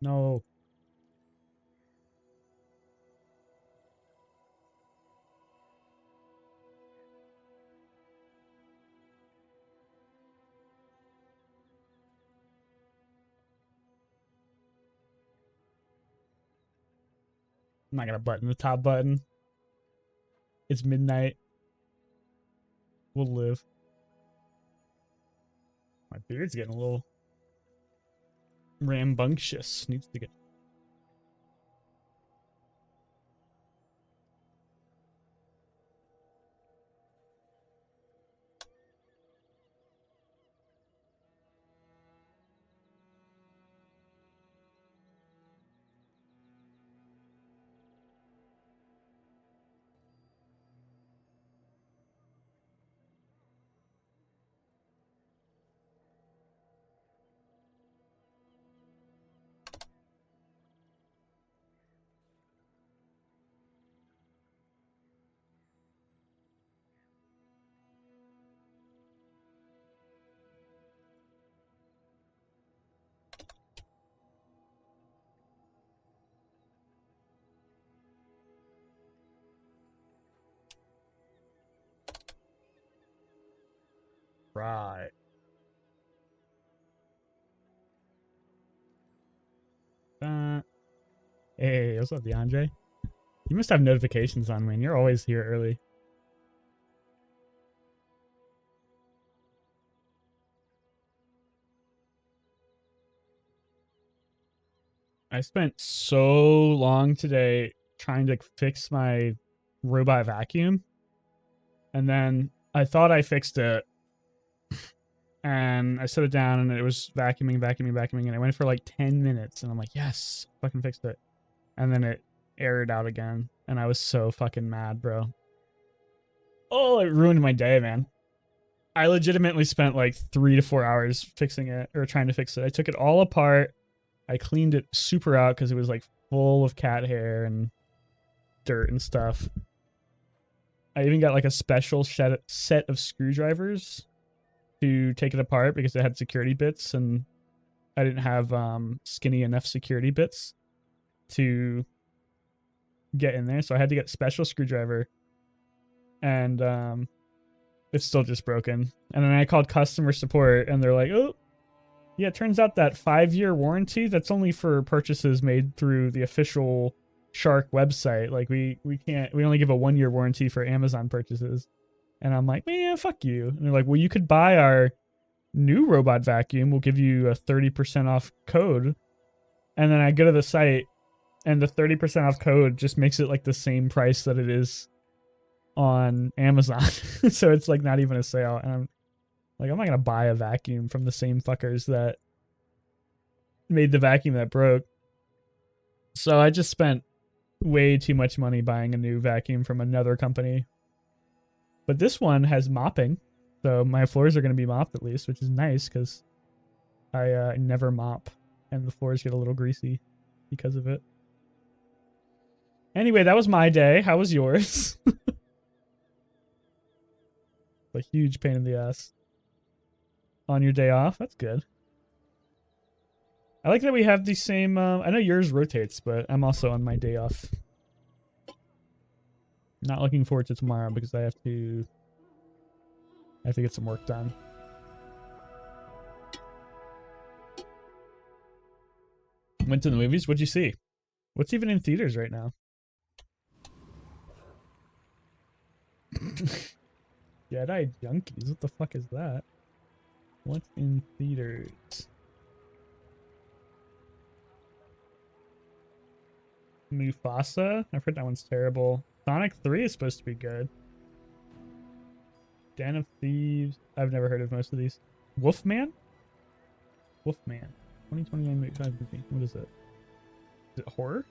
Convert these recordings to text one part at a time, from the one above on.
No. I'm not gonna button the top button. It's midnight. We'll live. My beard's getting a little rambunctious. Needs to get. Right. Hey, what's up, DeAndre? You must have notifications on, man. You're always here early. I spent so long today trying to fix my robot vacuum. And then I thought I fixed it. And I set it down and it was vacuuming. And I went for like 10 minutes. And I'm like, yes, fucking fixed it. And then it aired out again. And I was so fucking mad, bro. Oh, it ruined my day, man. I legitimately spent like 3 to 4 hours fixing it or trying to fix it. I took it all apart. I cleaned it super out because it was like full of cat hair and dirt and stuff. I even got like a special set of screwdrivers to take it apart because it had security bits and I didn't have skinny enough security bits to get in there. So I had to get a special screwdriver and it's still just broken. And then I called customer support and they're like, oh, yeah, it turns out that 5-year warranty, that's only for purchases made through the official Shark website. Like we only give a 1-year warranty for Amazon purchases. And I'm like, man, fuck you. And they're like, well, you could buy our new robot vacuum. We'll give you a 30% off code. And then I go to the site and the 30% off code just makes it like the same price that it is on Amazon. So it's like not even a sale. And I'm like, I'm not going to buy a vacuum from the same fuckers that made the vacuum that broke. So I just spent way too much money buying a new vacuum from another company. But this one has mopping. So my floors are going to be mopped at least, which is nice because I never mop. And the floors get a little greasy because of it. Anyway, that was my day. How was yours? A huge pain in the ass. On your day off? That's good. I like that we have the same... I know yours rotates, but I'm also on my day off. Not looking forward to tomorrow because I have to get some work done. Went to the movies? What'd you see? What's even in theaters right now? Jedi Junkies? What the fuck is that? What's in theaters? Mufasa? I've heard that one's terrible. Sonic 3 is supposed to be good. Den of Thieves. I've never heard of most of these. Wolfman? Wolfman. 2029 movie. What is it? Is it horror?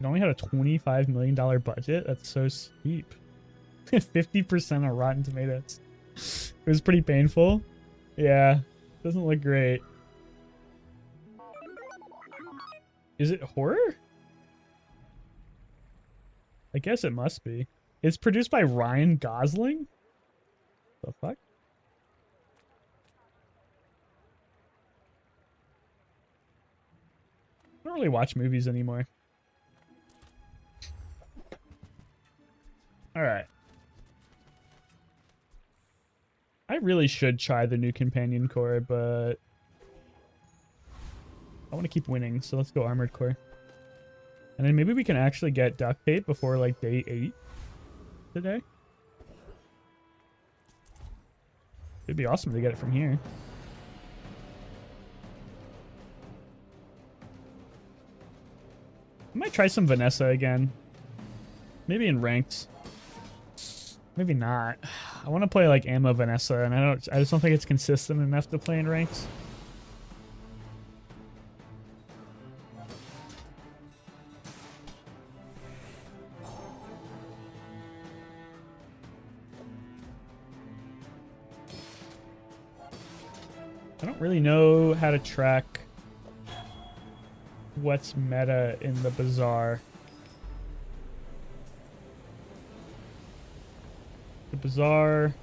It only had a $25 million budget? That's so steep. 50% on Rotten Tomatoes. It was pretty painful. Yeah. Doesn't look great. Is it horror? I guess it must be. It's produced by Ryan Gosling? The fuck? I don't really watch movies anymore. Alright. I really should try the new companion core, but I want to keep winning, so let's go armored core. And then maybe we can actually get duct tape before like day 8 today. It'd be awesome to get it from here. I might try some Vanessa again. Maybe in ranked. Maybe not. I want to play like Ammo Vanessa, and I just don't think it's consistent enough to play in ranked. I don't really know how to track what's meta in the Bazaar. The Bazaar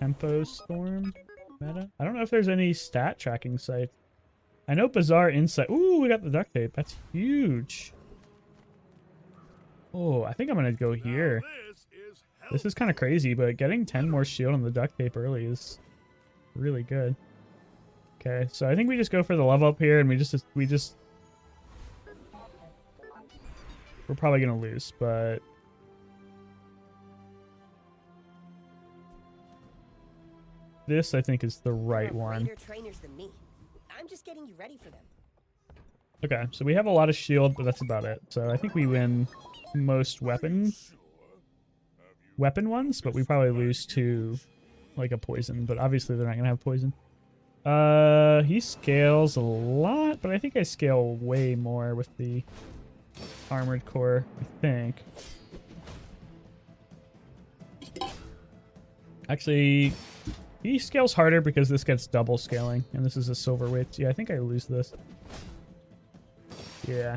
Tempo Storm meta? I don't know if there's any stat tracking site. I know Bazaar Insight. Ooh, we got the duct tape. That's huge. Oh, I think I'm going to go here. This is kind of crazy, but getting 10 more shield on the duct tape early is really good. Okay, so I think we just go for the level up here, and we're probably going to lose, but this, I think, is the right one. Trainers than me. I'm just getting you ready for them. Okay, so we have a lot of shield, but that's about it. So I think we win most weapon ones, but we probably lose to like a poison, but obviously they're not going to have poison. He scales a lot, but I think I scale way more with the armored core, I think. Actually, he scales harder because this gets double scaling, and this is a silver weight. Yeah, I think I lose this. Yeah.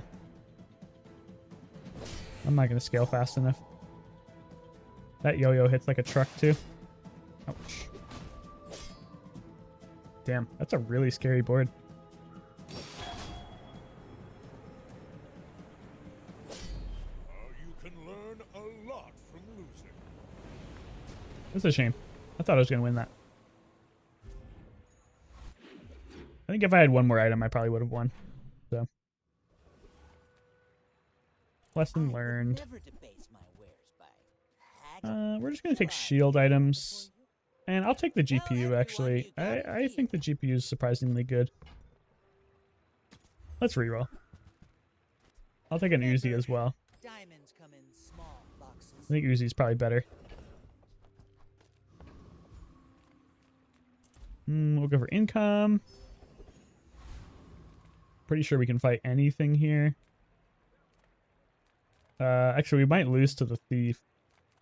I'm not going to scale fast enough. That yo-yo hits like a truck, too. Ouch. Damn, that's a really scary board. You can learn a lot from losing. That's a shame. I thought I was going to win that. I think if I had one more item, I probably would have won. So. Lesson learned. We're just going to take shield items. And I'll take the GPU, actually. I think the GPU is surprisingly good. Let's reroll. I'll take an Uzi as well. I think Uzi's probably better. We'll go for income. Pretty sure we can fight anything here. Actually, we might lose to the thief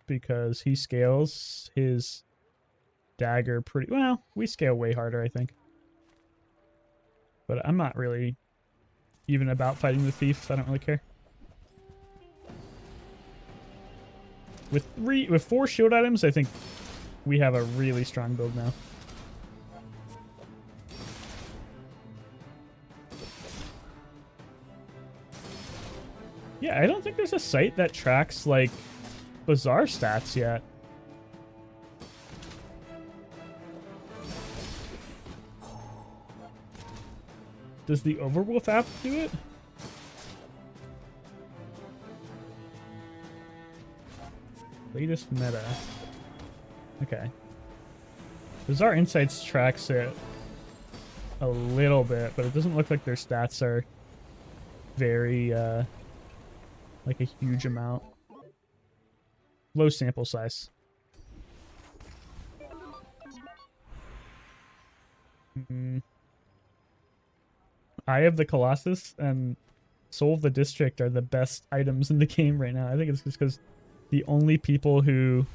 because he scales his dagger pretty well. We scale way harder, I think. But I'm not really even about fighting the thief. I don't really care. With 4 shield items, I think we have a really strong build now. Yeah, I don't think there's a site that tracks, like, Bazaar stats yet. Does the Overwolf app do it? Latest meta. Okay. Bazaar Insights tracks it a little bit, but it doesn't look like their stats are very, like a huge amount. Low sample size. Eye of the Colossus and Soul of the District are the best items in the game right now. I think it's just because the only people who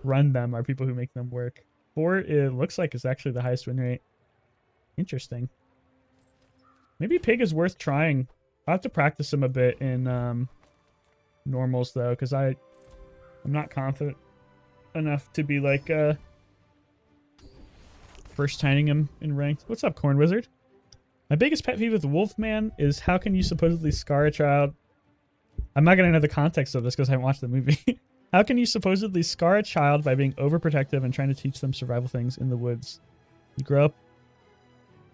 run them are people who make them work. 4, it looks like it's actually the highest win rate. Interesting. Maybe Pig is worth trying. I'll have to practice him a bit in normals, though, because I'm not confident enough to be, like, first timing him in ranked. What's up, Corn Wizard? My biggest pet peeve with Wolfman is how can you supposedly scar a child? I'm not going to know the context of this because I haven't watched the movie. How can you supposedly scar a child by being overprotective and trying to teach them survival things in the woods? You grow up,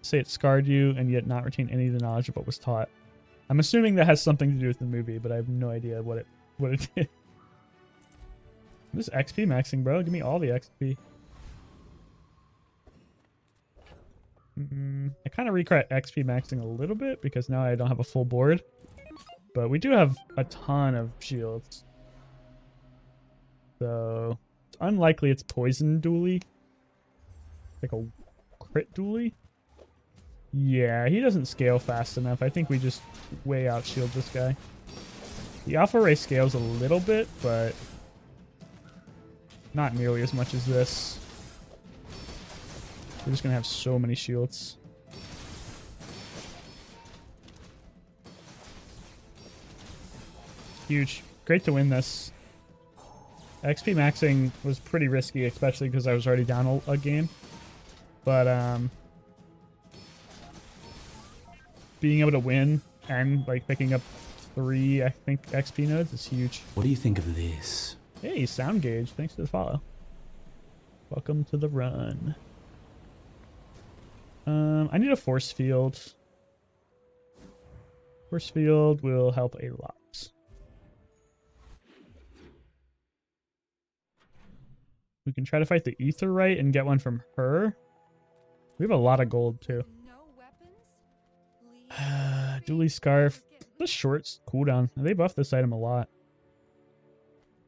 say it scarred you, and yet not retain any of the knowledge of what was taught. I'm assuming that has something to do with the movie, but I have no idea what it did. This XP maxing, bro. Give me all the XP. I kind of regret XP maxing a little bit because now I don't have a full board. But we do have a ton of shields. So it's unlikely it's poison dually. Like a crit dually. Yeah, he doesn't scale fast enough. I think we just way out shield this guy. The alpha ray scales a little bit, but not nearly as much as this. We're just gonna have so many shields. Huge. Great to win this. XP maxing was pretty risky, especially because I was already down a game. But being able to win and like picking up 3, I think, XP nodes is huge. What do you think of this? Hey, Sound Gauge. Thanks for the follow. Welcome to the run. I need a force field. Force field will help a lot. We can try to fight the Aetheryte and get one from her. We have a lot of gold too. Dually Scarf. The shorts cooldown. They buff this item a lot.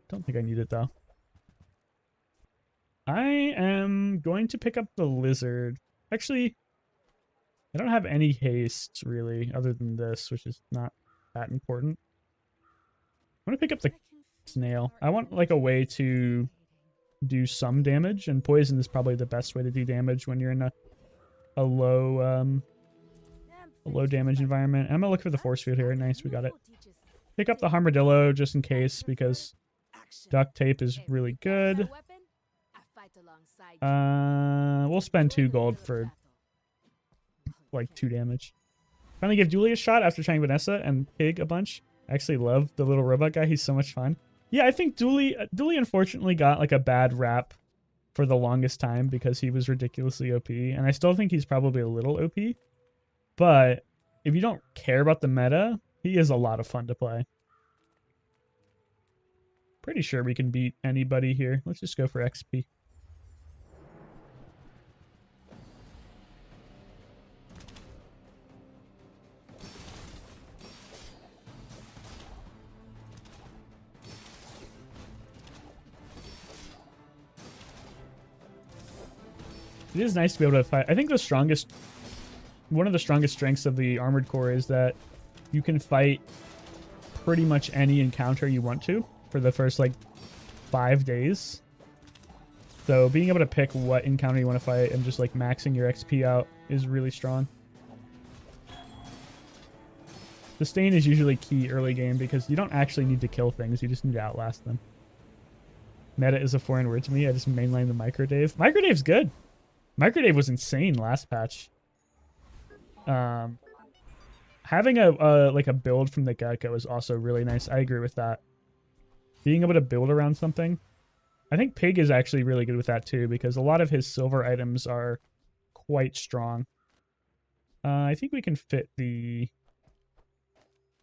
Don't think I need it though. I am going to pick up the Lizard. Actually, I don't have any haste really other than this, which is not that important. I'm going to pick up the Snail. I want like a way to do some damage, and poison is probably the best way to do damage when you're in a low damage environment. I'm gonna look for the force field here. Nice, we got it. Pick up the Armadillo just in case, because duct tape is really good. We'll spend 2 gold for like 2 damage. Finally give Julie a shot after trying Vanessa and Pig a bunch. I actually love the little robot guy. He's so much fun. Yeah, I think Dooley unfortunately got like a bad rap for the longest time because he was ridiculously OP, and I still think he's probably a little OP. But if you don't care about the meta, he is a lot of fun to play. Pretty sure we can beat anybody here. Let's just go for XP. It is nice to be able to fight. I think one of the strongest strengths of the Armored Core is that you can fight pretty much any encounter you want to for the first like 5 days. So being able to pick what encounter you want to fight and just like maxing your XP out is really strong. Sustain is usually key early game because you don't actually need to kill things, you just need to outlast them. Meta is a foreign word to me. I just mainline the Microdave. Microdave's good. Microdave was insane last patch. Having a build from the get-go is also really nice. I agree with that. Being able to build around something. I think Pig is actually really good with that too, because a lot of his silver items are quite strong. I think we can fit the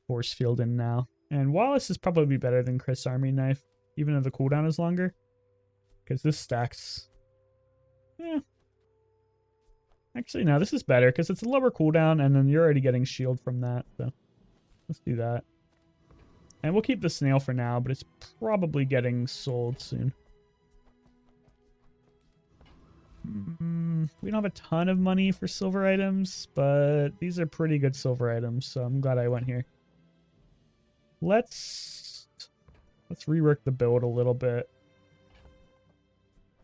force field in now. And Wallace is probably better than Chris' army knife, even though the cooldown is longer. Because this stacks... Yeah. Actually, no, this is better because it's a lower cooldown and then you're already getting shield from that. So let's do that. And we'll keep the snail for now, but it's probably getting sold soon. We don't have a ton of money for silver items, but these are pretty good silver items, so I'm glad I went here. Let's rework the build a little bit.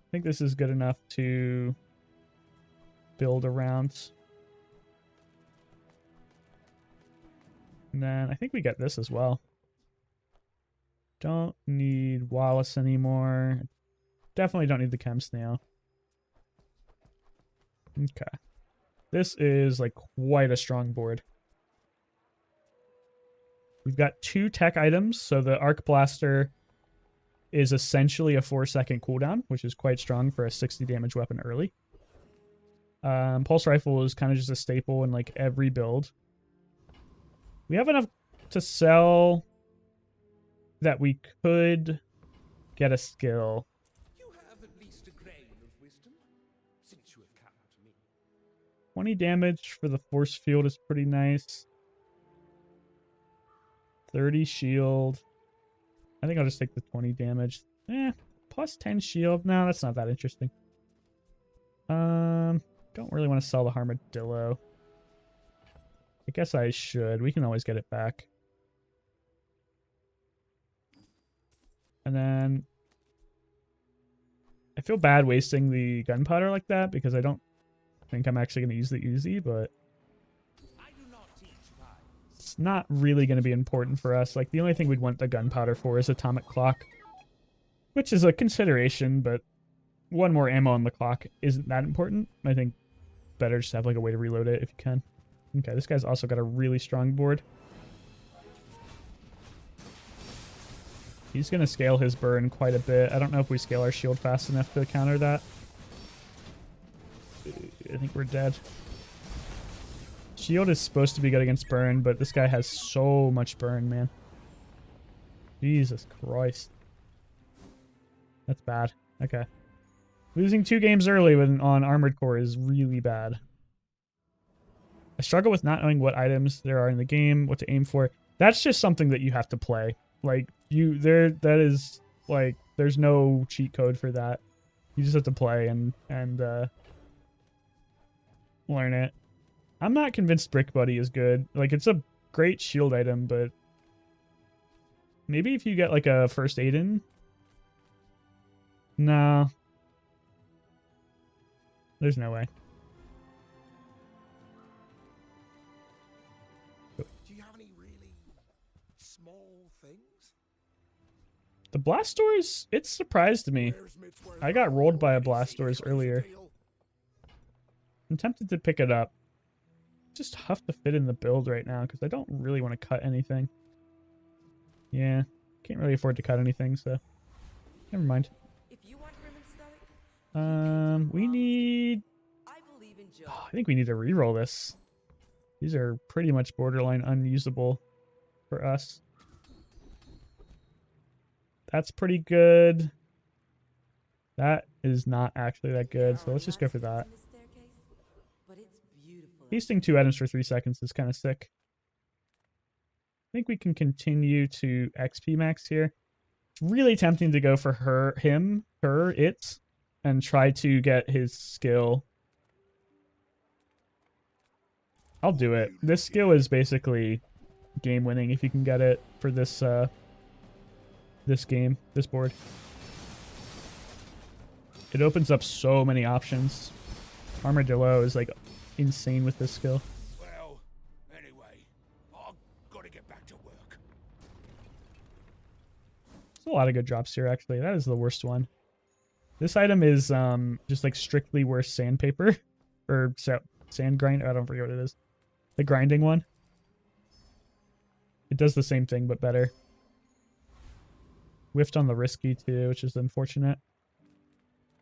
I think this is good enough to build around. And then I think we get this as well. Don't need Wallace anymore. Definitely don't need the Chem Snail. Okay. This is like quite a strong board. We've got 2 tech items, so the Arc Blaster is essentially a 4-second cooldown, which is quite strong for a 60 damage weapon early. Pulse Rifle is kind of just a staple in like every build. We have enough to sell that we could get a skill. You have at least a grain of wisdom, since you have come to me. 20 damage for the force field is pretty nice. 30 shield. I think I'll just take the 20 damage. Plus 10 shield. No, that's not that interesting. Don't really want to sell the Armadillo. I guess I should. We can always get it back. And then I feel bad wasting the gunpowder like that because I don't think I'm actually going to use the Uzi, but it's not really going to be important for us. Like, the only thing we'd want the gunpowder for is atomic clock, which is a consideration, but one more ammo on the clock isn't that important. I think better just have like a way to reload it if you can. Okay, this guy's also got a really strong board. He's going to scale his burn quite a bit. I don't know if we scale our shield fast enough to counter that. I think we're dead. Shield is supposed to be good against burn, but this guy has so much burn, man. Jesus Christ. That's bad. Okay. Losing 2 games early on Armored Core is really bad. I struggle with not knowing what items there are in the game, what to aim for. That's just something that you have to play. Like, that is, like, there's no cheat code for that. You just have to play and learn it. I'm not convinced Brick Buddy is good. Like, it's a great shield item, but maybe if you get, like, a first aid in? No. There's no way. Do you have any really small things? The Blastors, it surprised me. I got rolled by a Blastors earlier. I'm tempted to pick it up. Just tough to fit in the build right now because I don't really want to cut anything. Yeah, can't really afford to cut anything, so never mind. We need... Oh, I think we need to reroll this. These are pretty much borderline unusable for us. That's pretty good. That is not actually that good, so let's just go for that. Hasting 2 items for 3 seconds is kind of sick. I think we can continue to XP max here. It's really tempting to go for her, it, and try to get his skill. I'll do it. This skill is basically game winning if you can get it for this this game, this board. It opens up so many options. Armadillo is like insane with this skill. Well, anyway, I've got to get back to work. There's a lot of good drops here, actually. That is the worst one. This item is just like strictly worse sandpaper or sand grind. I don't forget what it is. The grinding one. It does the same thing but better. Whiffed on the risky too, which is unfortunate.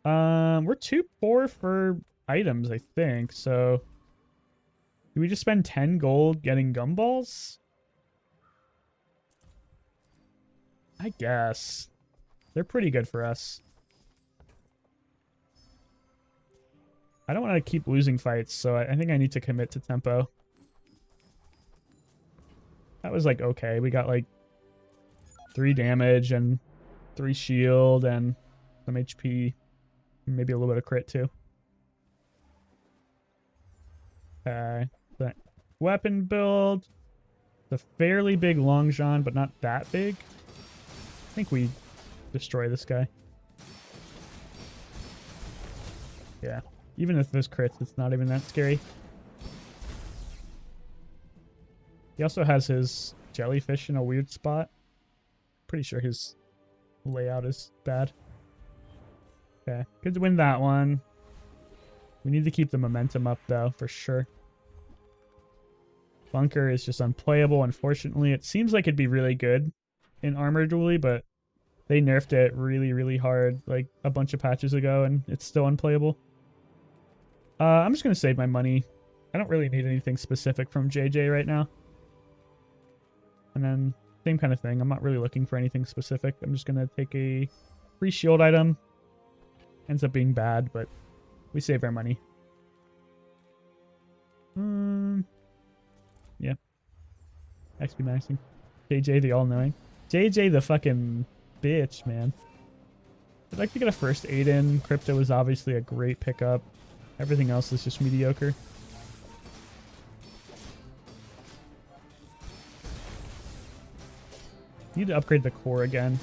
We're too poor for items, I think. So, do we just spend 10 gold getting gumballs? I guess. They're pretty good for us. I don't want to keep losing fights, so I think I need to commit to tempo. That was like okay. We got like 3 damage and 3 shield and some HP. Maybe a little bit of crit too. Okay. That weapon build. It's a fairly big long john, but not that big. I think we destroy this guy. Yeah. Even if there's crits, it's not even that scary. He also has his jellyfish in a weird spot. Pretty sure his layout is bad. Okay, good to win that one. We need to keep the momentum up, though, for sure. Bunker is just unplayable, unfortunately. It seems like it'd be really good in Armor Dually, but they nerfed it really, really hard, like a bunch of patches ago, and it's still unplayable. I'm just going to save my money. I don't really need anything specific from JJ right now. And then, same kind of thing. I'm not really looking for anything specific. I'm just going to take a free shield item. Ends up being bad, but we save our money. Yeah. XP maxing. JJ the all-knowing. JJ the fucking bitch, man. I'd like to get a first aid in. Crypto is obviously a great pickup. Everything else is just mediocre. Need to upgrade the core again.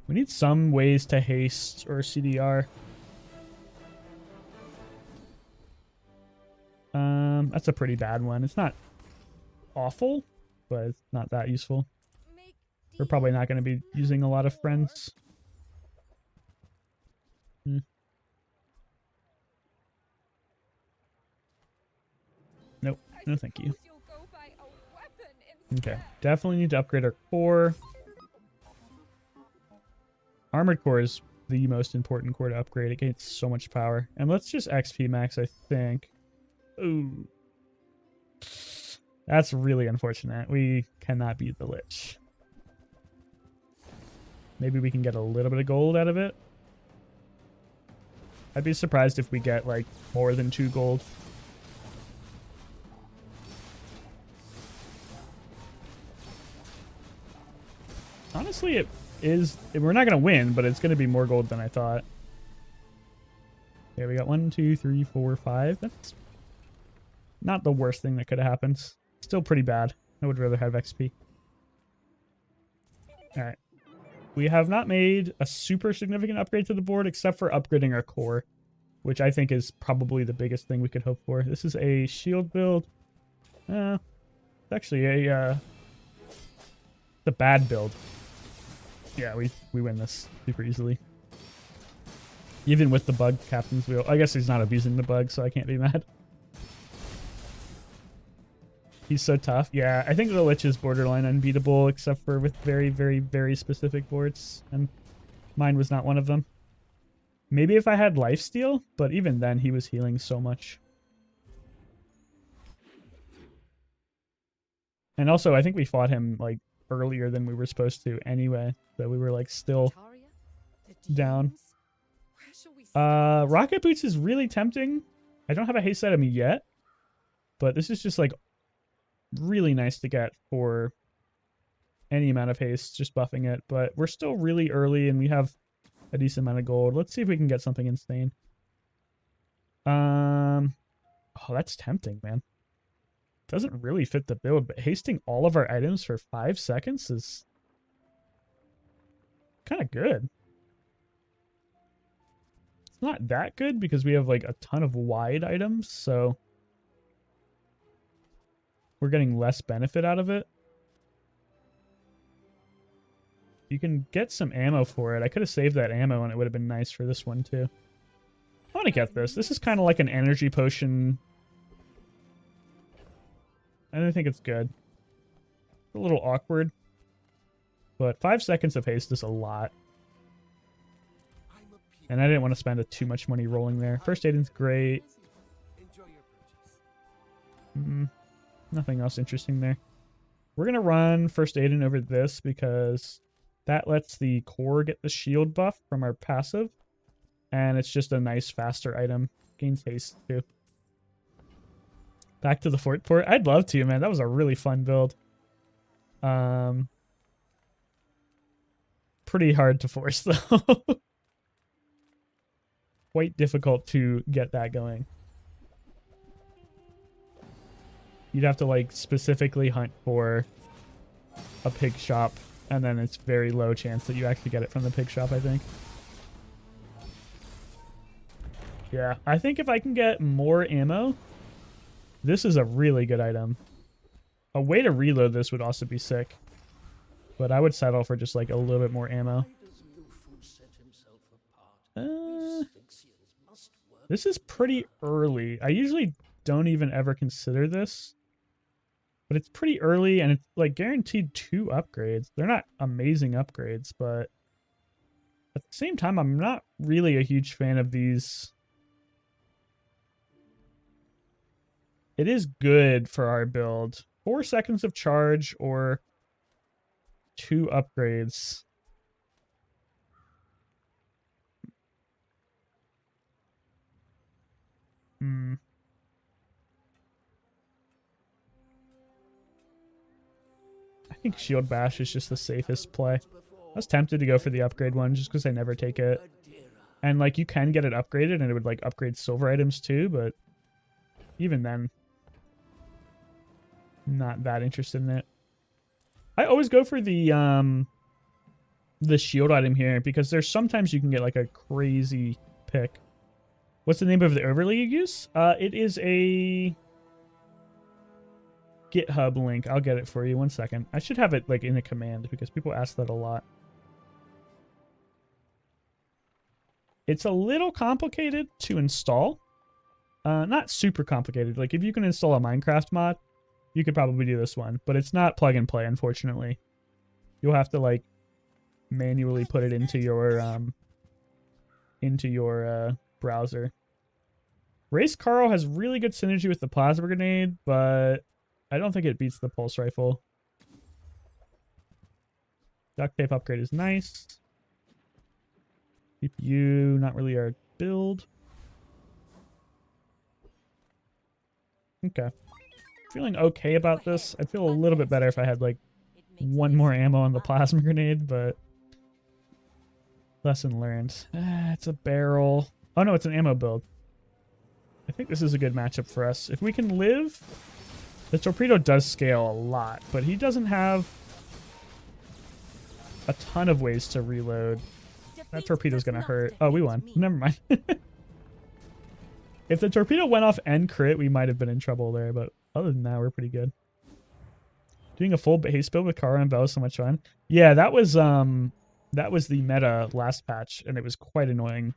We need some ways to haste or CDR. That's a pretty bad one. It's not awful, but it's not that useful. We're probably not going to be using a lot of friends. Nope. No, thank you. Okay. Definitely need to upgrade our core. Armored core is the most important core to upgrade. It gains so much power. And let's just XP max, I think. Ooh. That's really unfortunate. We cannot beat the Lich. Maybe we can get a little bit of gold out of it. I'd be surprised if we get, like, more than 2 gold. Honestly, it is... We're not going to win, but it's going to be more gold than I thought. Okay, we got 1, 2, 3, 4, 5. That's not the worst thing that could have happened. Still pretty bad. I would rather have XP. Alright. We have not made a super significant upgrade to the board except for upgrading our core, which I think is probably the biggest thing we could hope for. This is a shield build. It's actually a the bad build. Yeah, we win this super easily. Even with the bug captain's wheel. I guess he's not abusing the bug, so I can't be mad. He's so tough. Yeah, I think the Lich is borderline unbeatable, except for with very, very, very specific boards. And mine was not one of them. Maybe if I had lifesteal, but even then he was healing so much. And also, I think we fought him, like, earlier than we were supposed to anyway. So we were, like, still down. Rocket Boots is really tempting. I don't have a haste item yet. But this is just, like, really nice to get for any amount of haste, just buffing it. But we're still really early and we have a decent amount of gold. Let's see if we can get something insane. Oh, that's tempting, man. Doesn't really fit the build, but hasting all of our items for 5 seconds is kind of good. It's not that good because we have like a ton of wide items, so we're getting less benefit out of it. You can get some ammo for it. I could have saved that ammo and it would have been nice for this one too. I want to get this. This is kind of like an energy potion. I don't think it's good. It's a little awkward. But 5 seconds of haste is a lot. And I didn't want to spend too much money rolling there. First aid's great. Nothing else interesting there. We're going to run First Aid over this because that lets the core get the shield buff from our passive. And it's just a nice, faster item. Gains haste, too. Back to the fort port. I'd love to, man. That was a really fun build. Pretty hard to force, though. Quite difficult to get that going. You'd have to, like, specifically hunt for a pig shop, and then it's very low chance that you actually get it from the pig shop, I think. Yeah, I think if I can get more ammo, this is a really good item. A way to reload this would also be sick. But I would settle for just, like, a little bit more ammo. This is pretty early. I usually don't even ever consider this. But it's pretty early, and it's like guaranteed 2 upgrades. They're not amazing upgrades, but at the same time, I'm not really a huge fan of these. It is good for our build. 4 seconds of charge or 2 upgrades. I think Shield Bash is just the safest play. I was tempted to go for the upgrade one just because I never take it. And like you can get it upgraded and it would like upgrade silver items too, but even then, not that interested in it. I always go for the shield item here because there's sometimes you can get like a crazy pick. What's the name of the overlay you use? It is a GitHub link. I'll get it for you. 1 second. I should have it like in a command because people ask that a lot. It's a little complicated to install. Not super complicated. Like if you can install a Minecraft mod, you could probably do this one, but it's not plug and play, unfortunately. You'll have to like manually put it into your browser. Race Carl has really good synergy with the plasma grenade, but I don't think it beats the pulse rifle. Duct tape upgrade is nice. CPU, not really our build. Okay. Feeling okay about this. I'd feel a little bit better if I had like 1 more ammo on the plasma grenade, but lesson learned. It's a barrel. Oh no, it's an ammo build. I think this is a good matchup for us. If we can live, the torpedo does scale a lot, but he doesn't have a ton of ways to reload. That torpedo's gonna hurt. Oh, we won. Never mind. If the torpedo went off and crit, we might have been in trouble there, but other than that, we're pretty good. Doing a full base build with Kara and Bell was so much fun. Yeah, that was the meta last patch, and it was quite annoying.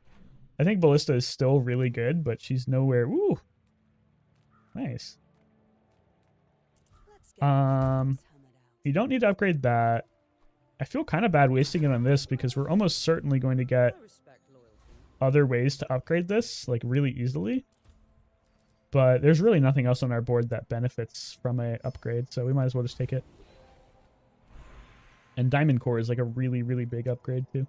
I think Ballista is still really good, but she's nowhere. Ooh, nice. You don't need to upgrade that. I feel kind of bad wasting it on this because we're almost certainly going to get other ways to upgrade this, like really easily. But there's really nothing else on our board that benefits from a upgrade, so we might as well just take it. And Diamond Core is like a really, really big upgrade too.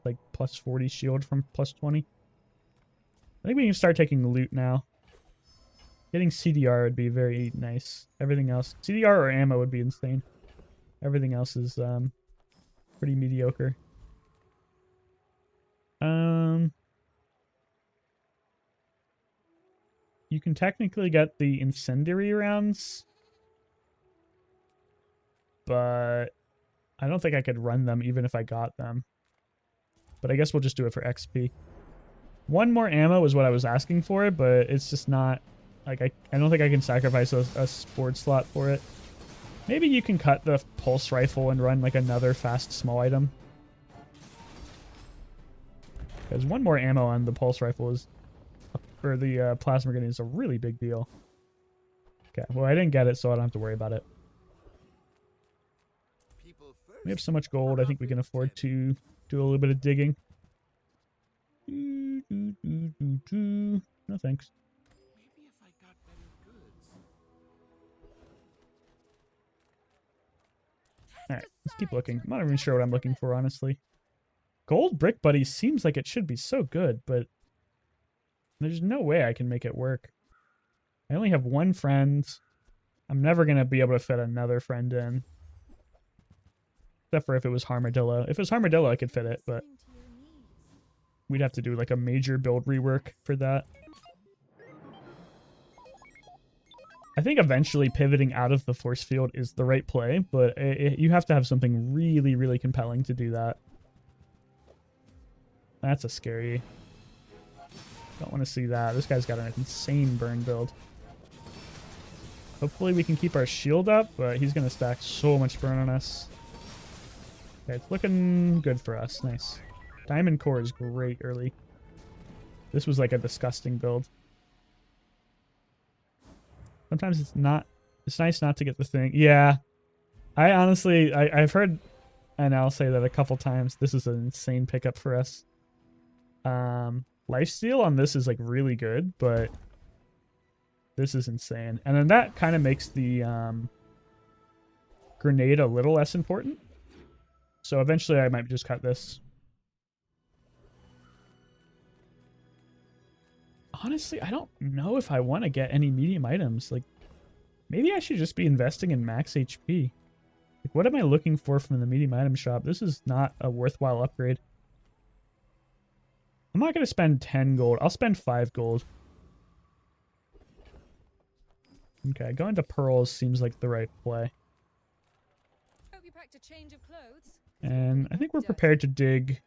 Like plus 40 shield from plus 20. I think we can start taking loot now. Getting CDR would be very nice. Everything else, CDR or ammo would be insane. Everything else is pretty mediocre. You can technically get the incendiary rounds, but I don't think I could run them even if I got them. But I guess we'll just do it for XP. 1 more ammo is what I was asking for, but it's just not like I don't think I can sacrifice a board slot for it. Maybe you can cut the pulse rifle and run like another fast small item. Because 1 more ammo on the pulse rifle is, or the plasma grenade is a really big deal. Okay, well I didn't get it, so I don't have to worry about it. We have so much gold, I think we can afford to do a little bit of digging. No thanks. Maybe if I got better goods. Alright, let's keep looking. I'm not even sure what I'm looking for, honestly. Gold Brick Buddy seems like it should be so good, but there's no way I can make it work. I only have 1 friend. I'm never going to be able to fit another friend in. Except for if it was Harmadillo. If it was Harmadillo, I could fit it, but we'd have to do like a major build rework for that. I think eventually pivoting out of the force field is the right play, but you have to have something really, really compelling to do that. That's a scary. Don't want to see that. This guy's got an insane burn build. Hopefully we can keep our shield up, but he's going to stack so much burn on us. Okay, it's looking good for us. Nice. Diamond Core is great early. This was like a disgusting build. Sometimes it's nice not to get the thing. Yeah. I honestly, I've heard NL say that a couple times. This is an insane pickup for us. Lifesteal on this is like really good, but this is insane. And then that kind of makes the grenade a little less important. So eventually I might just cut this. Honestly, I don't know if I want to get any medium items. Like, maybe I should just be investing in max HP. Like, what am I looking for from the medium item shop? This is not a worthwhile upgrade. I'm not going to spend 10 gold. I'll spend 5 gold. Okay, going to pearls seems like the right play. Hope you packed a change of clothes. And I think we're prepared to dig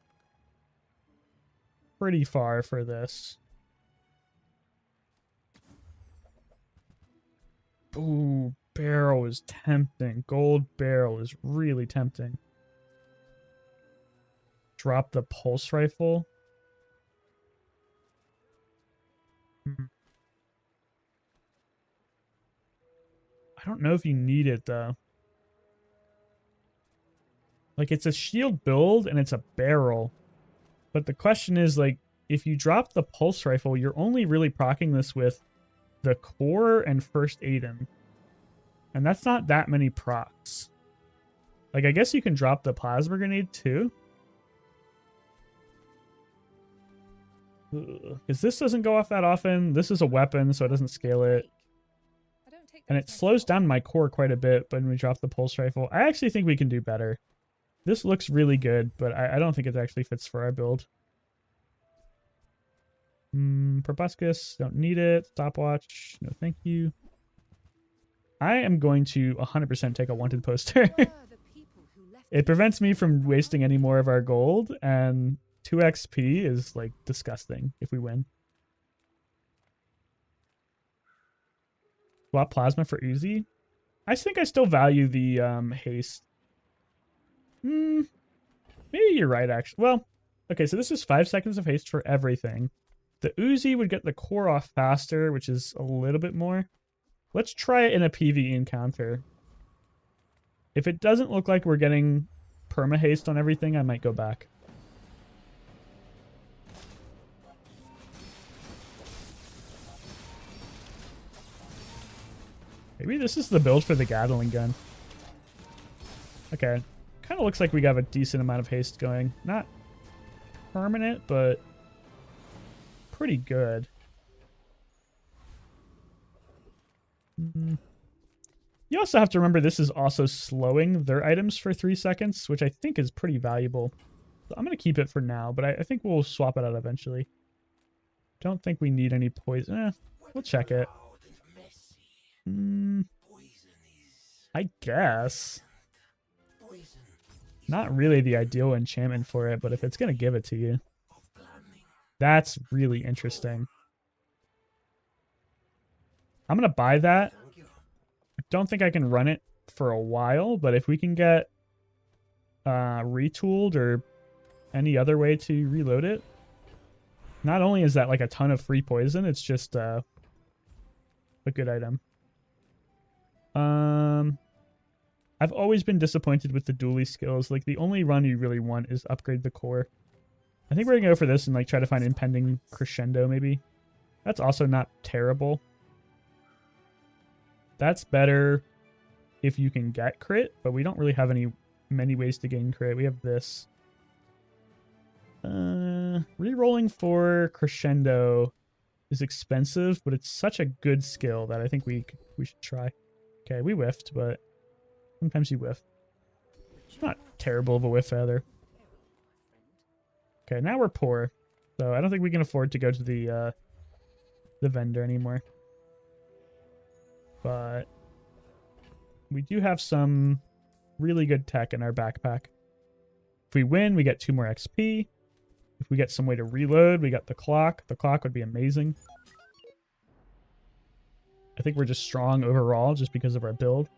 pretty far for this. Ooh, barrel is tempting. Gold barrel is really tempting. Drop the pulse rifle. I don't know if you need it though. Like, it's a shield build and it's a barrel. But the question is, like, if you drop the pulse rifle, you're only really proccing this with the core and first Aiden. And that's not that many procs. Like, I guess you can drop the plasma grenade too. Because this doesn't go off that often. This is a weapon, so it doesn't scale it. And it slows down my core quite a bit when we drop the pulse rifle. I actually think we can do better. This looks really good, but I don't think it actually fits for our build. Proboscis, don't need it. Stopwatch, no thank you. I am going to 100% take a wanted poster. It prevents me from wasting any more of our gold, and 2 XP is like disgusting if we win. Swap plasma for Uzi. I think I still value the haste. Maybe you're right, actually. Well, okay, so this is 5 seconds of haste for everything. The Uzi would get the core off faster, which is a little bit more. Let's try it in a PvE encounter. If it doesn't look like we're getting perma haste on everything, I might go back. Maybe this is the build for the Gatling gun. Okay. Kind of looks like we got a decent amount of haste going. Not permanent, but pretty good. You also have to remember this is also slowing their items for 3 seconds, which I think is pretty valuable. So I'm going to keep it for now, but I think we'll swap it out eventually. Don't think we need any poison. We'll check it. I guess. Not really the ideal enchantment for it, but if it's going to give it to you. That's really interesting. I'm going to buy that. I don't think I can run it for a while, but if we can get retooled or any other way to reload it, not only is that like a ton of free poison, it's just a good item. I've always been disappointed with the dually skills. Like, the only run you really want is upgrade the core. I think we're gonna go for this and like try to find impending crescendo maybe. That's also not terrible. That's better if you can get crit, but we don't really have many ways to gain crit. We have this. Rerolling for crescendo is expensive, but it's such a good skill that I think we should try. Okay, we whiffed, but sometimes you whiff. It's not terrible of a whiff either. Okay, now we're poor, so I don't think we can afford to go to the vendor anymore. But we do have some really good tech in our backpack. If we win, we get 2 more XP. If we get some way to reload, we got the clock. The clock would be amazing. I think we're just strong overall just because of our build.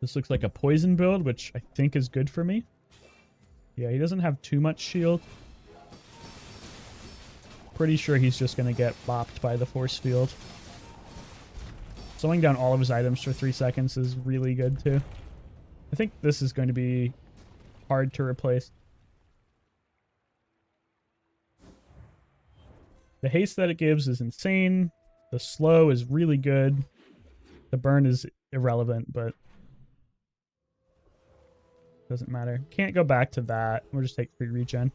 This looks like a poison build, which I think is good for me. Yeah, he doesn't have too much shield. Pretty sure he's just going to get bopped by the force field. Slowing down all of his items for 3 seconds is really good too. I think this is going to be hard to replace. The haste that it gives is insane. The slow is really good. The burn is irrelevant, but doesn't matter. Can't go back to that. We'll just take free regen.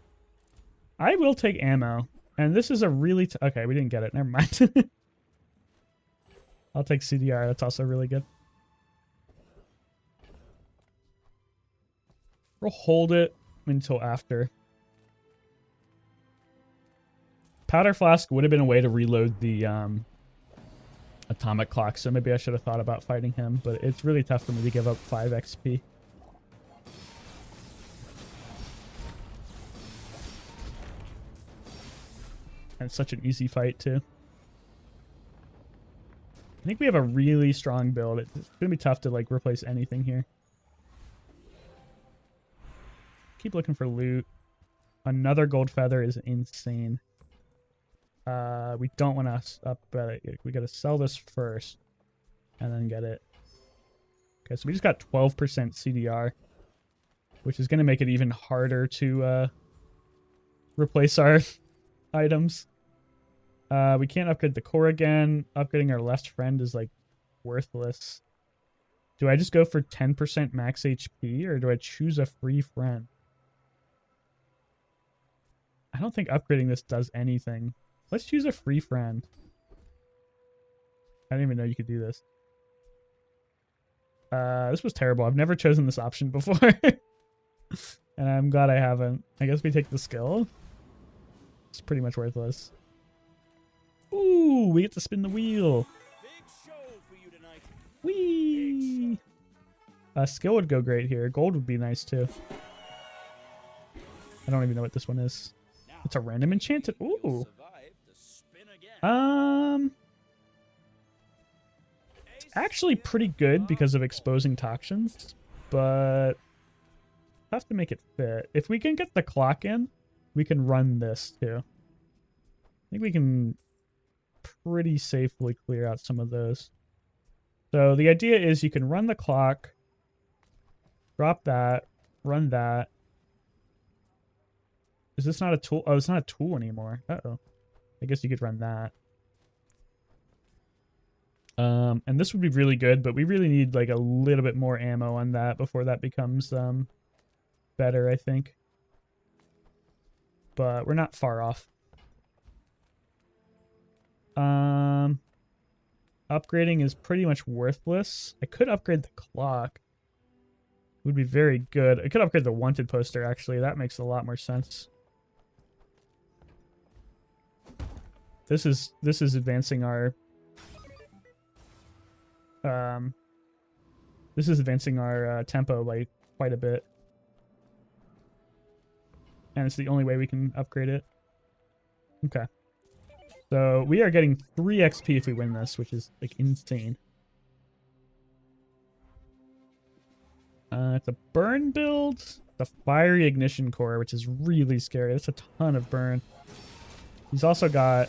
I will take ammo. And this is a really... okay, we didn't get it. Never mind. I'll take CDR. That's also really good. We'll hold it until after. Powder flask would have been a way to reload the atomic clock, so maybe I should have thought about fighting him, but it's really tough for me to give up 5 XP. And it's such an easy fight too. I think we have a really strong build. It's gonna be tough to like replace anything here. Keep looking for loot. Another gold feather is insane. We don't want to up it. We got to sell this first and then get it. Okay, so we just got 12% CDR, which is going to make it even harder to replace our items. We can't upgrade the core again. Upgrading our left friend is like worthless. Do I just go for 10% max HP or do I choose a free friend? I don't think upgrading this does anything. Let's choose a free friend. I didn't even know you could do this. This was terrible. I've never chosen this option before. And I'm glad I haven't. I guess we take the skill. It's pretty much worthless. Ooh, we get to spin the wheel. Big show for you tonight. Whee! Skill would go great here. Gold would be nice too. I don't even know what this one is. It's a random enchanted. Ooh. It's actually pretty good because of exposing toxins, but have to make it fit. If we can get the clock in, we can run this too. I think we can pretty safely clear out some of those. So the idea is you can run the clock, drop that, run that. Is this not a tool? Oh, it's not a tool anymore. Uh-oh. I guess you could run that. And this would be really good, but we really need like a little bit more ammo on that before that becomes better, I think. But we're not far off. Upgrading is pretty much worthless. I could upgrade the clock. It would be very good. I could upgrade the wanted poster, actually. That makes a lot more sense. This is advancing our tempo by quite a bit. And it's the only way we can upgrade it. Okay. So we are getting 3 XP if we win this, which is like insane. It's a burn build. The fiery ignition core, which is really scary. That's a ton of burn. He's also got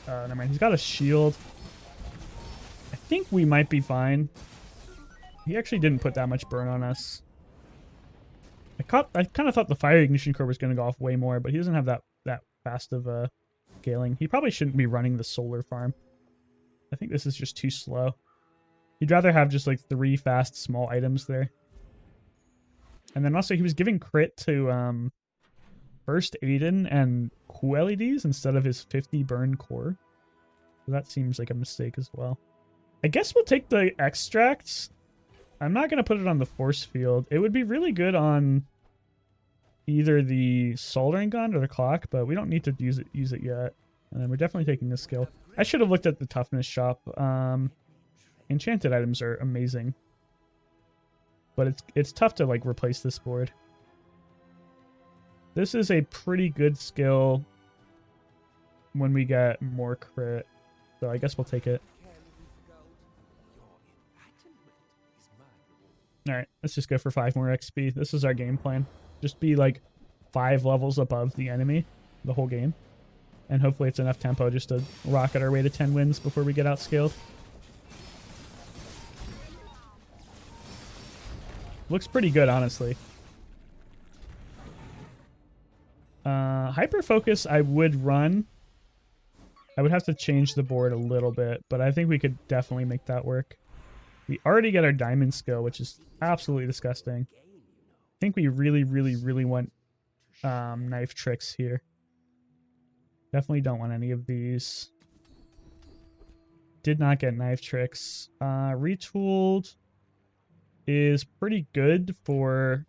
never mind. He's got a shield. I think we might be fine. He actually didn't put that much burn on us. I kind of thought the fire ignition core was going to go off way more, but he doesn't have that fast of a scaling. He probably shouldn't be running the solar farm. I think this is just too slow. He'd rather have just like 3 fast small items there. And then also he was giving crit to First Aiden and QLEDs instead of his 50 burn core. So that seems like a mistake as well. I guess we'll take the extracts. I'm not going to put it on the force field. It would be really good on either the soldering gun or the clock, but we don't need to use it yet. And then we're definitely taking this skill. I should have looked at the toughness shop. Enchanted items are amazing. But it's tough to like replace this board. This is a pretty good skill when we get more crit. So I guess we'll take it. Alright, let's just go for 5 more XP. This is our game plan. Just be like 5 levels above the enemy the whole game. And hopefully it's enough tempo just to rocket our way to 10 wins before we get outscaled. Looks pretty good, honestly. Hyper Focus I would run. I would have to change the board a little bit, but I think we could definitely make that work. We already get our diamond skill, which is absolutely disgusting. I think we really, really, really want knife tricks here. Definitely don't want any of these. Did not get knife tricks. Retooled is pretty good for...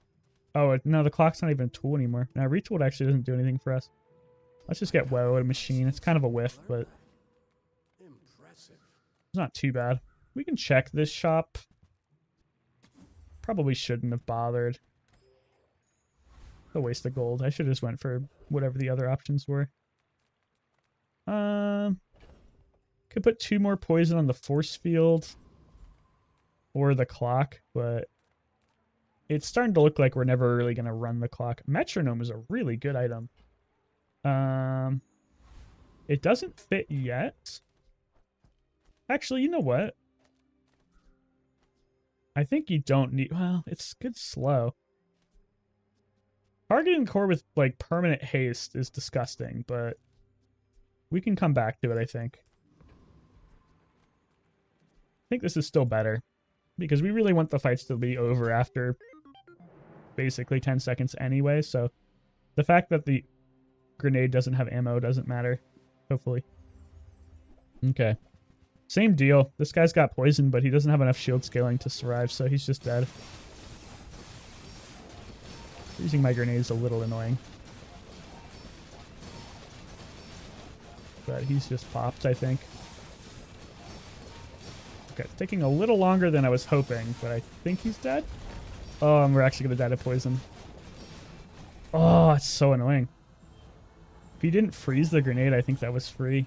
Oh, no, the clock's not even a tool anymore. Now, retooled actually doesn't do anything for us. Let's just get woe at a machine. It's kind of a whiff, but it's not too bad. We can check this shop. Probably shouldn't have bothered. A waste of gold. I should have just went for whatever the other options were. Could put 2 more poison on the force field or the clock, but it's starting to look like we're never really going to run the clock. Metronome is a really good item. It doesn't fit yet. Actually, you know what? I think you don't need... Well, it's good slow. Targeting core with, like, permanent haste is disgusting, but we can come back to it, I think. I think this is still better, because we really want the fights to be over after basically 10 seconds anyway, so the fact that the grenade doesn't have ammo doesn't matter, hopefully. Okay. Same deal. This guy's got poison, but he doesn't have enough shield scaling to survive, so he's just dead. Using my grenade is a little annoying. But he's just popped, I think. Okay, it's taking a little longer than I was hoping, but I think he's dead. Oh, and we're actually going to die to poison. Oh, it's so annoying. If he didn't freeze the grenade, I think that was free.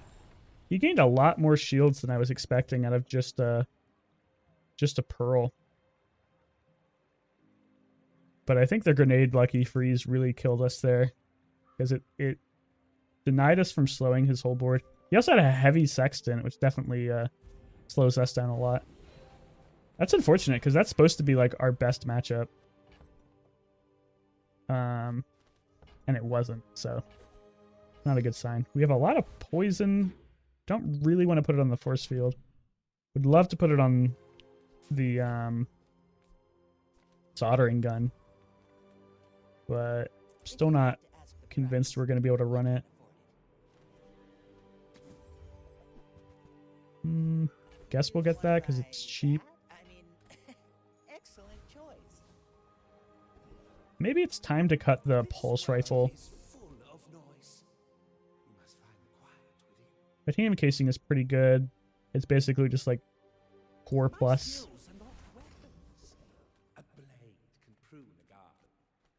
He gained a lot more shields than I was expecting out of just a pearl. But I think the grenade lucky freeze really killed us there, because it denied us from slowing his whole board. He also had a heavy sextant, which definitely slows us down a lot. That's unfortunate, because that's supposed to be like our best matchup. And it wasn't, so not a good sign. We have a lot of poison. Don't really want to put it on the force field. Would love to put it on the soldering gun, but still not convinced we're going to be able to run it. Guess we'll get that because it's cheap. I mean, excellent choice. Maybe it's time to cut the pulse rifle. Titanium casing is pretty good. It's basically just like core plus.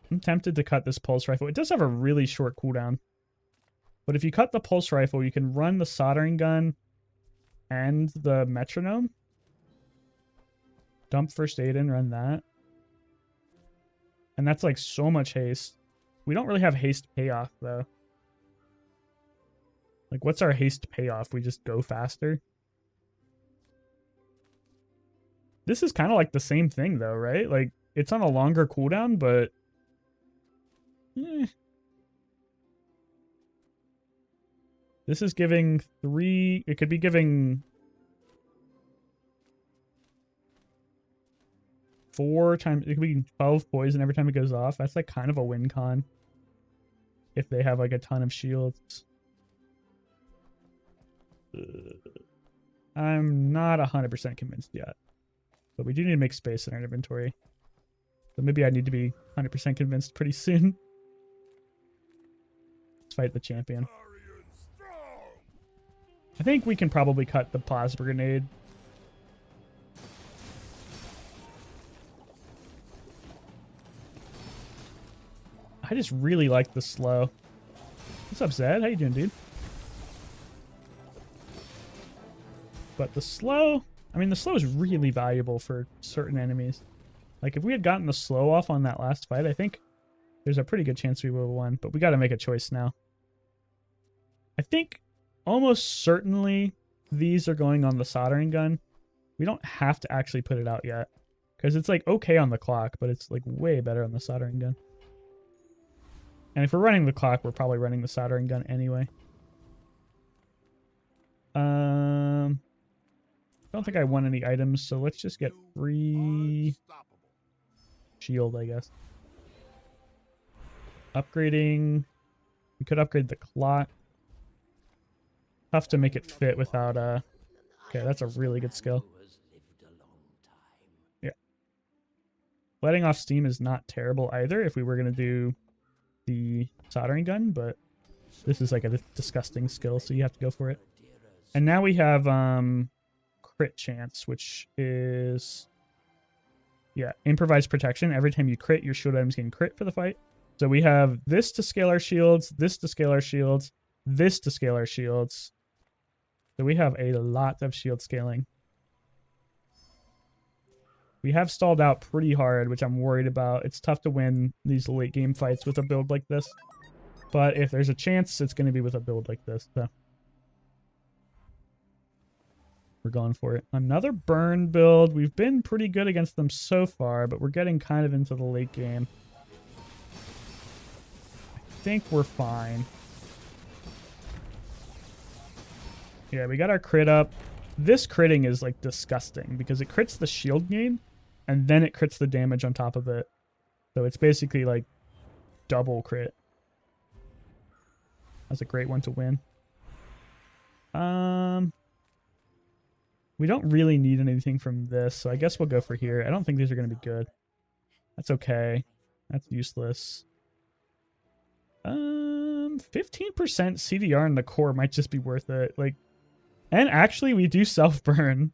I'm tempted to cut this pulse rifle. It does have a really short cooldown. But if you cut the pulse rifle, you can run the soldering gun and the metronome. Dump first aid in, run that. And that's like so much haste. We don't really have haste payoff though. Like, what's our haste payoff? We just go faster? This is kind of like the same thing though, right? Like, it's on a longer cooldown, but... This is giving 3... It could be giving 4 times... It could be 12 poison every time it goes off. That's like kind of a win con. If they have like a ton of shields. I'm not 100% convinced yet. But we do need to make space in our inventory. So maybe I need to be 100% convinced pretty soon. Let's fight the champion. I think we can probably cut the plasma grenade. I just really like the slow. What's up, Zed? How you doing, dude? But the slow... I mean, the slow is really valuable for certain enemies. Like, if we had gotten the slow off on that last fight, I think there's a pretty good chance we would have won. But we got to make a choice now. I think almost certainly these are going on the soldering gun. We don't have to actually put it out yet. Because it's like okay on the clock, but it's like way better on the soldering gun. And if we're running the clock, we're probably running the soldering gun anyway. Don't think I want any items, so let's just get free shield, I guess. Upgrading. We could upgrade the clock. Tough to make it fit without okay, that's a really good skill. Yeah. Letting off steam is not terrible either if we were gonna do the soldering gun, but this is like a disgusting skill, so you have to go for it. And now we have crit chance, which is improvised protection. Every time you crit, your shield items gain crit for the fight. So we have this to scale our shields, this to scale our shields, this to scale our shields. So we have a lot of shield scaling. We have stalled out pretty hard, which I'm worried about. It's tough to win these late game fights with a build like this. But if there's a chance, it's going to be with a build like this. So we're going for it. Another burn build. We've been pretty good against them so far, but we're getting kind of into the late game. I think we're fine. Yeah, we got our crit up. This critting is like disgusting because it crits the shield gain and then it crits the damage on top of it. So it's basically like double crit. That's a great one to win. We don't really need anything from this, so I guess we'll go for here. I don't think these are going to be good. That's okay. That's useless. 15% CDR in the core might just be worth it. Like, and actually, we do self-burn.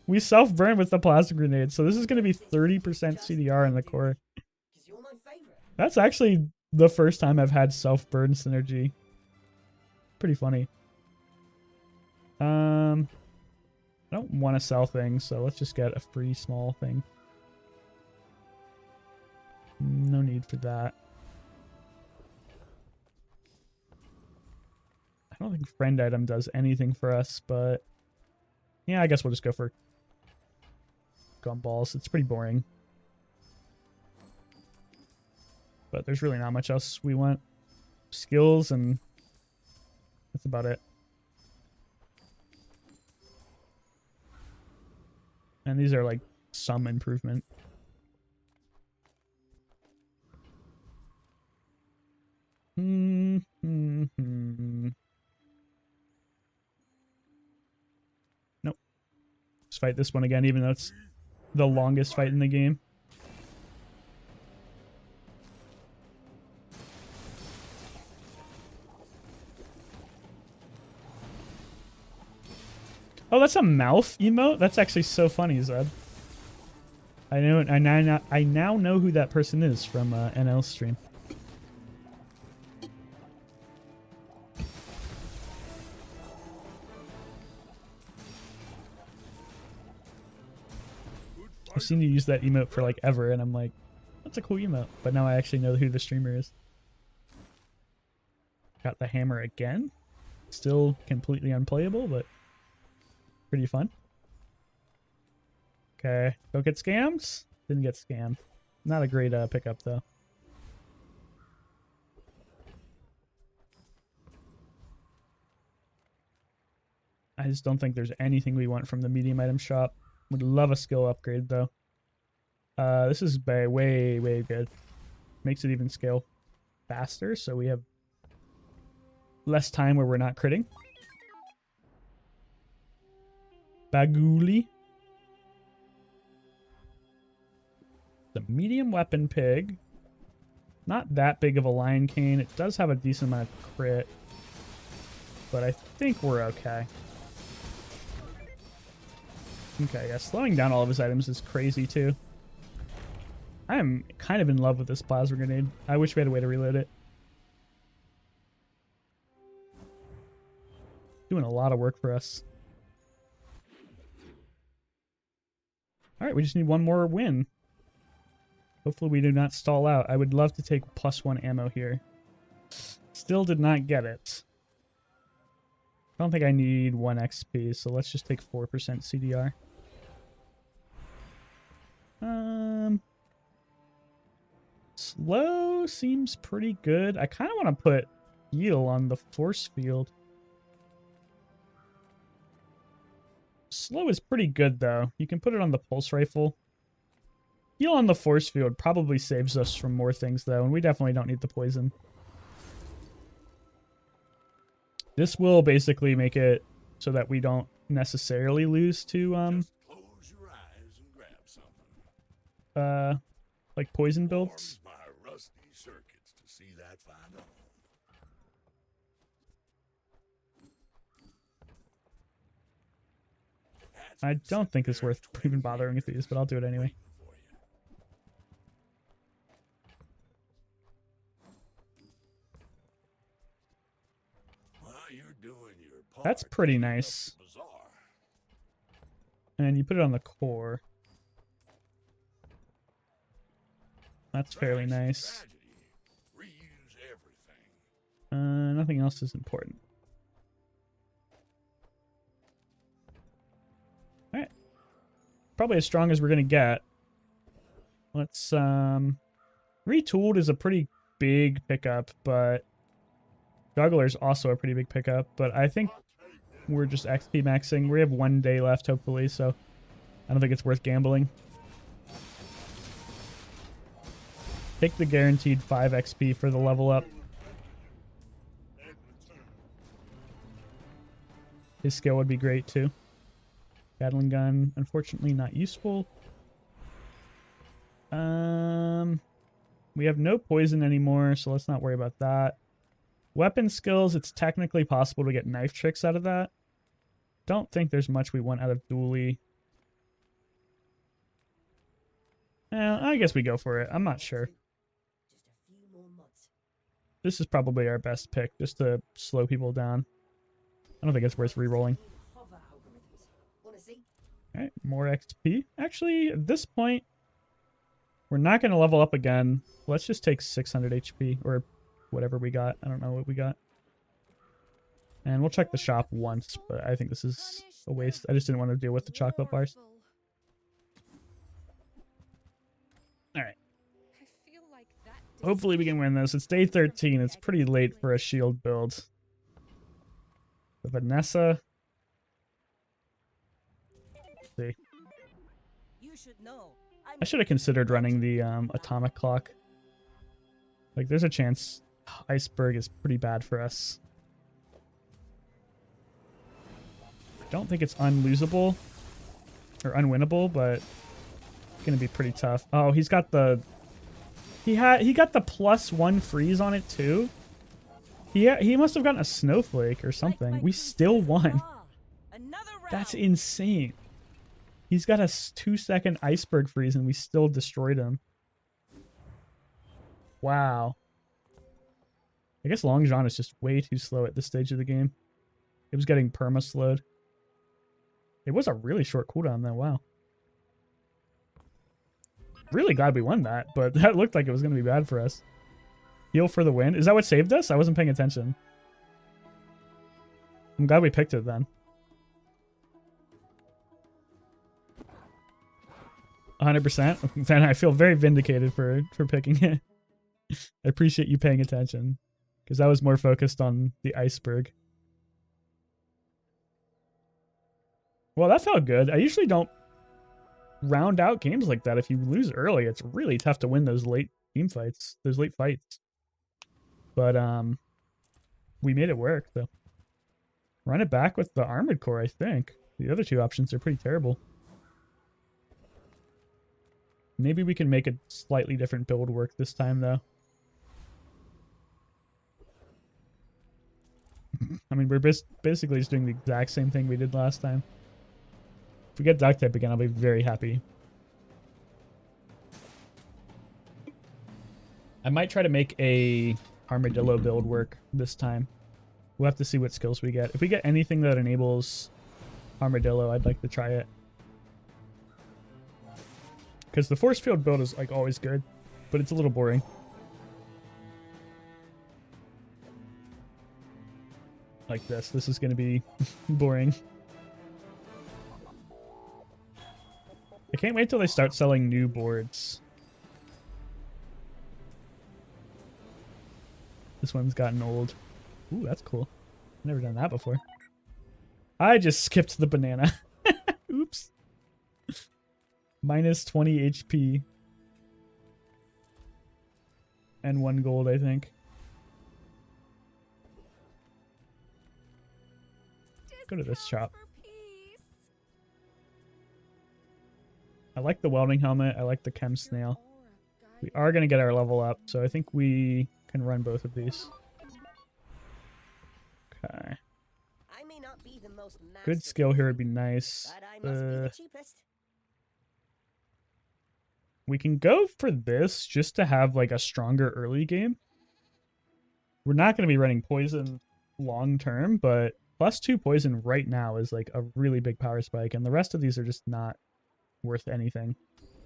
We self-burn with the plasma grenade, so this is going to be 30% CDR in the core. That's actually the first time I've had self-burn synergy. Pretty funny. I don't want to sell things, so let's just get a free small thing. No need for that. I don't think friend item does anything for us, but yeah, I guess we'll just go for gumballs. It's pretty boring. But there's really not much else we want. Skills, and that's about it. And these are like some improvement. Nope. Let's fight this one again, even though it's the longest fight in the game. Oh, that's a mouth emote? That's actually so funny, Zed. I now know who that person is from NL stream. I've seen you use that emote for like ever, and I'm like, that's a cool emote. But now I actually know who the streamer is. Got the hammer again. Still completely unplayable, but pretty fun. Okay, don't get scammed. Didn't get scammed. Not a great pickup though. I just don't think there's anything we want from the medium item shop. Would love a skill upgrade though. This is way good. Makes it even scale faster, so we have less time where we're not critting. Baguli. The medium weapon pig. Not that big of a lion cane. It does have a decent amount of crit. But I think we're okay. Okay, yeah, slowing down all of his items is crazy too. I am kind of in love with this plasma grenade. I wish we had a way to reload it. Doing a lot of work for us. Alright, we just need one more win. Hopefully we do not stall out. I would love to take +1 ammo here. Still did not get it. I don't think I need 1 XP, so let's just take 4% CDR. Slow seems pretty good. I kind of want to put heal on the force field. Slow is pretty good, though. You can put it on the pulse rifle. Heal on the force field probably saves us from more things, though, and we definitely don't need the poison. This will basically make it so that we don't necessarily lose to, Just close your eyes and grab something. like poison builds. Warms my rusty circuits to see that fine on. That's I been don't sitting think it's there worth 20 even bothering with these, but I'll do it anyway. for you. Well, you're doing your part That's to pretty clean up nice. the bazaar. And you put it on the core. That's fairly Trash is nice. tragedy. Reuse everything. Nothing else is important. Alright. Probably as strong as we're gonna get. Let's, Retooled is a pretty big pickup, but Juggler's also a pretty big pickup, but I think we're just XP maxing. We have 1 day left, hopefully, so I don't think it's worth gambling. Take the guaranteed 5 XP for the level up. His skill would be great too. Gatling gun, unfortunately not useful. We have no poison anymore, so let's not worry about that. Weapon skills, it's technically possible to get knife tricks out of that. Don't think there's much we want out of dually. I guess we go for it. I'm not sure. This is probably our best pick, just to slow people down. I don't think it's worth re-rolling. Alright, more XP. Actually, at this point, we're not going to level up again. Let's just take 600 HP, or whatever we got. I don't know what we got. And we'll check the shop once, but I think this is a waste. I just didn't want to deal with the chocolate bars. Alright. I feel like that Hopefully we can win this. It's day 13. It's pretty late for a shield build. The Vanessa. Let's see. You should know. I should have considered running the atomic clock. Like, there's a chance Iceberg is pretty bad for us. I don't think it's unlosable or unwinnable, but it's gonna be pretty tough. Oh, he's got the he got the +1 freeze on it too. He must have gotten a snowflake or something. We still won. That's insane. He's got a 2-second iceberg freeze and we still destroyed him. Wow. I guess Long John is just way too slow at this stage of the game. It was getting perma-slowed. It was a really short cooldown though, wow. Really glad we won that, but that looked like it was going to be bad for us. Heal for the win. Is that what saved us? I wasn't paying attention. I'm glad we picked it then. 100%. Then I feel very vindicated for picking it. I appreciate you paying attention, because I was more focused on the iceberg. Well, that felt good. I usually don't round out games like that. If you lose early, it's really tough to win those late team fights, those late fights. But we made it work, though. Run it back with the armored core, I think. The other two options are pretty terrible. Maybe we can make a slightly different build work this time, though. I mean, we're basically just doing the exact same thing we did last time. If we get duct tape again, I'll be very happy. I might try to make a armadillo build work this time. We'll have to see what skills we get. If we get anything that enables armadillo, I'd like to try it. Because the force field build is like always good, but it's a little boring. like this. This is going to be boring. I can't wait till they start selling new boards. This one's gotten old. Ooh, that's cool. Never done that before. I just skipped the banana. Oops. Minus 20 HP. And 1 gold, I think. Go to this shop. I like the welding helmet. I like the chem snail. We are going to get our level up, so I think we can run both of these. Okay. I may not be the most Good skill here would be nice. but I must be the cheapest. We can go for this just to have like a stronger early game. We're not going to be running poison long term, but +2 poison right now is like a really big power spike, and the rest of these are just not worth anything.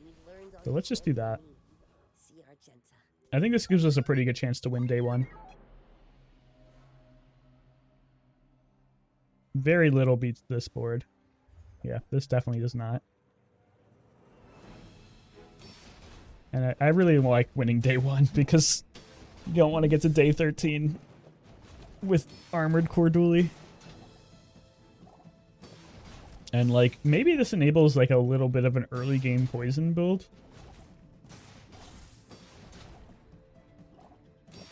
We've learned all So you let's just can do that. from me. See Argenta. I think this gives us a pretty good chance to win day 1. Very little beats this board. Yeah, this definitely does not. And I really like winning day 1 because you don't want to get to day 13 with Armored Core Dually. And like, maybe this enables like a little bit of an early game poison build.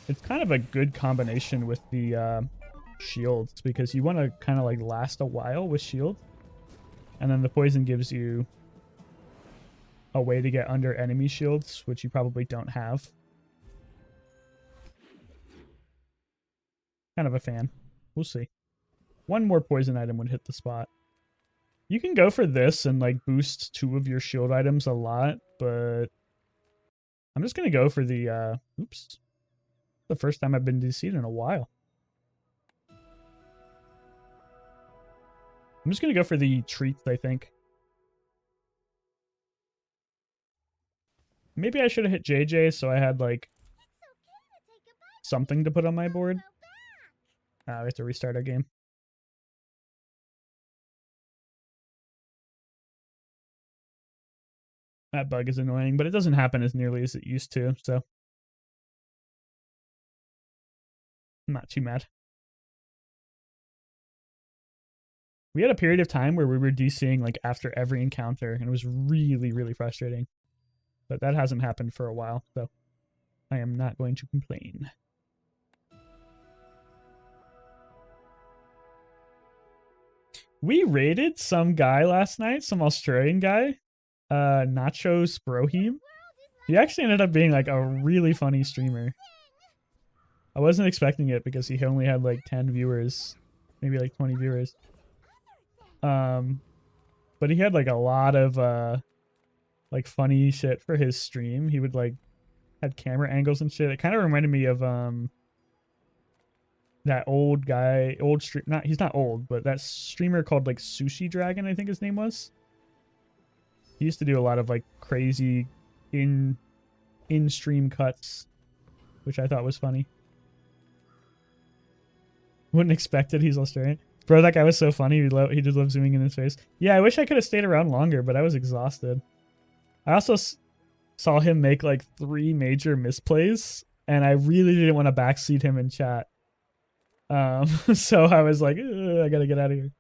It's kind of a good combination with the shields because you want to kind of like last a while with shield. And then the poison gives you a way to get under enemy shields, which you probably don't have. Kind of a fan. We'll see. 1 more poison item would hit the spot. You can go for this and like boost 2 of your shield items a lot, but I'm just going to go for the, oops. The first time I've been DC'd in a while. I'm just going to go for the treats, I think. Maybe I should have hit JJ so I had like something to put on my board. We have to restart our game. That bug is annoying, but it doesn't happen as nearly as it used to, so I'm not too mad. We had a period of time where we were DCing like after every encounter, and it was really, really frustrating. But that hasn't happened for a while, so I am not going to complain. We raided some guy last night, some Australian guy, Nachos Brohim. He actually ended up being like a really funny streamer. I wasn't expecting it because he only had like 10 viewers, maybe like 20 viewers. But he had like a lot of like funny shit for his stream. He would like had camera angles and shit. It kind of reminded me of that old guy, he's not old, but that streamer called like Sushi Dragon, I think his name was. He used to do a lot of like crazy in-stream cuts, which I thought was funny. Wouldn't expect it. He's Australian. Bro, that guy was so funny. He just loved zooming in his face. Yeah, I wish I could have stayed around longer, but I was exhausted. I also saw him make like 3 major misplays, and I really didn't want to backseat him in chat. So I was like, I gotta get out of here.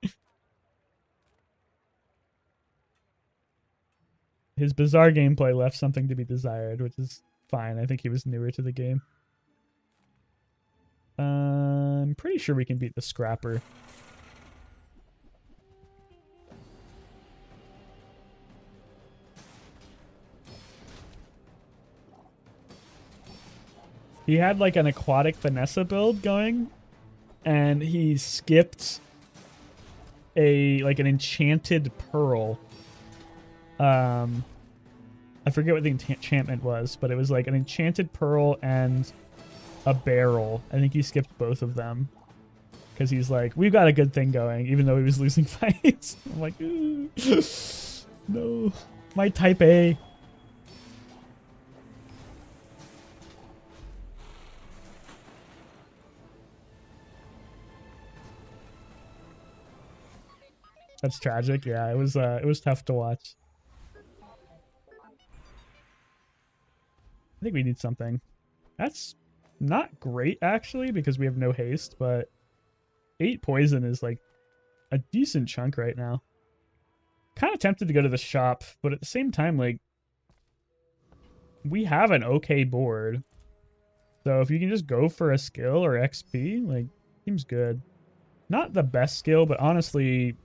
His Bazaar gameplay left something to be desired, which is fine. I think he was newer to the game. I'm pretty sure we can beat the Scrapper. He had like an aquatic Vanessa build going, and he skipped an enchanted pearl. I forget what the enchantment was, but it was like an enchanted pearl and a barrel. I think he skipped both of them because he's like, we've got a good thing going, even though he was losing fights. I'm like, no, my type A. That's tragic. Yeah, it was tough to watch. I think we need something. That's not great actually because we have no haste, but 8 poison is like a decent chunk right now. Kind of tempted to go to the shop, but at the same time, like, we have an okay board. So if you can just go for a skill or XP, like, seems good. Not the best skill, but honestly,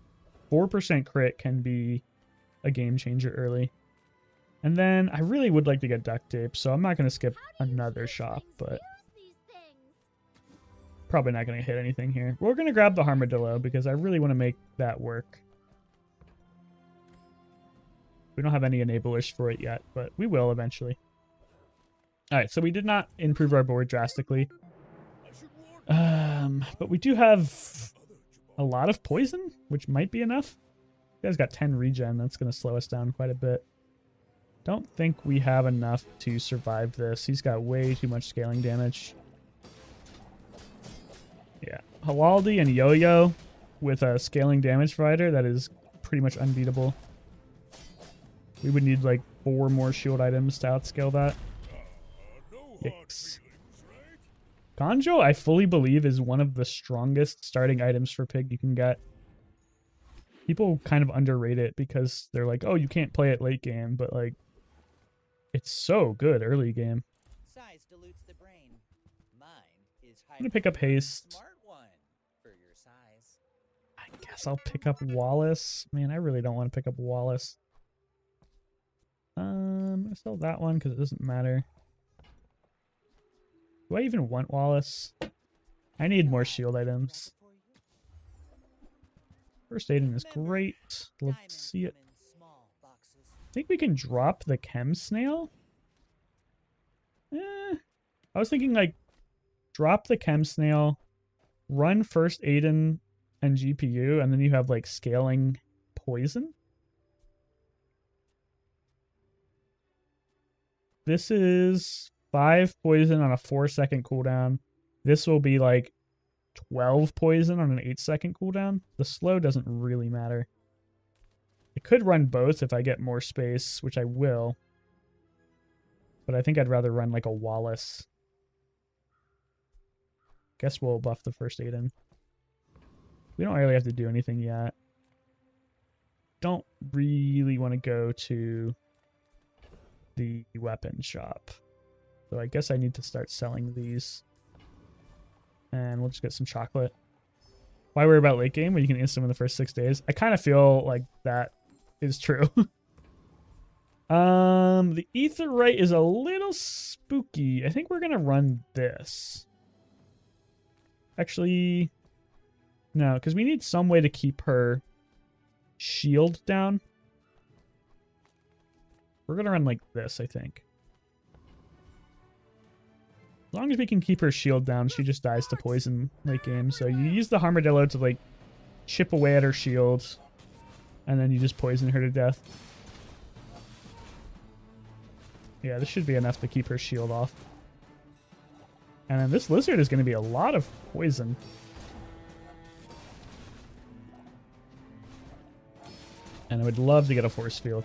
4% crit can be a game changer early. And then I really would like to get duct tape, so I'm not going to skip another shop, but probably not going to hit anything here. We're going to grab the armadillo because I really want to make that work. We don't have any enablers for it yet, but we will eventually. Alright, so we did not improve our board drastically. But we do have a lot of poison, which might be enough. You guys got 10 regen. That's going to slow us down quite a bit. Don't think we have enough to survive this. He's got way too much scaling damage. Yeah. Halaldi and Yo-Yo with a scaling damage provider, that is pretty much unbeatable. We would need like 4 more shield items to outscale that. Yikes. Ganjo, I fully believe, is one of the strongest starting items for Pig you can get. People kind of underrate it because they're like, oh, you can't play it late game, but like, it's so good early game. Size dilutes the brain. Mine is I'm gonna pick up haste. smart one for your size. I guess I'll pick up Wallace. Man, I really don't want to pick up Wallace. I'm gonna sell that one because it doesn't matter. Do I even want Wallace? I need more shield items. First aid is great. Let's see it. I think we can drop the chem snail. I was thinking like drop the chem snail, run first Aiden and GPU, and then you have like scaling poison. This is 5 poison on a 4-second cooldown. This will be like 12 poison on an 8-second cooldown. The slow doesn't really matter. I could run both if I get more space, which I will. But I think I'd rather run like a Wallace. Guess we'll buff the first Aiden. We don't really have to do anything yet. Don't really want to go to the weapon shop. So I guess I need to start selling these. And we'll just get some chocolate. Why worry about late game when you can insta in the first 6 days? I kind of feel like that is true. The Aetheryte is a little spooky. I think we're gonna run this. Actually, no, because we need some way to keep her shield down. We're gonna run like this, I think. As long as we can keep her shield down, she just dies to poison late game. So you use the armadillo to like chip away at her shield, and then you just poison her to death. Yeah, this should be enough to keep her shield off. And then this lizard is going to be a lot of poison. And I would love to get a force field.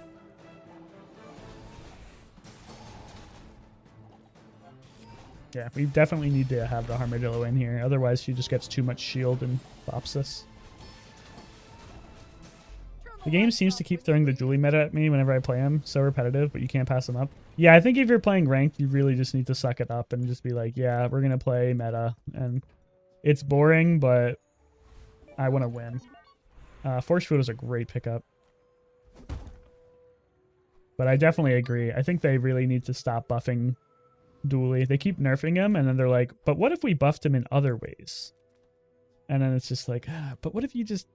Yeah, we definitely need to have the armadillo in here. Otherwise, she just gets too much shield and bops us. The game seems to keep throwing the dually meta at me whenever I play him. So repetitive, but you can't pass him up. Yeah, I think if you're playing ranked, you really just need to suck it up and just be like, yeah, we're going to play meta. And it's boring, but I want to win. Force field is a great pickup. But I definitely agree. I think they really need to stop buffing dually. They keep nerfing him, and then they're like, but what if we buffed him in other ways? And then it's just like, but what if you just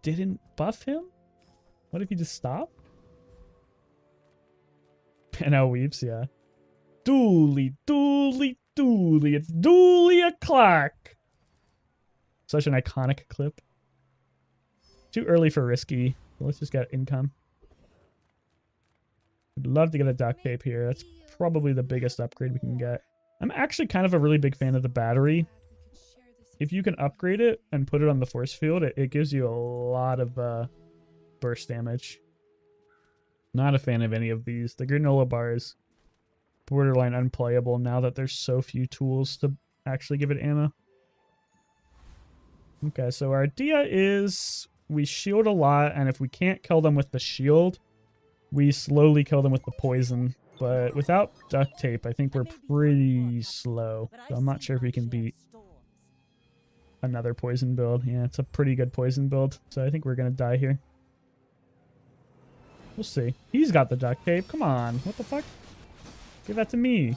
didn't buff him? What if you just stop? Penel weeps, yeah. Dually, dually, dually. It's dually o'clock. Such an iconic clip. Too early for risky. Let's just get income. I'd love to get a duct tape here. That's probably the biggest upgrade we can get. I'm actually kind of a really big fan of the battery. If you can upgrade it and put it on the force field, it gives you a lot of burst damage. Not a fan of any of these. The granola bar is borderline unplayable now that there's so few tools to actually give it ammo. Okay, so our idea is we shield a lot, and if we can't kill them with the shield, we slowly kill them with the poison. But without duct tape, I think we're pretty slow. So I'm not sure if we can beat another poison build. Yeah, it's a pretty good poison build, so I think we're going to die here. We'll see. He's got the duct tape. Come on. What the fuck? Give that to me.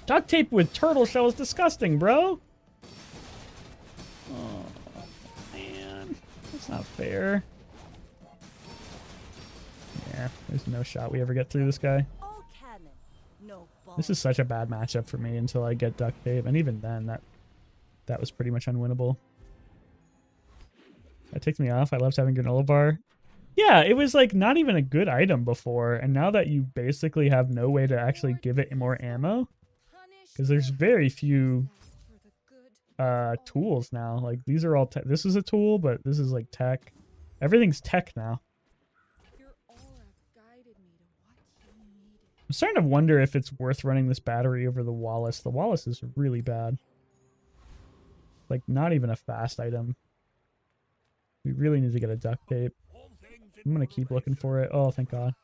Duct tape with turtle shell is disgusting, bro. Oh, man. That's not fair. Yeah, there's no shot we ever get through this guy. This is such a bad matchup for me until I get duct tape. And even then, that was pretty much unwinnable. That takes me off. I loved having granola bar. Yeah, it was like not even a good item before. And now that you basically have no way to actually give it more ammo, because there's very few tools now. Like these are all this is a tool, but this is like tech. Everything's tech now. I'm starting to wonder if it's worth running this battery over the Wallace. The Wallace is really bad. Like not even a fast item. We really need to get a duct tape. I'm gonna keep looking for it. Oh, thank God.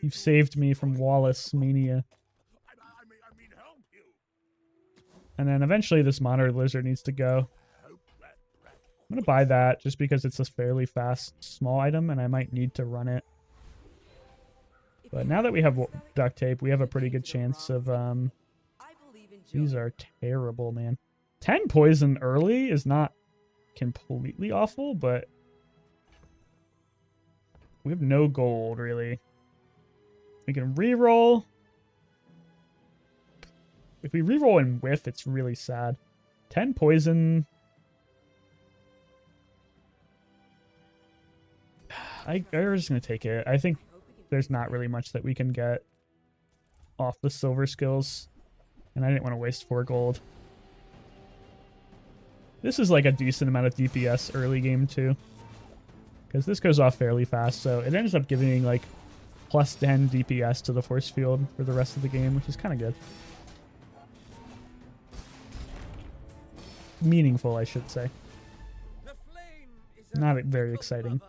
You've saved me from Wallace mania. And then eventually this monitor lizard needs to go. I'm gonna buy that just because it's a fairly fast small item and I might need to run it. But now that we have duct tape, we have a pretty good chance of these are terrible, man. 10 poison early is not completely awful, but we have no gold, really. We can reroll. If we reroll and whiff, it's really sad. 10 poison. We're just going to take it. I think there's not really much that we can get off the silver skills. And I didn't want to waste 4 gold. This is like a decent amount of DPS early game too. Because this goes off fairly fast, so it ends up giving like plus 10 DPS to the force field for the rest of the game, which is kind of good. Meaningful, I should say. Not very exciting.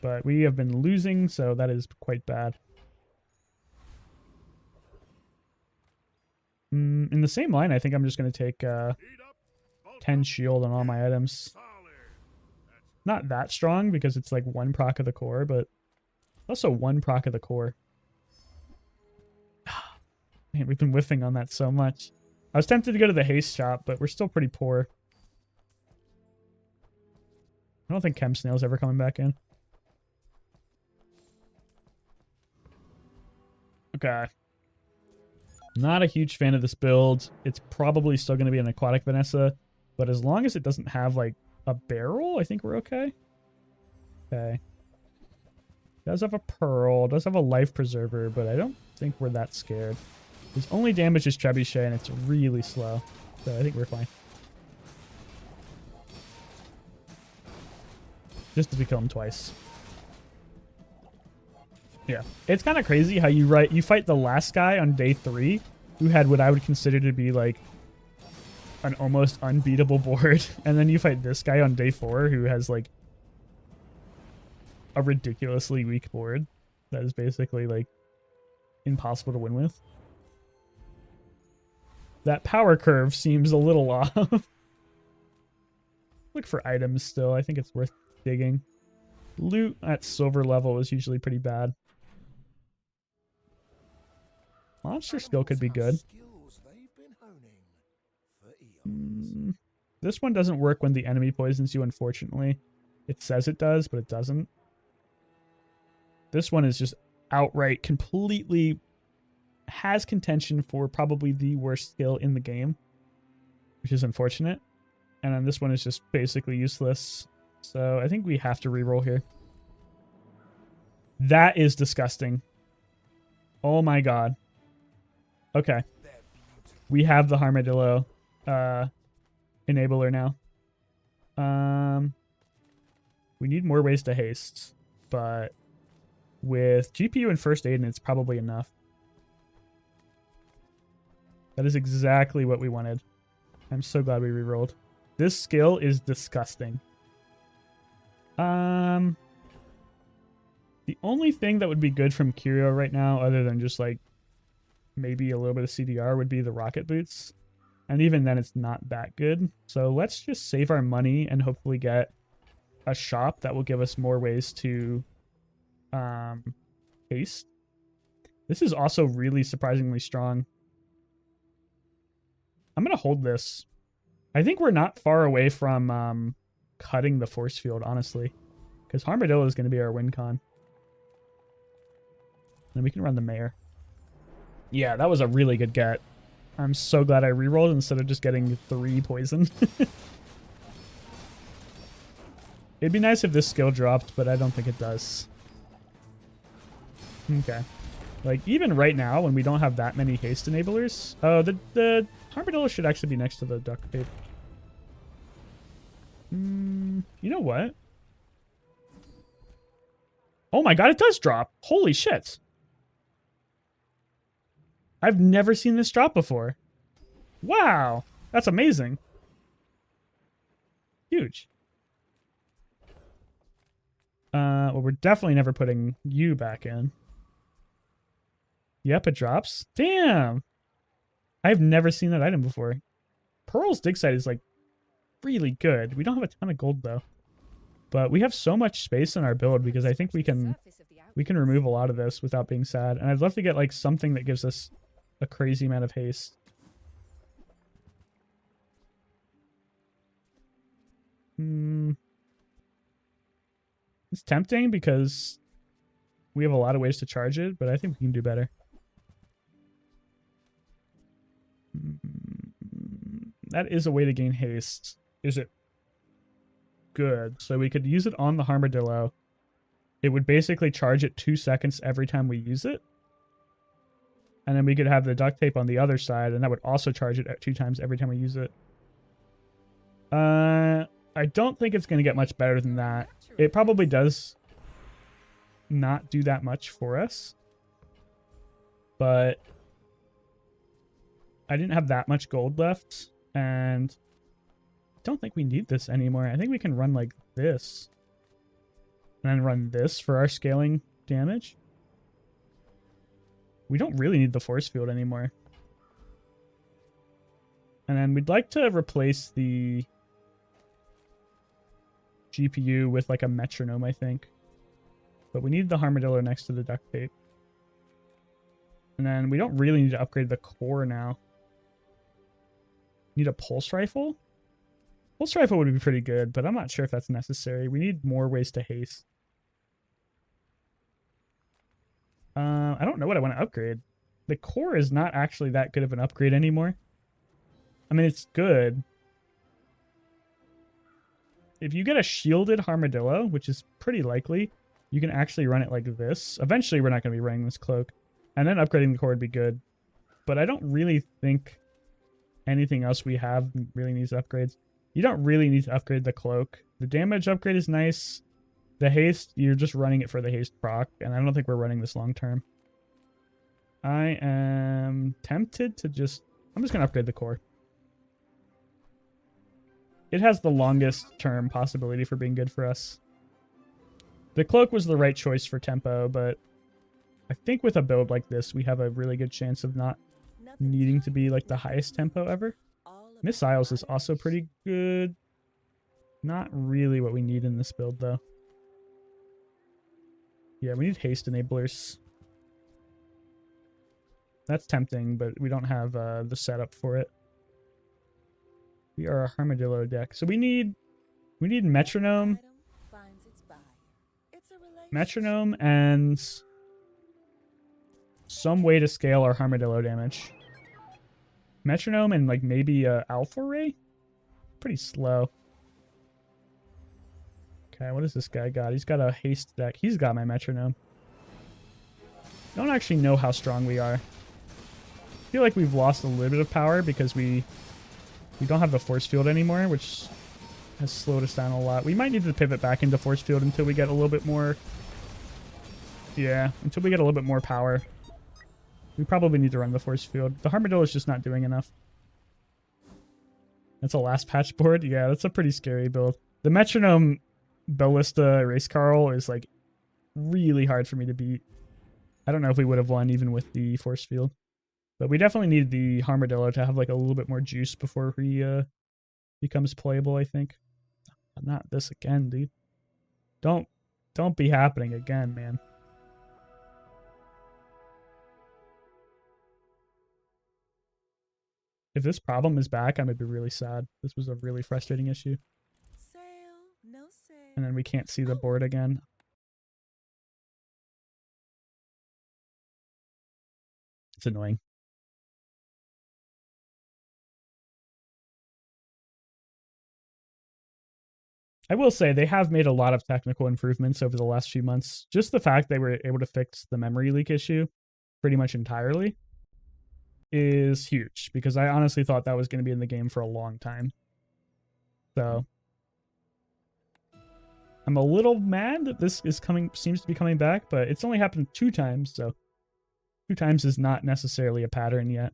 But we have been losing, so that is quite bad. In the same line, I think I'm just going to take 10 shield on all my items. Not that strong because it's like 1 proc of the core, but also 1 proc of the core. Man, we've been whiffing on that so much. I was tempted to go to the haste shop, but we're still pretty poor. I don't think Chem Snail's ever coming back in. Okay. Not a huge fan of this build. It's probably still going to be an Aquatic Vanessa, but as long as it doesn't have like a barrel, I think we're okay. Okay. Does have a pearl, does have a life preserver, but I don't think we're that scared. His only damage is Trebuchet, and it's really slow, so I think we're fine. Just as we kill him twice. Yeah, it's kind of crazy how you fight the last guy on day 3, who had what I would consider to be like an almost unbeatable board, and then you fight this guy on day 4 who has like a ridiculously weak board that is basically like impossible to win with. That power curve seems a little off. Look for items still. I think it's worth digging. Loot at silver level is usually pretty bad. Monster skill could be good. This one doesn't work when the enemy poisons you, unfortunately. It says it does, but it doesn't. This one is just outright completely has contention for probably the worst skill in the game, which is unfortunate. And then this one is just basically useless. So I think we have to reroll here. That is disgusting. Oh my god. Okay. We have the Armadillo enabler now. We need more ways to haste, but with GPU and first aid, it's probably enough. That is exactly what we wanted. I'm so glad we rerolled. This skill is disgusting. The only thing that would be good from Curio right now, other than just like maybe a little bit of CDR, would be the rocket boots. And even then, it's not that good. So let's just save our money and hopefully get a shop that will give us more ways to haste. This is also really surprisingly strong. I'm going to hold this. I think we're not far away from cutting the force field, honestly. Because Armadillo is going to be our win con. Then we can run the mayor. Yeah, that was a really good get. I'm so glad I rerolled instead of just getting 3 poison. It'd be nice if this skill dropped, but I don't think it does. Okay. Like, even right now, when we don't have that many haste enablers... Oh, the Armadillo should actually be next to the duct tape. You know what? Oh my god, it does drop! Holy shit! I've never seen this drop before. Wow! That's amazing. Huge. Well, we're definitely never putting you back in. Yep, it drops. Damn! I've never seen that item before. Pearl's dig site is, like, really good. We don't have a ton of gold, though. But we have so much space in our build because I think we can remove a lot of this without being sad. And I'd love to get, like, something that gives us a crazy amount of haste. It's tempting because we have a lot of ways to charge it, but I think we can do better. That is a way to gain haste. Is it good? So we could use it on the Armadillo. It would basically charge it 2 seconds every time we use it. And then we could have the duct tape on the other side, and that would also charge it 2 times every time we use it. I don't think it's going to get much better than that. It probably does not do that much for us. But I didn't have that much gold left, and I don't think we need this anymore. I think we can run like this. And then run this for our scaling damage. We don't really need the force field anymore. And then we'd like to replace the GPU with like a metronome, I think. But we need the Armadillo next to the duct tape. And then we don't really need to upgrade the core now. Need a pulse rifle? Pulse rifle would be pretty good, but I'm not sure if that's necessary. We need more ways to haste. I don't know what I want to upgrade. The core is not actually that good of an upgrade anymore. I mean, it's good. If you get a shielded Armadillo, which is pretty likely, you can actually run it like this. Eventually, we're not going to be running this cloak. And then upgrading the core would be good. But I don't really think anything else we have really needs upgrades. You don't really need to upgrade the cloak. The damage upgrade is nice. The haste, you're just running it for the haste proc, and I don't think we're running this long term. I am tempted to just... I'm just going to upgrade the core. It has the longest term possibility for being good for us. The cloak was the right choice for tempo, but I think with a build like this, we have a really good chance of not needing to be like the highest tempo ever. Missiles is also pretty good. Not really what we need in this build, though. Yeah, we need haste enablers. That's tempting, but we don't have the setup for it. We are a Armadillo deck. So we need metronome. Metronome and some way to scale our Armadillo damage. Metronome and like maybe a Alpha Ray? Pretty slow. Okay, what does this guy got? He's got a haste deck. He's got my metronome. I don't actually know how strong we are. I feel like we've lost a little bit of power because we don't have the force field anymore, which has slowed us down a lot. We might need to pivot back into force field until we get a little bit more... Yeah, until we get a little bit more power. We probably need to run the force field. The Armadillo is just not doing enough. That's a last patch board? Yeah, that's a pretty scary build. The Metronome Ballista Race Carl is like really hard for me to beat. I don't know if we would have won even with the force field. But we definitely need the Armadillo to have like a little bit more juice before he becomes playable, I think. Not this again, dude. Don't be happening again, man. If this problem is back, I'm gonna be really sad. This was a really frustrating issue. Sail, no sail. And then we can't see the board again. It's annoying. I will say they have made a lot of technical improvements over the last few months. Just the fact they were able to fix the memory leak issue pretty much entirely is huge, because I honestly thought that was going to be in the game for a long time. So I'm a little mad that this is seems to be coming back, but it's only happened 2 times, so 2 times is not necessarily a pattern yet.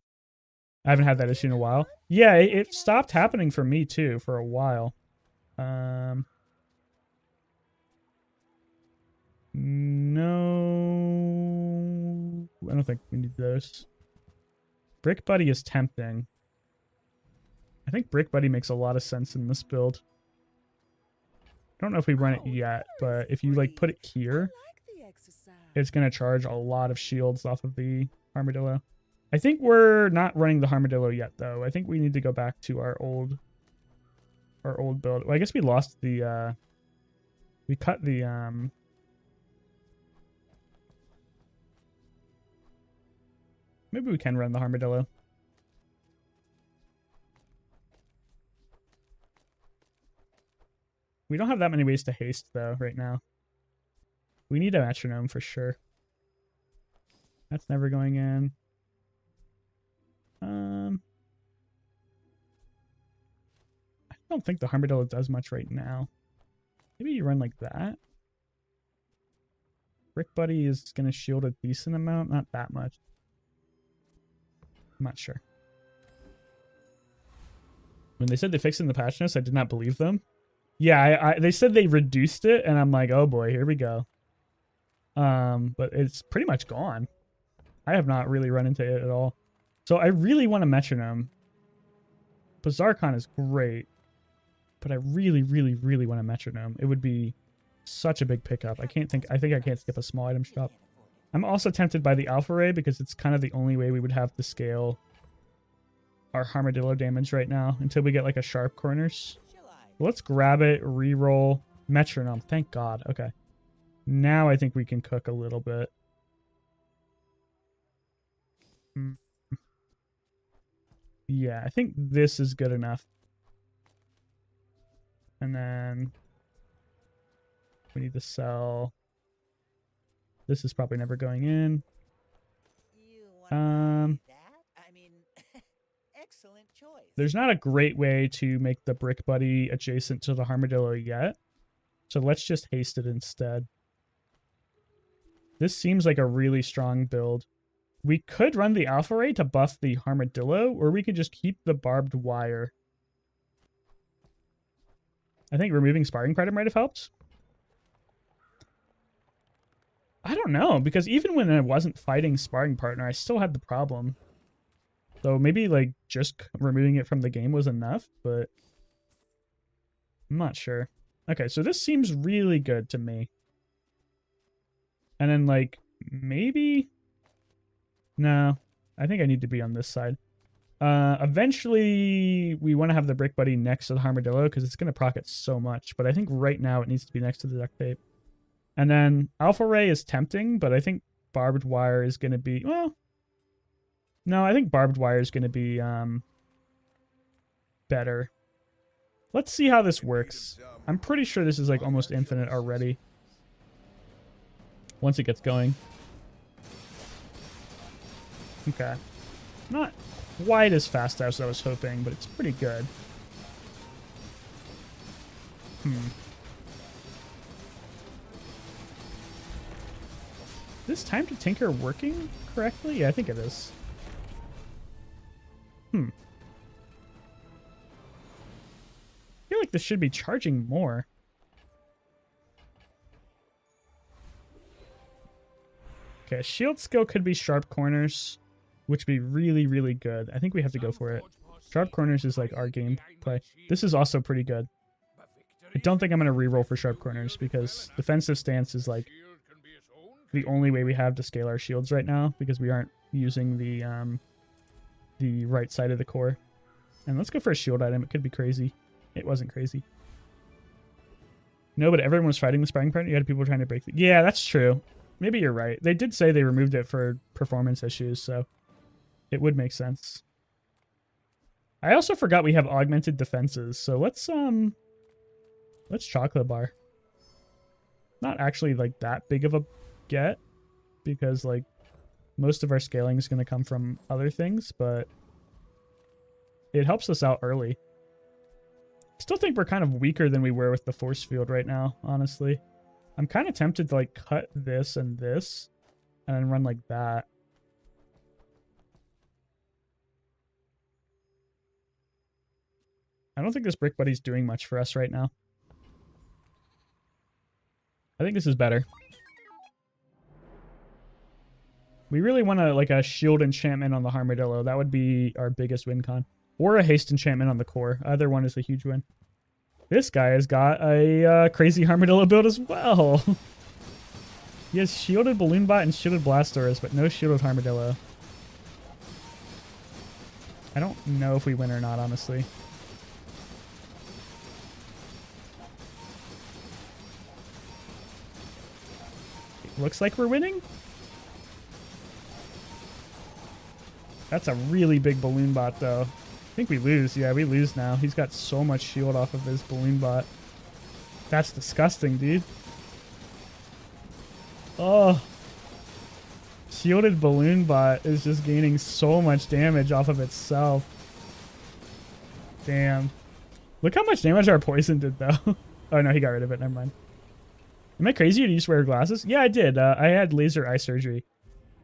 I haven't had that issue in a while. Yeah, it stopped happening for me too for a while. No, I don't think we need those. Brick Buddy is tempting. I think Brick Buddy makes a lot of sense in this build. I don't know if we run it yet, but if you like put it here, it's going to charge a lot of shields off of the Armadillo. I think we're not running the Armadillo yet, though. I think we need to go back to our old build. Well, I guess we lost the, we cut the, maybe we can run the Armadillo. We don't have that many ways to haste, though, right now. We need a metronome for sure. That's never going in. I don't think the Armadillo does much right now. Maybe you run like that. Brick Buddy is going to shield a decent amount, not that much. I'm not sure. When they said they fixed it in the patch notes, I did not believe them. Yeah, they said they reduced it, and I'm like, oh boy, here we go. But it's pretty much gone. I have not really run into it at all. So I really want a metronome. Bazaar is great, but I really, really, really want a metronome. It would be such a big pickup. I think I can't skip a small item shop. I'm also tempted by the Alpha Ray because it's kind of the only way we would have to scale our Armadillo damage right now until we get like a sharp corners. Let's grab it, reroll, metronome. Thank God. Okay. Now I think we can cook a little bit. Yeah, I think this is good enough. And then we need to sell. This is probably never going in. Excellent choice. There's not a great way to make the Brick Buddy adjacent to the Armadillo yet. So let's just haste it instead. This seems like a really strong build. We could run the Alpha Ray to buff the Armadillo, or we could just keep the barbed wire. I think removing Sparring Predator might have helped. I don't know, because even when I wasn't fighting Sparring Partner, I still had the problem. So maybe like just removing it from the game was enough, but I'm not sure. Okay, so this seems really good to me. And then like maybe... No, I think I need to be on this side. Eventually, we want to have the Brick Buddy next to the Armadillo because it's going to proc it so much. But I think right now it needs to be next to the duct tape. And then Alpha Ray is tempting, but I think barbed wire is going to be... Well, no, I think barbed wire is going to be better. Let's see how this works. I'm pretty sure this is like almost infinite already. Once it gets going. Okay. Not quite as fast as I was hoping, but it's pretty good. Is this time to tinker working correctly? Yeah, I think it is. I feel like this should be charging more. Okay, shield skill could be sharp corners, which would be really, really good. I think we have to go for it. Sharp corners is like our gameplay. This is also pretty good. I don't think I'm going to reroll for sharp corners because defensive stance is like the only way we have to scale our shields right now because we aren't using the right side of the core. And let's go for a shield item. It could be crazy. It wasn't crazy. No, but everyone was fighting the sparring partner. You had people trying to break the... Yeah, that's true. Maybe you're right. They did say they removed it for performance issues, so it would make sense. I also forgot we have augmented defenses, so let's chocolate bar. Not actually like that big of a get because like most of our scaling is going to come from other things, but it helps us out early. Still think we're kind of weaker than we were with the force field right now, honestly. I'm kind of tempted to like cut this and this and then run like that. I don't think this brick buddy's doing much for us right now. I think this is better. We really want to like a shield enchantment on the Armadillo. That would be our biggest win con. Or a haste enchantment on the core. Either one is a huge win. This guy has got a crazy Armadillo build as well. He has shielded Balloon Bot and shielded Blastoise, but no shielded Armadillo. I don't know if we win or not, honestly. It looks like we're winning. That's a really big Balloon Bot, though. I think we lose. Yeah, we lose now. He's got so much shield off of his Balloon Bot. That's disgusting, dude. Oh. Shielded Balloon Bot is just gaining so much damage off of itself. Damn. Look how much damage our poison did, though. Oh, no, he got rid of it. Never mind. Am I crazy? Did you just wear glasses? Yeah, I did. I had laser eye surgery.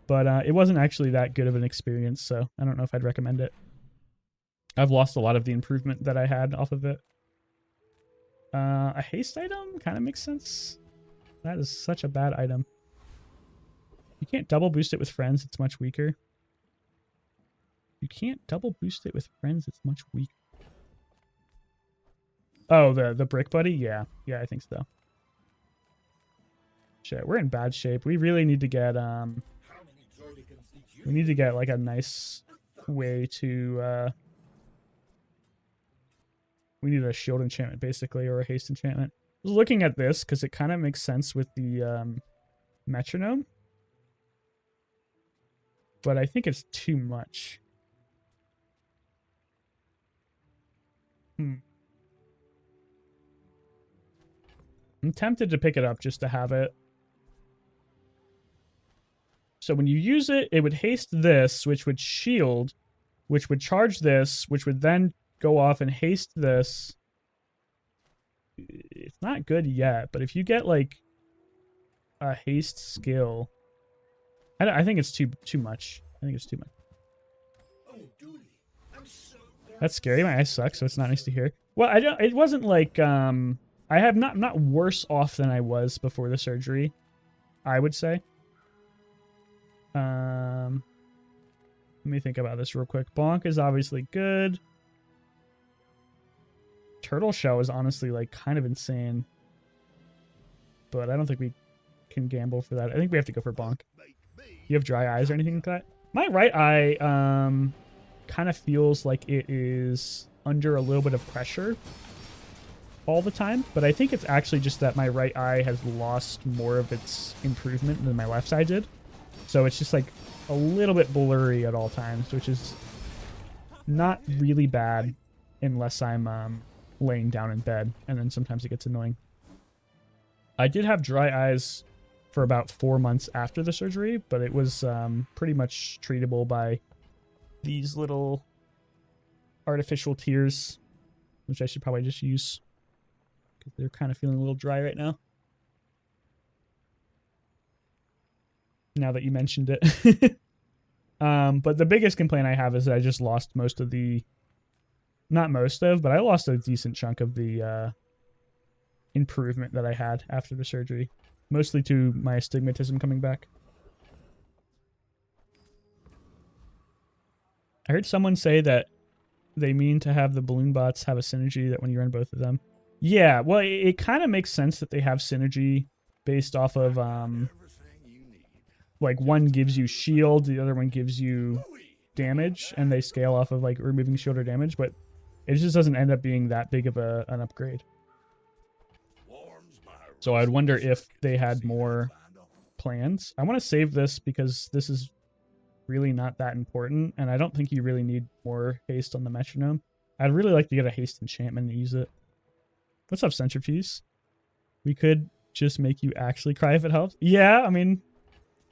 But it wasn't actually that good of an experience, so I don't know if I'd recommend it. I've lost a lot of the improvement that I had off of it. A haste item kind of makes sense. That is such a bad item. You can't double boost it with friends. It's much weaker. You can't double boost it with friends. It's much weaker. Oh, the brick buddy? Yeah. Yeah, I think so. Shit, we're in bad shape. We really need to get we need to get like a nice way to we need a shield enchantment basically, or a haste enchantment. I was looking at this because it kind of makes sense with the metronome, but I think it's too much. I'm tempted to pick it up just to have it. So when you use it, it would haste this, which would shield, which would charge this, which would then go off and haste this. It's not good yet, but if you get like a haste skill, I think it's too much. I think it's too much. That's scary. My eyes suck, so it's not nice to hear. Well, I don't. It wasn't like I have not worse off than I was before the surgery, I would say. Let me think about this real quick. Bonk is obviously good. Turtle Shell is honestly like kind of insane, but I don't think we can gamble for that. I think we have to go for Bonk. You have dry eyes or anything like that? My right eye kind of feels like it is under a little bit of pressure all the time, but I think it's actually just that my right eye has lost more of its improvement than my left side did. So it's just like a little bit blurry at all times, which is not really bad unless I'm laying down in bed, and then sometimes it gets annoying. I did have dry eyes for about 4 months after the surgery, but it was pretty much treatable by these little artificial tears, which I should probably just use because they're kind of feeling a little dry right now. Now that you mentioned it. But the biggest complaint I have is that I just lost most of the, not most of, but I lost a decent chunk of the improvement that I had after the surgery, mostly to my astigmatism coming back. I heard someone say that they mean to have the balloon bots have a synergy that when you run both of them. Yeah, well, it kind of makes sense that they have synergy based off of like one gives you shield, the other one gives you damage, and they scale off of like removing shield or damage, but it just doesn't end up being that big of an upgrade. So I'd wonder if they had more plans. I want to save this because this is really not that important, and I don't think you really need more haste on the metronome. I'd really like to get a haste enchantment and use it. What's up, Centrifuge? We could just make you actually cry if it helps. Yeah, I mean,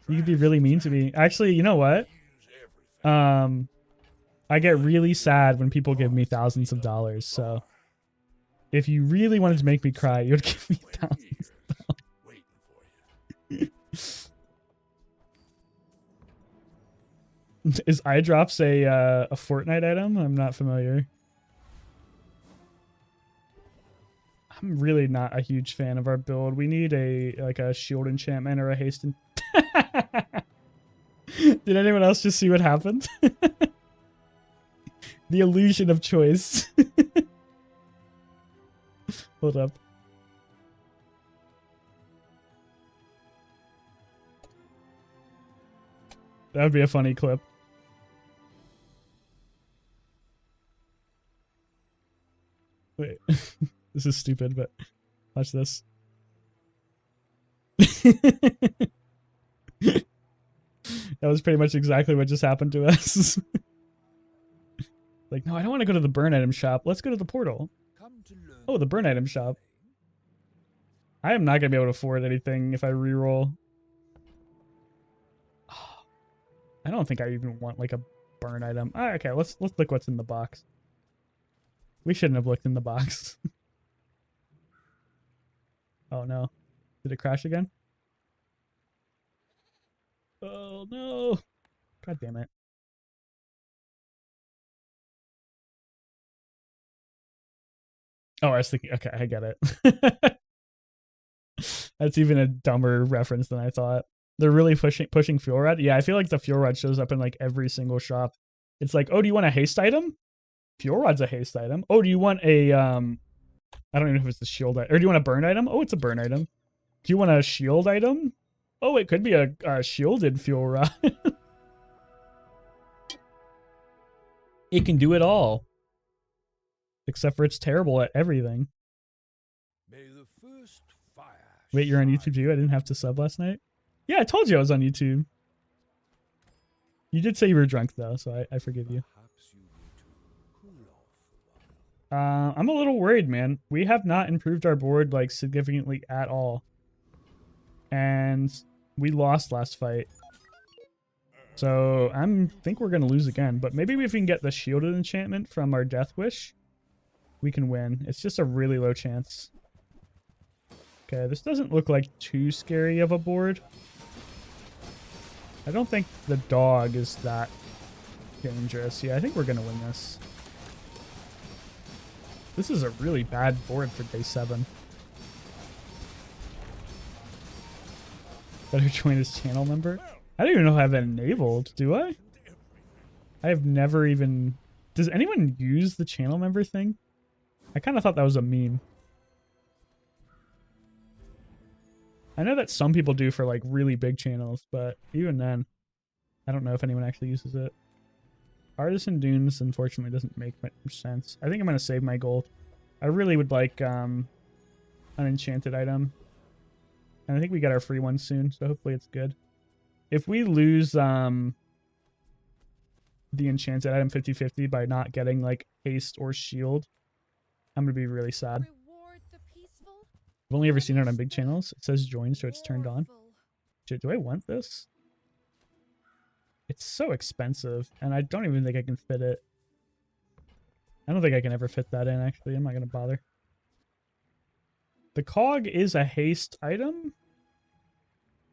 you could be really mean to me. Actually, you know what? I get really sad when people give me thousands of dollars, so if you really wanted to make me cry, you would give me thousands of dollars. Is eye drops a Fortnite item? I'm not familiar. I'm really not a huge fan of our build. We need a shield enchantment or a haste. Did anyone else just see what happened? The illusion of choice. Hold up. That would be a funny clip. Wait. This is stupid, but watch this. That was pretty much exactly what just happened to us. Like, no, I don't want to go to the burn item shop. Let's go to the portal. Oh, the burn item shop. I am not going to be able to afford anything if I reroll. I don't think I even want like a burn item. Ah, okay, let's look what's in the box. We shouldn't have looked in the box. Oh no. Did it crash again? Oh no. God damn it. Oh, I was thinking, okay, I get it. That's even a dumber reference than I thought. They're really pushing fuel rod. Yeah, I feel like the fuel rod shows up in like every single shop. It's like, oh, do you want a haste item? Fuel rod's a haste item. Oh, do you want a I don't even know if it's a shield item. Or do you want a burn item? Oh, it's a burn item. Do you want a shield item? Oh, it could be a shielded fuel rod. It can do it all. Except for it's terrible at everything. May the first fire Wait, you're on YouTube too? I didn't have to sub last night? Yeah, I told you I was on YouTube. You did say you were drunk though, so I forgive you. I'm a little worried, man. We have not improved our board like significantly at all. And we lost last fight. So I think we're gonna lose again, but maybe if we can get the shielded enchantment from our Death Wish, we can win. It's just a really low chance. Okay, this doesn't look like too scary of a board. I don't think the dog is that dangerous. Yeah, I think we're gonna win this. This is a really bad board for day 7. Better join as channel member. I don't even know if I have that enabled, do I? I have never even... Does anyone use the channel member thing? I kind of thought that was a meme. I know that some people do for like really big channels, but even then, I don't know if anyone actually uses it. Artisan Dunes, unfortunately, doesn't make much sense. I think I'm going to save my gold. I really would like an enchanted item. And I think we get our free one soon, so hopefully it's good. If we lose the enchanted item 50-50 by not getting like haste or shield, I'm going to be really sad. I've only ever seen it on big channels. It says join, so it's turned on. Do I want this? It's so expensive, and I don't even think I can fit it. I don't think I can ever fit that in, actually. I'm not going to bother. The cog is a haste item.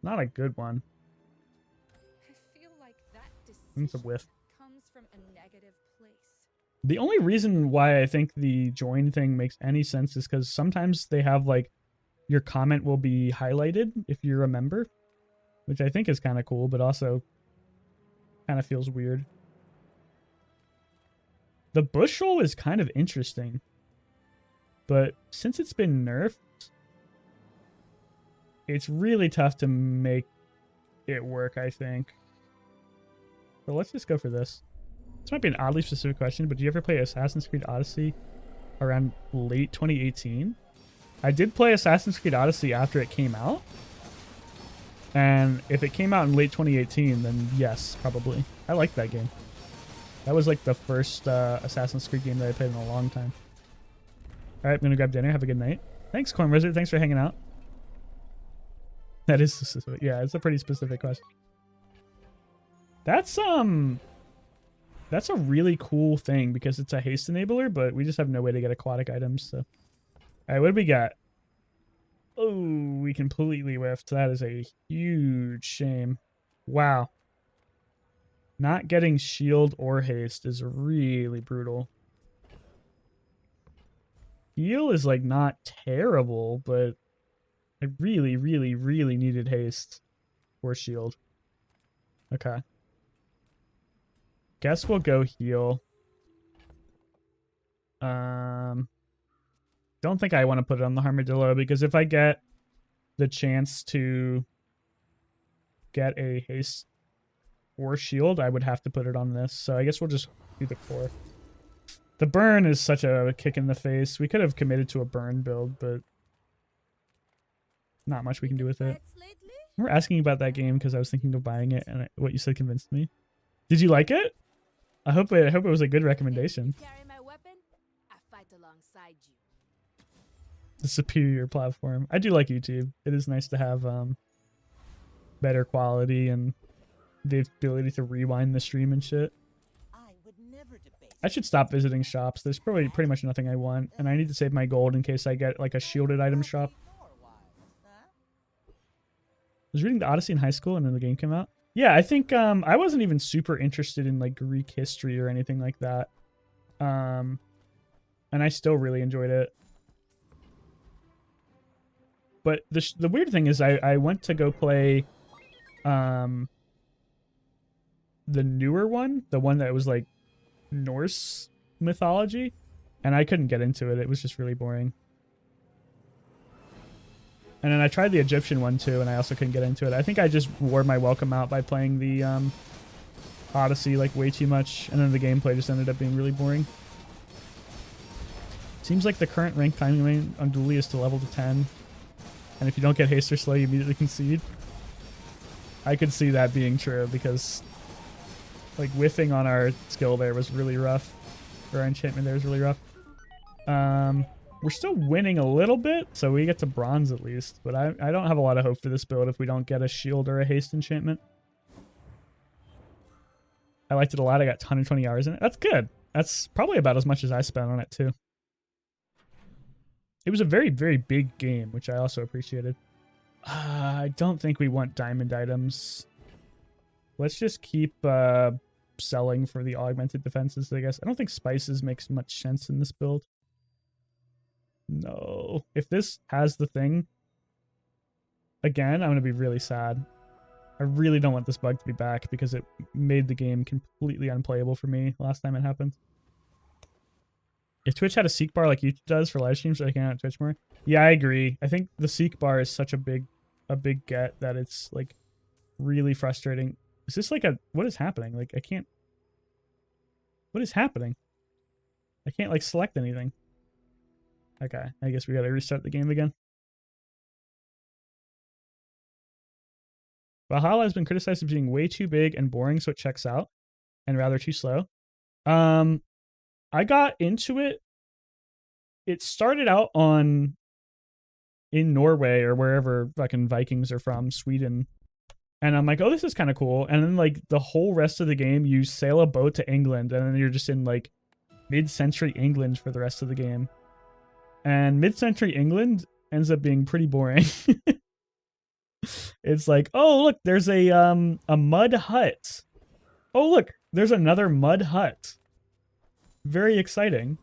Not a good one. I feel like that It's a decision whiff. comes from a negative place. The only reason why I think the join thing makes any sense is because sometimes they have like your comment will be highlighted if you're a member, which I think is kind of cool, but also kind of feels weird. The bushel is kind of interesting, but since it's been nerfed, it's really tough to make it work, I think. So let's just go for this. This might be an oddly specific question, but do you ever play Assassin's Creed Odyssey around late 2018? I did play Assassin's Creed Odyssey after it came out. And if it came out in late 2018, then yes, probably. I liked that game. That was like the first Assassin's Creed game that I played in a long time. Alright, I'm gonna grab dinner. Have a good night. Thanks, Corn Wizard. Thanks for hanging out. That is specific. Yeah, it's a pretty specific question. That's a really cool thing because it's a haste enabler, but we just have no way to get aquatic items, so. Alright, what do we got? Oh, we completely whiffed. That is a huge shame. Wow. Not getting shield or haste is really brutal. Heal is like not terrible, but I really, really, really needed haste or shield. Okay. Guess we'll go heal. Don't think I want to put it on the Armadillo because if I get the chance to get a haste or shield, I would have to put it on this. So I guess we'll just do the core. The burn is such a kick in the face. We could have committed to a burn build, but not much we can do with it. We're asking about that game because I was thinking of buying it, and what you said convinced me. Did you like it? I hope it was a good recommendation. Carry my weapon, I fight alongside you. The superior platform. I do like YouTube. It is nice to have better quality and the ability to rewind the stream and shit. I would never debate. I should stop visiting shops. There's probably pretty much nothing I want, and I need to save my gold in case I get like a shielded item shop. I was reading the Odyssey in high school and then the game came out. Yeah, I think I wasn't even super interested in like Greek history or anything like that. And I still really enjoyed it. But the weird thing is I went to go play the newer one, the one that was like Norse mythology, and I couldn't get into it. It was just really boring. And then I tried the Egyptian one too, and I also couldn't get into it. I think I just wore my welcome out by playing the Odyssey like way too much, and then the gameplay just ended up being really boring. Seems like the current rank time limit on Dually is to level to 10. And if you don't get haste or slow, you immediately concede. I could see that being true because like whiffing on our skill there was really rough. Or our enchantment there was really rough. We're still winning a little bit, so we get to bronze at least. But I don't have a lot of hope for this build if we don't get a shield or a haste enchantment. I liked it a lot. I got 120 hours in it. That's good. That's probably about as much as I spent on it too. It was a very, very big game, which I also appreciated. I don't think we want diamond items. Let's just keep selling for the augmented defenses, I guess. I don't think spices makes much sense in this build. No. If this has the thing, again, I'm going to be really sad. I really don't want this bug to be back because it made the game completely unplayable for me last time it happened. If Twitch had a seek bar like YouTube does for live streams, so I can out Twitch more. Yeah, I agree. I think the seek bar is such a big get that it's like really frustrating. Is this like what is happening? Like I can't. What is happening? I can't like select anything. Okay, I guess we gotta restart the game again. Valhalla has been criticized as being way too big and boring, so it checks out, and rather too slow. I got into it. It started out in Norway or wherever fucking Vikings are from, Sweden. And I'm like, oh, this is kind of cool. And then like the whole rest of the game, you sail a boat to England and then you're just in like mid-century England for the rest of the game. And mid-century England ends up being pretty boring. It's like, oh look, there's a mud hut. Oh look, there's another mud hut. Very exciting.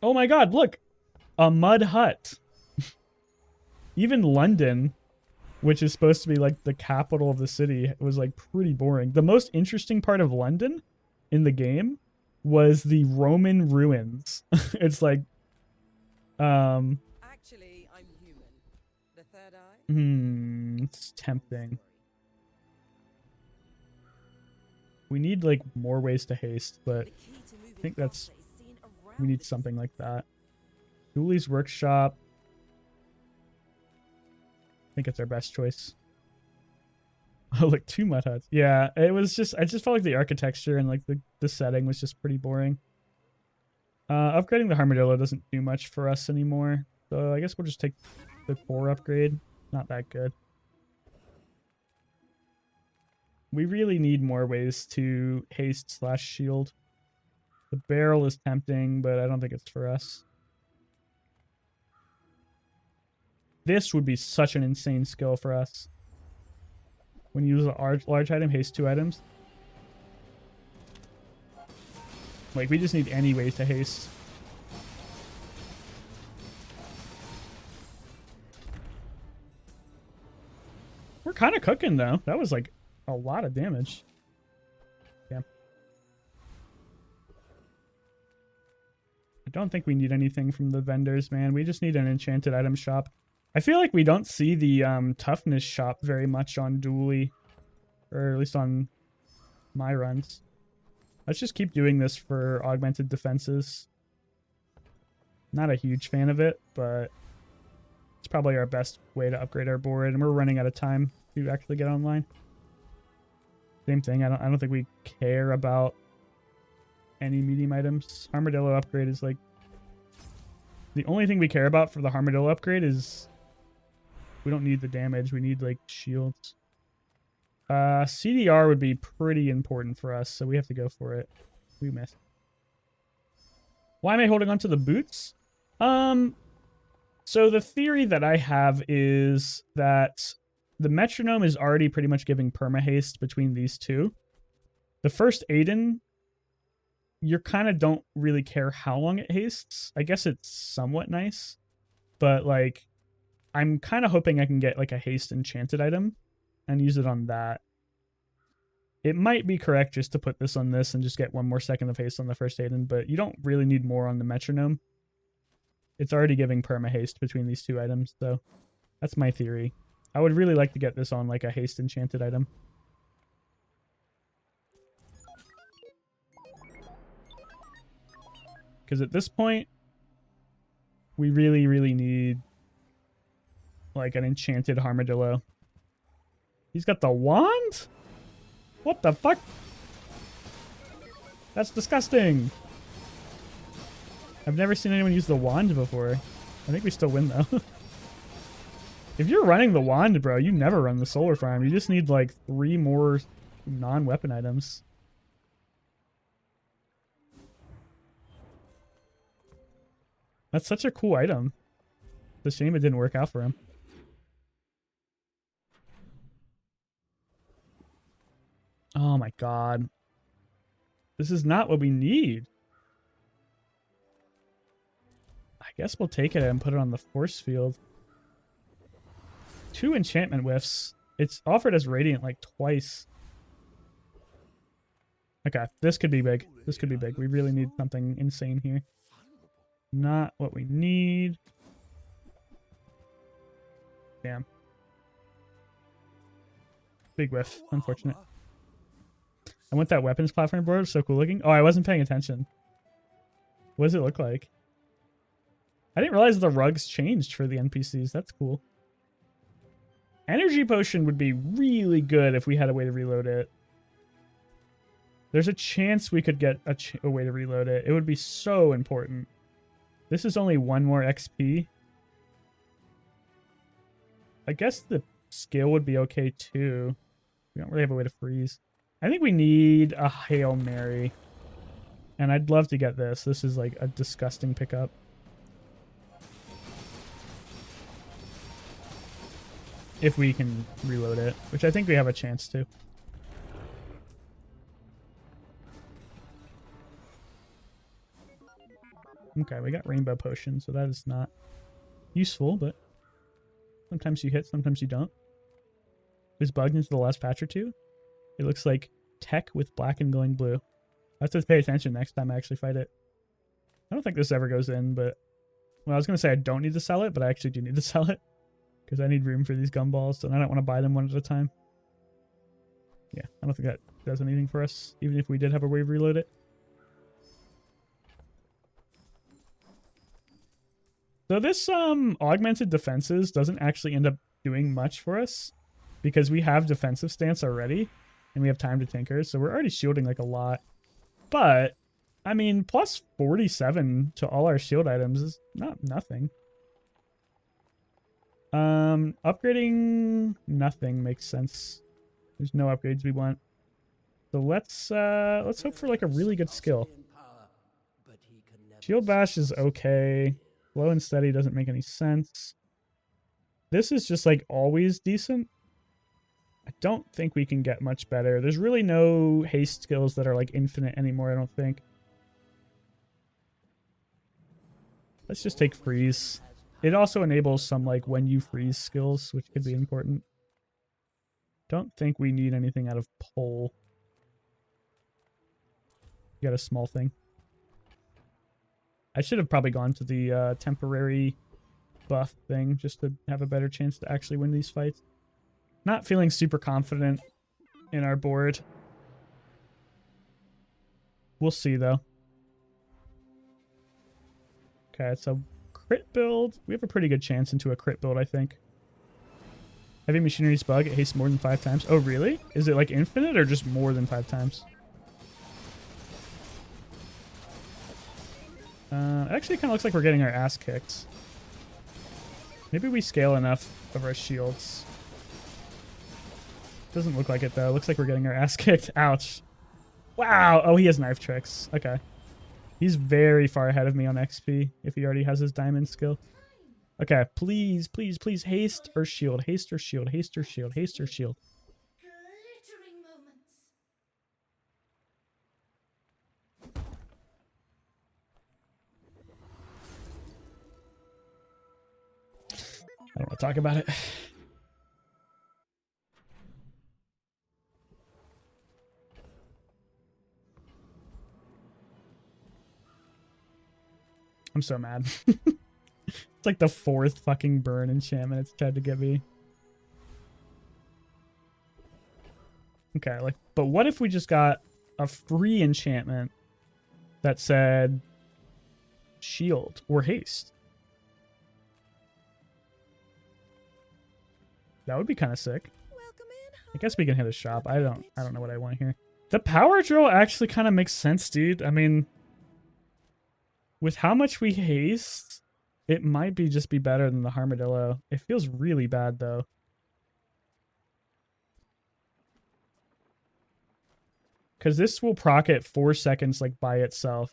Oh my god, look, a mud hut. Even London, which is supposed to be like the capital of the city, was like pretty boring. The most interesting part of London in the game was the Roman ruins. It's like, Actually, I'm human. The third eye? it's tempting. We need like more ways to haste, but The key to moving I think that's, faster is seeing around we need the something like space. that. Dooley's workshop. I think it's our best choice. Oh, look, 2 mud huts. Yeah, it was just, I just felt like the architecture and like the setting was just pretty boring. Upgrading the Armadillo doesn't do much for us anymore. So I guess we'll just take the core upgrade. Not that good. We really need more ways to haste / shield. The barrel is tempting, but I don't think it's for us. This would be such an insane skill for us. When you use a large item, haste 2 items. Like, we just need any ways to haste. We're kind of cooking, though. That was, like, a lot of damage. Yeah. I don't think we need anything from the vendors, man. We just need an enchanted item shop. I feel like we don't see the toughness shop very much on Dooley. Or at least on my runs. Let's just keep doing this for augmented defenses. Not a huge fan of it, but it's probably our best way to upgrade our board, and we're running out of time to actually get online. Same thing. I don't think we care about any medium items. Armadillo upgrade is like the only thing we care about for the Armadillo upgrade is we don't need the damage. We need like shields. CDR would be pretty important for us, so we have to go for it. We missed. Why am I holding on to the boots? So the theory that I have is that the metronome is already pretty much giving perma-haste between these two. The first Aiden, you kind of don't really care how long it hastes. I guess it's somewhat nice, but like I'm kind of hoping I can get like a haste enchanted item and use it on that. It might be correct just to put this on this and just get 1 more second of haste on the first Aiden, but you don't really need more on the metronome. It's already giving perma haste between these 2 items, so that's my theory. I would really like to get this on like a haste enchanted item. Because at this point, we really, really need like an enchanted armadillo. He's got the wand? What the fuck? That's disgusting. I've never seen anyone use the wand before. I think we still win though. If you're running the wand, bro, you never run the solar farm. You just need like 3 more non-weapon items. That's such a cool item. It's a shame it didn't work out for him. Oh my god. This is not what we need. I guess we'll take it and put it on the force field. 2 enchantment whiffs. It's offered as radiant like twice. Okay, this could be big. This could be big. We really need something insane here. Not what we need. Damn. Big whiff. Unfortunate. I want that weapons platform board. So cool looking. Oh, I wasn't paying attention. What does it look like? I didn't realize the rugs changed for the NPCs. That's cool. Energy potion would be really good if we had a way to reload it. There's a chance we could get a way to reload it. It would be so important. This is only 1 more XP. I guess the skill would be okay too. We don't really have a way to freeze. I think we need a Hail Mary. And I'd love to get this. This is like a disgusting pickup. if we can reload it, which I think we have a chance to. Okay, we got rainbow potion, so that is not useful, but sometimes you hit, sometimes you don't. Is bugged into the last patch or two? It looks like tech with black and glowing blue. I have to pay attention next time I actually fight it. I don't think this ever goes in, but... Well, I was going to say I don't need to sell it, but I actually do need to sell it. Because I need room for these gumballs, and I don't want to buy them one at a time. Yeah, I don't think that does anything for us, even if we did have a way to reload it. So this augmented defenses doesn't actually end up doing much for us because we have defensive stance already and we have time to tinker, so we're already shielding like a lot. But I mean, plus 47 to all our shield items is not nothing. Upgrading nothing makes sense. There's no upgrades we want. So let's hope for like a really good skill. Shield bash is okay. Slow and steady doesn't make any sense. This is just like always decent. I don't think we can get much better. There's really no haste skills that are like infinite anymore, I don't think. Let's just take freeze. It also enables some like when you freeze skills, which could be important. Don't think we need anything out of pole. You got a small thing. I should have probably gone to the temporary buff thing just to have a better chance to actually win these fights. Not feeling super confident in our board. We'll see though. Okay, so crit build. We have a pretty good chance into a crit build, I think. Heavy machinery's bug, it hastes more than 5 times. Oh, really? Is it like infinite or just more than 5 times? It actually kind of looks like we're getting our ass kicked. Maybe we scale enough of our shields. Doesn't look like it though. Looks like we're getting our ass kicked. Ouch. Wow. Oh, he has knife tricks. Okay. He's very far ahead of me on XP if he already has his diamond skill. Okay, please, please, please, haste or shield, haste or shield, haste or shield, haste or shield. Glittering moments. I don't want to talk about it. I'm so mad. It's like the 4th fucking burn enchantment it's tried to get me. Okay, like, but what if we just got a free enchantment that said shield or haste? That would be kind of sick. I guess we can hit a shop. I don't know what I want here. The power drill actually kind of makes sense, dude. I mean, with how much we haste, it might be just be better than the Armadillo. It feels really bad, though. Because this will proc it 4 seconds, like, by itself.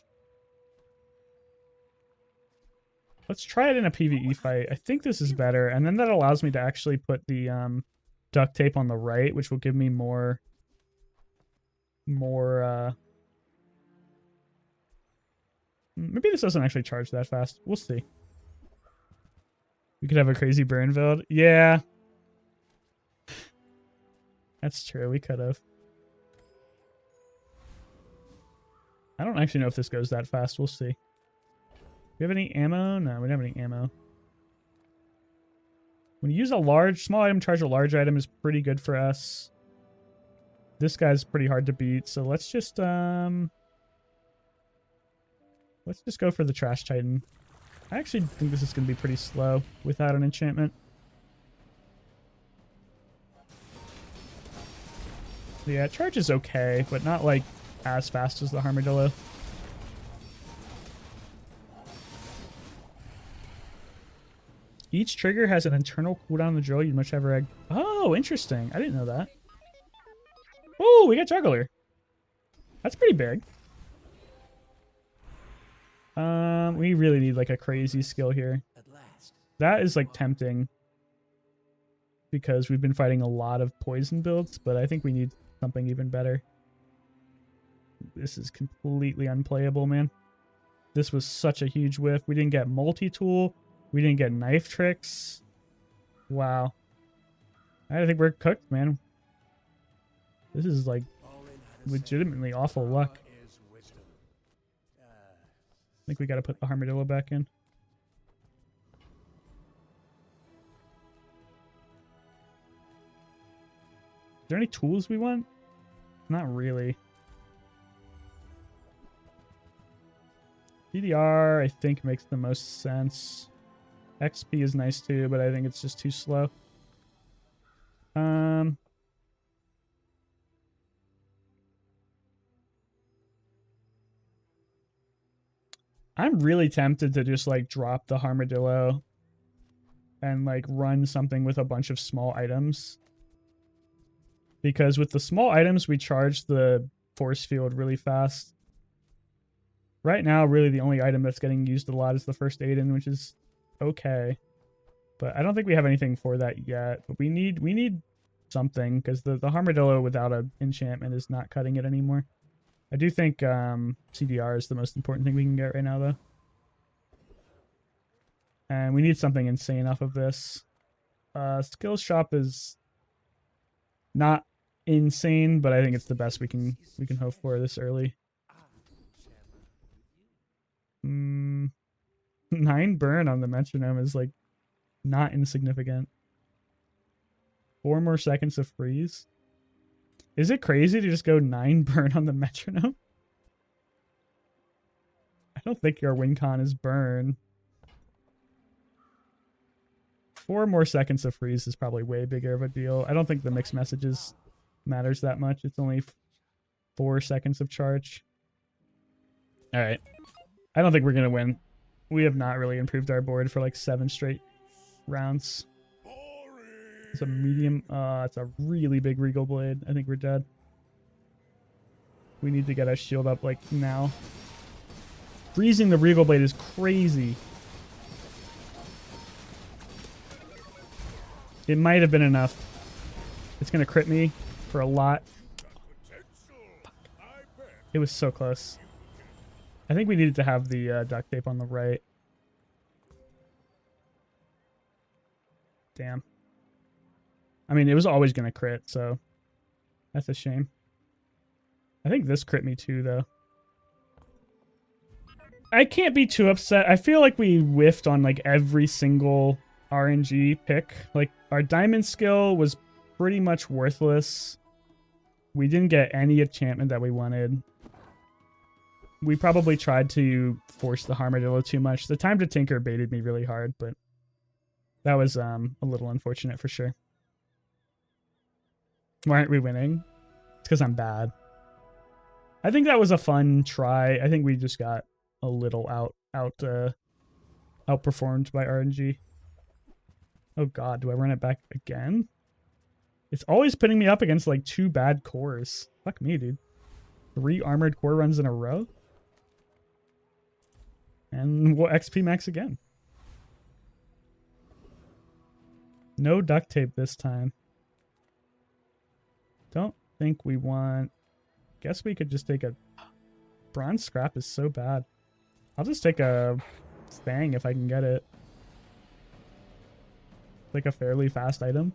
Let's try it in a PvE fight. I think this is better. And then that allows me to actually put the duct tape on the right, which will give me more... Maybe this doesn't actually charge that fast. We'll see. We could have a crazy burn build. Yeah. That's true. We could have. I don't actually know if this goes that fast. We'll see. Do we have any ammo? No, we don't have any ammo. When you use a small item, charge a large item is pretty good for us. This guy's pretty hard to beat, so let's just go for the Trash Titan. I actually think this is going to be pretty slow without an enchantment. Yeah, charge is okay, but not like as fast as the Armadillo. Each trigger has an internal cooldown on the drill. You'd much have egg. Oh, interesting. I didn't know that. Oh, we got Juggler. That's pretty big. We really need like a crazy skill here. That is like tempting. because we've been fighting a lot of poison builds, but I think we need something even better. This is completely unplayable, man. This was such a huge whiff. We didn't get multi-tool. We didn't get knife tricks. Wow. I think we're cooked, man. This is like legitimately awful luck. I think we got to put the Armadillo back in. Is there any tools we want? Not really. DDR, I think, makes the most sense. XP is nice too, but I think it's just too slow. I'm really tempted to just like drop the Armadillo and like run something with a bunch of small items. Because with the small items, we charge the force field really fast. Right now, really the only item that's getting used a lot is the first aid in, which is okay. But I don't think we have anything for that yet. But we need something, because the Armadillo without an enchantment is not cutting it anymore. I do think CDR is the most important thing we can get right now, though. And we need something insane off of this. Skills shop is not insane, but I think it's the best we can hope for this early. 9 burn on the metronome is like not insignificant. 4 more seconds of freeze. Is it crazy to just go 9 burn on the metronome? I don't think your win con is burn. 4 more seconds of freeze is probably way bigger of a deal. I don't think the mixed messages matters that much. It's only 4 seconds of charge. All right. I don't think we're going to win. We have not really improved our board for like 7 straight rounds. It's a medium. It's a really big Regal Blade. I think we're dead. We need to get our shield up like now. Freezing the Regal Blade is crazy. It might have been enough. It's going to crit me for a lot. It was so close. I think we needed to have the duct tape on the right. Damn. I mean, it was always going to crit, so that's a shame. I think this crit me too, though. I can't be too upset. I feel like we whiffed on like every single RNG pick. Like our diamond skill was pretty much worthless. We didn't get any enchantment that we wanted. We probably tried to force the Armadillo too much. The time to tinker baited me really hard, but that was a little unfortunate for sure. Why aren't we winning? It's because I'm bad. I think that was a fun try. I think we just got a little outperformed by RNG. Oh god, do I run it back again? It's always putting me up against like 2 bad cores. Fuck me, dude. 3 armored core runs in a row? And we'll XP max again. No duct tape this time. Don't think we want... Guess we could just take a... Bronze scrap is so bad. I'll just take a Fang if I can get it. Like a fairly fast item.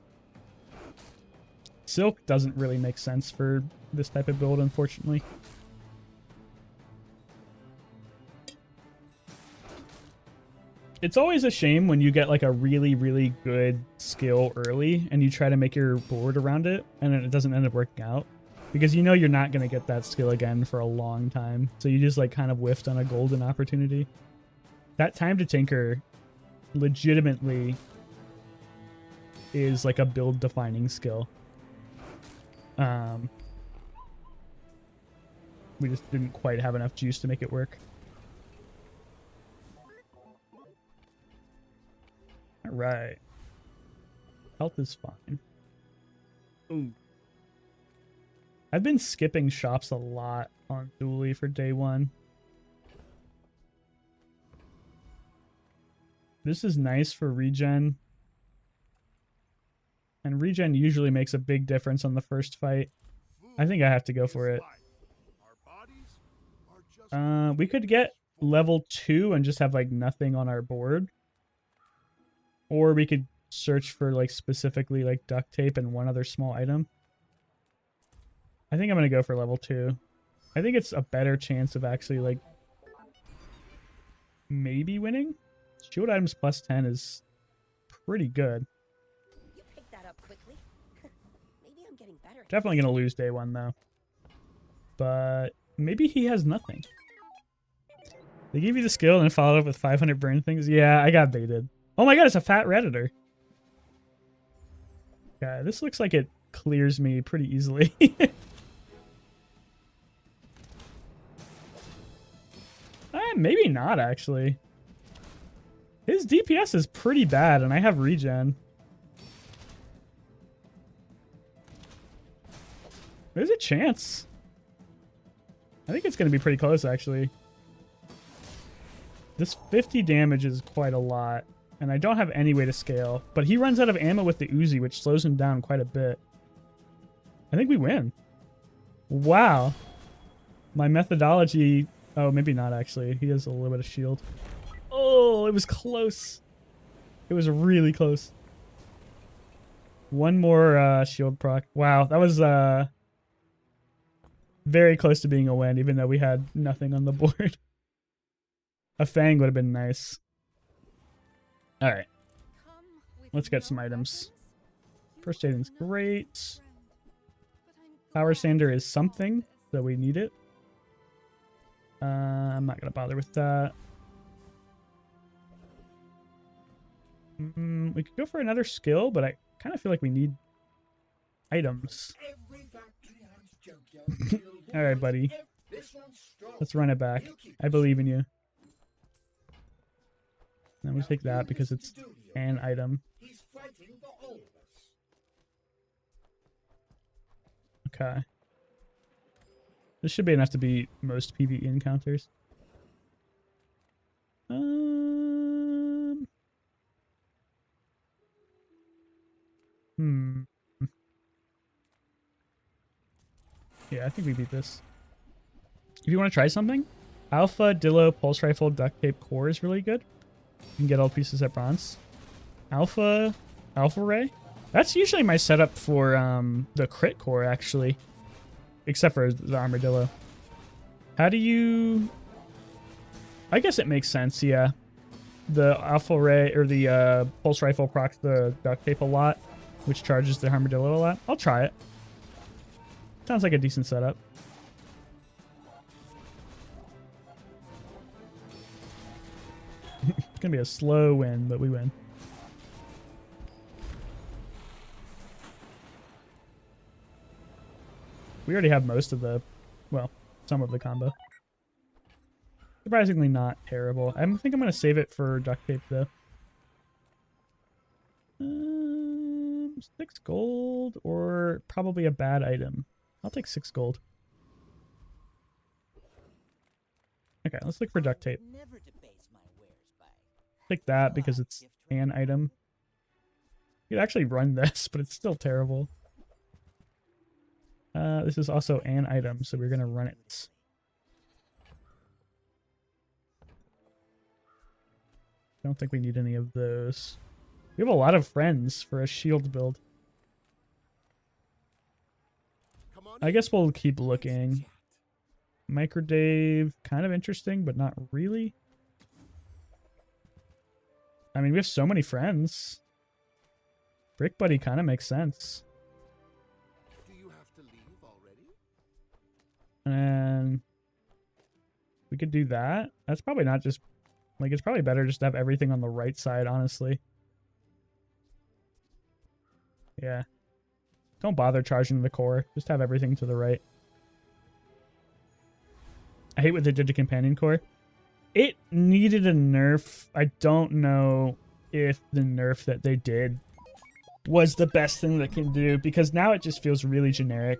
Silk doesn't really make sense for this type of build, unfortunately. It's always a shame when you get like a really, really good skill early and you try to make your board around it and it doesn't end up working out. Because you know you're not going to get that skill again for a long time. So you just like kind of whiffed on a golden opportunity. That time to tinker legitimately is like a build defining skill. We just didn't quite have enough juice to make it work. All right. Health is fine. Ooh. I've been skipping shops a lot on Dually for day 1. This is nice for regen. And regen usually makes a big difference on the first fight. I think I have to go for it. Our bodies are just We could get level 2 and just have like nothing on our board. Or we could search for like specifically like duct tape and one other small item. I think I'm going to go for level 2. I think it's a better chance of actually like maybe winning. Shield items plus 10 is pretty good. You picked that up quickly. Maybe I'm getting better. at Definitely going to lose day 1 though. But maybe he has nothing. They give you the skill and then followed up with 500 burn things. Yeah, I got baited. Oh my god, it's a fat redditor. Yeah, this looks like it clears me pretty easily. Maybe not, actually. His DPS is pretty bad, and I have regen. There's a chance. I think it's going to be pretty close, actually. This 50 damage is quite a lot, and I don't have any way to scale. But he runs out of ammo with the Uzi, which slows him down quite a bit. I think we win. Wow. My methodology... Oh, maybe not, actually. He has a little bit of shield. Oh, it was close. It was really close. One more shield proc. Wow, that was very close to being a win, even though we had nothing on the board. A Fang would have been nice. Alright, let's get some items. First aiding's great. Power Sander is something, so we need it. I'm not going to bother with that. We could go for another skill, but I kind of feel like we need items. Alright, buddy. Let's run it back. I believe in you. Then we take that because it's an item. Okay. This should be enough to beat most PvE encounters. Yeah, I think we beat this. If you want to try something, Alpha, Dillo, Pulse Rifle, Duct Tape, Core is really good. You can get all pieces at bronze. Alpha Ray. That's usually my setup for the crit core, actually. Except for the Armadillo. How do you... I guess it makes sense, yeah. The Alpha Ray, or the Pulse Rifle procs the Duct Tape a lot, which charges the Armadillo a lot. I'll try it. Sounds like a decent setup. It's gonna be a slow win, but we win. We already have most of the, well, some of the combo. Surprisingly not terrible. I think I'm gonna save it for duct tape though. 6 gold or probably a bad item. I'll take 6 gold. Okay, let's look for duct tape. Take that because it's an item. You could actually run this, but it's still terrible. This is also an item, so we're gonna run it. Don't think we need any of those. We have a lot of friends for a shield build. I guess we'll keep looking. Microdave, kind of interesting, but not really. I mean, we have so many friends. Brick Buddy kind of makes sense. Do you have to leave already? And we could do that. That's probably not just... Like, it's probably better just to have everything on the right side, honestly. Yeah. Don't bother charging the core. Just have everything to the right. I hate what they did to Companion Core. It needed a nerf. I don't know if the nerf that they did was the best thing that can do, because now it just feels really generic.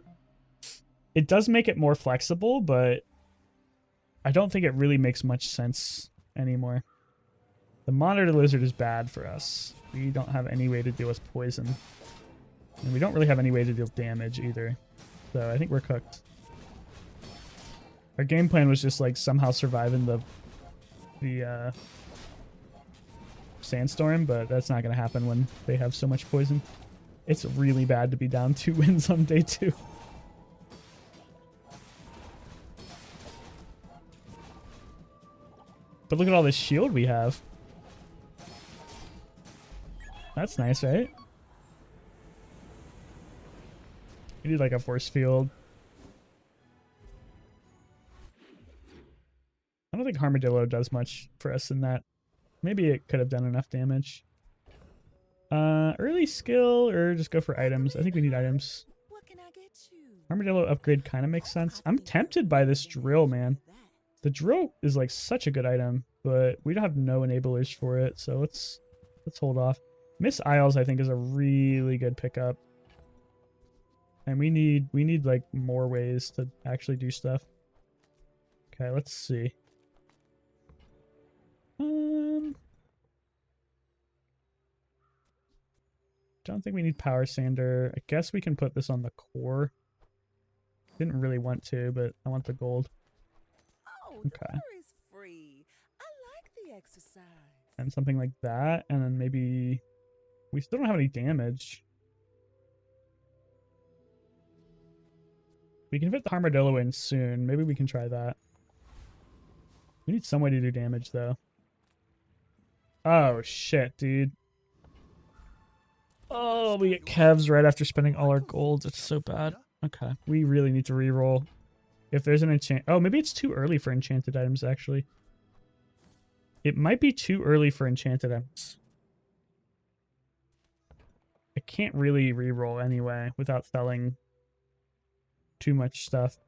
It does make it more flexible, but I don't think it really makes much sense anymore. The Monitor Lizard is bad for us. We don't have any way to deal with poison. And we don't really have any way to deal damage either. So I think we're cooked. Our game plan was just like somehow surviving the sandstorm, but that's not going to happen when they have so much poison. It's really bad to be down 2 wins on day 2. But look at all this shield we have. That's nice, right? We need like a force field. I don't think Armadillo does much for us in that. Maybe it could have done enough damage. Early skill or just go for items. I think we need items. What can I get you? Armadillo upgrade kind of makes sense. I'm tempted by this drill, man. The drill is like such a good item, but we don't have no enablers for it, so let's hold off. Miss Isles I think is a really good pickup. And we need like more ways to actually do stuff. Okay, let's see. Don't think we need power sander. I guess we can put this on the core. Didn't really want to, but I want the gold. Oh, Okay. the bar is free. I like the exercise. And something like that, and then maybe we still don't have any damage. We can fit the Armadillo in soon. Maybe we can try that. We need some way to do damage though. Oh shit, dude. Oh, we get Kevs right after spending all our gold. It's so bad. Okay, we really need to reroll. If there's an enchant... Oh, maybe it's too early for enchanted items, actually. It might be too early for enchanted items. I can't really reroll anyway without selling too much stuff.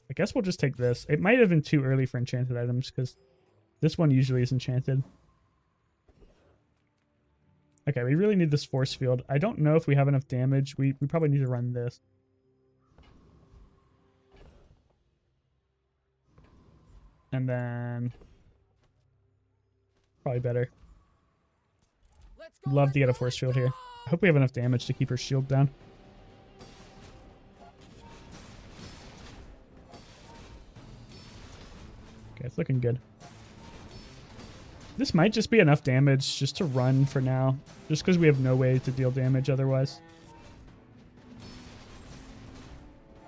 I guess we'll just take this. It might have been too early for enchanted items because this one usually is enchanted. Okay, we really need this force field. I don't know if we have enough damage. We probably need to run this. And then... probably better. Love to get a force field here. I hope we have enough damage to keep her shield down. Okay, it's looking good. This might just be enough damage just to run for now. Just because we have no way to deal damage otherwise.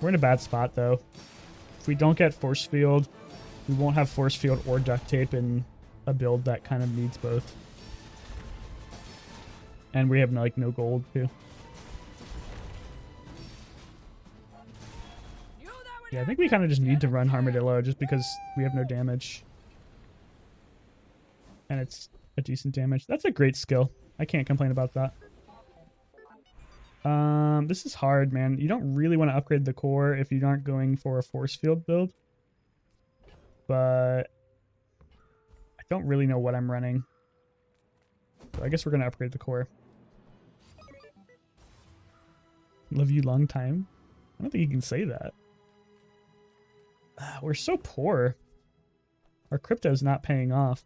We're in a bad spot though. If we don't get force field, we won't have force field or duct tape in a build that kind of needs both. And we have like no gold too. Yeah, I think we kind of just need to run Armadillo just because we have no damage. And it's a decent damage. That's a great skill. I can't complain about that. This is hard, man. You don't really want to upgrade the core if you aren't going for a force field build. But I don't really know what I'm running. So I guess we're going to upgrade the core. Love you long time. I don't think you can say that. We're so poor. Our crypto's not paying off.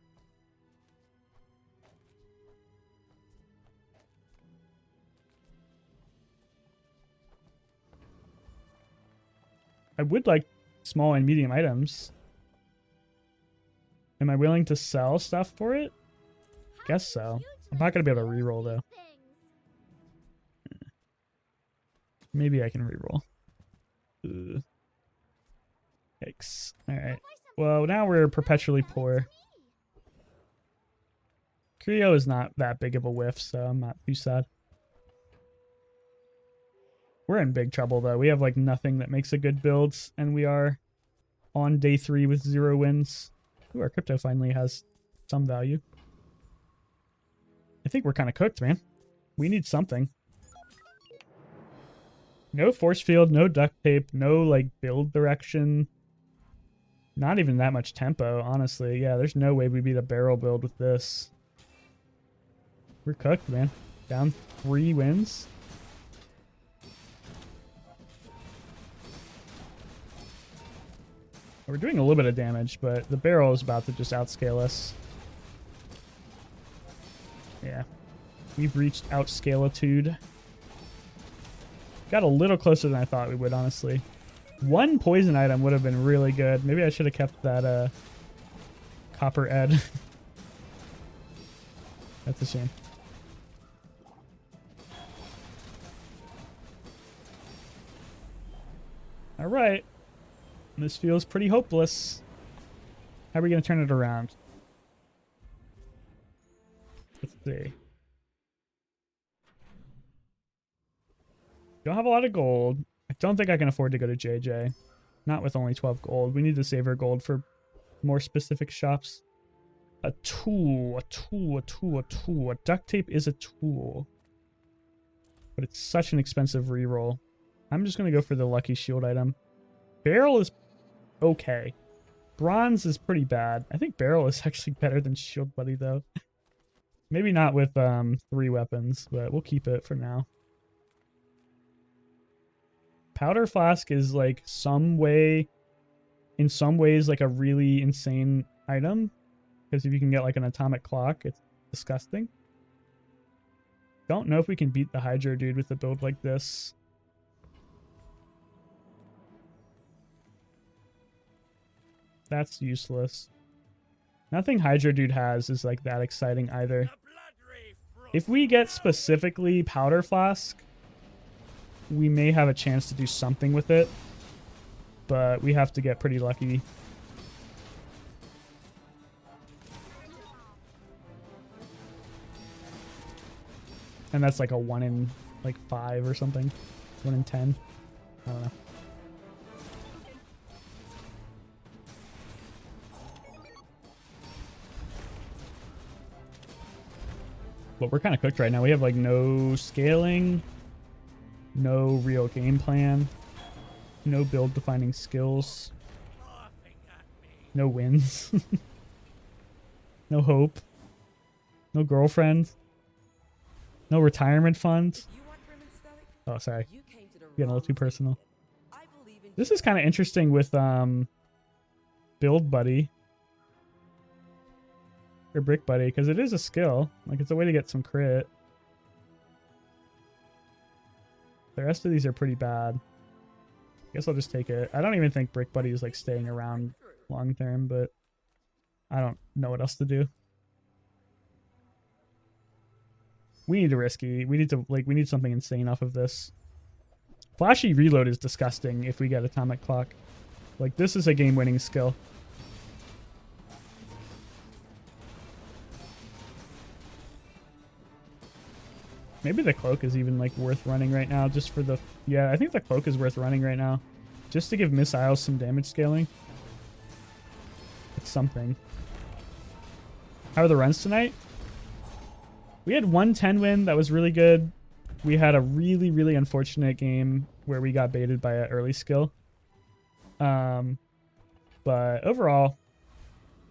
I would like small and medium items. Am I willing to sell stuff for it? Guess so. I'm not going to be able to reroll though. Maybe I can reroll. Ugh. Yikes. Alright. Well, now we're perpetually poor. Creo is not that big of a whiff, so I'm not too sad. We're in big trouble, though. We have, like, nothing that makes a good build, and we are on day 3 with 0 wins. Ooh, our crypto finally has some value. I think we're kind of cooked, man. We need something. No force field, no duct tape, no, like, build direction. Not even that much tempo, honestly. Yeah, there's no way we beat a barrel build with this. We're cooked, man. Down 3 wins. We're doing a little bit of damage, but the barrel is about to just outscale us. Yeah. We've reached outscalitude. Got a little closer than I thought we would, honestly. One poison item would have been really good. Maybe I should have kept that copper ed. That's a shame. All right. This feels pretty hopeless. How are we going to turn it around? Let's see. Don't have a lot of gold. I don't think I can afford to go to JJ. Not with only 12 gold. We need to save our gold for more specific shops. A tool. A duct tape is a tool. But it's such an expensive reroll. I'm just going to go for the lucky shield item. Barrel is okay. Bronze is pretty bad. I think barrel is actually better than shield buddy though. Maybe not with 3 weapons, but we'll keep it for now. Powder flask is like in some ways like a really insane item. Because if you can get like an atomic clock, it's disgusting. Don't know if we can beat the Hydro dude with a build like this. That's useless. Nothing Hydro dude has is like that exciting either. If we get specifically powder flask, we may have a chance to do something with it. But we have to get pretty lucky. And that's like a 1 in like 5 or something. 1 in 10. I don't know. But we're kind of cooked right now. We have like no scaling, no real game plan, no build defining skills, no wins, no hope, no girlfriend, no retirement fund. Oh, sorry. Getting a little too personal. This is kind of interesting with build buddy. Or brick buddy, because it is a skill. Like, it's a way to get some crit. The rest of these are pretty bad. I guess I'll just take it. I don't even think brick buddy is like staying around long term, but I don't know what else to do. We need to risky. We need something insane off of this. Flashy reload is disgusting if we get atomic clock. Like, this is a game-winning skill. Maybe the cloak is even like worth running right now just for the... Yeah, I think the cloak is worth running right now. Just to give missiles some damage scaling. It's something. How are the runs tonight? We had 110 win. That was really good. We had a really, really unfortunate game where we got baited by an early skill. But overall,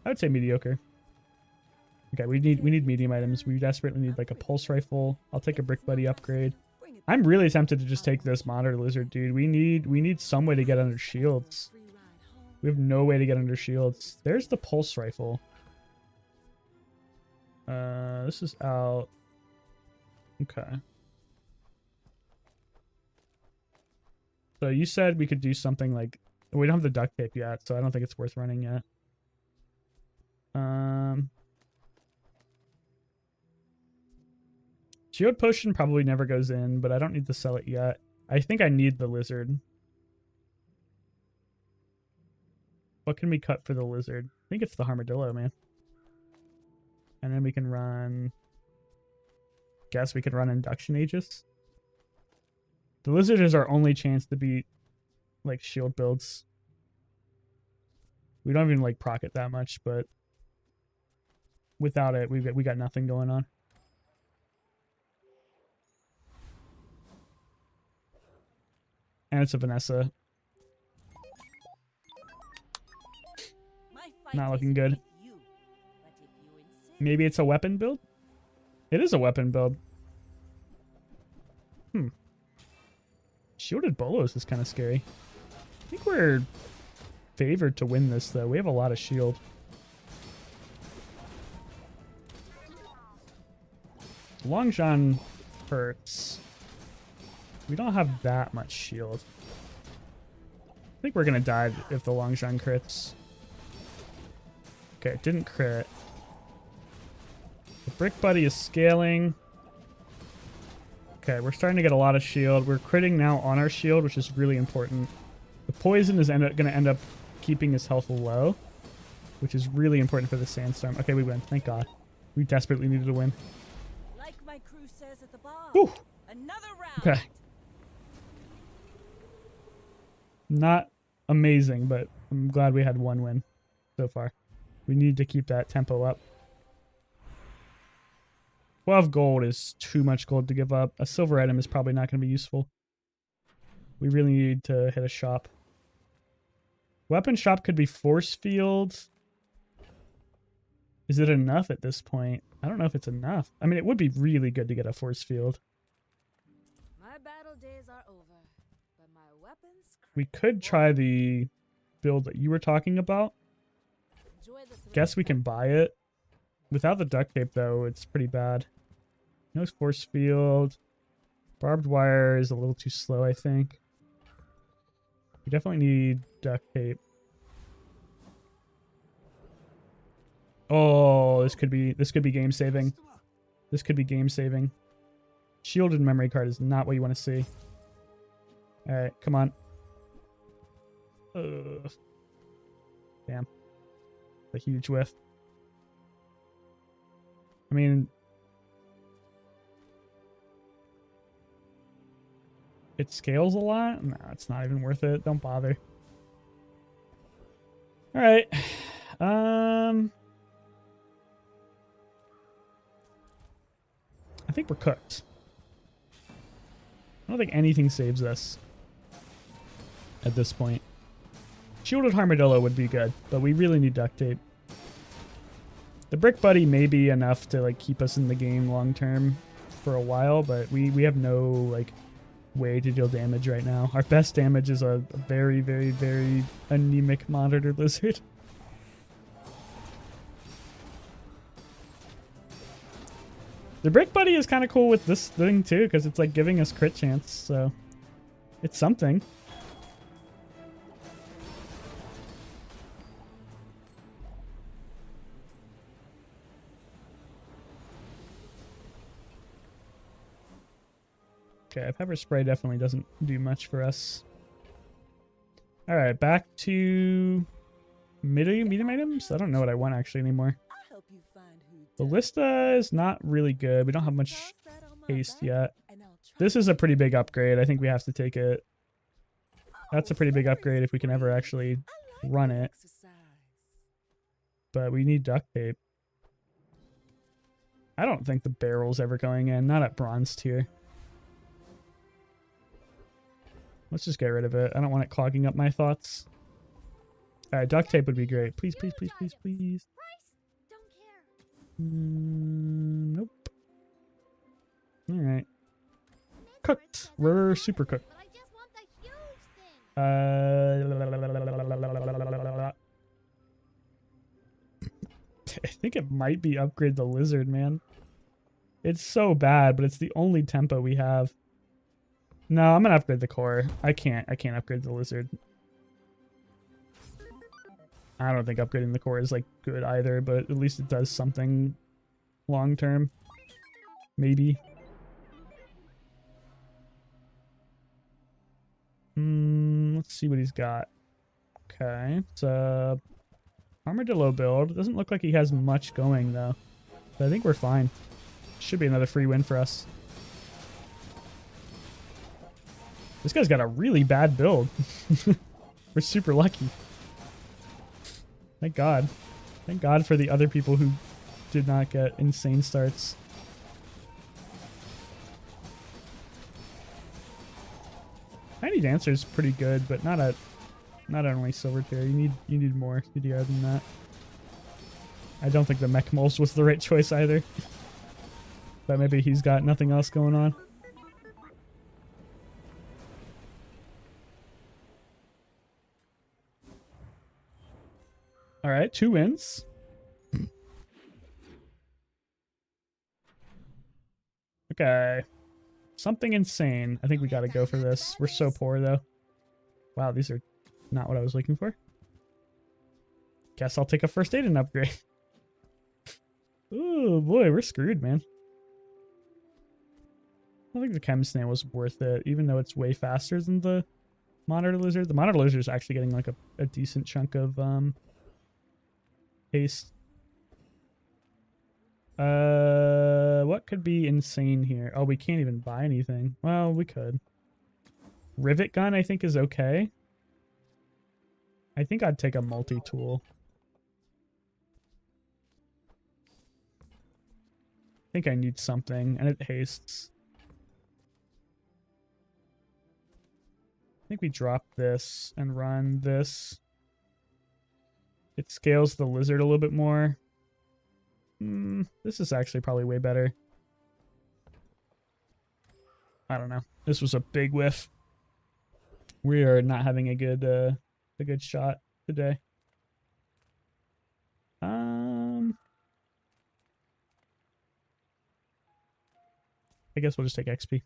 I would say mediocre. Okay, we need medium items. We desperately need like a pulse rifle. I'll take a brick buddy upgrade. I'm really tempted to just take this monitor lizard, dude. We need some way to get under shields. We have no way to get under shields. There's the pulse rifle. This is out. Okay. So you said we could do something like... We don't have the duct tape yet, so I don't think it's worth running yet. Shield potion probably never goes in, but I don't need to sell it yet. I think I need the lizard. What can we cut for the lizard? I think it's the armadillo, man. And then we can run... Guess we can run induction Aegis. The lizard is our only chance to beat like shield builds. We don't even like proc it that much, but without it, we got nothing going on. And it's a Vanessa. Not looking good. Maybe it's a weapon build? It is a weapon build. Shielded Bolos is kind of scary. I think we're favored to win this, though. We have a lot of shield. Long John hurts. We don't have that much shield. I think we're gonna die if the Longshan crits. Okay, it didn't crit. The Brick Buddy is scaling. Okay, we're starting to get a lot of shield. We're critting now on our shield, which is really important. The poison is gonna end up keeping his health low, which is really important for the sandstorm. Okay, we win. Thank God. We desperately needed to win. Like my crew says at the bar. Whew. Another round. Okay. Not amazing, but I'm glad we had one win so far. We need to keep that tempo up. 12 gold is too much gold to give up. A silver item is probably not going to be useful. We really need to hit a shop. Weapon shop could be force field. Is it enough at this point? I don't know if it's enough. I mean, it would be really good to get a force field. My battle days are over, but my weapons. We could try the build that you were talking about. Guess we can buy it. Without the duct tape, though, it's pretty bad. No force field. Barbed wire is a little too slow, I think. We definitely need duct tape. Oh, this could be game saving. This could be game saving. Shielded memory card is not what you want to see. All right, come on. Ugh. Damn. A huge whiff. I mean, it scales a lot? No, it's not even worth it. Don't bother. All right. I think we're cooked. I don't think anything saves us at this point. Shielded Armadillo would be good, but we really need duct tape. The Brick Buddy may be enough to like keep us in the game long term for a while, but we have no like way to deal damage right now. Our best damage is a very, very, very anemic Monitor Lizard. The Brick Buddy is kind of cool with this thing too, because it's like giving us crit chance, so it's something. Okay, Pepper Spray definitely doesn't do much for us. Alright, back to medium items? I don't know what I want actually anymore. I'll help you find who Ballista is not really good. We don't have much Toss that on my haste back, yet. and I'll try This is a pretty big upgrade. I think we have to take it. That's a pretty big upgrade if we can ever actually run it. exercise. But we need duct tape. I don't think the barrel's ever going in. Not at bronze tier. Let's just get rid of it. I don't want it clogging up my thoughts. Alright, duct tape would be great. Please, please, please, please, please. Don't care. Nope. Alright. Cooked. We're super cooked. But I just want the huge thing. I think it might be upgrade the lizard, man. It's so bad, but it's the only tempo we have. No, I'm gonna upgrade the core. I can't upgrade the lizard. I don't think upgrading the core is like good either, but at least it does something long term. Maybe. Let's see what he's got. Okay, it's a armadillo build. Doesn't look like he has much going though. But I think we're fine. Should be another free win for us. This guy's got a really bad build. We're super lucky. Thank God. Thank God for the other people who did not get insane starts. Tiny Dancer's pretty good, but not only silver tier. You need more CDR than that. I don't think the Mech Moles was the right choice either. But maybe he's got nothing else going on. All right, 2 wins. Okay. Something insane. I think we gotta go for this. We're so poor, though. Wow, these are not what I was looking for. Guess I'll take a first aid and upgrade. Ooh, boy, we're screwed, man. I don't think the chem snail was worth it, even though it's way faster than the monitor lizard. The monitor lizard is actually getting like a decent chunk of haste. What could be insane here? Oh, we can't even buy anything. Well, we could. Rivet gun, I think, is okay. I think I'd take a multi-tool. I think I need something, and it hastes. I think we drop this and run this. It scales the lizard a little bit more. This is actually probably way better. I don't know. This was a big whiff. We are not having a good shot today. I guess we'll just take XP.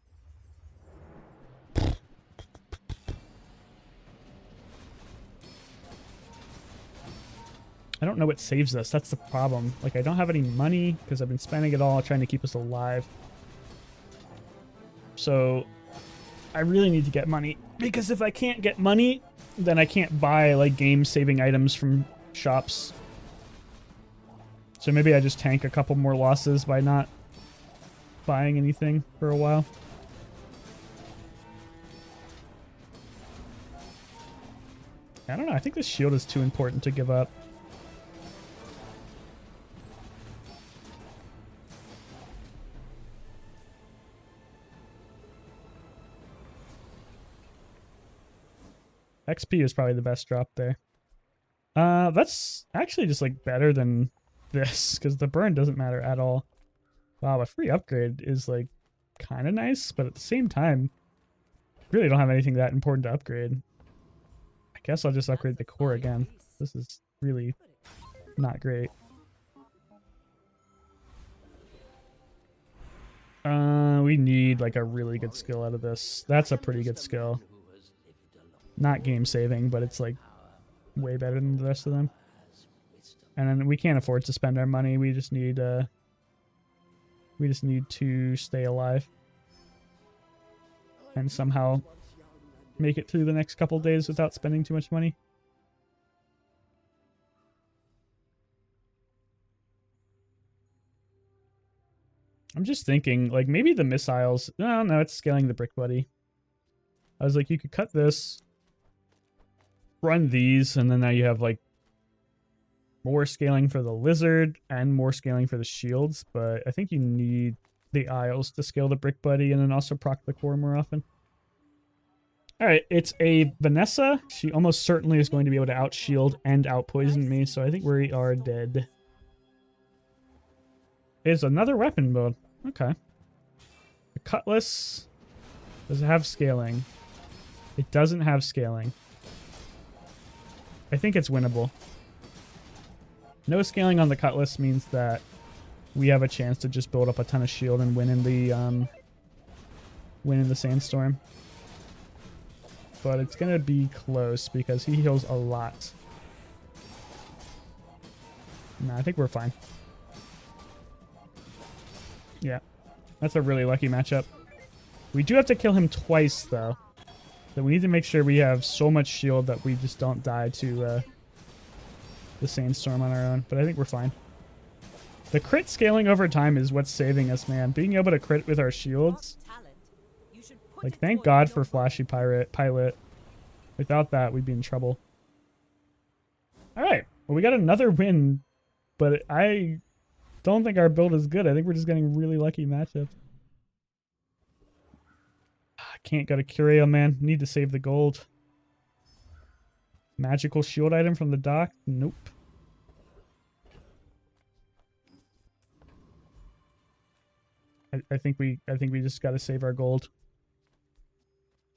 I don't know what saves us. That's the problem. Like, I don't have any money because I've been spending it all trying to keep us alive. So, I really need to get money. Because if I can't get money, then I can't buy, like, game-saving items from shops. So maybe I just tank a couple more losses by not buying anything for a while. I don't know. I think this shield is too important to give up. XP is probably the best drop there. That's actually just like better than this because the burn doesn't matter at all. Wow, a free upgrade is like kind of nice, but at the same time, really don't have anything that important to upgrade. I guess I'll just upgrade the core again. This is really not great. We need like a really good skill out of this. That's a pretty good skill. Not game saving, but it's like way better than the rest of them. And then we can't afford to spend our money. We just need to stay alive and somehow make it through the next couple days without spending too much money. I'm just thinking, like, maybe the missiles... No, it's scaling the brick buddy. I was like, you could cut this, run these, and then now you have, like, more scaling for the lizard and more scaling for the shields, but I think you need the aisles to scale the brick buddy and then also proc the core more often. Alright, it's a Vanessa. She almost certainly is going to be able to out-shield and out-poison me, so I think we are dead. It's another weapon mode. Okay. The cutlass does it have scaling? It doesn't have scaling. I think it's winnable. No scaling on the cutlass means that we have a chance to just build up a ton of shield and win in the sandstorm. But it's gonna be close because he heals a lot. Nah, I think we're fine. Yeah, that's a really lucky matchup. We do have to kill him twice though. So we need to make sure we have so much shield that we just don't die to the sandstorm on our own, but I think we're fine. The crit scaling over time is what's saving us, man. Being able to crit with our shields. Like, thank God for Flashy Pilot. Without that, we'd be in trouble. Alright, well, we got another win, but I don't think our build is good. I think we're just getting really lucky matchups. I can't go to Curio, man. Need to save the gold. Magical shield item from the dock? Nope. I think we just got to save our gold.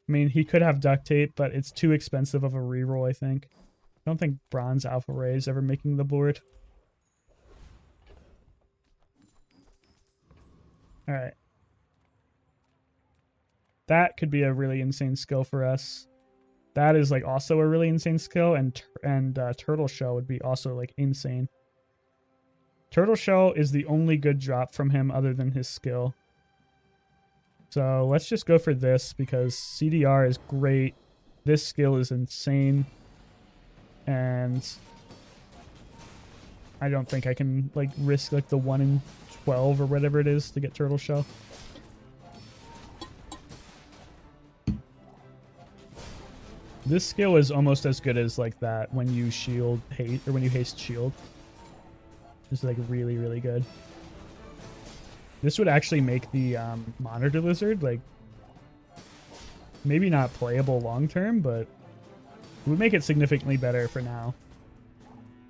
I mean, he could have duct tape, but it's too expensive of a reroll, I think. I don't think Bronze Alpha Ray is ever making the board. Alright. That could be a really insane skill for us. That is like also a really insane skill, and turtle shell would be also like insane. Turtle shell is the only good drop from him other than his skill. So let's just go for this because CDR is great. This skill is insane. And I don't think I can like risk like the 1 in 12 or whatever it is to get turtle shell. This skill is almost as good as like that when you shield haste, or when you haste shield. This is like really, really good. This would actually make the monitor lizard like maybe not playable long term, but it would make it significantly better for now.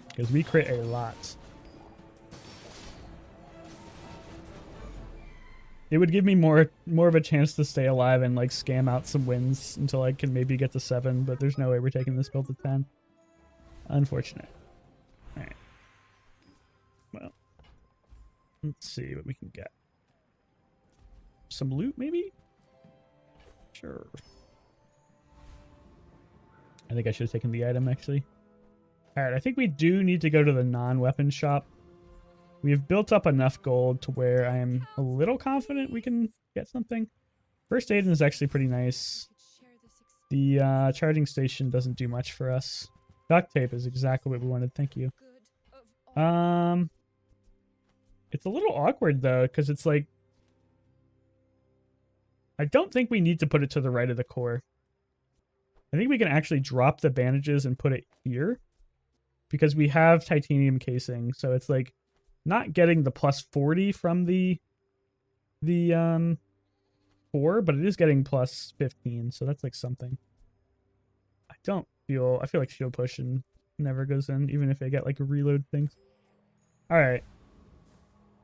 Because we crit a lot. It would give me more of a chance to stay alive and like scam out some wins until I can maybe get to 7, but there's no way we're taking this build to 10. Unfortunate. Alright. Well. Let's see what we can get. Some loot maybe? Sure. I think I should have taken the item actually. Alright, I think we do need to go to the non-weapon shop. We've built up enough gold to where I am a little confident we can get something. First aid is actually pretty nice. The charging station doesn't do much for us. Duct tape is exactly what we wanted, thank you. It's a little awkward though, because it's like... I don't think we need to put it to the right of the core. I think we can actually drop the bandages and put it here. Because we have titanium casing, so it's like... not getting the plus 40 from the 4, but it is getting plus 15, so that's like something. I feel like shield potion never goes in, even if I get like reload things. Alright.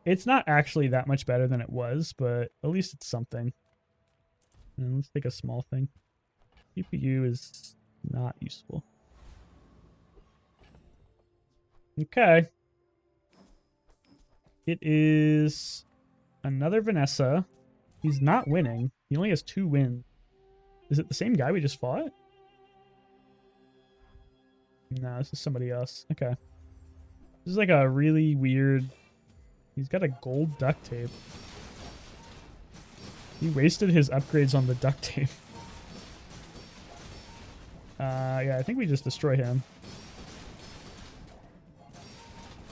It's not actually that much better than it was, but at least it's something. And let's take a small thing. CPU is not useful. Okay. It is another Vanessa. He's not winning. He only has 2 wins. Is it the same guy we just fought? No, this is somebody else. Okay. This is like a really weird... He's got a gold duct tape. He wasted his upgrades on the duct tape. Yeah, I think we just destroy him.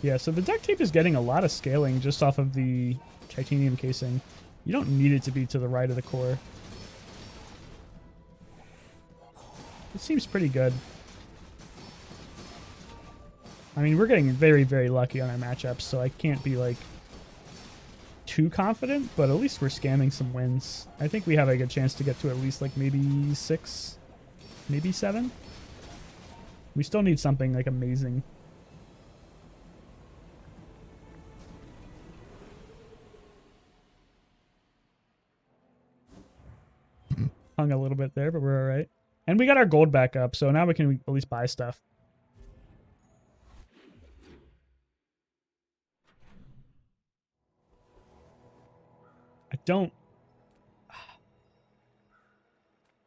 Yeah, so the duct tape is getting a lot of scaling just off of the titanium casing. You don't need it to be to the right of the core. It seems pretty good. I mean, we're getting very, very lucky on our matchups, so I can't be, like, too confident, but at least we're scamming some wins. I think we have a good chance to get to at least, like, maybe 6, maybe 7. We still need something, like, amazing. Hung a little bit there, but we're alright. And we got our gold back up, so now we can at least buy stuff.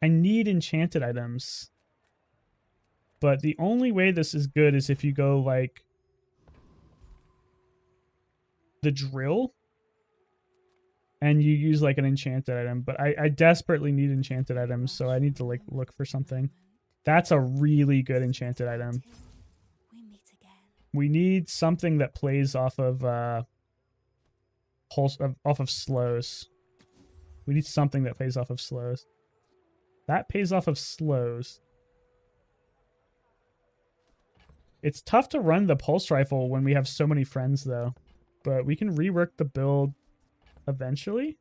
I need enchanted items. But the only way this is good is if you go, like, the drill and you use, like, an enchanted item. But I desperately need enchanted items, so I need to, like, look for something. That's a really good enchanted item. We need something that plays off of off of slows. We need something that plays off of slows. That pays off of slows. It's tough to run the pulse rifle when we have so many friends, though. But we can rework the build eventually.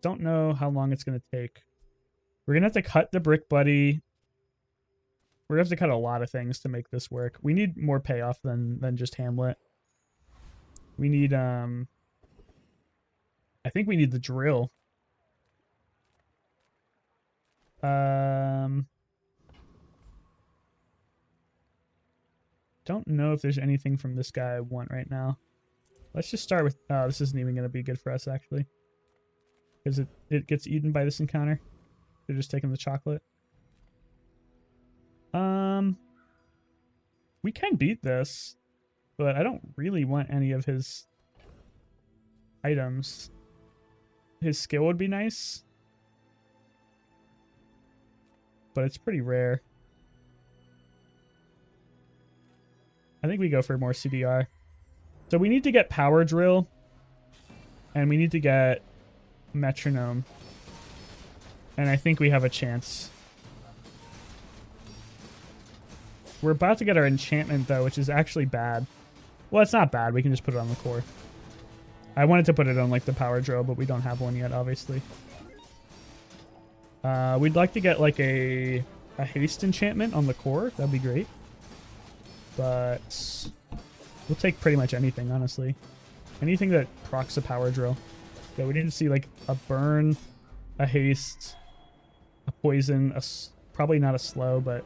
Don't know how long it's going to take. We're going to have to cut the brick buddy. We're going to have to cut a lot of things to make this work. We need more payoff than just Hamlet. We need, I think we need the drill. Don't know if there's anything from this guy I want right now. Let's just start with... Oh, this isn't even going to be good for us, actually. Because it gets eaten by this encounter. They're just taking the chocolate. We can beat this, but I don't really want any of his items. His skill would be nice, but it's pretty rare. I think we go for more CDR. So we need to get Power Drill, and we need to get Metronome. And I think we have a chance. We're about to get our enchantment, though, which is actually bad. Well, it's not bad. We can just put it on the core. I wanted to put it on, like, the Power Drill, but we don't have one yet, obviously. We'd like to get, like, a haste enchantment on the core. That'd be great. But we'll take pretty much anything, honestly. Anything that procs a Power Drill. Yeah, we need to see, like, a burn, a haste, a poison, probably not a slow, but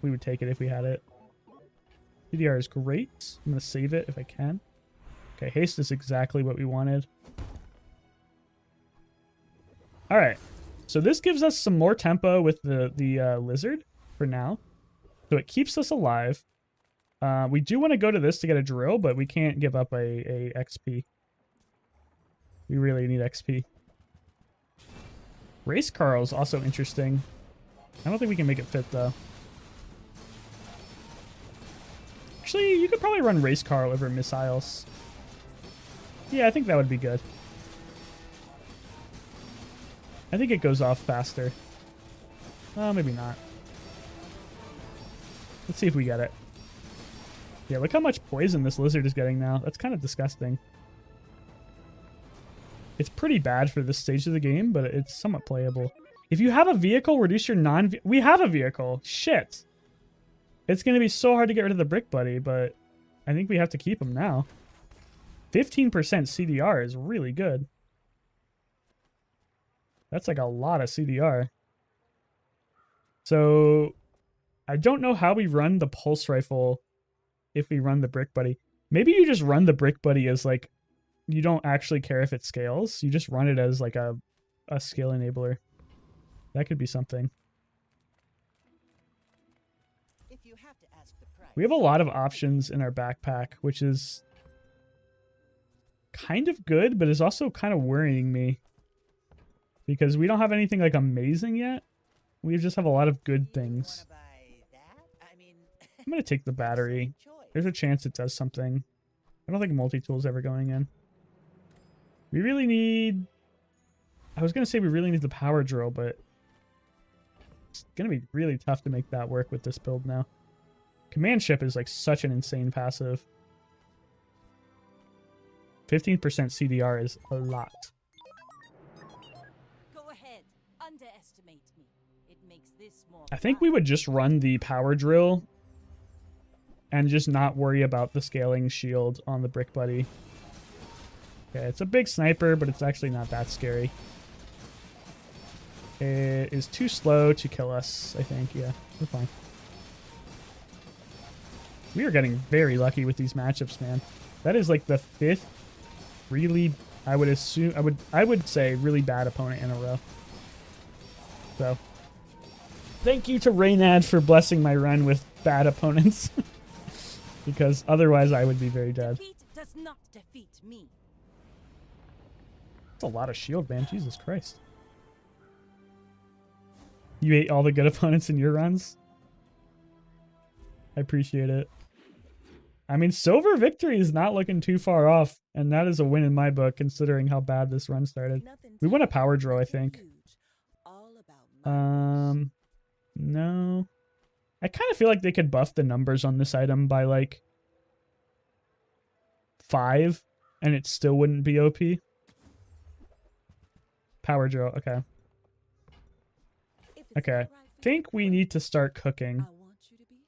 we would take it if we had it. CDR is great. I'm going to save it if I can. Okay, haste is exactly what we wanted. Alright, so this gives us some more tempo with the lizard for now. So it keeps us alive. We do want to go to this to get a drill, but we can't give up a XP. We really need XP. Race Carl is also interesting. I don't think we can make it fit, though. Actually, you could probably run Race Carl over missiles. Yeah, I think that would be good. I think it goes off faster. Oh, maybe not. Let's see if we get it. Yeah, look how much poison this lizard is getting now. That's kind of disgusting. It's pretty bad for this stage of the game, but it's somewhat playable. If you have a vehicle, reduce your we have a vehicle. Shit. It's going to be so hard to get rid of the Brick Buddy, but I think we have to keep him now. 15% CDR is really good. That's like a lot of CDR. So I don't know how we run the Pulse Rifle if we run the Brick Buddy. Maybe you just run the Brick Buddy as like, you don't actually care if it scales. You just run it as like a skill enabler. That could be something. If you have to ask the price, We have a lot of options in our backpack, which is kind of good, but is also kind of worrying me. Because we don't have anything like amazing yet. We just have a lot of good things. wanna buy that? I mean, I'm going to take the battery. There's a chance it does something. I don't think multi-tool's ever going in. We really need... I was going to say we really need the Power Drill, but it's going to be really tough to make that work with this build now. Command Ship is like such an insane passive. 15% CDR is a lot. Go ahead. Underestimate me. It makes this more I think we would just run the Power Drill and just not worry about the scaling shield on the Brick Buddy. Okay, it's a big sniper, but it's actually not that scary. It is too slow to kill us, I think. Yeah, we're fine. We are getting very lucky with these matchups, man. That is like the 5th really, I would say really bad opponent in a row. So, thank you to Reynad for blessing my run with bad opponents. Because otherwise I would be very dead. Defeat does not defeat me. That's a lot of shield, man. Jesus Christ. You ate all the good opponents in your runs? I appreciate it. I mean, silver victory is not looking too far off, and that is a win in my book, considering how bad this run started. We want a Power Drill, I think. No. I kind of feel like they could buff the numbers on this item by, like, 5, and it still wouldn't be OP. Power Drill, okay. Okay, I think we need to start cooking.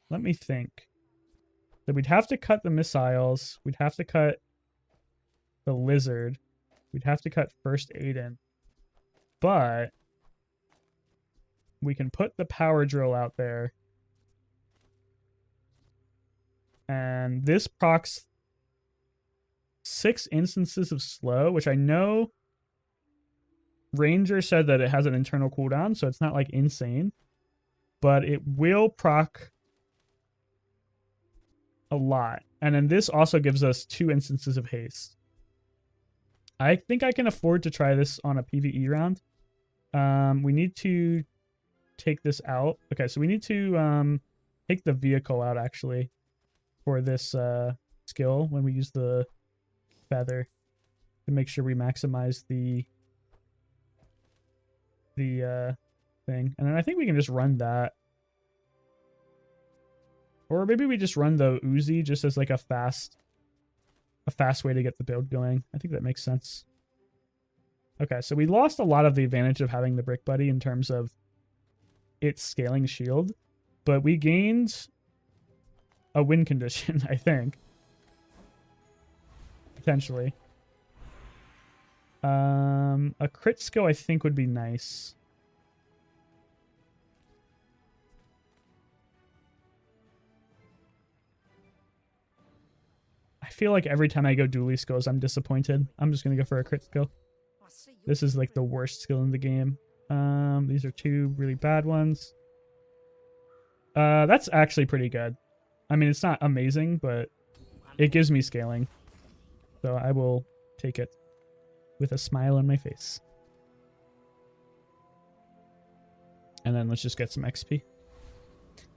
Let me think. So we'd have to cut the missiles. We'd have to cut the lizard. We'd have to cut first aid in. But we can put the Power Drill out there. And this procs 6 instances of slow, which I know Ranger said that it has an internal cooldown, so it's not like insane, but it will proc a lot. And then this also gives us 2 instances of haste. I think I can afford to try this on a PvE round. We need to take this out. Okay, so we need to take the vehicle out actually for this skill when we use the feather to make sure we maximize the thing. And then I think we can just run that. Or maybe we just run the Uzi just as like a fast way to get the build going. I think that makes sense. Okay, so we lost a lot of the advantage of having the Brick Buddy in terms of its scaling shield, but we gained a win condition, I think. Potentially. A crit skill I think would be nice. I feel like every time I go dually skills, I'm disappointed. I'm just gonna go for a crit skill. This is like the worst skill in the game. These are 2 really bad ones. That's actually pretty good. I mean, it's not amazing, but it gives me scaling. So I will take it with a smile on my face. And then let's just get some XP.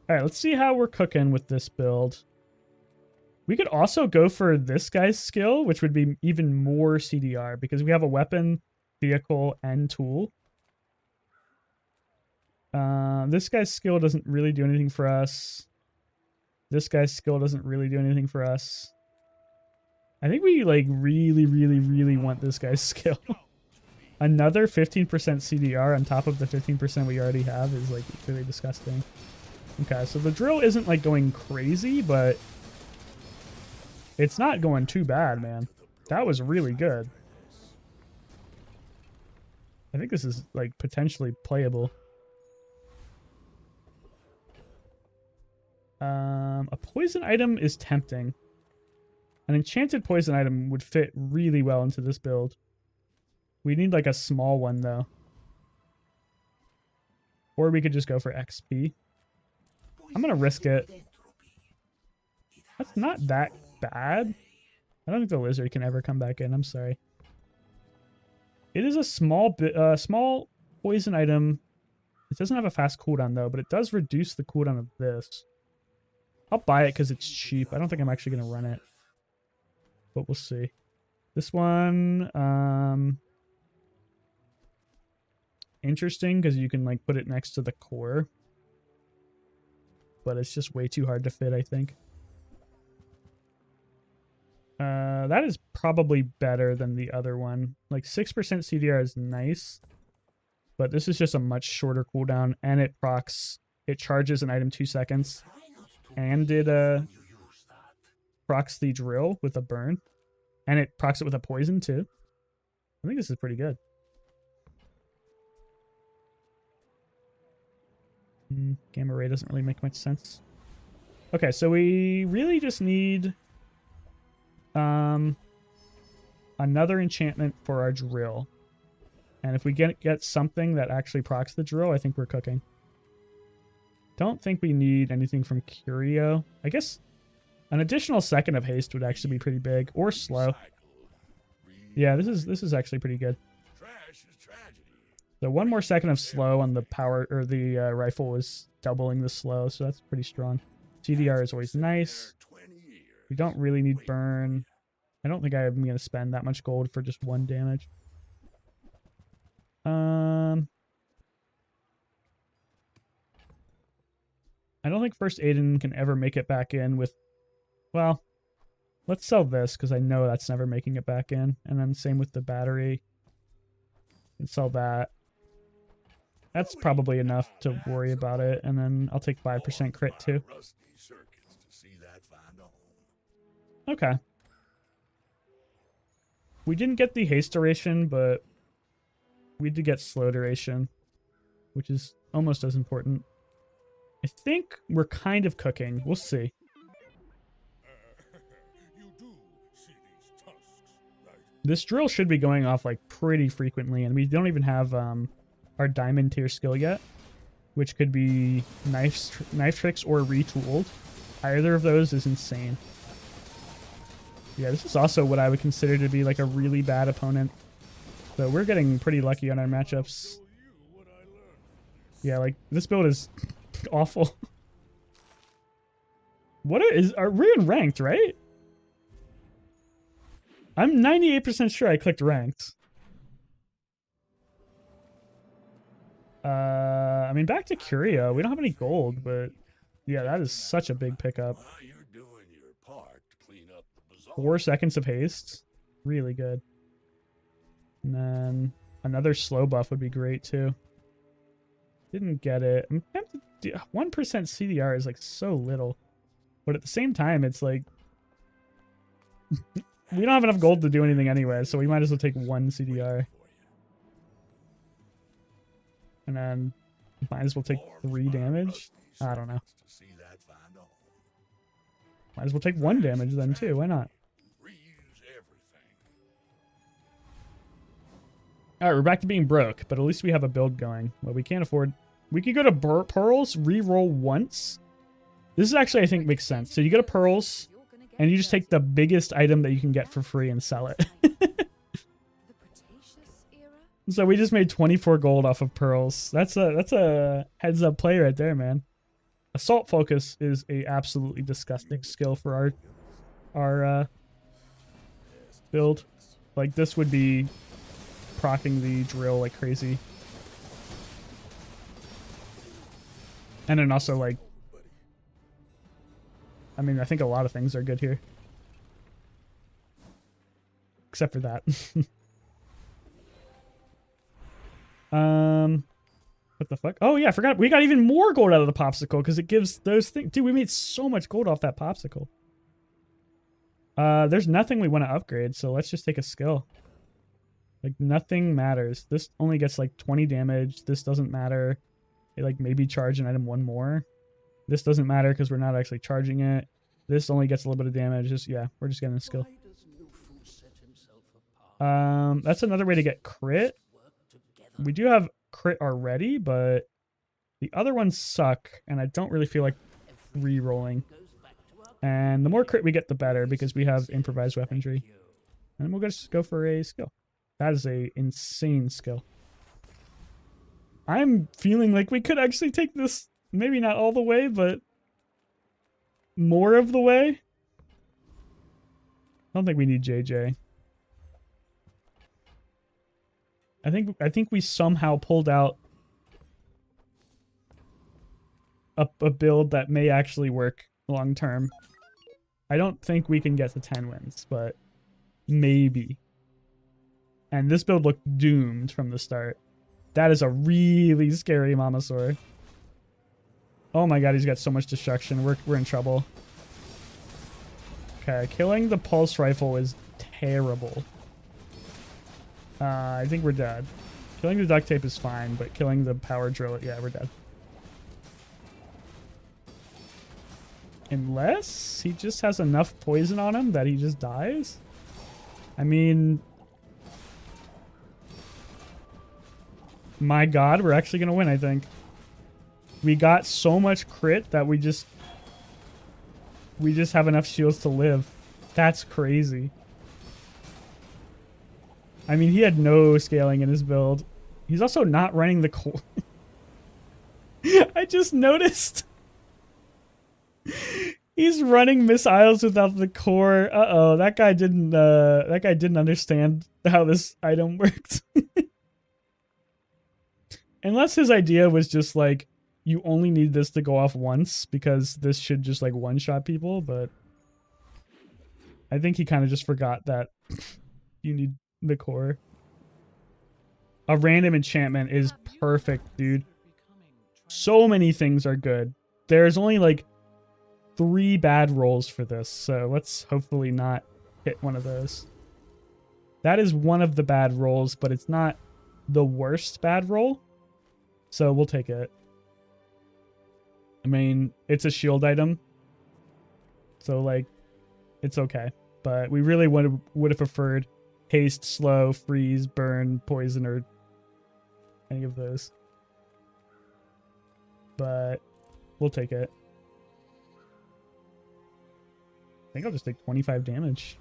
All right, let's see how we're cooking with this build. We could also go for this guy's skill, which would be even more CDR because we have a weapon, vehicle, and tool. This guy's skill doesn't really do anything for us. This guy's skill doesn't really do anything for us. I think we like really want this guy's skill. Another 15% CDR on top of the 15% we already have is like really disgusting. Okay, so the drill isn't like going crazy, but it's not going too bad, man. That was really good. I think this is like potentially playable. A poison item is tempting. An enchanted poison item would fit really well into this build. We need like a small one though. Or we could just go for XP. I'm gonna risk it. That's not that bad. I don't think the lizard can ever come back in. I'm sorry. It is a small poison item. It doesn't have a fast cooldown though, but it does reduce the cooldown of this. I'll buy it because it's cheap. I don't think I'm actually gonna run it, but we'll see. This one, interesting because you can like put it next to the core, but it's just way too hard to fit, I think. That is probably better than the other one. Like 6% CDR is nice, but this is just a much shorter cooldown, and it procs. It charges an item 2 seconds, and it procs the drill with a burn, and it procs it with a poison too. I think this is pretty good. Gamma ray doesn't really make much sense. Okay, so we really just need another enchantment for our drill. And if we get something that actually procs the drill, I think we're cooking. Don't think we need anything from Curio. I guess an additional second of haste would actually be pretty big, or slow. Yeah, this is actually pretty good. So 1 more second of slow on the power or the rifle is doubling the slow, so that's pretty strong. CDR is always nice. We don't really need burn. I don't think I'm going to spend that much gold for just 1 damage. I don't think First Aiden can ever make it back in with... Well, let's sell this because I know that's never making it back in. And then same with the battery. And sell that. That's probably enough to worry about it. And then I'll take 5% crit too. Okay. We didn't get the haste duration, but we did get slow duration, which is almost as important. I think we're kind of cooking. We'll see. You do see these tusks, right? This drill should be going off like pretty frequently, and we don't even have our diamond tier skill yet, which could be knife tricks or retooled. Either of those is insane. Yeah, this is also what I would consider to be like a really bad opponent. So we're getting pretty lucky on our matchups. Yeah, like this build is awful. Are we in ranked, right? I'm 98% sure I clicked ranked. I mean, back to Curio. We don't have any gold, but yeah, that is such a big pickup. You're doing your part to clean up the bazaar. 4 seconds of haste. Really good. And then another slow buff would be great too. Didn't get it. I'm tempted to 1% CDR is like so little. But at the same time, it's like we don't have enough gold to do anything anyway, so we might as well take 1 CDR. And then might as well take 3 damage. I don't know. Might as well take 1 damage then too. Why not? Alright, we're back to being broke, but at least we have a build going. Well, we can't afford... We could go to Pearls, re-roll once. This is actually, I think, makes sense. So you go to Pearls, and you just take the biggest item that you can get for free and sell it. So we just made 24 gold off of Pearls. That's a heads up play right there, man. Assault Focus is a absolutely disgusting skill for our build. Like this would be proccing the drill like crazy. And then also like, I mean, I think a lot of things are good here. Except for that. What the fuck? Oh yeah, I forgot. We got even more gold out of the popsicle because it gives those things. Dude, we made so much gold off that popsicle. There's nothing we want to upgrade, so let's just take a skill. Like nothing matters. This only gets like 20 damage. This doesn't matter. It like maybe charge an item 1 more. This doesn't matter because we're not actually charging it. This only gets a little bit of damage. Just yeah, we're just getting a skill. That's another way to get crit. We do have crit already, but the other ones suck, and I don't really feel like re-rolling. And the more crit we get, the better, because we have improvised weaponry. And we'll just go for a skill. That is a insane skill. I'm feeling like we could actually take this, maybe not all the way, but more of the way. I don't think we need JJ. I think we somehow pulled out a build that may actually work long term. I don't think we can get to 10 wins, but maybe. And this build looked doomed from the start. That is a really scary Mamasaur. Oh my god, he's got so much destruction. We're in trouble. Okay, killing the pulse rifle is terrible. I think we're dead. Killing the duct tape is fine, but killing the power drill, yeah, we're dead. Unless he just has enough poison on him that he just dies. I mean... My god, we're actually going to win, I think. We got so much crit that we just have enough shields to live. That's crazy. I mean, he had no scaling in his build. He's also not running the core. I just noticed. He's running missiles without the core. Uh-oh, that guy didn't understand how this item worked. Unless his idea was just like, you only need this to go off once because this should just like one-shot people, but I think he kind of just forgot that you need the core. A random enchantment is perfect, dude. So many things are good. There's only like 3 bad rolls for this, so let's hopefully not hit one of those. That is one of the bad rolls, but it's not the worst bad roll, so we'll take it. I mean, it's a shield item, so like, it's okay. But we really would have preferred haste, slow, freeze, burn, poison, or any of those. But we'll take it. I think I'll just take 25 damage.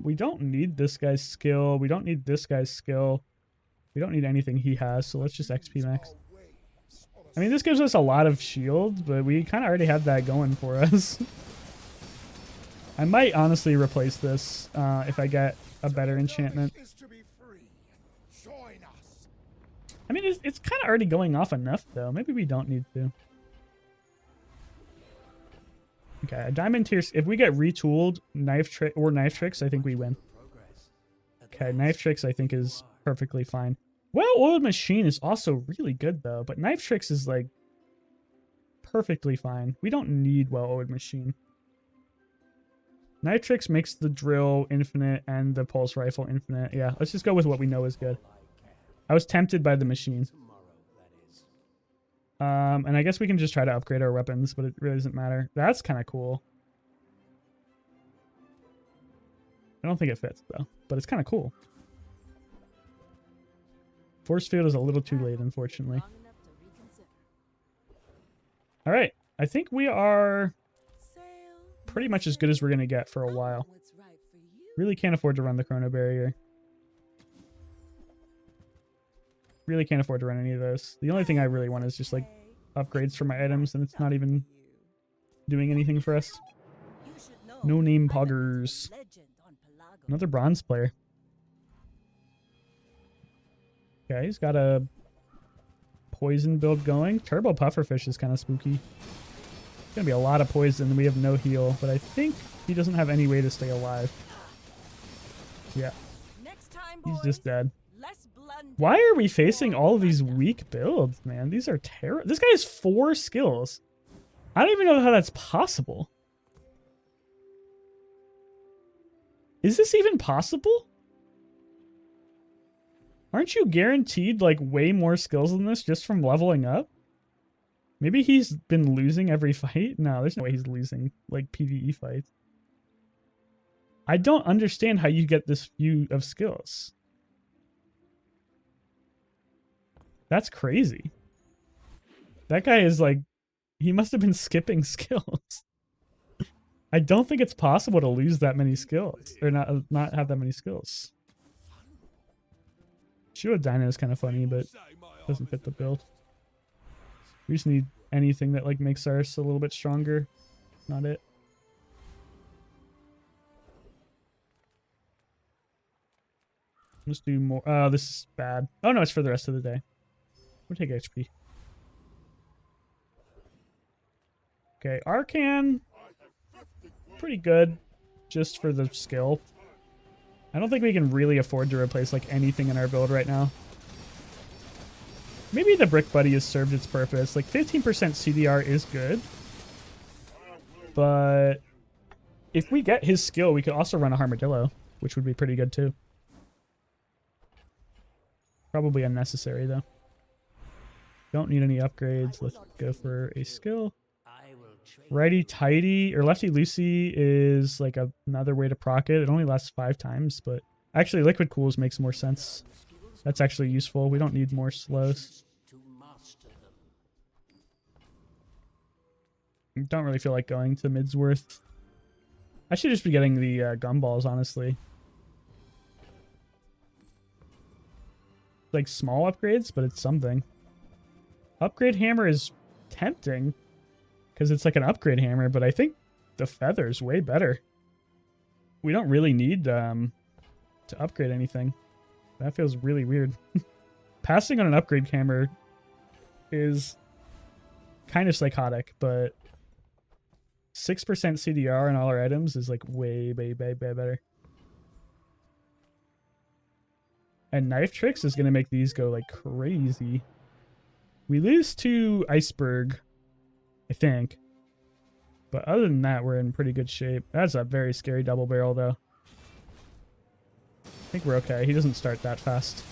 We don't need this guy's skill. We don't need this guy's skill. We don't need anything he has, so let's just XP max. I mean, this gives us a lot of shields, but we kind of already have that going for us. I might honestly replace this if I get a better enchantment. I mean, it's kind of already going off enough, though. Maybe we don't need to. Okay, a diamond tier. If we get retooled knife tricks, I think we win. Okay, knife tricks I think is perfectly fine. Well-oiled machine is also really good though, but knife tricks is like perfectly fine. We don't need well-oiled machine. Knife tricks makes the drill infinite and the pulse rifle infinite. Yeah, let's just go with what we know is good. I was tempted by the machine. And I guess we can just try to upgrade our weapons, but it really doesn't matter. That's kind of cool. I don't think it fits, though, but it's kind of cool. Force field is a little too late, unfortunately. All right. I think we are pretty much as good as we're going to get for a while. Really can't afford to run the chrono barrier. Really can't afford to run any of those. The only thing I really want is just like upgrades for my items, and it's not even doing anything for us. No name poggers. Another bronze player. Okay, he's got a poison build going. Turbo pufferfish is kind of spooky. It's gonna be a lot of poison. We have no heal, but I think he doesn't have any way to stay alive. Yeah, he's just dead. Why are we facing all of these weak builds, man? These are terrible. This guy has 4 skills. I don't even know how that's possible. Is this even possible? Aren't you guaranteed like way more skills than this just from leveling up? Maybe he's been losing every fight? No, there's no way he's losing like PvE fights. I don't understand how you get this few of skills. That's crazy. That guy is like, he must have been skipping skills. I don't think it's possible to lose that many skills, or not have that many skills. Shua Dino is kind of funny, but doesn't fit the build. We just need anything that like makes ours a little bit stronger. Not it. Let's do more. Oh, this is bad. Oh no, it's for the rest of the day. We'll take HP. Okay, Arcan. Pretty good. Just for the skill. I don't think we can really afford to replace like anything in our build right now. Maybe the Brick Buddy has served its purpose. Like 15% CDR is good. But if we get his skill, we could also run a Armadillo, which would be pretty good too. Probably unnecessary though. Don't need any upgrades. Let's go for a skill. Righty tighty or lefty loosey is like another way to proc it. It only lasts 5 times, but actually liquid cools makes more sense. That's actually useful. We don't need more slows. Don't really feel like going to Midsworth. I should just be getting the gumballs, honestly. Like small upgrades, but it's something. Upgrade hammer is tempting because it's like an upgrade hammer, but I think the feather's way better. We don't really need to upgrade anything. That feels really weird. Passing on an upgrade hammer is kind of psychotic, but 6% CDR on all our items is like way better. And knife tricks is going to make these go like crazy. We lose to Iceberg, I think. But other than that, we're in pretty good shape. That's a very scary double barrel, though. I think we're okay. He doesn't start that fast.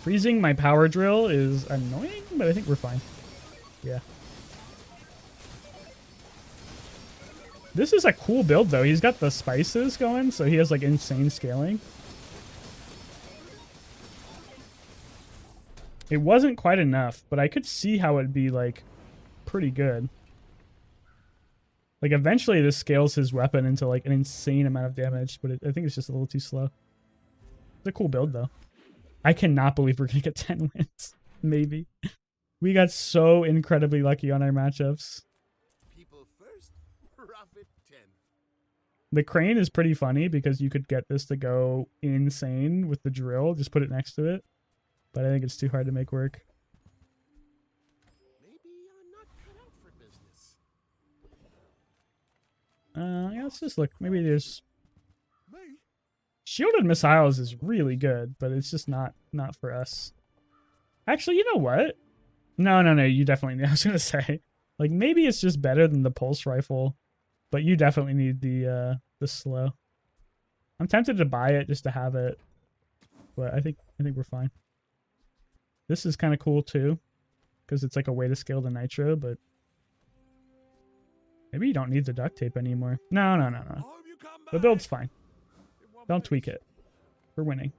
Freezing my power drill is annoying, but I think we're fine. Yeah. This is a cool build though. He's got the spices going, so he has like insane scaling. It wasn't quite enough, but I could see how it'd be like pretty good. Like eventually this scales his weapon into like an insane amount of damage, but I think it's just a little too slow. It's a cool build though. I cannot believe we're gonna get 10 wins. Maybe. We got so incredibly lucky on our matchups. People first, profit 10. The crane is pretty funny because you could get this to go insane with the drill. Just put it next to it. But I think it's too hard to make work. Maybe I'm not cut out for business. Yeah, let's just look. Maybe there's... Me? Shielded missiles is really good, but it's just not for us. Actually, you know what? No, you definitely... I was going to say, like, maybe it's just better than the pulse rifle, but you definitely need the slow. I'm tempted to buy it just to have it, but I think we're fine. This is kind of cool too, because it's like a way to scale the nitro, but maybe you don't need the duct tape anymore. No. The build's fine. Don't tweak it. We're winning.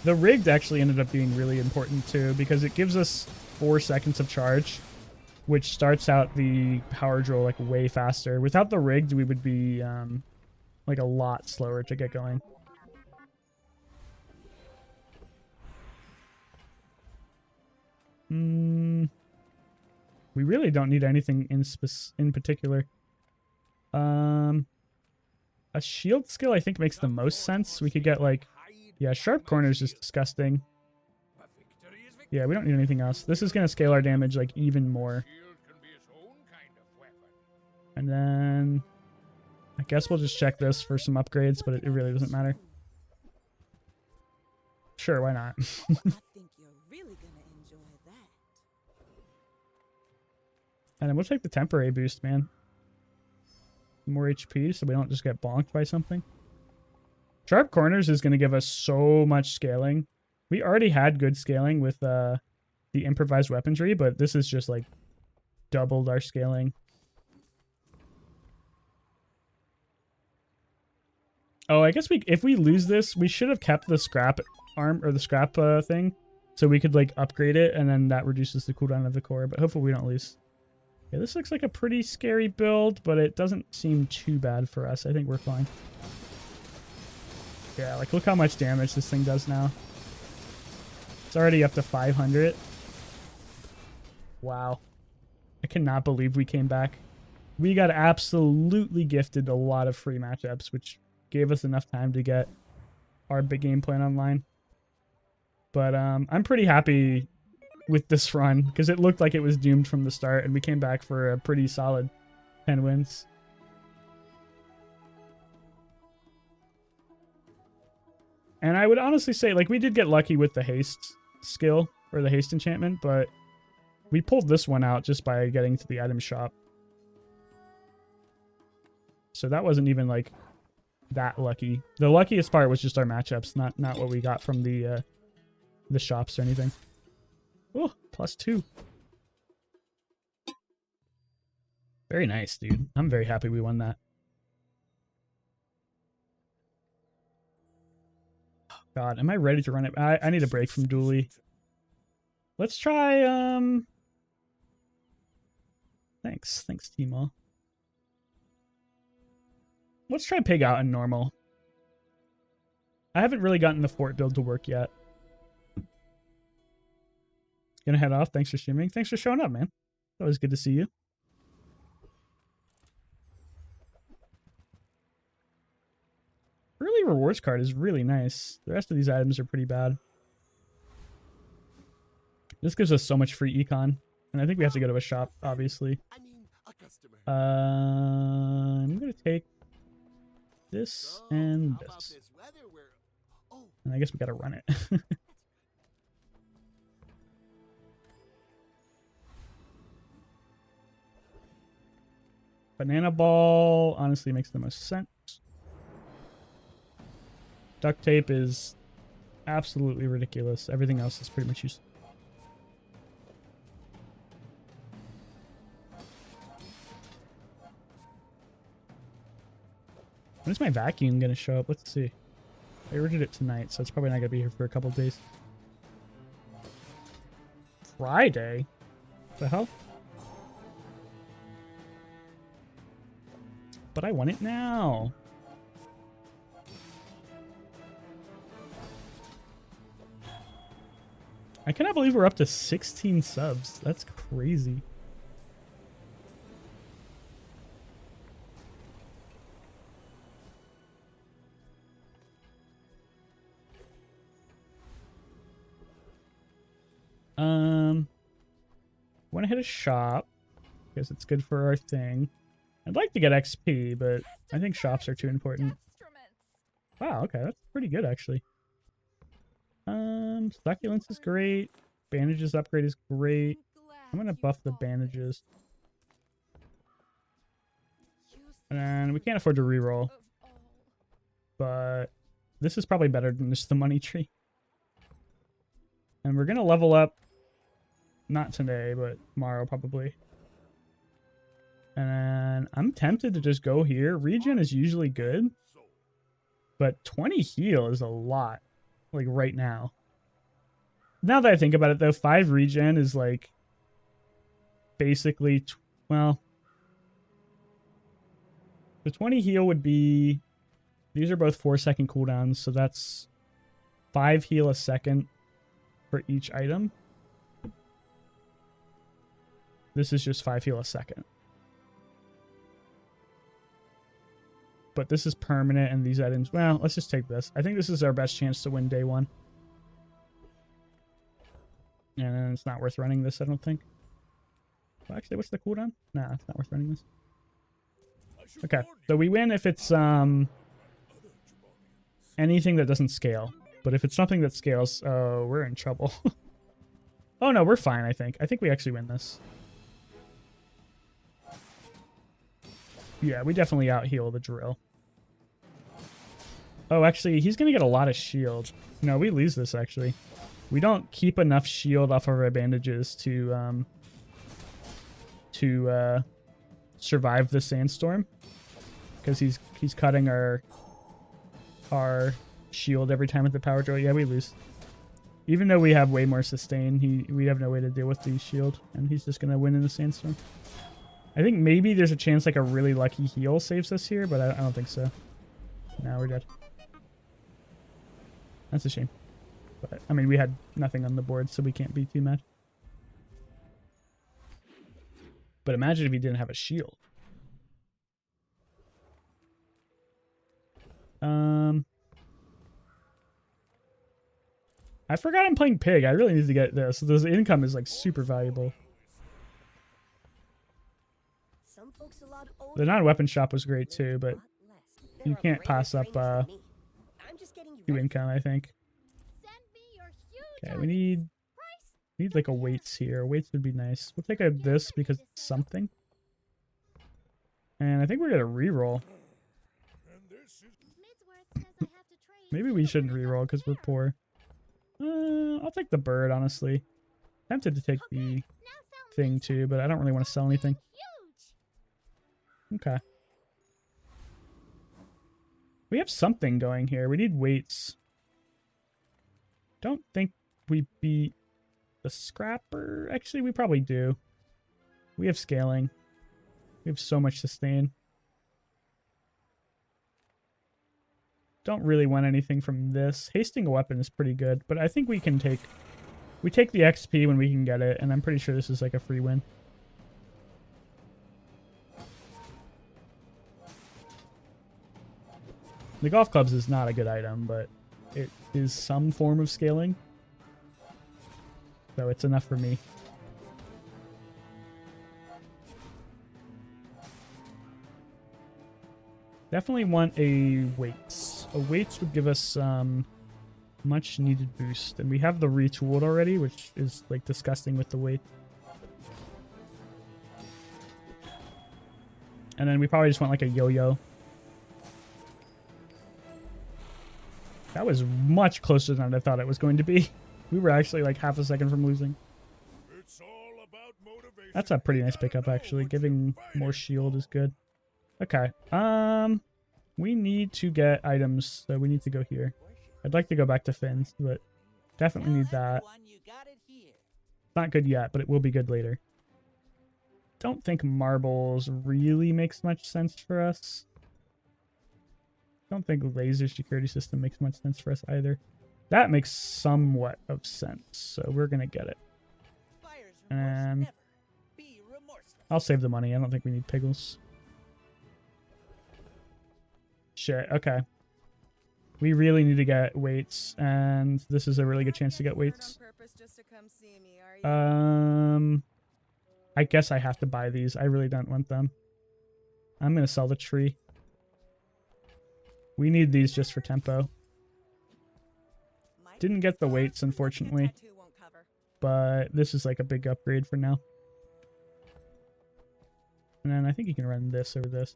The rigged actually ended up being really important too, because it gives us 4 seconds of charge, which starts out the power drill like way faster. Without the rigged, we would be like a lot slower to get going. We really don't need anything in particular. A shield skill I think makes the most sense. We could get like, yeah, sharp corners is disgusting. Yeah, we don't need anything else. This is going to scale our damage like even more. And then I guess we'll just check this for some upgrades, but it really doesn't matter. Sure, why not? I think you're really gonna enjoy that. And then we'll take the temporary boost, man. More HP so we don't just get bonked by something. Sharp corners is going to give us so much scaling. We already had good scaling with the improvised weaponry, but this is just like doubled our scaling. Oh, I guess if we lose this, we should have kept the scrap arm or the scrap thing, so we could like upgrade it, and then that reduces the cooldown of the core. But hopefully we don't lose. Yeah, this looks like a pretty scary build, but it doesn't seem too bad for us. I think we're fine. Yeah, like look how much damage this thing does now. It's already up to 500. Wow. I cannot believe we came back. We got absolutely gifted a lot of free matchups, which gave us enough time to get our big game plan online. But I'm pretty happy with this run because it looked like it was doomed from the start, and we came back for a pretty solid 10 wins. And I would honestly say, like, we did get lucky with the haste skill or the haste enchantment, but we pulled this one out just by getting to the item shop. So that wasn't even like that lucky. The luckiest part was just our matchups, not what we got from the shops or anything. Oh, +2. Very nice, dude. I'm very happy we won that. God, am I ready to run it? I need a break from Dually. Let's try, Thanks, Timo. Let's try Pig Out in normal. I haven't really gotten the fort build to work yet. Gonna head off. Thanks for streaming. Thanks for showing up, man. Always good to see you. Early rewards card is really nice. The rest of these items are pretty bad. This gives us so much free econ. And I think we have to go to a shop, obviously. I mean, a customer. I'm going to take this and this. And I guess we got to run it. Banana ball honestly makes the most sense. Duct tape is absolutely ridiculous. Everything else is pretty much useless. When is my vacuum gonna show up? Let's see. I ordered it tonight, so it's probably not gonna be here for a couple of days. Friday? What the hell? But I want it now. I cannot believe we're up to 16 subs. That's crazy. Want to hit a shop because it's good for our thing. I'd like to get XP, but I think shops are too important. Wow, okay, that's pretty good actually. Succulence is great. Bandages upgrade is great. I'm gonna buff the bandages. And we can't afford to reroll. But this is probably better than just the money tree. And we're gonna level up. Not today, but tomorrow probably. And I'm tempted to just go here. Regen is usually good. But 20 heal is a lot. Like right now. Now that I think about it though, 5 regen is like basically, well, the 20 heal would be, these are both 4-second cooldowns, so that's 5 heal a second for each item. This is just 5 heal a second. But this is permanent and these items, well, let's just take this. I think this is our best chance to win day 1. And it's not worth running this, I don't think. Well, actually, what's the cooldown? Nah, it's not worth running this. Okay, so we win if it's anything that doesn't scale. But if it's something that scales, oh, we're in trouble. Oh no, we're fine, I think. I think we actually win this. Yeah, we definitely out-heal the drill. Oh, actually, he's going to get a lot of shield. No, we lose this, actually. We don't keep enough shield off of our bandages to survive the sandstorm. Because he's cutting our shield every time with the power drill. Yeah, we lose. Even though we have way more sustain, we have no way to deal with the shield. And he's just going to win in the sandstorm. I think maybe there's a chance like a really lucky heal saves us here, but I don't think so. No, we're dead. That's a shame. But, I mean, we had nothing on the board, so we can't be too mad. But imagine if he didn't have a shield. I forgot I'm playing Pig. I really need to get this. This income is like super valuable. The non-weapon shop was great too, but you can't pass up 2 income, I think. Okay, we need like a weights here. Weights would be nice. We'll take this because it's something. And I think we're gonna reroll. Maybe we shouldn't reroll because we're poor. I'll take the bird, honestly. Tempted to take the thing too, but I don't really want to sell anything. Okay. We have something going here. We need weights. Don't think we beat the scrapper. Actually, we probably do. We have scaling. We have so much sustain. Don't really want anything from this. Hasting a weapon is pretty good, but I think we can take... We take the XP when we can get it, and I'm pretty sure this is like a free win. The golf clubs is not a good item, but it is some form of scaling. So it's enough for me. Definitely want a weights. A weights would give us much needed boost. And we have the retooled already, which is like disgusting with the weight. And then we probably just want like a yo-yo. That was much closer than I thought it was going to be. We were actually like half a second from losing. It's all about motivation. That's a pretty nice pickup, actually. Giving more shield is good. Okay. We need to get items, so we need to go here. I'd like to go back to Finn's, but definitely need that. You got it here. It's not good yet, but it will be good later. Don't think marbles really makes much sense for us. Don't think laser security system makes much sense for us either. That makes somewhat of sense, so we're gonna get it. Buyer's remorse And never. Be remorseless. I'll save the money. I don't think we need piggles. Shit, okay. We really need to get weights, and this is a really good chance to get weights. On purpose just to come see me, are you? I guess I have to buy these. I really don't want them. I'm gonna sell the tree. We need these just for tempo. Didn't get the weights, unfortunately, Tattoo won't cover. but this is like a big upgrade for now. And then I think you can run this over this.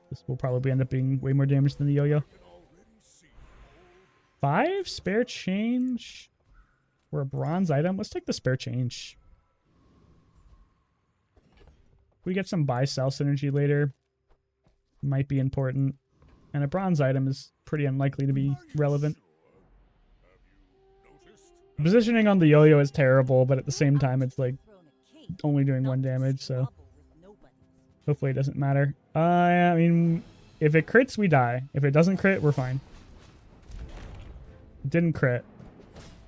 This will probably end up being way more damage than the yo-yo. 5 spare change for a bronze item. Let's take the spare change. We get some buy-sell synergy later. Might be important. And a bronze item is pretty unlikely to be relevant. Positioning on the yo-yo is terrible, but at the same time it's like only doing 1 damage, so hopefully it doesn't matter. I mean, if it crits, we die. If it doesn't crit, we're fine. It didn't crit.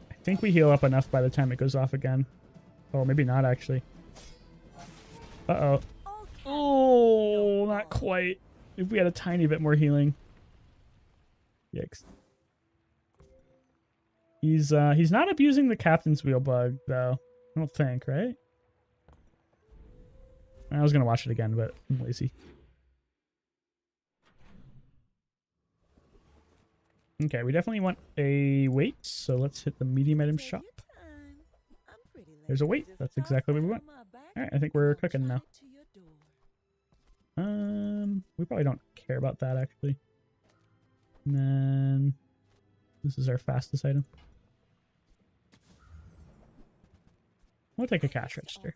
I think we heal up enough by the time it goes off again. Oh, maybe not, actually. Uh-oh. Oh, not quite. If we had a tiny bit more healing. Yikes. He's not abusing the captain's wheel bug, though. I don't think, right? I was going to watch it again, but I'm lazy. Okay, we definitely want a weight, so let's hit the medium item shop. There's a weight. That's exactly what we want. Alright, I think we're cooking now. We probably don't care about that, actually. And then this is our fastest item. We'll take a cash register.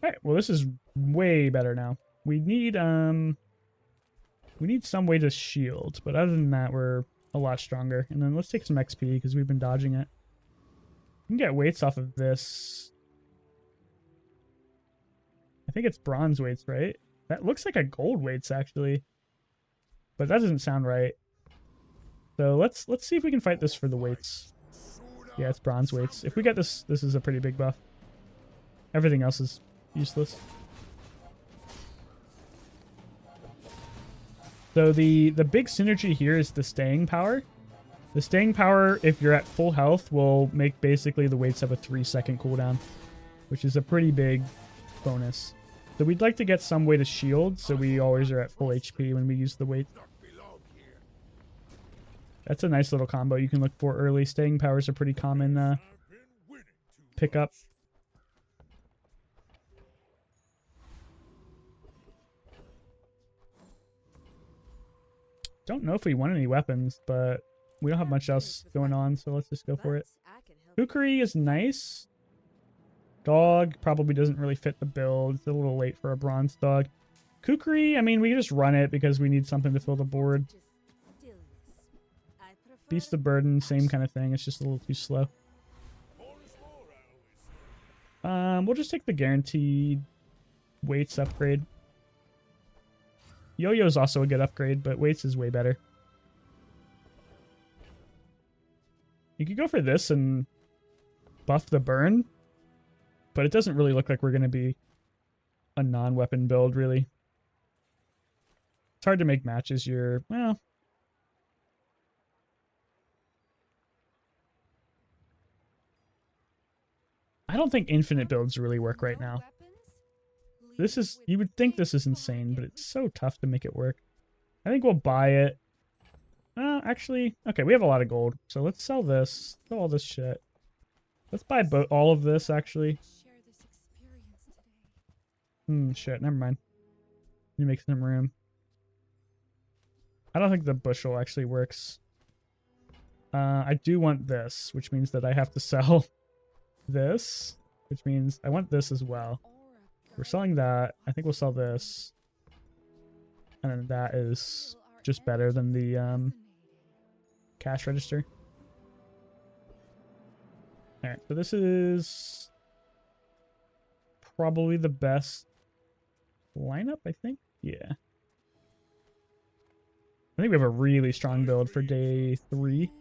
Alright, well this is way better now. We need some way to shield, but other than that we're a lot stronger. And then let's take some XP because we've been dodging it. We can get weights off of this. I think it's bronze weights, right? That looks like a gold weights actually. But that doesn't sound right. So let's see if we can fight this for the weights. Yeah, it's bronze weights. If we get this, this is a pretty big buff. Everything else is useless. So the big synergy here is the staying power. The staying power, if you're at full health, will make basically the weights have a 3-second cooldown, which is a pretty big bonus. So we'd like to get some way to shield, so we always are at full HP when we use the weight. That's a nice little combo you can look for early. Staying power is a pretty common pickup. Don't know if we want any weapons, but we don't have much else going on, so let's just go for it. Kukri is nice. Dog probably doesn't really fit the build. It's a little late for a bronze dog. Kukri, I mean, we can just run it because we need something to fill the board. Beast of Burden, same kind of thing. It's just a little too slow. We'll just take the guaranteed weights upgrade. Yo-Yo is also a good upgrade, but weights is way better. You could go for this and buff the burn, but it doesn't really look like we're going to be a non-weapon build, really. It's hard to make matches. Well, I don't think infinite builds really work right now. This is, you would think this is insane, but it's so tough to make it work. I think we'll buy it. Actually, okay, we have a lot of gold, so let's sell this. Sell all this shit. Let's buy all of this, actually. Shit, never mind. Need to make some room. I don't think the bushel actually works. I do want this, which means that I have to sell this, which means I want this as well. We're selling that. I think we'll sell this. And then that is just better than the cash register. Alright, so this is probably the best lineup, I think. Yeah. I think we have a really strong build for day 3.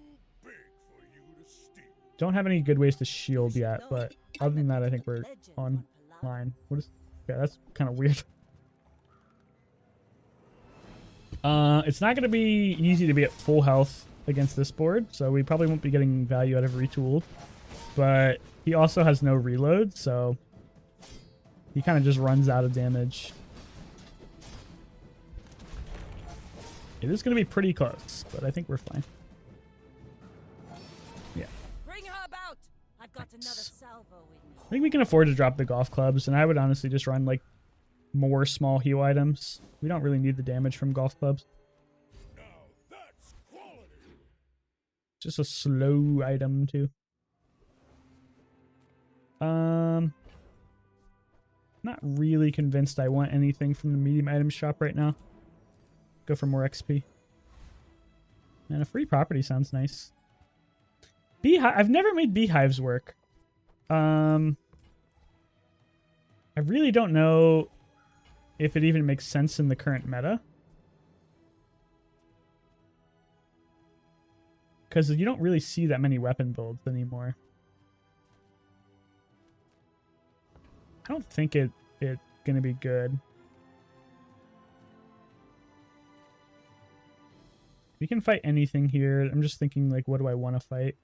Don't have any good ways to shield yet, but other than that, I think we're online. What is? Yeah, that's kind of weird. It's not going to be easy to be at full health against this board, so we probably won't be getting value out of retooled. But he also has no reload, so he kind of just runs out of damage. It is going to be pretty close, but I think we're fine. Yeah. Bring her about. I've got another salvo with me. I think we can afford to drop the golf clubs, and I would honestly just run like more small heal items. We don't really need the damage from golf clubs. Now that's quality. Just a slow item too. Not really convinced I want anything from the medium item shop right now. Go for more XP. And a free property sounds nice. Beehive. I've never made beehives work. I really don't know if it even makes sense in the current meta. Because you don't really see that many weapon builds anymore. I don't think it's gonna be good. We can fight anything here. I'm just thinking, like, what do I want to fight?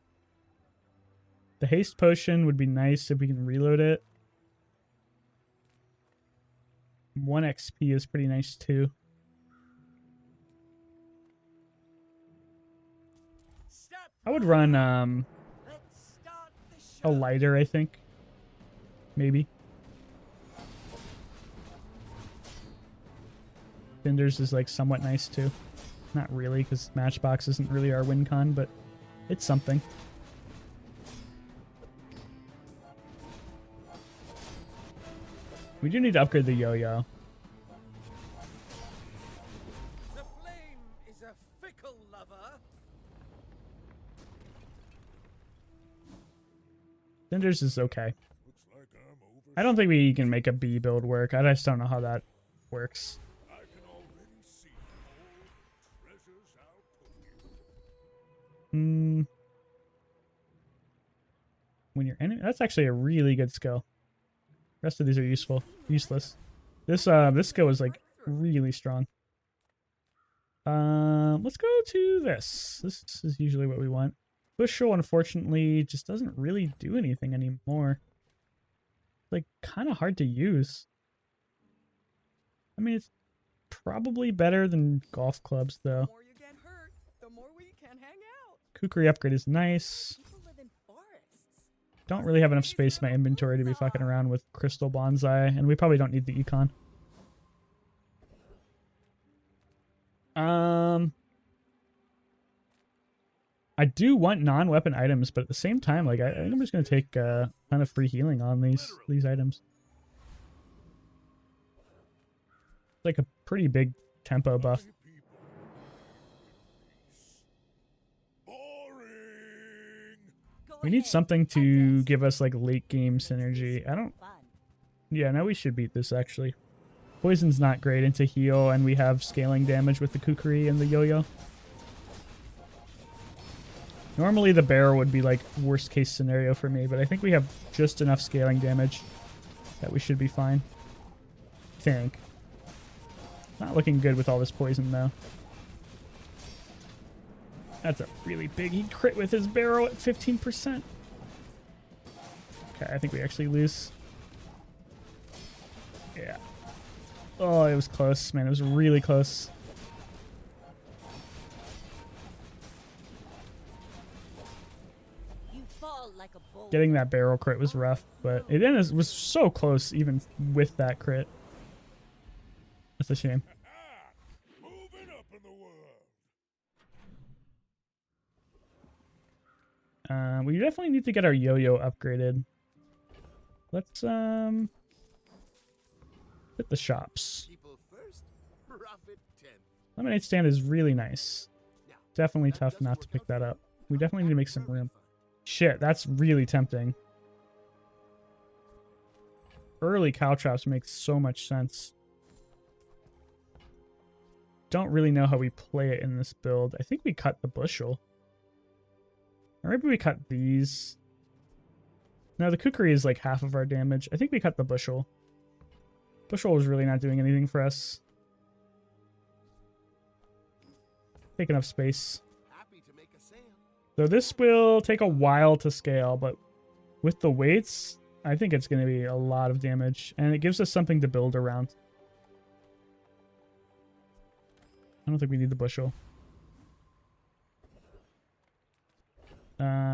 The haste potion would be nice if we can reload it. 1 XP is pretty nice too. I would run a lighter, I think. Maybe. Cinders is like somewhat nice too. Not really, because Matchbox isn't really our win con, but it's something. We do need to upgrade the yo-yo. The flame is a fickle lover. Cinders is okay. Looks like I'm over. I don't think we can make a B build work. I just don't know how that works. I can already see all the treasures I'll put you. When you're enemy, that's actually a really good skill. Rest of these are useless. This skill is like really strong. Let's go to this. This is usually what we want. Bushel, unfortunately, just doesn't really do anything anymore. Like, kind of hard to use. I mean, it's probably better than golf clubs, though. The more you get hurt, the more we can hang out. Kukri upgrade is nice. People live in forests. Don't really have enough space in my inventory to be fucking around with crystal bonsai, and we probably don't need the econ. I do want non-weapon items, but at the same time, like, I think I'm just gonna take kind of free healing on these items. It's like a pretty big tempo buff. Boring. We need something to give us like late game synergy. I don't. Yeah, no, we should beat this actually. Poison's not great into heal, and we have scaling damage with the Kukri and the yo-yo. Normally the barrel would be like worst case scenario for me, but I think we have just enough scaling damage that we should be fine. I think. Not looking good with all this poison though. That's a really big. He crit with his barrel at 15%. Okay, I think we actually lose. Yeah. Oh, it was close, man. It was really close. You fall like a bull. Getting that barrel crit was rough, but it was so close even with that crit. That's a shame. Moving up in the world. We definitely need to get our yo-yo upgraded. Let's hit the shops. People first, profit 10. Lemonade stand is really nice. Now, Definitely that tough doesn't not work to pick out that for up. you. We definitely need to make some Have a room. refund. Shit, that's really tempting. Early cow traps make so much sense. Don't really know how we play it in this build. I think we cut the bushel. Or maybe we cut these. No, the kukri is like half of our damage. I think we cut the bushel. Bushel was really not doing anything for us. Taking up space. Happy to make a sale. So this will take a while to scale, but with the weights, I think it's going to be a lot of damage. And it gives us something to build around. I don't think we need the bushel.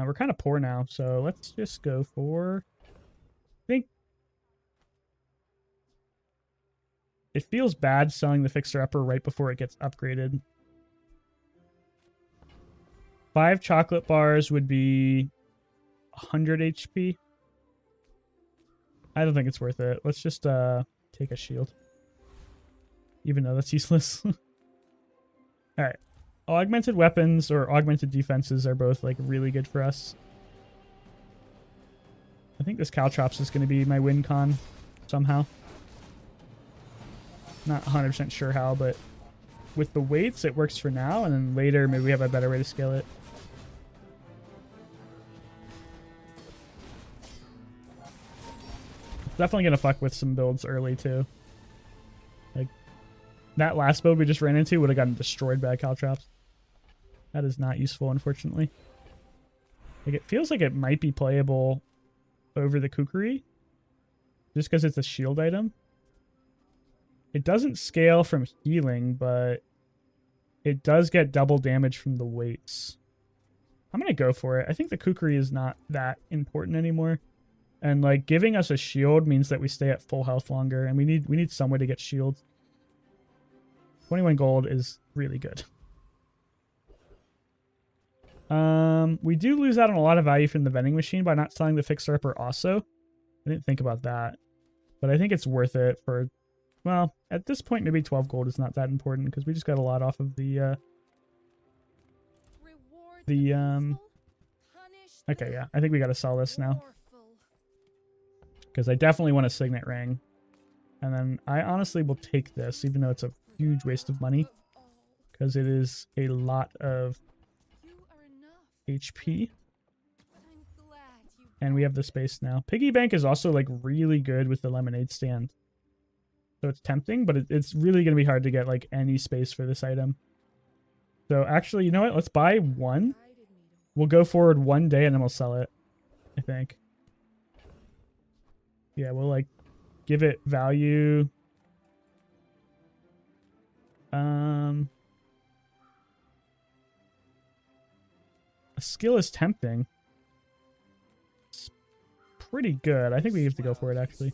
We're kind of poor now, so let's just go for... I think... It feels bad selling the fixer-upper right before it gets upgraded. 5 chocolate bars would be 100 HP. I don't think it's worth it. Let's just take a shield. Even though that's useless. Alright. Augmented weapons or augmented defenses are both like really good for us. I think this Caltrops is going to be my win con somehow. Not 100% sure how, but with the weights it works for now, and then later maybe we have a better way to scale it. Definitely going to fuck with some builds early too. Like that last build we just ran into would have gotten destroyed by Caltrops. That is not useful, unfortunately. Like it feels like it might be playable over the kukri, just because it's a shield item. It doesn't scale from healing, but it does get double damage from the weights. I'm gonna go for it. I think the kukri is not that important anymore, and like giving us a shield means that we stay at full health longer, and we need some way to get shields. 21 gold is really good. We do lose out on a lot of value from the vending machine by not selling the fixer-upper also. I didn't think about that. But I think it's worth it for, well, at this point maybe 12 gold is not that important because we just got a lot off of the okay, yeah. I think we got to sell this now. Because I definitely want a signet ring. And then I honestly will take this even though it's a huge waste of money because it is a lot of HP. And we have the space now. Piggy bank is also like really good with the lemonade stand. So it's tempting, but it's really going to be hard to get like any space for this item. So actually, you know what? Let's buy one. We'll go forward one day and then we'll sell it, I think. Yeah, we'll like give it value. A skill is tempting. It's pretty good. I think we have to go for it, actually.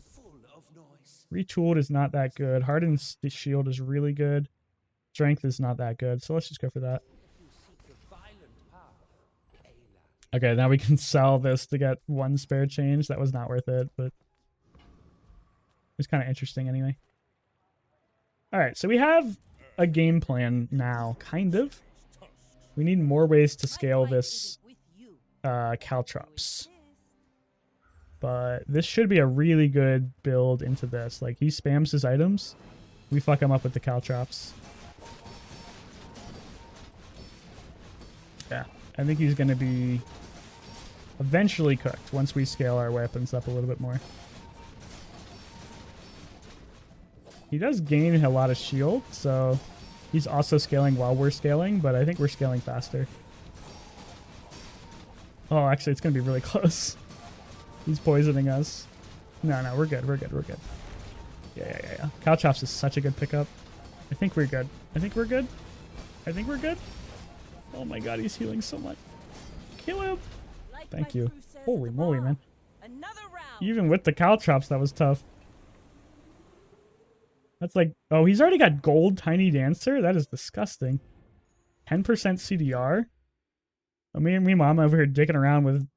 Retooled is not that good. Hardened shield is really good. Strength is not that good. So let's just go for that. Okay, now we can sell this to get one spare change. That was not worth it, but it's kind of interesting anyway. All right, so we have a game plan now, kind of. We need more ways to scale this Caltrops. But this should be a really good build into this. Like, he spams his items. We fuck him up with the Caltrops. Yeah, I think he's going to be eventually cooked once we scale our weapons up a little bit more. He does gain a lot of shield, so he's also scaling while we're scaling, but I think we're scaling faster. Oh, actually, it's going to be really close. He's poisoning us. No, we're good. We're good. We're good. Yeah. Caltrops is such a good pickup. I think we're good. I think we're good. I think we're good. Oh my god, he's healing so much. Kill him. Thank you. Holy moly, man. Even with the Caltrops, that was tough. That's like... Oh, he's already got gold Tiny Dancer? That is disgusting. 10% CDR? I mean, meanwhile, I'm over here dicking around with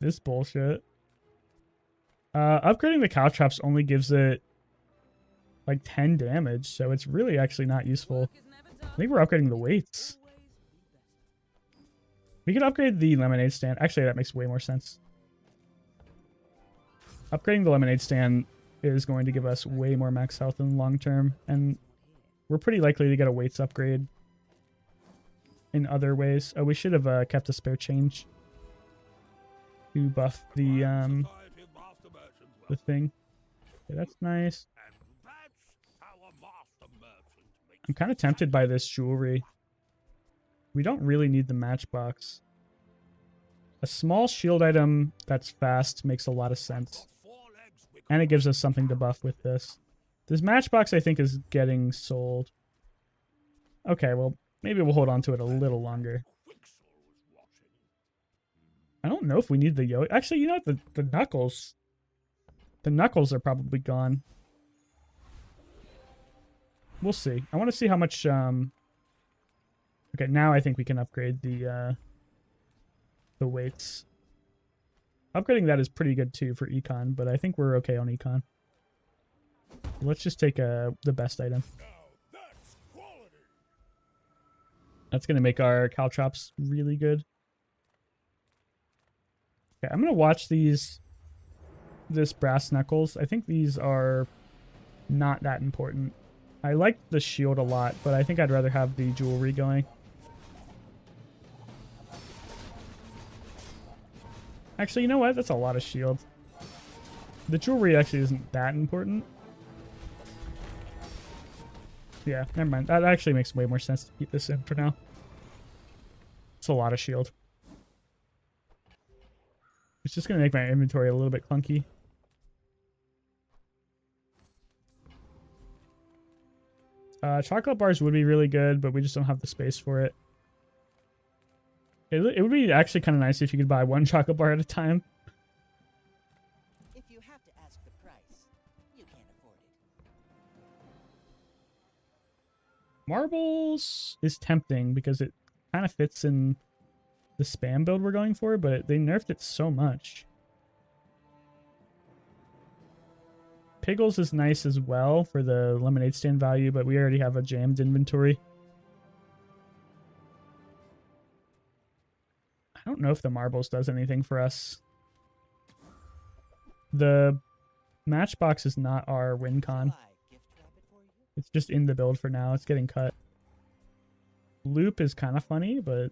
this bullshit. Upgrading the caltrops only gives it like 10 damage, so it's really actually not useful. I think we're upgrading the weights. We could upgrade the lemonade stand. Actually, that makes way more sense. Upgrading the lemonade stand is going to give us way more max health in the long term, and we're pretty likely to get a weights upgrade in other ways. Oh, we should have kept a spare change to buff the thing. Okay, that's nice. I'm kind of tempted by this jewelry. We don't really need the matchbox. A small shield item that's fast makes a lot of sense. And it gives us something to buff with this. This matchbox, I think, is getting sold. Okay, well, maybe we'll hold on to it a little longer. I don't know if we need the yo. Actually, you know what? The knuckles. The knuckles are probably gone. We'll see. I want to see how much... Okay, now I think we can upgrade the weights. Upgrading that is pretty good too for econ, but I think we're okay on econ. Let's just take the best item. That's going to make our caltrops really good. Okay, I'm going to watch this brass knuckles. I think these are not that important. I like the shield a lot, but I think I'd rather have the jewelry going. Actually, you know what? That's a lot of shield. The jewelry actually isn't that important. Yeah, never mind. That actually makes way more sense to keep this in for now. It's a lot of shield. It's just going to make my inventory a little bit clunky. Chocolate bars would be really good, but we just don't have the space for it. It would be actually kind of nice if you could buy one chocolate bar at a time. If you have to ask the price, you can't afford it. Marbles is tempting because it kind of fits in the spam build we're going for, but they nerfed it so much. Piggles is nice as well for the lemonade stand value, but we already have a jammed inventory. I don't know if the marbles does anything for us. The matchbox is not our win con. It's just in the build for now. It's getting cut. Loop is kind of funny, but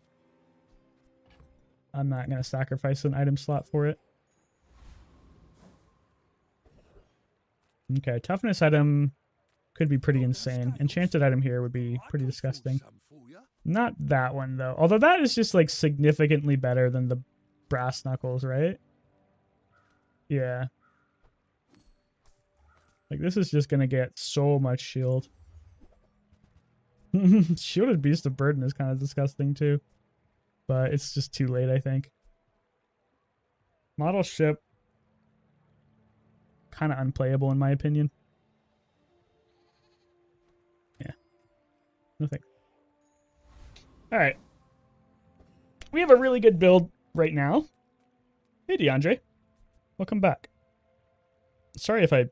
I'm not going to sacrifice an item slot for it. Okay, toughness item could be pretty insane. Enchanted item here would be pretty disgusting. Not that one, though. Although that is just, like, significantly better than the brass knuckles, right? Yeah. Like, this is just gonna get so much shield. Shielded Beast of Burden is kind of disgusting, too. But it's just too late, I think. Model ship. Kind of unplayable, in my opinion. Yeah. No thanks. Alright. We have a really good build right now. Hey, DeAndre. Welcome back. Sorry if I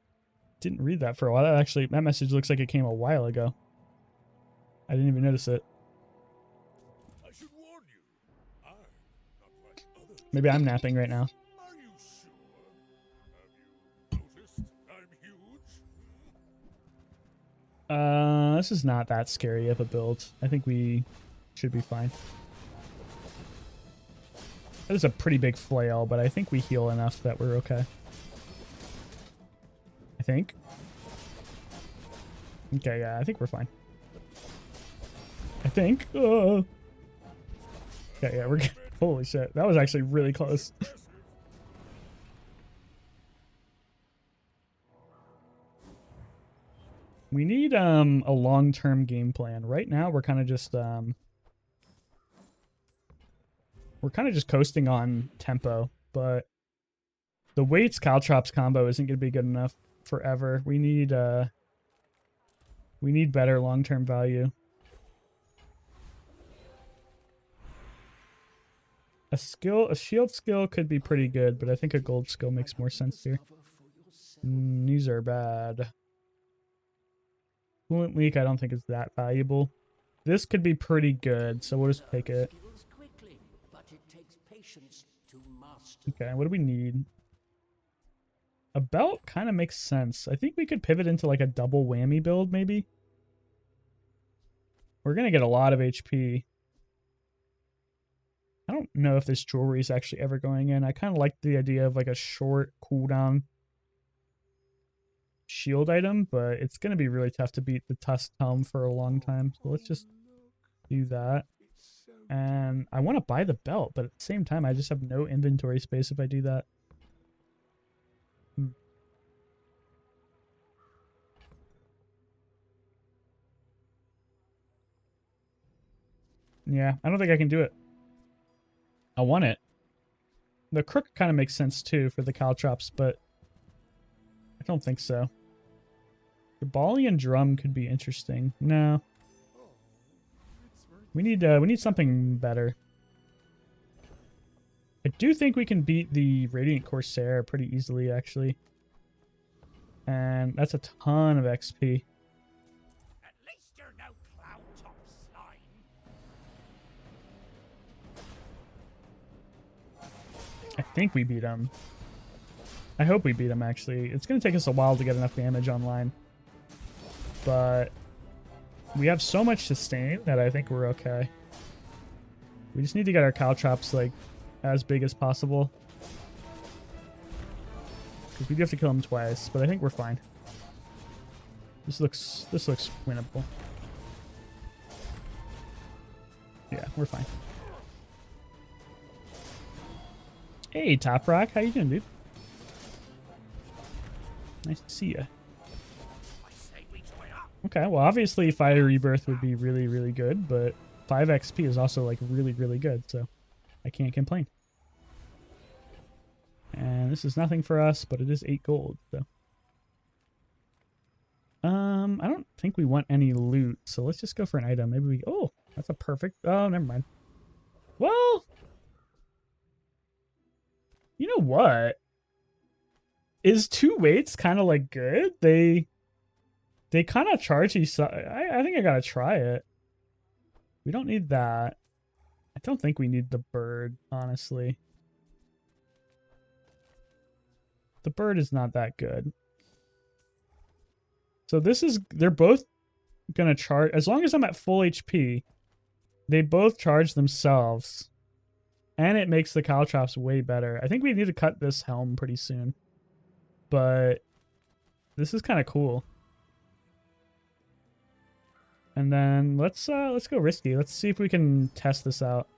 didn't read that for a while. That message looks like it came a while ago. I didn't even notice it. I should warn you. I'm not like others. Maybe I'm napping right now. Are you sure? Have you noticed I'm huge? This is not that scary of a build. I think we should be fine. That is a pretty big flail, but I think we heal enough that we're okay. I think. Okay, yeah, I think we're fine. I think. Okay, yeah, we're good. Holy shit, that was actually really close. We need a long-term game plan. Right now, we're kind of just coasting on tempo, but the weights caltrops combo isn't going to be good enough forever. We need better long-term value. A shield skill could be pretty good, but I think a gold skill makes more sense here. These are bad. Coolant leak I don't think is that valuable. This could be pretty good, so we'll just take it. Okay, what do we need? A belt kind of makes sense. I think we could pivot into like a double whammy build, maybe. We're going to get a lot of HP. I don't know if this jewelry is actually ever going in. I kind of like the idea of like a short cooldown shield item, but it's going to be really tough to beat the Tusk Helm for a long time. So let's just do that. And I want to buy the belt, but at the same time, I just have no inventory space if I do that. Yeah, I don't think I can do it. I want it. The crook kind of makes sense too for the caltrops, but I don't think so. The Balian drum could be interesting. No. We need something better. I do think we can beat the Radiant Corsair pretty easily, actually. And that's a ton of XP. At least you're no cloud top slime. I think we beat him. I hope we beat him, actually. It's going to take us a while to get enough damage online. But we have so much sustain that I think we're okay. We just need to get our caltrops, like, as big as possible. Because we do have to kill him twice, but I think we're fine. This looks winnable. Yeah, we're fine. Hey, Top Rock, how you doing, dude? Nice to see you. Okay, well, obviously Fire Rebirth would be really, really good, but 5 XP is also, like, really, really good, so I can't complain. And this is nothing for us, but it is 8 gold, so. I don't think we want any loot, so let's just go for an item. Maybe we... Oh, that's a perfect... Oh, never mind. Well... You know what? Is 2 weights kind of, like, good? They kind of charge each side. I think I gotta try it. We don't need that. I don't think we need the bird, honestly. The bird is not that good. So this is... They're both gonna charge... As long as I'm at full HP, they both charge themselves. And it makes the caltrops way better. I think we need to cut this helm pretty soon. But this is kind of cool. And then let's go risky. Let's see if we can test this out.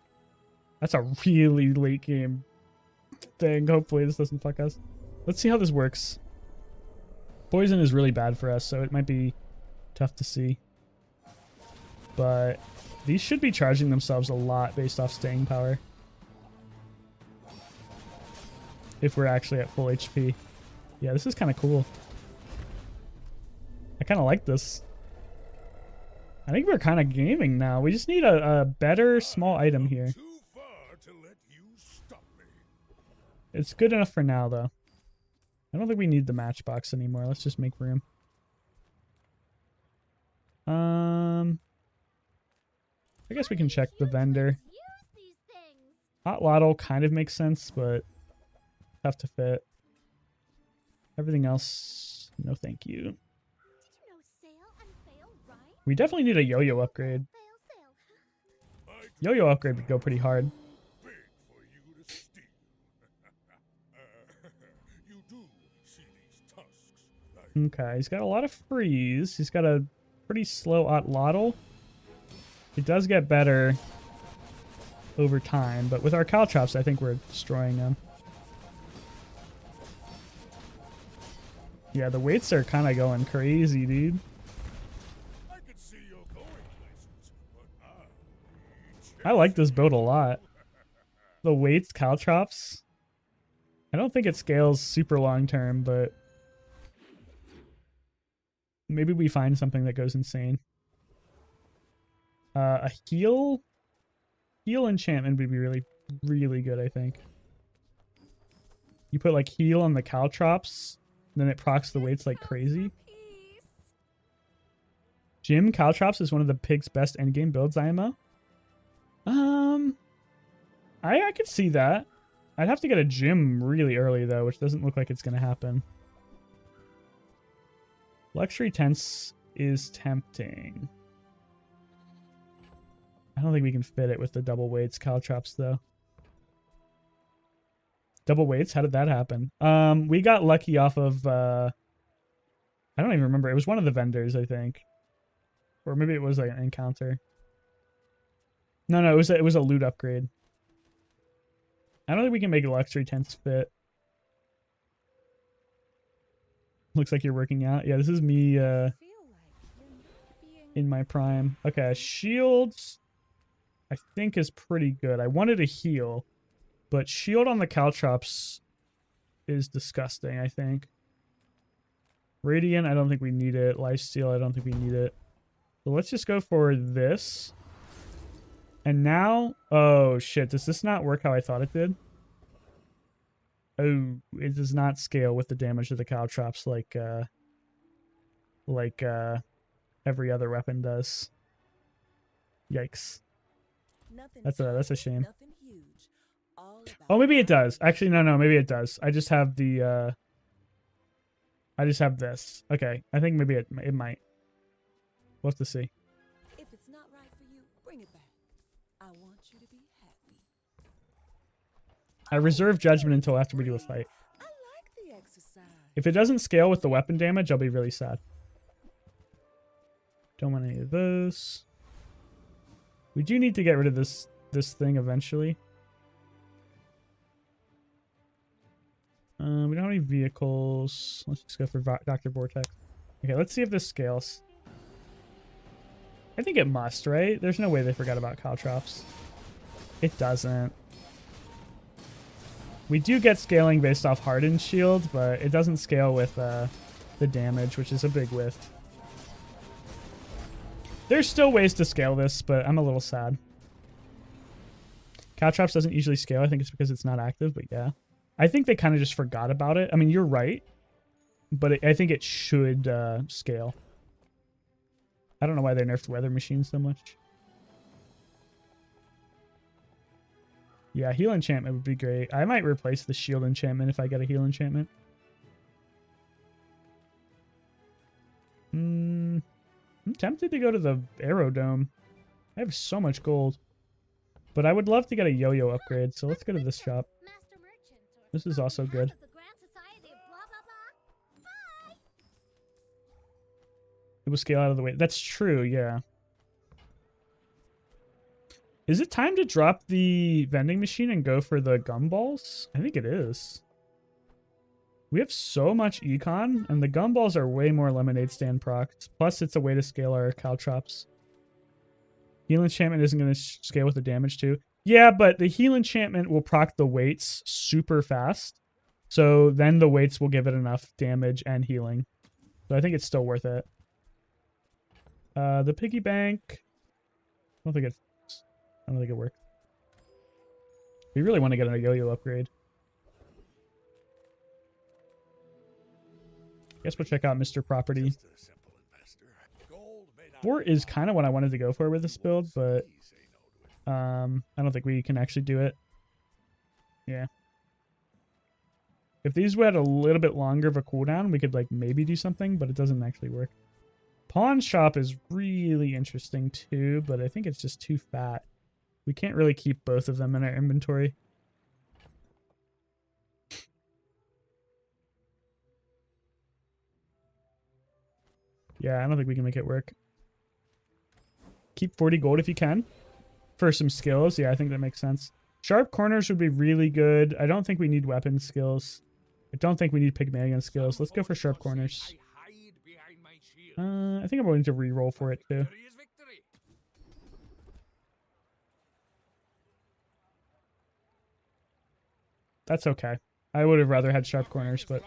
That's a really late game thing. Hopefully this doesn't fuck us. Let's see how this works. Poison is really bad for us, so it might be tough to see. But these should be charging themselves a lot based off staying power. If we're actually at full HP. Yeah, this is kind of cool. I kind of like this. I think we're kind of gaming now. We just need a better small item here. Too far to let you stop me. It's good enough for now, though. I don't think we need the matchbox anymore. Let's just make room. I guess we can check the vendor. Hot Lotto kind of makes sense, but tough to fit. Everything else, no thank you. We definitely need a yo-yo upgrade. Yo-yo upgrade would go pretty hard. Big for you to steal. You do see these tusks. Okay, he's got a lot of freeze. He's got a pretty slow Atlatl. It does get better over time, but with our caltrops, I think we're destroying them. Yeah, the weights are kind of going crazy, dude. I could see you're going places, but I like this build a lot. The weights, caltrops. I don't think it scales super long term, but maybe we find something that goes insane. A heal enchantment would be really really good, I think. You put like heal on the caltrops, then it procs the weights like crazy. Peace. Gym caltrops is one of the pig's best endgame builds, IMO. I could see that. I'd have to get a gym really early though, which doesn't look like it's gonna happen. Luxury tents is tempting. I don't think we can fit it with the double weights caltrops though. Double weights? How did that happen? We got lucky off of I don't even remember. It was one of the vendors, I think. Or maybe it was like an encounter. No, it was a loot upgrade. I don't think we can make luxury tents fit. Looks like you're working out. Yeah, this is me Feel like you're not being in my prime. Okay, shields I think is pretty good. I wanted a heal, but shield on the caltrops is disgusting, I think. Radiant, I don't think we need it. Lifesteal, I don't think we need it. So let's just go for this. And now, oh shit, does this not work how I thought it did? Oh, it does not scale with the damage of the caltrops like every other weapon does. Yikes. That's a shame. Nothing huge. All about Oh, maybe it does. Actually, no, maybe it does. I just have the I just have this. Okay, I think maybe it might. We'll have to see. If it's not right for you, bring it back. I want you to be happy. I reserve judgment until after we do a fight. I like the exercise. If it doesn't scale with the weapon damage, I'll be really sad. Don't want any of those. We do need to get rid of this thing eventually. We don't have any vehicles. Let's just go for Dr. Vortex. Okay, let's see if this scales. I think it must, right? There's no way they forgot about caltrops. It doesn't. We do get scaling based off hardened shield, but it doesn't scale with the damage, which is a big whiff. There's still ways to scale this, but I'm a little sad. Caltrops doesn't usually scale. I think it's because it's not active, but yeah. I think they kind of just forgot about it. I mean, you're right, but I think it should scale. I don't know why they nerfed weather machines so much. Yeah, heal enchantment would be great. I might replace the shield enchantment if I get a heal enchantment. I'm tempted to go to the Aerodome. I have so much gold. But I would love to get a yo-yo upgrade, so let's go to this shop. This is also good. It will scale out of the way. That's true, yeah. Is it time to drop the vending machine and go for the gumballs? I think it is. We have so much econ, and the gumballs are way more lemonade stand procs. Plus, it's a way to scale our caltrops. Heal enchantment isn't going to scale with the damage too. Yeah, but the heal enchantment will proc the weights super fast. So then the weights will give it enough damage and healing. So I think it's still worth it. The piggy bank. I don't think it works. We really want to get a yo-yo upgrade. Guess we'll check out Mr. Property. 4 is kind of what I wanted to go for with this build, but I don't think we can actually do it. Yeah. If these had a little bit longer of a cooldown, we could like maybe do something, but it doesn't actually work. Pawn shop is really interesting too, but I think it's just too fat. We can't really keep both of them in our inventory. Yeah, I don't think we can make it work. Keep 40 gold if you can. For some skills, yeah, I think that makes sense. Sharp corners would be really good. I don't think we need weapon skills. I don't think we need Pygmalion skills. Let's go for sharp corners. I think I'm going to re-roll for it too. That's okay. I would have rather had sharp corners, but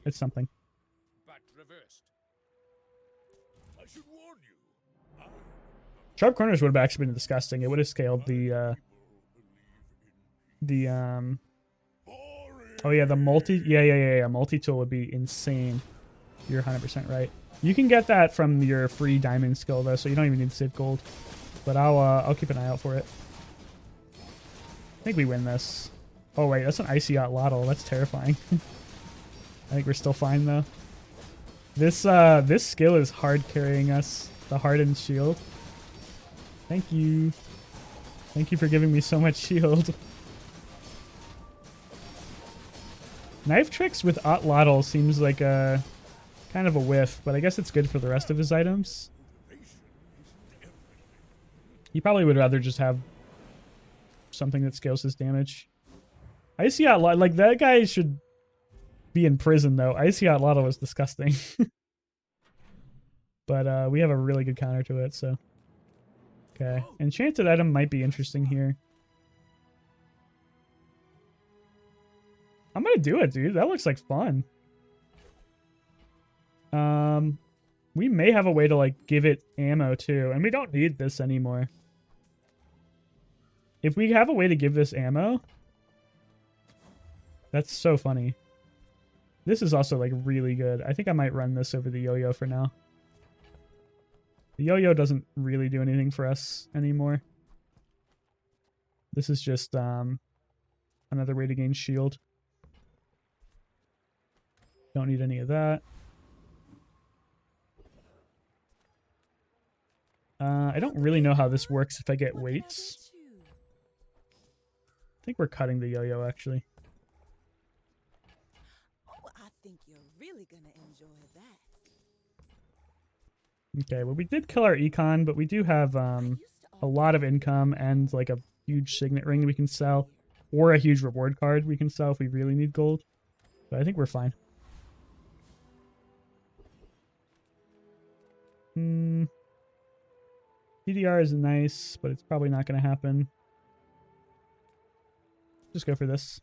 it's something. Sharp corners would have actually been disgusting. It would have scaled the the Boring. oh yeah, the multi multi-tool would be insane. You're 100% right. You can get that from your free diamond skill though, so you don't even need to save gold. But I'll keep an eye out for it. I think we win this. Oh wait, that's an icy Lotto. That's terrifying. I think we're still fine though. This skill is hard carrying us. The hardened shield. Thank you. Thank you for giving me so much shield. Knife tricks with Atlatl seems like a kind of a whiff, but I guess it's good for the rest of his items. He probably would rather just have something that scales his damage. Icy Atlatl, like that guy should be in prison though. Icy Atlatl was disgusting. But we have a really good counter to it, so. Okay. Enchanted item might be interesting here. I'm gonna do it, dude. That looks like fun. We may have a way to like give it ammo too, and we don't need this anymore. If we have a way to give this ammo, that's so funny. This is also like really good. I think I might run this over the yo-yo for now. The yo-yo doesn't really do anything for us anymore. This is just another way to gain shield. Don't need any of that. I don't really know how this works if I get weights. I think we're cutting the yo-yo actually. Oh, I think you're really gonna enjoy that. Okay, well we did kill our econ, but we do have a lot of income and like a huge signet ring we can sell, or a huge reward card we can sell if we really need gold. But I think we're fine. PDR is nice, but it's probably not going to happen. Just go for this.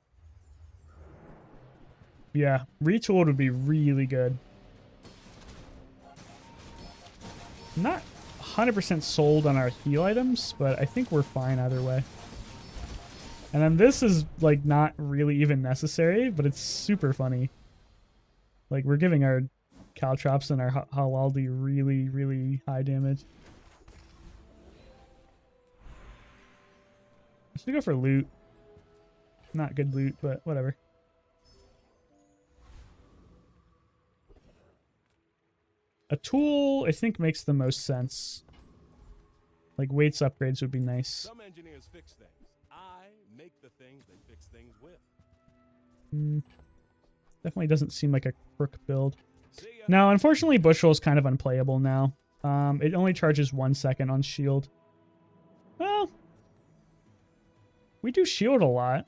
Yeah, retooled would be really good. I'm not 100% sold on our heal items, but I think we're fine either way. And then this is like not really even necessary, but it's super funny. Like we're giving our Caltrops and our Halaldi really, really high damage. I should go for loot. Not good loot, but whatever. A tool, I think, makes the most sense. Like weights upgrades would be nice. Some engineers fix things. I make the things they fix things with. Definitely doesn't seem like a crook build. Now, unfortunately, Bushel is kind of unplayable now. It only charges 1 second on shield. Well, we do shield a lot.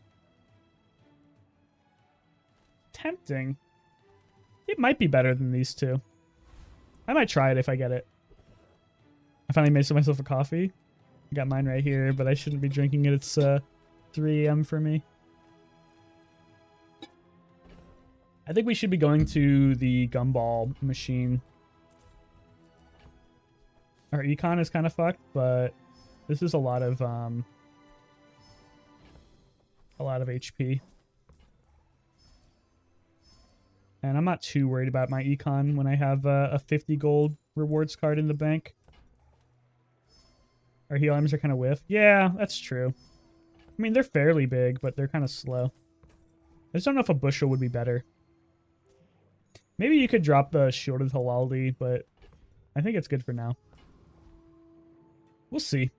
Tempting. It might be better than these two. I might try it if I get it. I finally made myself a coffee. I got mine right here, but I shouldn't be drinking it. It's 3 a.m. for me. I think we should be going to the gumball machine. Our econ is kind of fucked, but this is a lot of HP. And I'm not too worried about my econ when I have a 50 gold rewards card in the bank. Our heal items are kind of whiff. Yeah, that's true. I mean, they're fairly big, but they're kind of slow. I just don't know if a bushel would be better. Maybe you could drop the shielded Halaldi, but I think it's good for now. We'll see.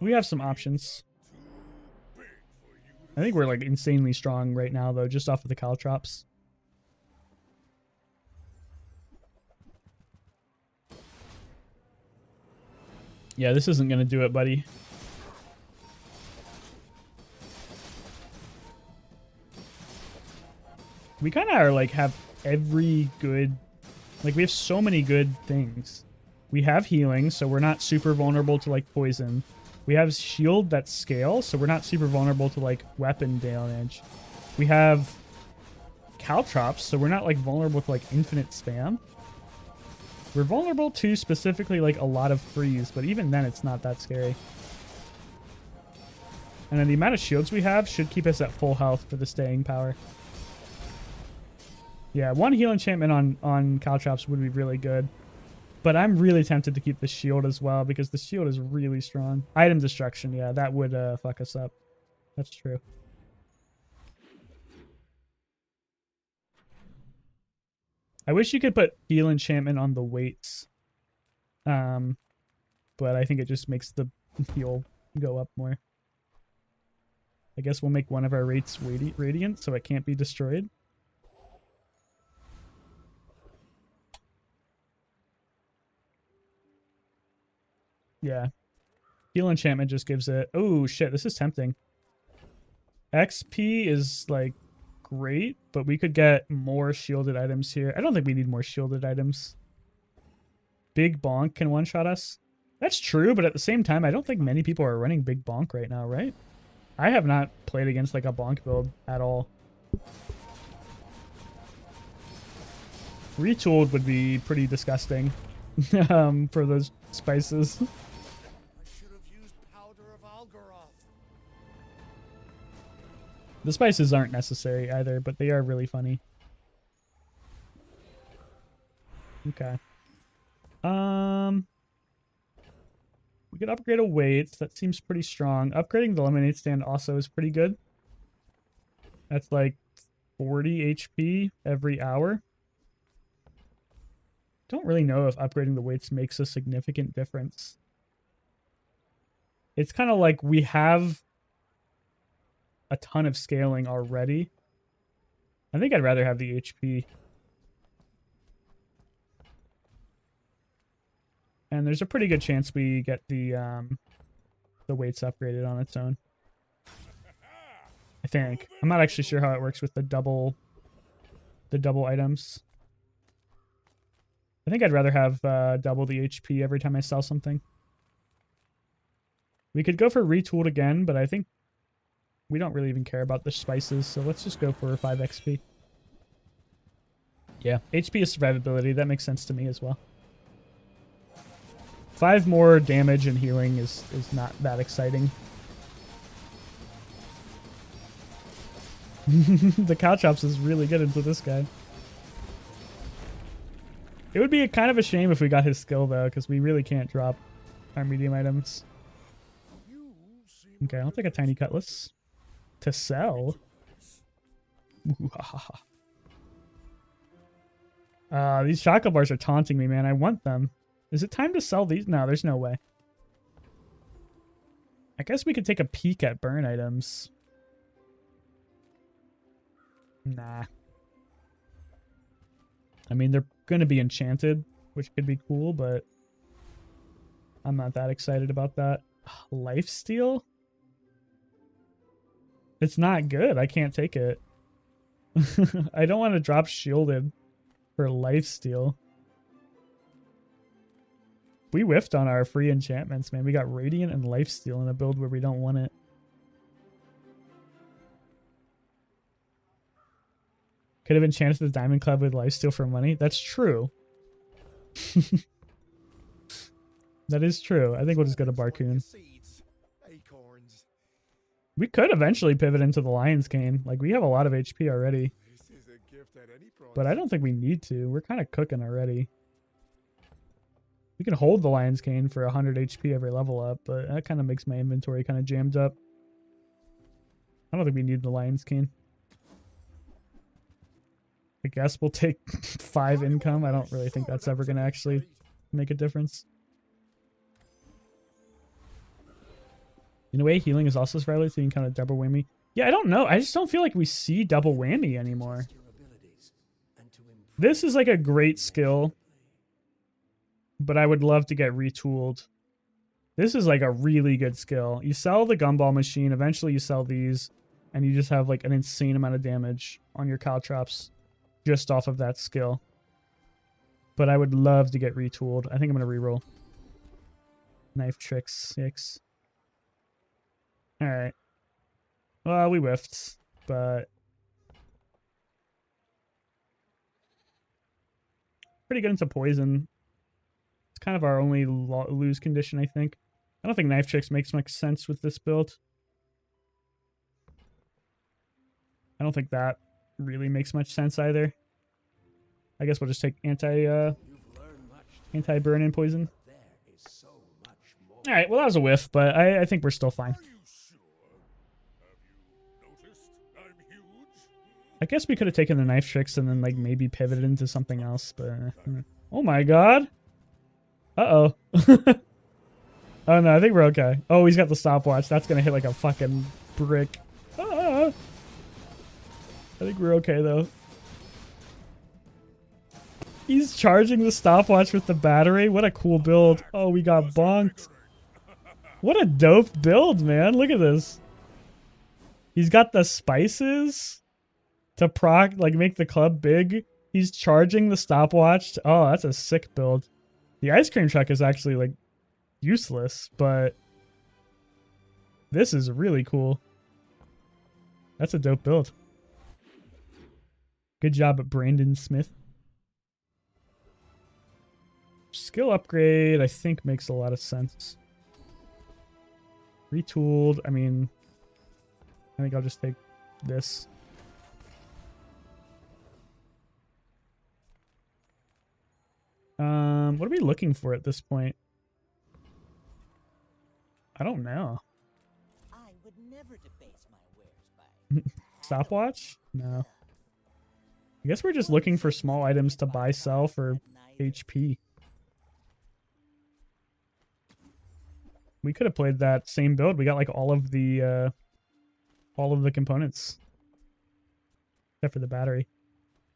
We have some options. I think we're like insanely strong right now, though, just off of the Caltrops. Yeah, this isn't going to do it, buddy. We kind of are like have every good, like we have so many good things. We have healing, so we're not super vulnerable to like poison. We have shield that scales, so we're not super vulnerable to like weapon damage. We have Caltrops, so we're not like vulnerable to like infinite spam. We're vulnerable to specifically like a lot of freeze, but even then it's not that scary. And then the amount of shields we have should keep us at full health for the staying power. Yeah, one heal enchantment on Caltrops would be really good. But I'm really tempted to keep the shield as well because the shield is really strong. Item destruction, yeah, that would fuck us up. That's true. I wish you could put heal enchantment on the weights. But I think it just makes the heal go up more. I guess we'll make one of our rates radiant so it can't be destroyed. Yeah. Heal enchantment just gives it... Oh, shit. This is tempting. XP is, like, great, but we could get more shielded items here. I don't think we need more shielded items. Big Bonk can one-shot us. That's true, but at the same time, I don't think many people are running Big Bonk right now, right? I have not played against, like, a Bonk build at all. Retooled would be pretty disgusting for those spices. The spices aren't necessary either, but they are really funny. Okay. We could upgrade a weight. That seems pretty strong. Upgrading the lemonade stand also is pretty good. That's like 40 HP every hour. Don't really know if upgrading the weights makes a significant difference. It's kind of like we have a ton of scaling already. I think I'd rather have the HP. And there's a pretty good chance we get the weights upgraded on its own. I think. I'm not actually sure how it works with the double items. I think I'd rather have double the HP every time I sell something. We could go for retooled again, but I think we don't really even care about the spices, so let's just go for 5 XP. Yeah, HP is survivability. That makes sense to me as well. 5 more damage and healing is not that exciting. The Caltrops is really good into this guy. It would be kind of a shame if we got his skill, though, because we really can't drop our medium items. Okay, I'll take a tiny cutlass. To sell? These chocolate bars are taunting me, man. I want them. Is it time to sell these? No, there's no way. I guess we could take a peek at burn items. Nah. I mean, they're going to be enchanted, which could be cool, but I'm not that excited about that. Lifesteal? It's not good. I can't take it. I don't want to drop shielded for lifesteal. We whiffed on our free enchantments, man. We got Radiant and Lifesteal in a build where we don't want it. Could have enchanted the Diamond Club with Lifesteal for money. That's true. That is true. I think we'll just go to Barcoon. We could eventually pivot into the Lion's Cane. Like, we have a lot of HP already. But I don't think we need to. We're kind of cooking already. We can hold the Lion's Cane for 100 HP every level up, but that kind of makes my inventory kind of jammed up. I don't think we need the Lion's Cane. I guess we'll take 5 income. I don't really think that's ever going to actually make a difference. In a way, healing is also survival, so you can kind of double whammy. Yeah, I don't know. I just don't feel like we see double whammy anymore. This is like a great skill, but I would love to get retooled. This is like a really good skill. You sell the gumball machine, eventually you sell these, and you just have like an insane amount of damage on your Caltrops just off of that skill. But I would love to get retooled. I think I'm going to reroll. Knife tricks 6. Alright. Well, we whiffed, but pretty good into poison. It's kind of our only lose condition, I think. I don't think Knife Tricks makes much sense with this build. I don't think that really makes much sense either. I guess we'll just take anti-burn and poison. All right, well that was a whiff, but I think we're still fine. Are you sure? Have you noticed I'm huge? I guess we could have taken the knife tricks and then like maybe pivoted into something else, but oh my god. Uh-oh. Oh no, I think we're okay. Oh, he's got the stopwatch. That's gonna hit like a fucking brick. Ah! I think we're okay though. He's charging the stopwatch with the battery. What a cool build. Oh, we got bonked. What a dope build, man. Look at this. He's got the spices to proc, like make the club big. He's charging the stopwatch. Oh, that's a sick build. The ice cream truck is actually like useless, but this is really cool. That's a dope build. Good job at Brandon Smith. Skill upgrade, I think, makes a lot of sense. Retooled, I mean, I think I'll just take this. What are we looking for at this point? I don't know. I would never debase my wares by Stopwatch? No. I guess we're just looking for small items to buy, sell for HP. We could have played that same build. We got like all of the components. Except for the battery.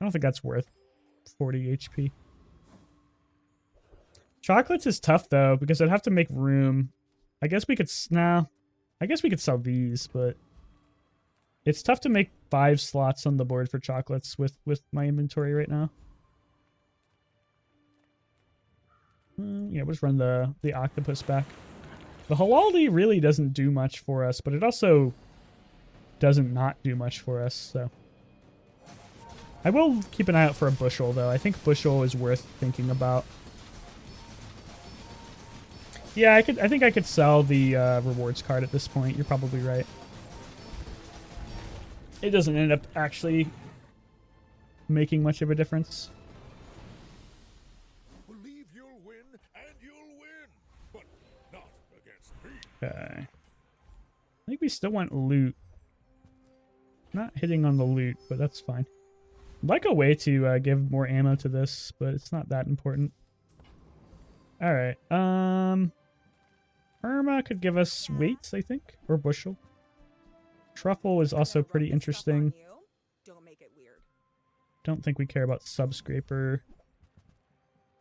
I don't think that's worth 40 HP. Chocolates is tough though, because I'd have to make room. I guess we could, I guess we could sell these, but it's tough to make 5 slots on the board for chocolates with my inventory right now. Yeah, we'll just run the octopus back. The Halaldi really doesn't do much for us, but it also doesn't not do much for us, so. I will keep an eye out for a bushel, though. I think bushel is worth thinking about. Yeah, I think I could sell the rewards card at this point. You're probably right. It doesn't end up actually making much of a difference. Believe you'll win, and you'll win, but not against me. Okay. I think we still want loot. Not hitting on the loot, but that's fine. I'd like a way to give more ammo to this, but it's not that important. All right. Irma could give us weights, I think, or bushel. Truffle is also pretty interesting. Don't make it weird. Don't think we care about subscraper.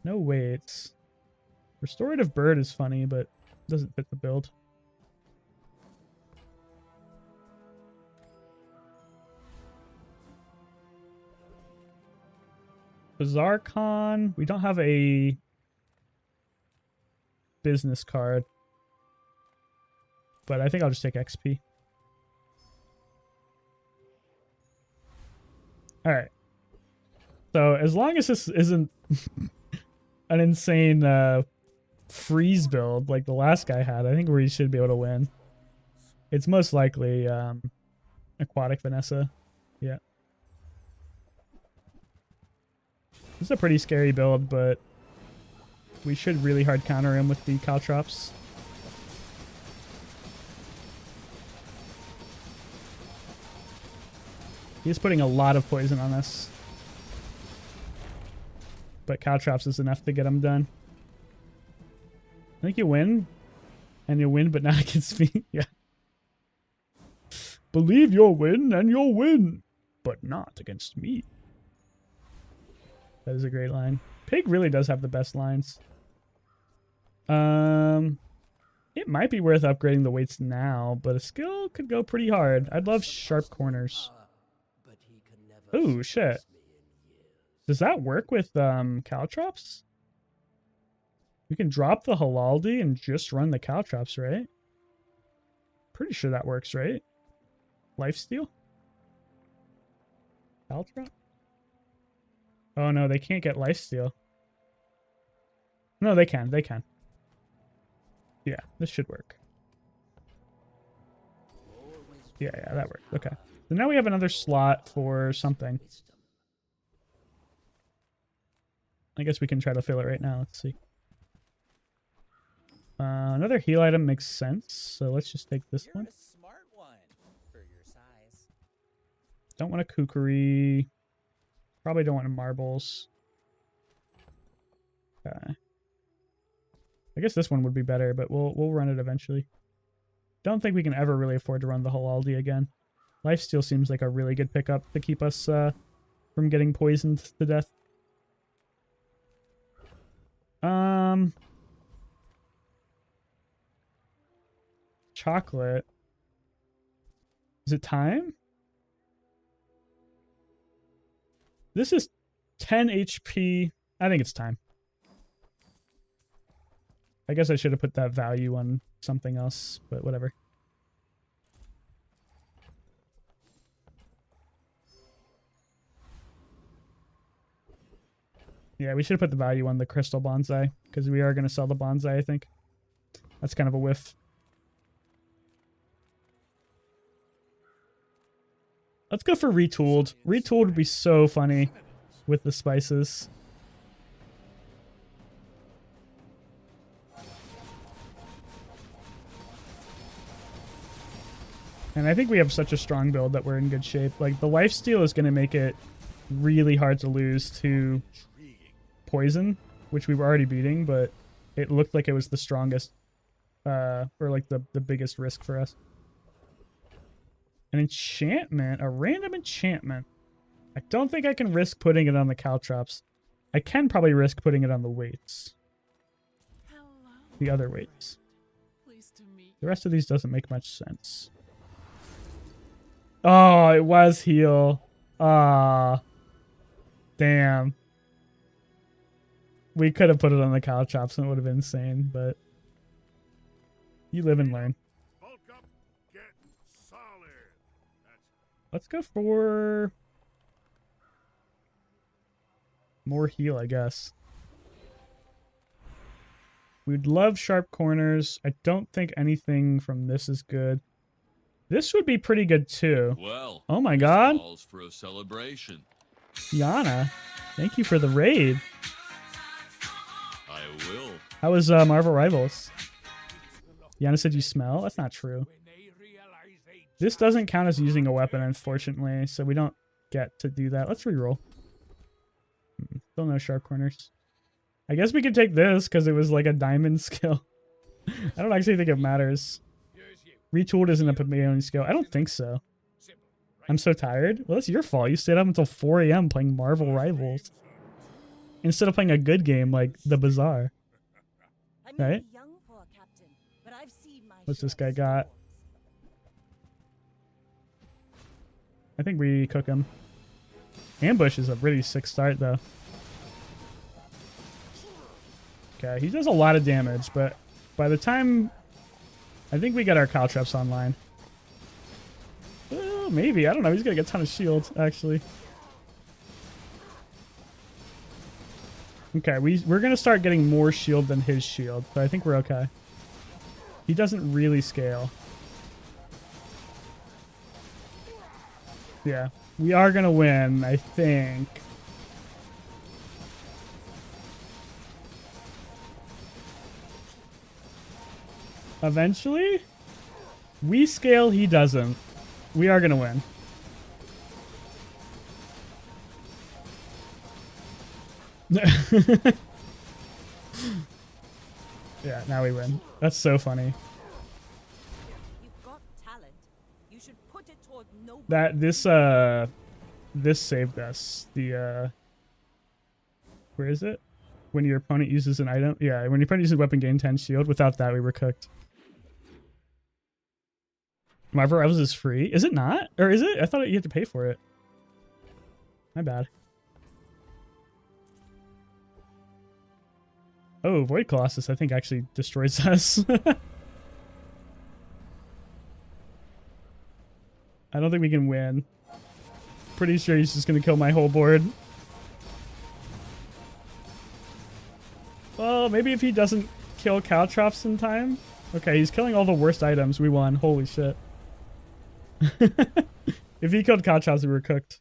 No weights. Restorative bird is funny, but doesn't fit the build. Bazaar Con. We don't have a business card. But I think I'll just take XP. Alright. So as long as this isn't an insane freeze build like the last guy had, I think we should be able to win. It's most likely Aquatic Vanessa. Yeah. This is a pretty scary build, but we should really hard counter him with the Caltrops. He's putting a lot of poison on us. But Caltrops is enough to get him done. I think you win. And you'll win, but not against me. Yeah. Believe you'll win, and you'll win. But not against me. That is a great line. Pig really does have the best lines. It might be worth upgrading the weights now, but a skill could go pretty hard. I'd love sharp corners. Ooh, shit. Does that work with Caltrops? We can drop the Halaldi and just run the Caltrops, right? Pretty sure that works, right? Lifesteal? Caltrop? Oh no, they can't get lifesteal. No, they can. They can. Yeah, this should work. always Yeah, that worked. Okay. So now we have another slot for something. I guess we can try to fill it right now. Let's see. Another heal item makes sense, so let's just take this You're one. a smart one for your size. Don't want a kukri. Probably don't want marbles. Okay. I guess this one would be better, but we'll run it eventually. Don't think we can ever really afford to run the whole Aldi again. Lifesteal seems like a really good pickup to keep us from getting poisoned to death. Chocolate. Is it time? This is 10 HP. I think it's time. I guess I should have put that value on something else, but whatever. Yeah, we should have put the value on the crystal bonsai, because we are going to sell the bonsai, I think. That's kind of a whiff. Let's go for retooled. Retooled would be so funny with the spices. And I think we have such a strong build that we're in good shape. Like, the lifesteal is going to make it really hard to lose to poison, which we were already beating, but it looked like it was the strongest, or like the biggest risk for us. An enchantment, a random enchantment. I don't think I can risk putting it on the caltrops. I can probably risk putting it on the weights. The other weights. The rest of these doesn't make much sense. Oh, it was heal. Ah. Damn. We could have put it on the caltrops and it would have been insane, but you live and learn. Bulk up, get solid. Let's go for more heal, I guess. We'd love sharp corners. I don't think anything from this is good. This would be pretty good too. Well, oh my god. Calls for a celebration. Yana, thank you for the raid. I will. How was Marvel Rivals? Yana said you smell? That's not true. This doesn't count as using a weapon, unfortunately, so we don't get to do that. Let's reroll. Still no sharp corners. I guess we could take this because it was like a diamond skill. I don't actually think it matters. Retooled isn't a Pavilion skill. I don't think so. I'm so tired. Well, that's your fault. You stayed up until 4 a.m. playing Marvel Rivals instead of playing a good game like the Bazaar. Right? What's this guy got? I think we cook him. Ambush is a really sick start, though. Okay, he does a lot of damage, but by the time... I think we get our caltrops online. Well, maybe. I don't know. He's going to get a ton of shield, actually. Okay, we're going to start getting more shield than his shield, so I think we're okay. He doesn't really scale. Yeah, we are going to win, I think. Eventually, we scale, he doesn't. We are going to win. Yeah, now we win. That's so funny. You've got talent. You should put it toward noble. That this saved us. The where is it? When your opponent uses an item. Yeah, when your opponent uses a weapon, gain 10 shield. Without that, we were cooked. Marvel Rivals is free. Is it not? Or is it? I thought you had to pay for it. My bad. Oh, Void Colossus, I think, actually destroys us. I don't think we can win. Pretty sure he's just going to kill my whole board. Well, maybe if he doesn't kill caltrops in time. Okay, he's killing all the worst items. We won. Holy shit. If you killed Caltrops, we were cooked.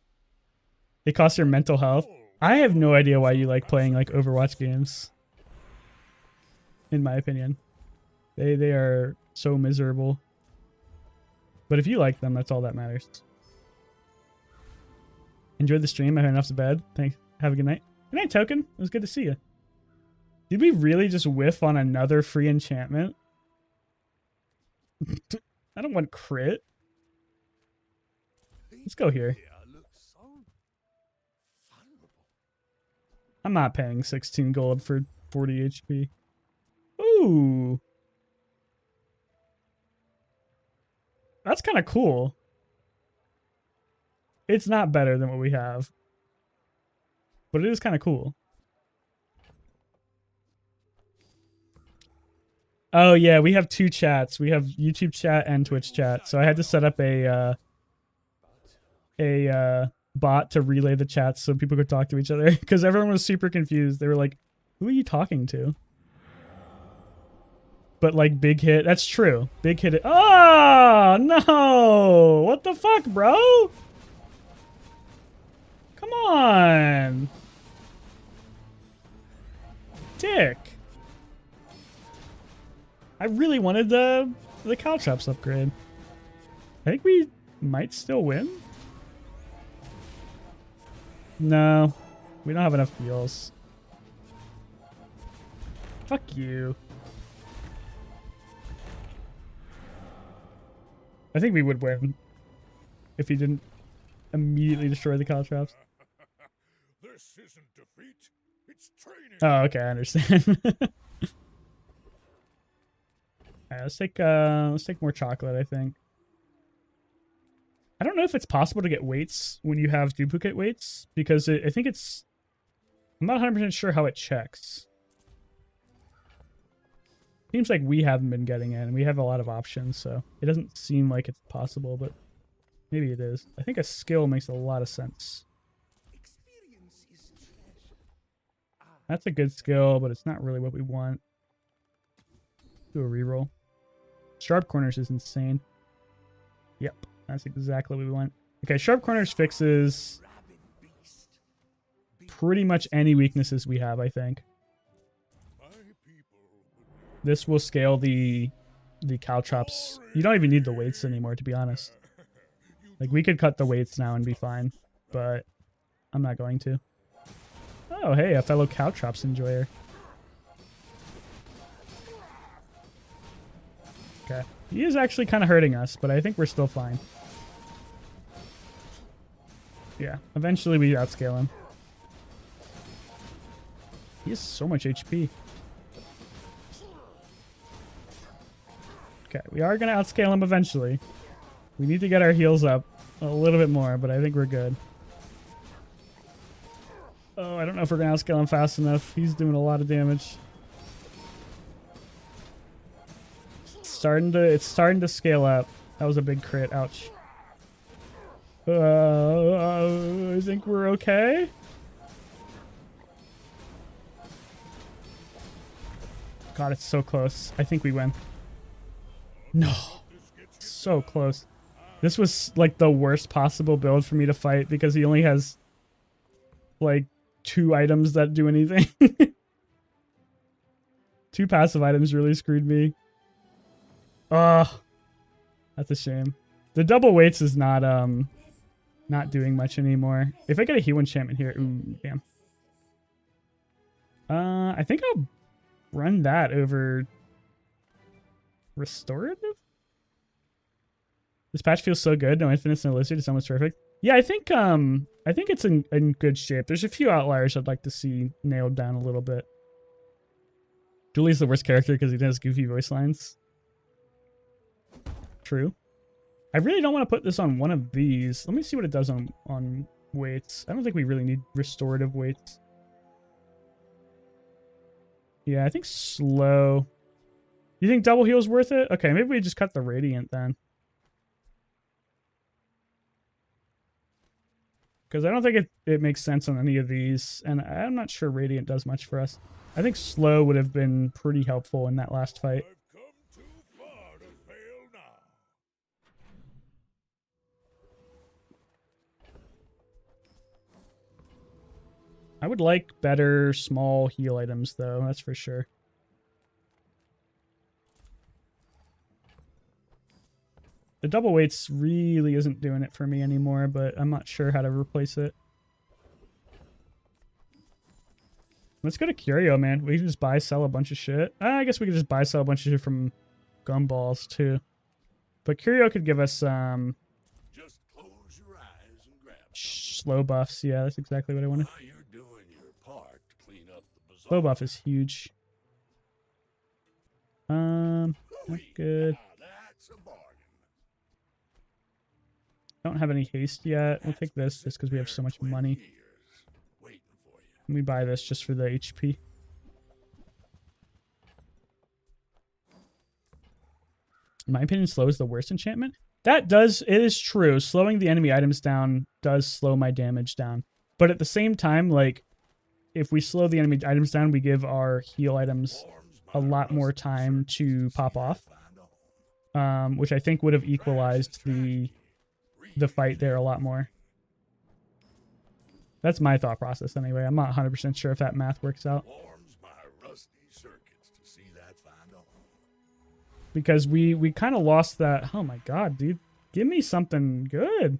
It costs your mental health. I have no idea why you like playing like Overwatch games. In my opinion, they are so miserable. But if you like them, that's all that matters. Enjoyed the stream. I went off to bed. Thanks. Have a good night. Good night, Token. It was good to see you. Did we really just whiff on another free enchantment? I don't want crit. Let's go here. I'm not paying 16 gold for 40 HP. Ooh. That's kind of cool. It's not better than what we have. But it is kind of cool. Oh yeah, we have two chats. We have YouTube chat and Twitch chat. So I had to set up a bot to relay the chats so people could talk to each other because everyone was super confused. They were like, "Who are you talking to?" But like Big Hit, that's true. Big Hit. Oh no! What the fuck, bro? Come on, dick. I really wanted the Caltrops upgrade. I think we might still win. No, we don't have enough heals. Fuck you. I think we would win if he didn't immediately destroy the Caltrops. This isn't defeat, it's training. Oh, okay, I understand. Alright, let's take more chocolate, I think. I don't know if it's possible to get weights when you have duplicate weights, because I think it's... I'm not 100% sure how it checks. Seems like we haven't been getting in. We have a lot of options, so it doesn't seem like it's possible, but maybe it is. I think a skill makes a lot of sense. Experience is treasure. That's a good skill, but it's not really what we want. Do a reroll. Sharp Corners is insane. Yep, that's exactly what we want. Okay, Sharp Corners fixes pretty much any weaknesses we have, I think. This will scale the Caltrops. You don't even need the weights anymore, to be honest. Like, we could cut the weights now and be fine, but I'm not going to. Oh, hey, a fellow Caltrops enjoyer. Okay. He is actually kind of hurting us, but I think we're still fine. Yeah, eventually we outscale him. He has so much HP. Okay, we are going to outscale him eventually. We need to get our heals up a little bit more, but I think we're good. Oh, I don't know if we're going to outscale him fast enough. He's doing a lot of damage. It's starting to scale up. That was a big crit. Ouch. I think we're okay. God, it's so close. I think we win. No. So close. This was like the worst possible build for me to fight because he only has like 2 items that do anything. 2 passive items really screwed me. Ugh. That's a shame. The double weights is not doing much anymore. If I get a heal enchantment here, ooh, damn. I think I'll run that over restorative. This patch feels so good. No infinites, no lizard. It's almost perfect. Yeah, I think it's in good shape. There's a few outliers I'd like to see nailed down a little bit. Julie's the worst character because he does goofy voice lines. True. I really don't want to put this on one of these. Let me see what it does on weights. I don't think we really need restorative weights. Yeah, I think slow. You think double heal's worth it? Okay, maybe we just cut the radiant then. Because I don't think it makes sense on any of these, and I'm not sure radiant does much for us. I think slow would have been pretty helpful in that last fight. I've come too far to fail now. I would like better small heal items, though. That's for sure. The double weights really isn't doing it for me anymore, but I'm not sure how to replace it. Let's go to Curio, man. We can just buy, sell a bunch of shit. I guess we could just buy, sell a bunch of shit from Gumballs, too. But Curio could give us Just close your eyes and grab slow buffs. Yeah, that's exactly what I wanted. while you're doing your part to clean up the bazaar. Slow buff is huge. Not good. Now that's a bargain. Don't have any haste yet. We'll take this just because we have so much money. Years waiting for you. Let me buy this just for the HP. In my opinion, slow is the worst enchantment. It is true. Slowing the enemy items down does slow my damage down. But at the same time, like, if we slow the enemy items down, we give our heal items a lot more time to pop off. Which I think would have equalized the fight there a lot more. That's my thought process anyway. I'm not 100% sure if that math works out. Warms my rusty circuits to see that find a home. Because we kind of lost that. Oh my god, dude. Give me something good.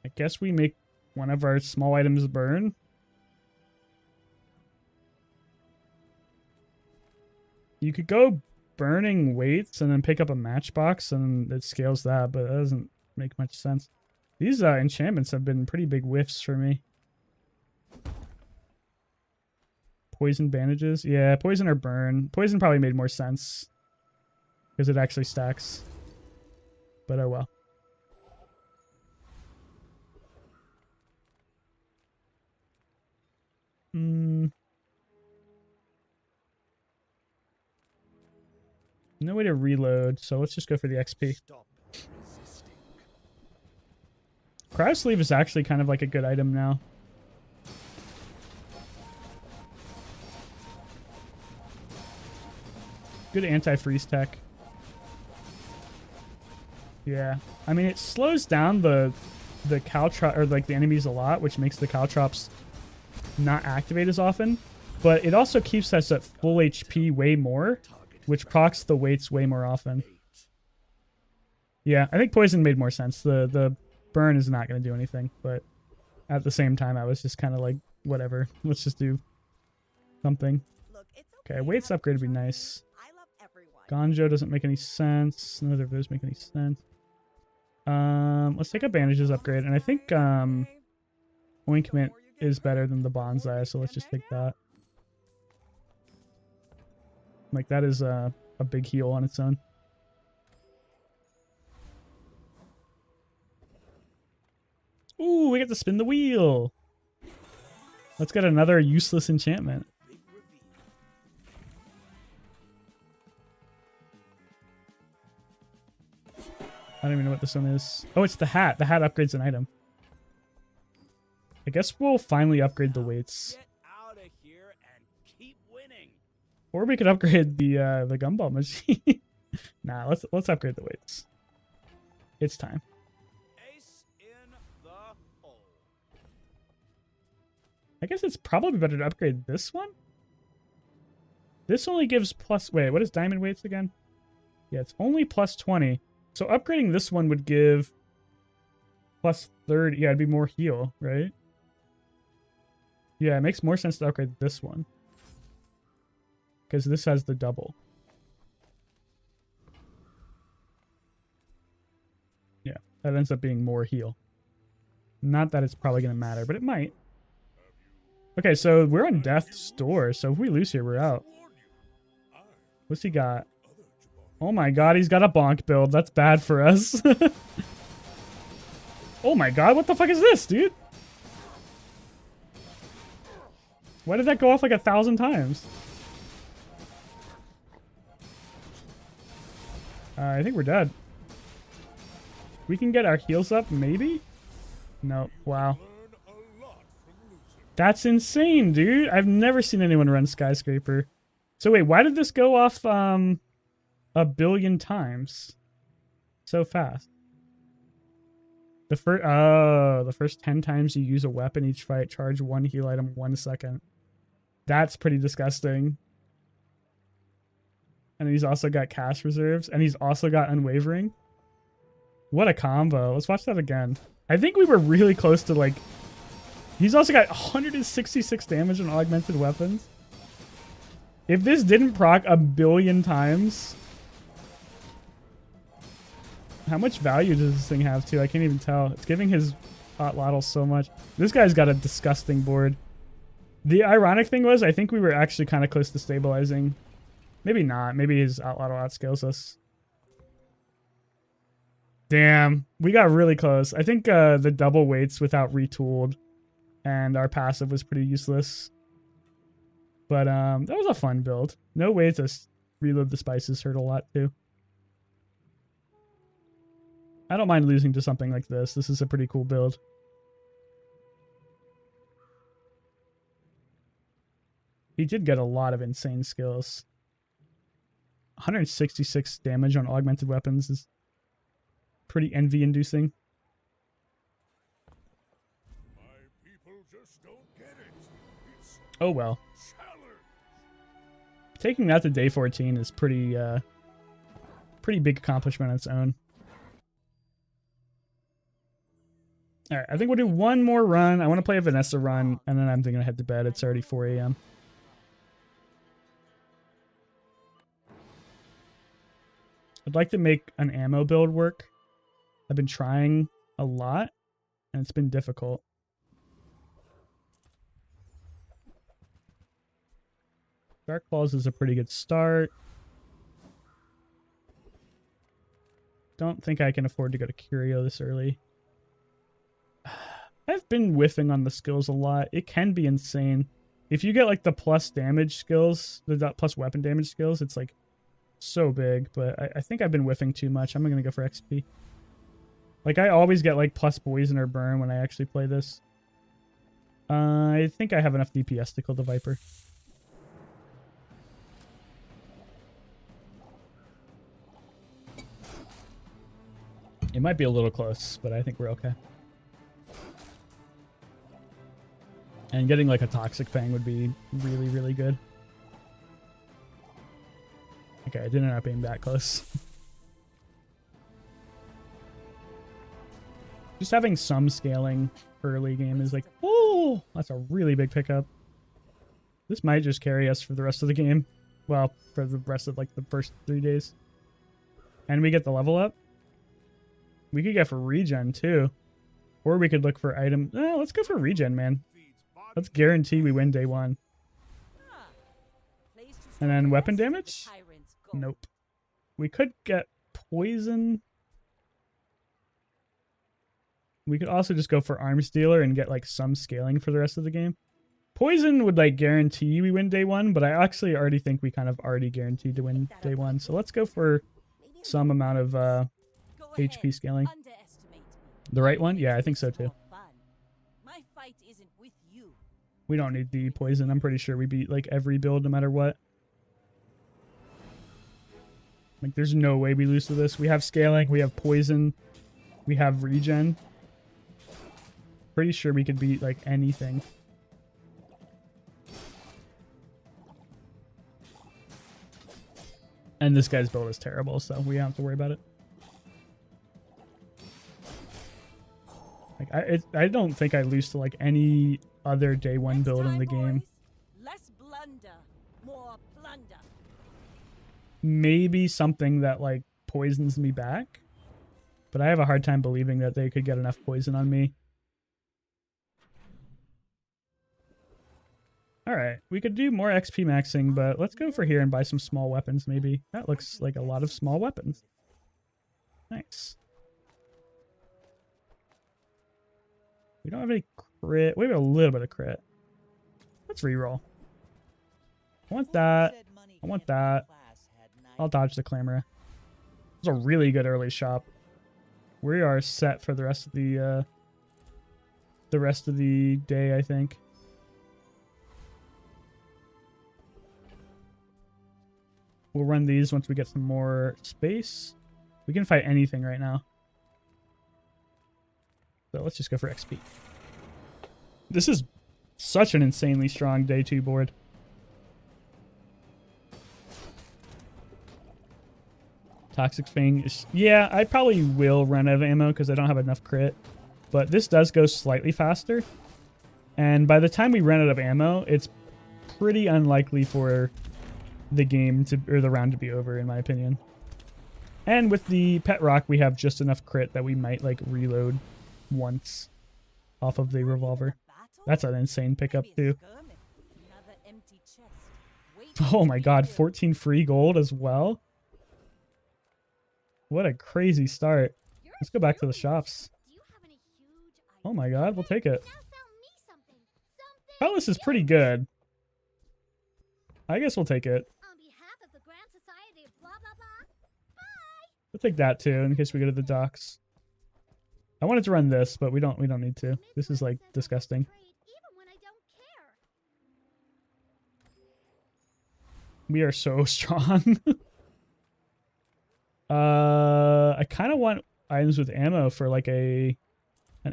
I guess we make one of our small items burn. You could go burning weights and then pick up a matchbox and it scales that, but that doesn't make much sense. These enchantments have been pretty big whiffs for me. Poison bandages? Yeah, poison or burn. Poison probably made more sense because it actually stacks. But oh well. No way to reload, so let's just go for the XP. Stop resisting. Cryo Sleeve is actually kind of like a good item now. Good anti-freeze tech. Yeah. I mean, it slows down the caltrop, or like the enemies a lot, which makes the caltrops not activate as often. But it also keeps us at full HP way more, which procs the weights way more often. Yeah, I think poison made more sense. The burn is not going to do anything, but at the same time, I was just kind of like, whatever. Let's just do something. Look, it's Okay, weights upgrade would be nice. I love everyone. Gonjo doesn't make any sense. Neither of those make any sense. Let's take a bandages upgrade, and I think ointment is better than the bonsai, so let's just take that. Like, that is a big heal on its own. Ooh, we get to spin the wheel. Let's get another useless enchantment. I don't even know what this one is. Oh, it's the hat. The hat upgrades an item. I guess we'll finally upgrade the weights. Get out of here and keep winning. Or we could upgrade the gumball machine. Nah, let's upgrade the weights. It's time. Ace in the hole. I guess it's probably better to upgrade this one. This only gives plus... Wait, what is diamond weights again? Yeah, it's only plus 20. So upgrading this one would give plus 30. Yeah, it'd be more heal, right? Yeah, it makes more sense to upgrade this one. Because this has the double. Yeah, that ends up being more heal. Not that it's probably going to matter, but it might. Okay, so we're on death's door, so if we lose here, we're out. What's he got? Oh my god, he's got a bonk build. That's bad for us. Oh my god, what the fuck is this, dude? Why did that go off like 1,000 times? I think we're dead. We can get our heals up, maybe? No, wow. That's insane, dude. I've never seen anyone run Skyscraper. So wait, why did this go off 1 billion times? So fast. The first 10 times you use a weapon each fight, charge 1 heal item 1 second. That's pretty disgusting. And he's also got cash reserves, and he's also got unwavering. What a combo. Let's watch that again. I think we were really close to like... He's also got 166 damage on augmented weapons. If this didn't proc a billion times... How much value does this thing have too? I can't even tell. It's giving his Otlotl so much. This guy's got a disgusting board. The ironic thing was, I think we were actually kind of close to stabilizing. Maybe not. Maybe his Otlotl outscales us. Damn. We got really close. I think the double weights without retooled and our passive was pretty useless. But that was a fun build. No way to reload the spices hurt a lot too. I don't mind losing to something like this. This is a pretty cool build. He did get a lot of insane skills. 166 damage on augmented weapons is pretty envy-inducing. My people just don't get it. It's Oh well. challenge. Taking that to day 14 is pretty big accomplishment on its own. Alright, I think we'll do one more run. I want to play a Vanessa run, and then I'm going to head to bed. It's already 4 a.m. I'd like to make an ammo build work. I've been trying a lot, and it's been difficult. Dark Claws is a pretty good start. Don't think I can afford to go to Curio this early. I've been whiffing on the skills a lot. It can be insane. If you get like the plus damage skills, the plus weapon damage skills, it's like so big, but I think I've been whiffing too much. I'm gonna go for XP. Like I always get like plus poison or burn when I actually play this. I think I have enough DPS to kill the Viper. It might be a little close, but I think we're okay. And getting like a Toxic Fang would be really, really good. Okay, I didn't end up being that close. Just having some scaling early game is like, oh, that's a really big pickup. This might just carry us for the rest of the game. Well, for the rest of like the first 3 days. And we get the level up. We could get for regen too. Or we could look for item. Let's go for regen, man. Let's guarantee we win day 1. And then weapon damage? Nope. We could get poison. We could also just go for arms dealer and get like some scaling for the rest of the game. Poison would like guarantee we win day 1, but I actually already think we kind of already guaranteed to win day 1. So let's go for some amount of HP scaling. The right one? Yeah, I think so too. We don't need the poison. I'm pretty sure we beat like every build no matter what. Like there's no way we lose to this. We have scaling, we have poison, we have regen. Pretty sure we could beat like anything. And this guy's build is terrible, so we don't have to worry about it. Like I don't think I lose to like any other day 1 build in the game. Less blunder, more plunder. Maybe something that like poisons me back, but I have a hard time believing that they could get enough poison on me. All right, we could do more XP maxing, but let's go for here and buy some small weapons maybe. That looks like a lot of small weapons. Nice. We don't have any crit. We have a little bit of crit. Let's reroll. I want that. I want that. I'll dodge the Clamora. It's a really good early shop. We are set for the rest of the day, I think. We'll run these once we get some more space. We can fight anything right now. So let's just go for XP. This is such an insanely strong day 2 board. Toxic Fang is... Yeah, I probably will run out of ammo because I don't have enough crit. But this does go slightly faster. And by the time we run out of ammo, it's pretty unlikely for the game to... or the round to be over, in my opinion. And with the Pet Rock, we have just enough crit that we might, like, reload once off of the revolver. That's an insane pickup, too. Oh my god, 14 free gold as well? What a crazy start. Let's go back to the shops. Oh my god, we'll take it. Cutlass is pretty good. I guess we'll take it. We'll take that too, in case we go to the docks. I wanted to run this, but we don't need to. This is like disgusting. We are so strong. I kind of want items with ammo for like an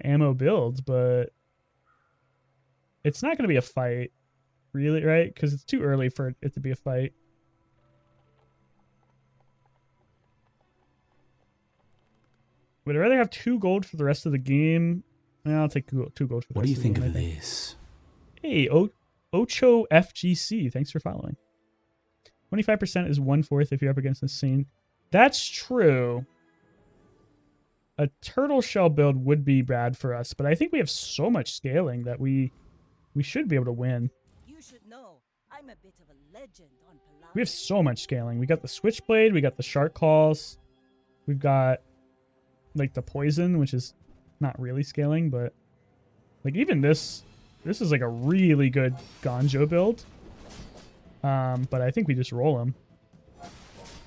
ammo build, but it's not going to be a fight, really, right? Because it's too early for it to be a fight. Would I rather have 2 gold for the rest of the game? I'll take 2 gold for the rest of the game. What do you think of this? Hey, Ocho FGC, thanks for following. 25% is 1/4 if you're up against the scene. That's true. A turtle shell build would be bad for us, but I think we have so much scaling that we should be able to win. You should know, I'm a bit of a legend on Palawan. We have so much scaling. We got the switchblade, we got the shark calls, we've got like the poison, which is not really scaling, but like even this is like a really good Ganjo build. But I think we just roll him.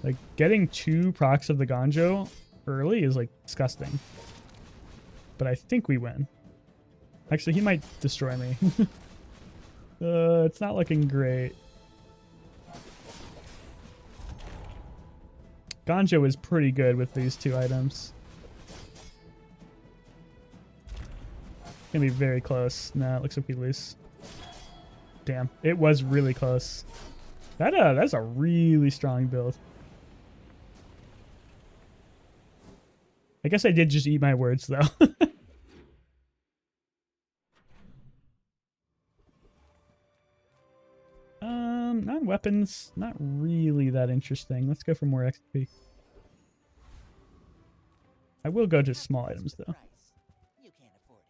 Like getting 2 procs of the Ganjo early is like disgusting. But I think we win. Actually, he might destroy me. It's not looking great. Ganjo is pretty good with these 2 items. Gonna be very close. Nah, it looks like we lose. Damn, it was really close. That's a really strong build. I guess I did just eat my words though. Non-weapons, not really that interesting. Let's go for more XP. I will go to small items though. You can't afford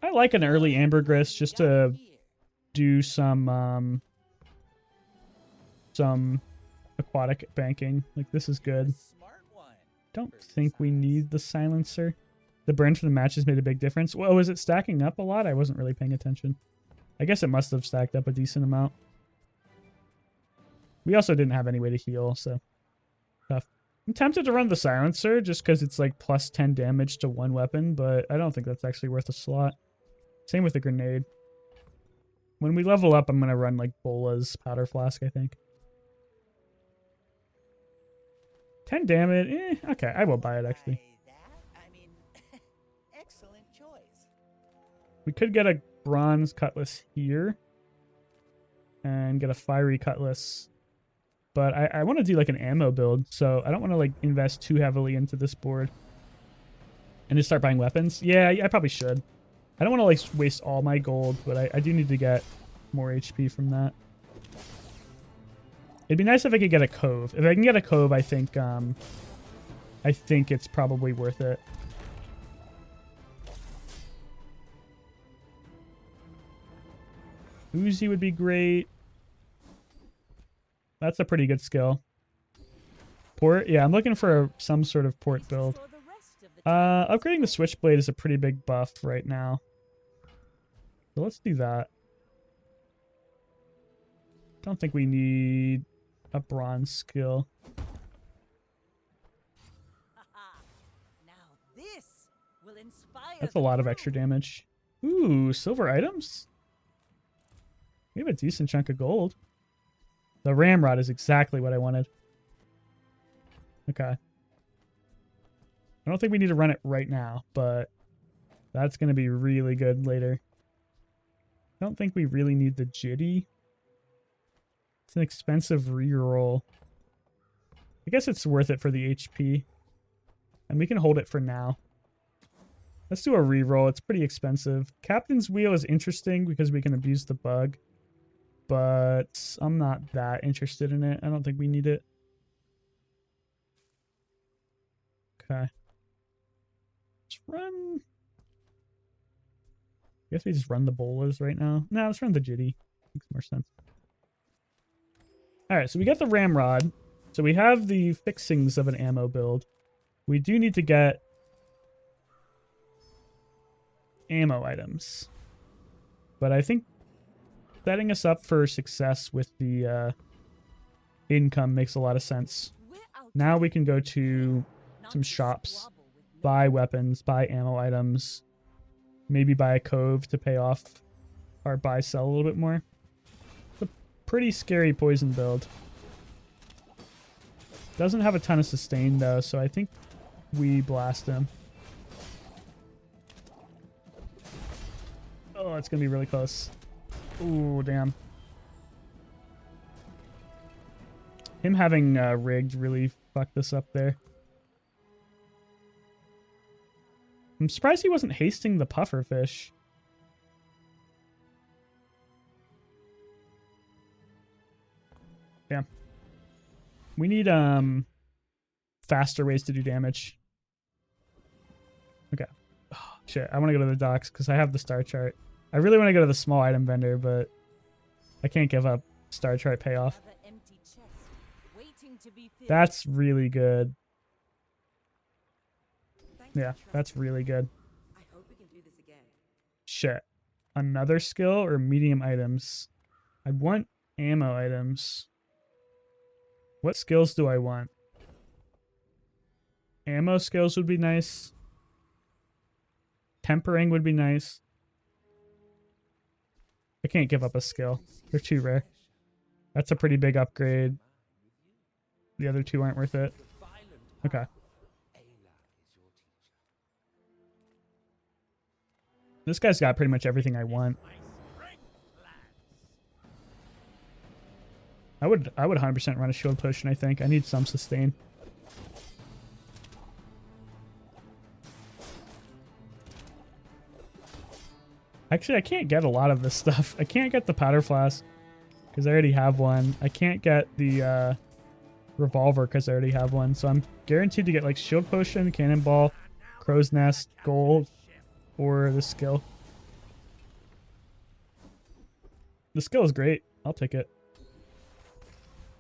it. I like an early ambergris just to do some aquatic banking. Like this is good. Smart one. Don't think we need the silencer. The burn for the matches made a big difference. Well, was it stacking up a lot? I wasn't really paying attention. I guess it must have stacked up a decent amount. We also didn't have any way to heal, so tough. I'm tempted to run the silencer just because it's like plus 10 damage to 1 weapon, but I don't think that's actually worth a slot. Same with the grenade. When we level up, I'm going to run like Bola's powder flask, I think. 10 damage. Okay, I will buy it actually. I mean, excellent choice. We could get a bronze cutlass here and get a fiery cutlass. But I want to do like an ammo build, so I don't want to like invest too heavily into this board. And just start buying weapons. Yeah, I probably should. I don't want to like waste all my gold, but I do need to get more HP from that. It'd be nice if I could get a cove. If I can get a cove, I think it's probably worth it. Uzi would be great. That's a pretty good skill. Port? Yeah, I'm looking for some sort of port build. Upgrading the switchblade is a pretty big buff right now. So let's do that. Don't think we need a bronze skill. Now this will inspire. That's a lot of extra damage. Ooh, silver items? We have a decent chunk of gold. The ramrod is exactly what I wanted. Okay. I don't think we need to run it right now, but that's going to be really good later. I don't think we really need the Jitty. It's an expensive reroll. I guess it's worth it for the HP. And we can hold it for now. Let's do a reroll. It's pretty expensive. Captain's Wheel is interesting because we can abuse the bug. But I'm not that interested in it. I don't think we need it. Okay. Let's run. I guess we just run the bowlers right now. No, let's run the Jitty. Makes more sense. Alright, so we got the Ramrod. So we have the fixings of an ammo build. We do need to get ammo items. But I think setting us up for success with the income makes a lot of sense. Now we can go to some shops, buy weapons, buy ammo items, maybe buy a cove to pay off our buy-sell a little bit more. It's a pretty scary poison build. Doesn't have a ton of sustain though, so I think we blast him. Oh, it's gonna be really close. Ooh, damn. Him having rigged really fucked us up there. I'm surprised he wasn't hasting the pufferfish. Yeah. We need faster ways to do damage. Okay. Oh, shit, I want to go to the docks because I have the star chart. I really want to go to the small item vendor, but I can't give up star chart payoff. That's really good. Yeah, that's really good. I hope we can do this again. Shit. Another skill or medium items? I want ammo items. What skills do I want? Ammo skills would be nice. Tempering would be nice. I can't give up a skill. They're too rare. That's a pretty big upgrade. The other two aren't worth it. Okay. This guy's got pretty much everything I want. I would 100% run a shield potion, I think. I need some sustain. Actually, I can't get a lot of this stuff. I can't get the powder flask because I already have one. I can't get the revolver because I already have one. So I'm guaranteed to get like shield potion, cannonball, crow's nest, gold, or the skill. The skill is great. I'll take it.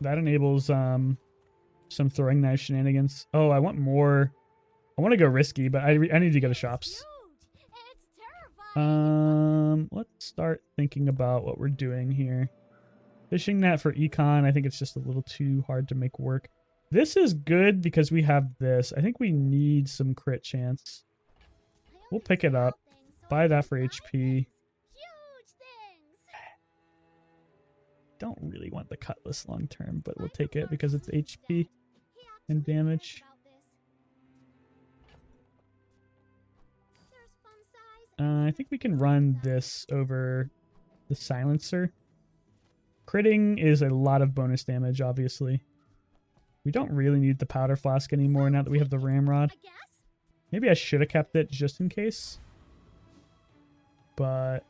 That enables some throwing knife shenanigans. Oh, I want more. I want to go risky, but I need to go to shops. Let's start thinking about what we're doing here. Fishing net for econ, I think it's just a little too hard to make work. This is good because we have this. I think we need some crit chance. We'll pick it up. Buy that for HP. Don't really want the cutlass long term, but we'll take it because it's HP and damage. I think we can run this over the silencer. Critting is a lot of bonus damage, obviously. We don't really need the powder flask anymore now that we have the ramrod. Maybe I should have kept it just in case. But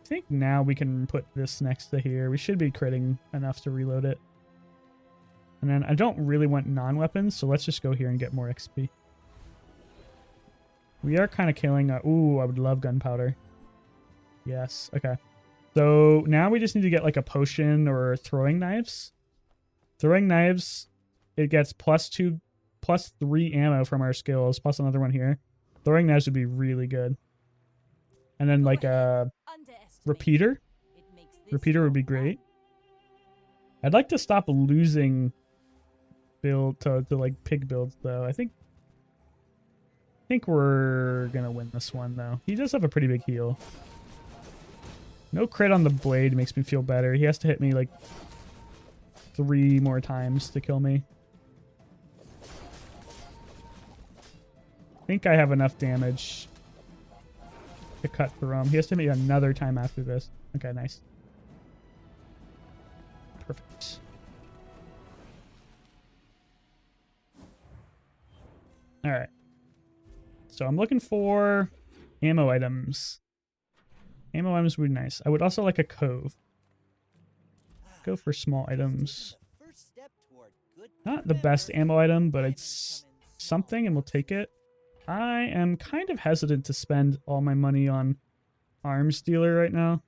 I think now we can put this next to here. We should be critting enough to reload it. And then I don't really want non-weapons, so let's just go here and get more XP. We are kind of killing... ooh, I would love gunpowder. Yes, okay. So now we just need to get like a potion or throwing knives. Throwing knives, it gets +3 ammo from our skills, plus another one here. Throwing knives would be really good. And then like a repeater. Repeater would be great. I'd like to stop losing build to like pig builds though. I think we're gonna win this one though. He does have a pretty big heal. No crit on the blade makes me feel better. He has to hit me like 3 more times to kill me. I think I have enough damage to cut through him. He has to hit me another time after this. Okay, nice. Perfect. Alright. So I'm looking for ammo items. Ammo items would be nice. I would also like a cove. Go for small items. Not the best ammo item, but it's something and we'll take it. I am kind of hesitant to spend all my money on arms dealer right now.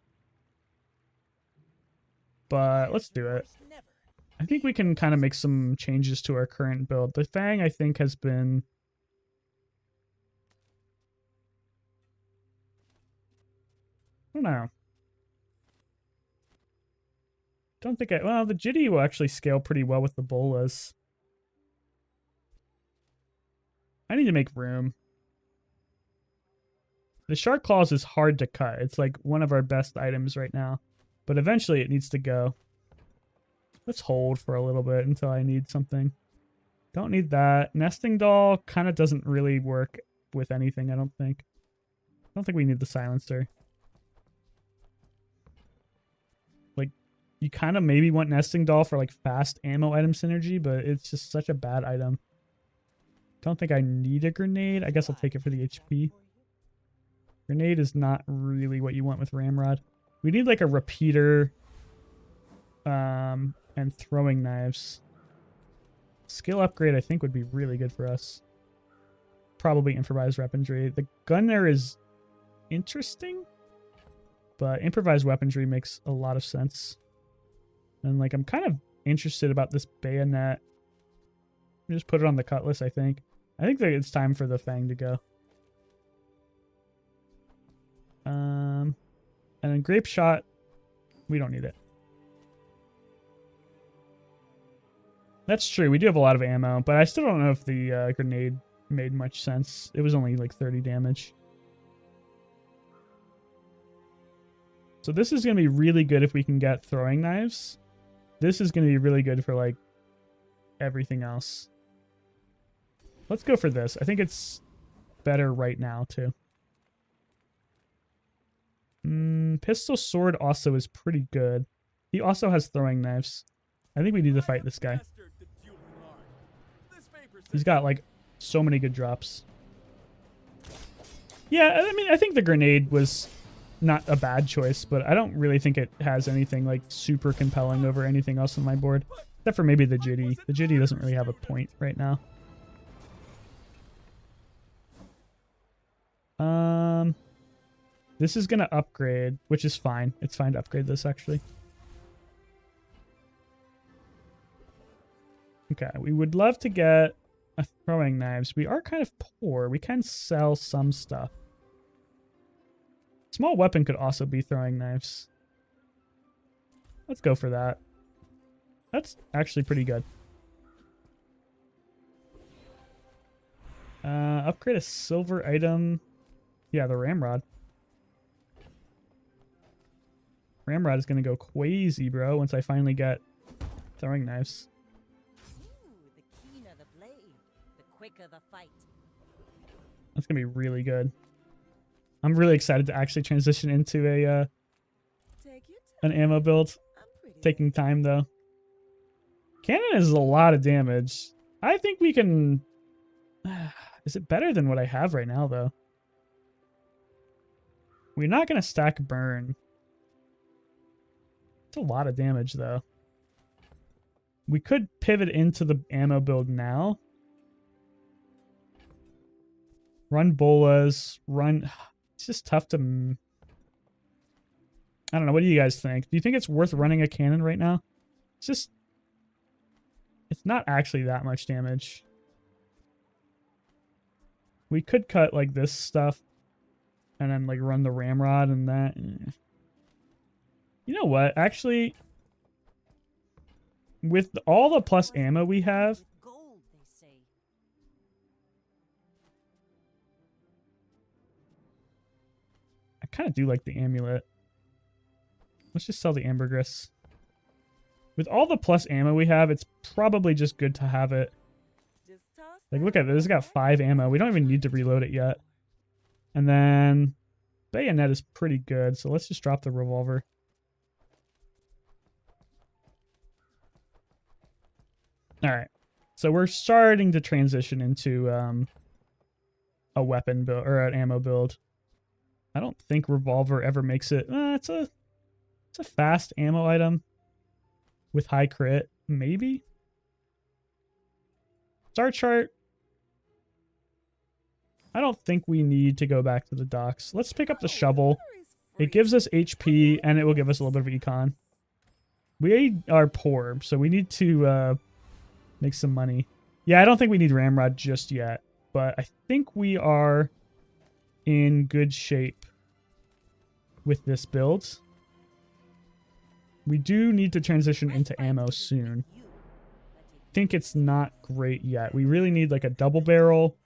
But let's do it. I think we can kind of make some changes to our current build. The Fang, I think, has been... I don't know. Don't think well, the Jitty will actually scale pretty well with the bolas. I need to make room. The Shark Claws is hard to cut. It's like one of our best items right now. But eventually it needs to go. Let's hold for a little bit until I need something. Don't need that. Nesting Doll kind of doesn't really work with anything, I don't think. I don't think we need the silencer. Like, you kind of maybe want Nesting Doll for like fast ammo item synergy, but it's just such a bad item. Don't think I need a grenade. I guess I'll take it for the HP. Grenade is not really what you want with Ramrod. We need like a repeater and throwing knives. Skill upgrade I think would be really good for us. Probably improvised weaponry. The gunner is interesting, but improvised weaponry makes a lot of sense. And like I'm kind of interested about this bayonet. Just put it on the cutlass, I think. I think that it's time for the Fang to go. And then grape shot, we don't need it. That's true. We do have a lot of ammo, but I still don't know if the grenade made much sense. It was only like 30 damage. So this is going to be really good if we can get throwing knives. This is going to be really good for like everything else. Let's go for this. I think it's better right now too. Pistol sword also is pretty good. He also has throwing knives. I think we need to fight this guy. He's got like so many good drops. Yeah, I mean, I think the grenade was not a bad choice, but I don't really think it has anything like super compelling over anything else on my board. Except for maybe the Jitty. The Jitty doesn't really have a point right now. This is going to upgrade, which is fine. It's fine to upgrade this, actually. Okay, we would love to get a throwing knives. We are kind of poor. We can sell some stuff. Small weapon could also be throwing knives. Let's go for that. That's actually pretty good. Upgrade a silver item. Yeah, the ramrod. Ramrod is going to go crazy, bro, once I finally get throwing knives. Ooh, the keener the blade, the quicker the fight. That's going to be really good. I'm really excited to actually transition into a an ammo build. Taking time, though. Cannon is a lot of damage. I think we can... Is it better than what I have right now, though? We're not going to stack burn. It's a lot of damage, though. We could pivot into the ammo build now. Run bolas. Run... It's just tough to... I don't know. What do you guys think? Do you think it's worth running a cannon right now? It's just... It's not actually that much damage. We could cut, like, this stuff. And then, like, run the ramrod and that. You know what? Actually... With all the plus ammo we have... Gold, they say. I kind of do like the amulet. Let's just sell the ambergris. With all the plus ammo we have, it's probably just good to have it. Just toss Like, that look at this. It's got back. 5 ammo. We don't even need to reload it yet. And then bayonet is pretty good, so let's just drop the revolver. All right. So we're starting to transition into a weapon build or an ammo build. I don't think revolver ever makes it. It's a fast ammo item with high crit, maybe. Star chart. I don't think we need to go back to the docks. Let's pick up the shovel. It gives us HP and it will give us a little bit of econ. We are poor, so we need to make some money. Yeah, I don't think we need ramrod just yet, but I think we are in good shape with this build. We do need to transition into ammo soon. I think it's not great yet. We really need like a double barrel.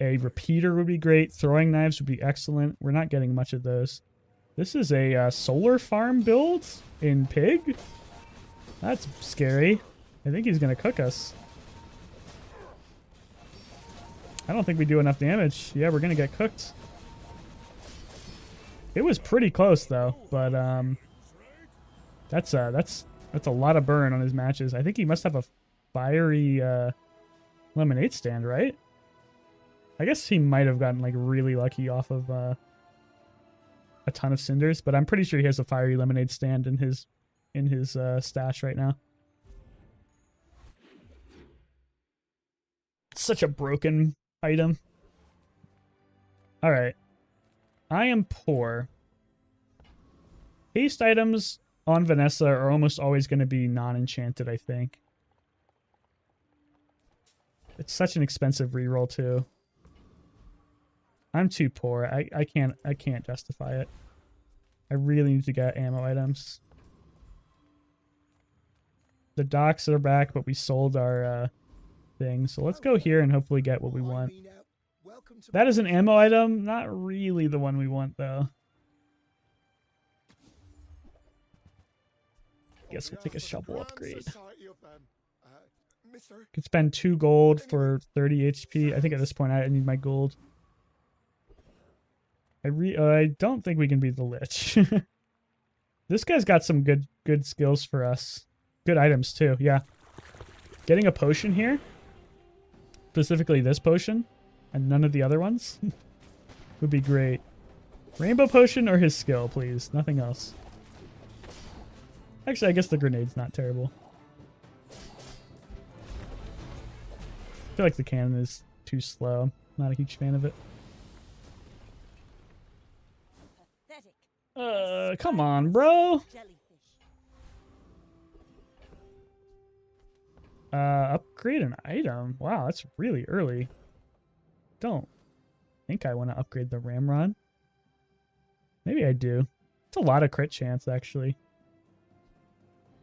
A repeater would be great. Throwing knives would be excellent. We're not getting much of those. This is a solar farm build in Pig. That's scary. I think he's going to cook us. I don't think we do enough damage. Yeah, we're going to get cooked. It was pretty close though, but that's a lot of burn on his matches. I think he must have a fiery lemonade stand, right? I guess he might have gotten like really lucky off of a ton of cinders, but I'm pretty sure he has a fiery lemonade stand in his stash right now. Such a broken item. All right. I am poor. Haste items on Vanessa are almost always going to be non-enchanted, I think. It's such an expensive reroll too. I'm too poor. I can't justify it. I really need to get ammo items. The docks are back, but we sold our thing. So let's go here and hopefully get what we want. That is an ammo item. Not really the one we want, though. Guess we'll take a shovel upgrade. Could spend 2 gold for 30 HP. I think at this point I need my gold. I don't think we can beat the Lich. This guy's got some good skills for us. Good items too, yeah. Getting a potion here, specifically this potion, and none of the other ones, would be great. Rainbow potion or his skill, please. Nothing else. Actually, I guess the grenade's not terrible. I feel like the cannon is too slow. Not a huge fan of it. Come on, bro. Upgrade an item. Wow, that's really early. Don't think I want to upgrade the ramrod. Maybe I do. It's a lot of crit chance, actually.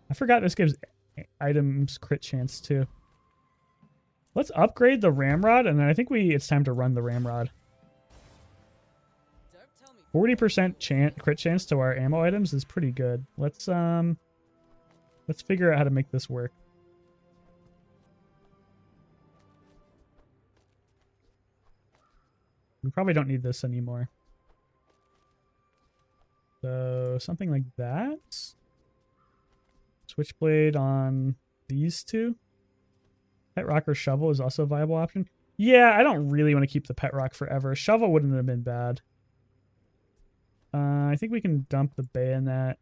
I forgot this gives items crit chance, too. Let's upgrade the ramrod, and then I think it's time to run the ramrod. 40% crit chance to our ammo items is pretty good. Let's figure out how to make this work. We probably don't need this anymore. So something like that. Switchblade on these two. Pet rock or shovel is also a viable option. Yeah, I don't really want to keep the pet rock forever. Shovel wouldn't have been bad. I think we can dump the bayonet.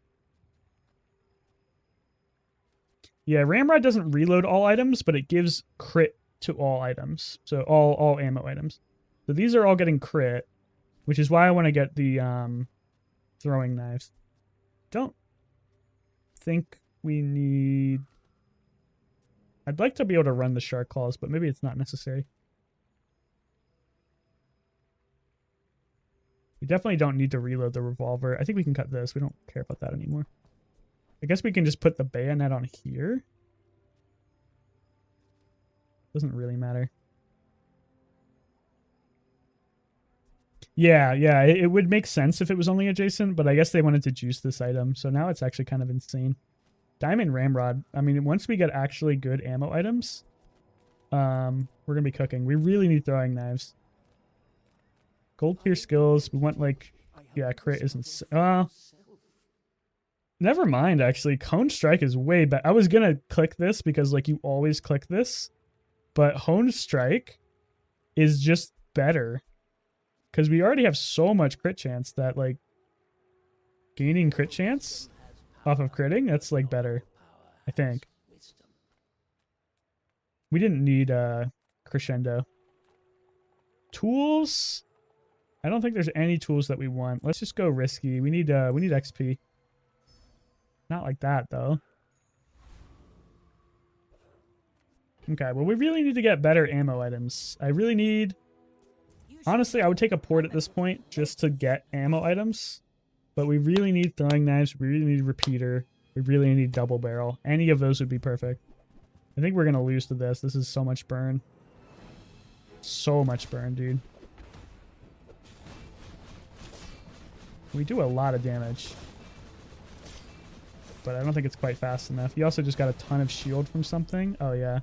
Yeah, ramrod doesn't reload all items, but it gives crit to all items. So all ammo items. So these are all getting crit, which is why I want to get the throwing knives. Don't think we need... I'd like to be able to run the shark claws, but maybe it's not necessary. We definitely don't need to reload the revolver. I think we can cut this. We don't care about that anymore. I guess we can just put the bayonet on here. Doesn't really matter. Yeah, it would make sense if it was only adjacent, but I guess they wanted to juice this item, so now it's actually kind of insane. Diamond Ramrod. I mean, once we get actually good ammo items, we're gonna be cooking. We really need throwing knives. Gold tier skills. We want like, yeah, crit isn't. Never mind. Actually, Cone Strike is way better. I was gonna click this because like you always click this, but Hone Strike is just better because we already have so much crit chance that like gaining crit chance off of critting, that's like better, I think. We didn't need crescendo tools. I don't think there's any tools that we want. Let's just go risky. We need XP. Not like that though. Okay, well we really need to get better ammo items. I really need, honestly, I would take a port at this point just to get ammo items. But we really need throwing knives. We really need repeater. We really need double barrel. Any of those would be perfect. I think we're going to lose to this. This is so much burn. So much burn, dude. We do a lot of damage. But I don't think it's quite fast enough. He also just got a ton of shield from something. Oh, yeah.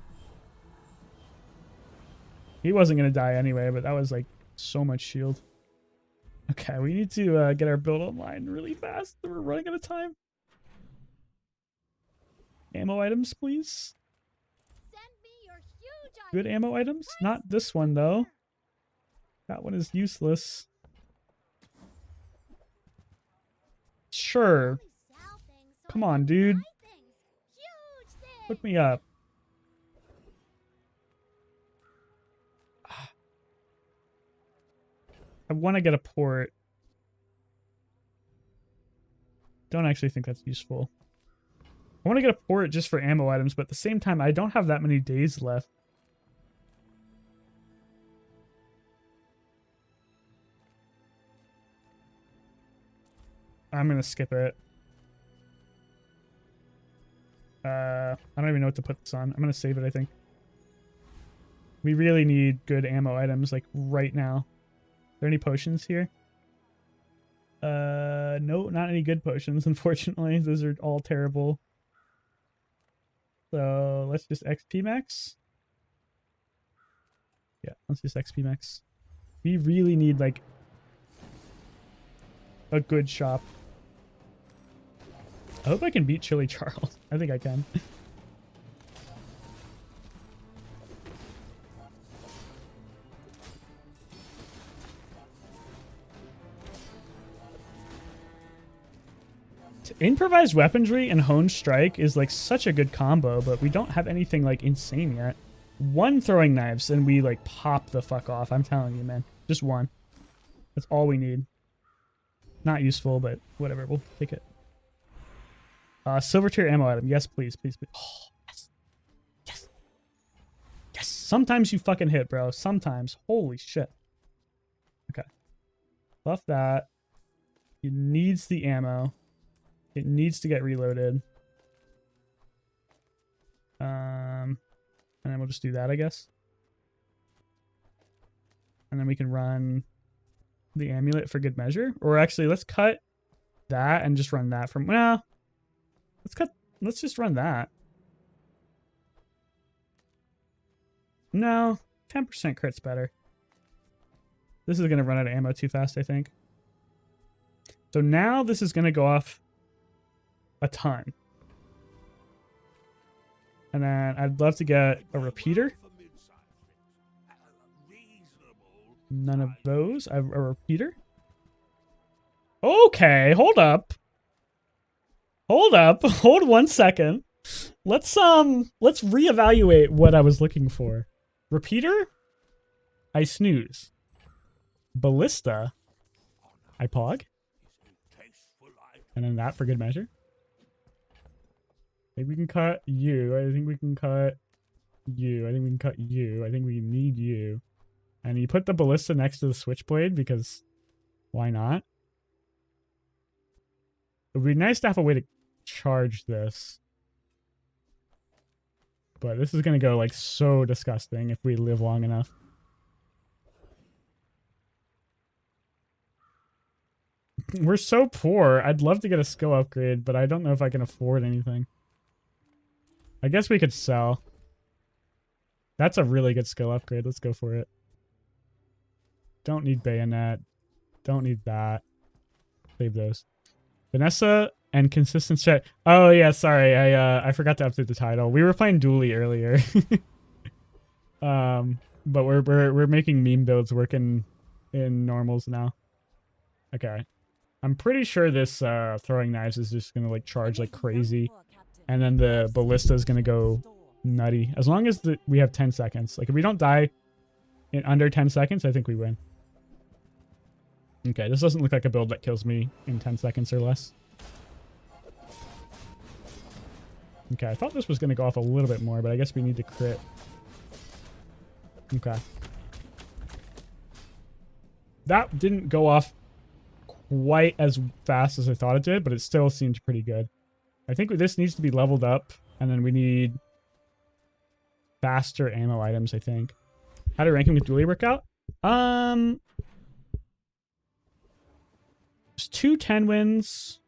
He wasn't going to die anyway, but that was like so much shield. Okay, we need to get our build online really fast. We're running out of time. Ammo items, please. Send me your huge Good ammo items? Not this one, though. That one is useless. Sure. Come on, dude. Hook me up. I want to get a port. Don't actually think that's useful. I want to get a port just for ammo items, but at the same time, I don't have that many days left. I'm going to skip it. I don't even know what to put this on. I'm going to save it, I think. We really need good ammo items, like, right now. Are there any potions here? No, not any good potions, unfortunately. Those are all terrible. So, let's just XP max. Yeah, let's just XP max. We really need, like, a good shop. I hope I can beat Chili Charles. I think I can. Improvised weaponry and Hone Strike is like such a good combo, but we don't have anything like insane yet. One throwing knives and we like pop the fuck off. I'm telling you, man. Just one. That's all we need. Not useful, but whatever. We'll take it. Silver tier ammo item. Yes, please, please, please. Oh, yes. Yes. Yes. Sometimes you fucking hit, bro. Sometimes. Holy shit. Okay. Buff that. It needs the ammo. It needs to get reloaded. And then we'll just do that, I guess. And then we can run the amulet for good measure. Or actually, let's cut that and just run that from... Well, let's just run that. No, 10% crit's better. This is going to run out of ammo too fast, I think. So now this is going to go off a ton. And then I'd love to get a repeater. None of those. I have a repeater. Okay, hold up. Hold up. Hold 1 second. Let's reevaluate what I was looking for. Repeater? I snooze. Ballista? I pog. And then that for good measure. I think we can cut you. I think we can cut you. I think we can cut you. I think we need you. And you put the ballista next to the switchblade because why not? It would be nice to have a way to charge this. But this is going to go like so disgusting if we live long enough. We're so poor. I'd love to get a skill upgrade, but I don't know if I can afford anything. I guess we could sell. That's a really good skill upgrade. Let's go for it. Don't need bayonet. Don't need that. Save those. Vanessa and consistent strat. Oh yeah, sorry. I forgot to update the title. We were playing Dually earlier. But we're making meme builds working in normals now. Okay. I'm pretty sure this throwing knives is just gonna like charge like crazy. And then the ballista is gonna go nutty. As long as we have 10 seconds. Like if we don't die in under 10 seconds, I think we win. Okay, this doesn't look like a build that kills me in 10 seconds or less. Okay, I thought this was going to go off a little bit more, but I guess we need to crit. Okay. That didn't go off quite as fast as I thought it did, but it still seemed pretty good. I think this needs to be leveled up, and then we need faster ammo items, I think. How did ranking with Dually work out? There's 2 10 wins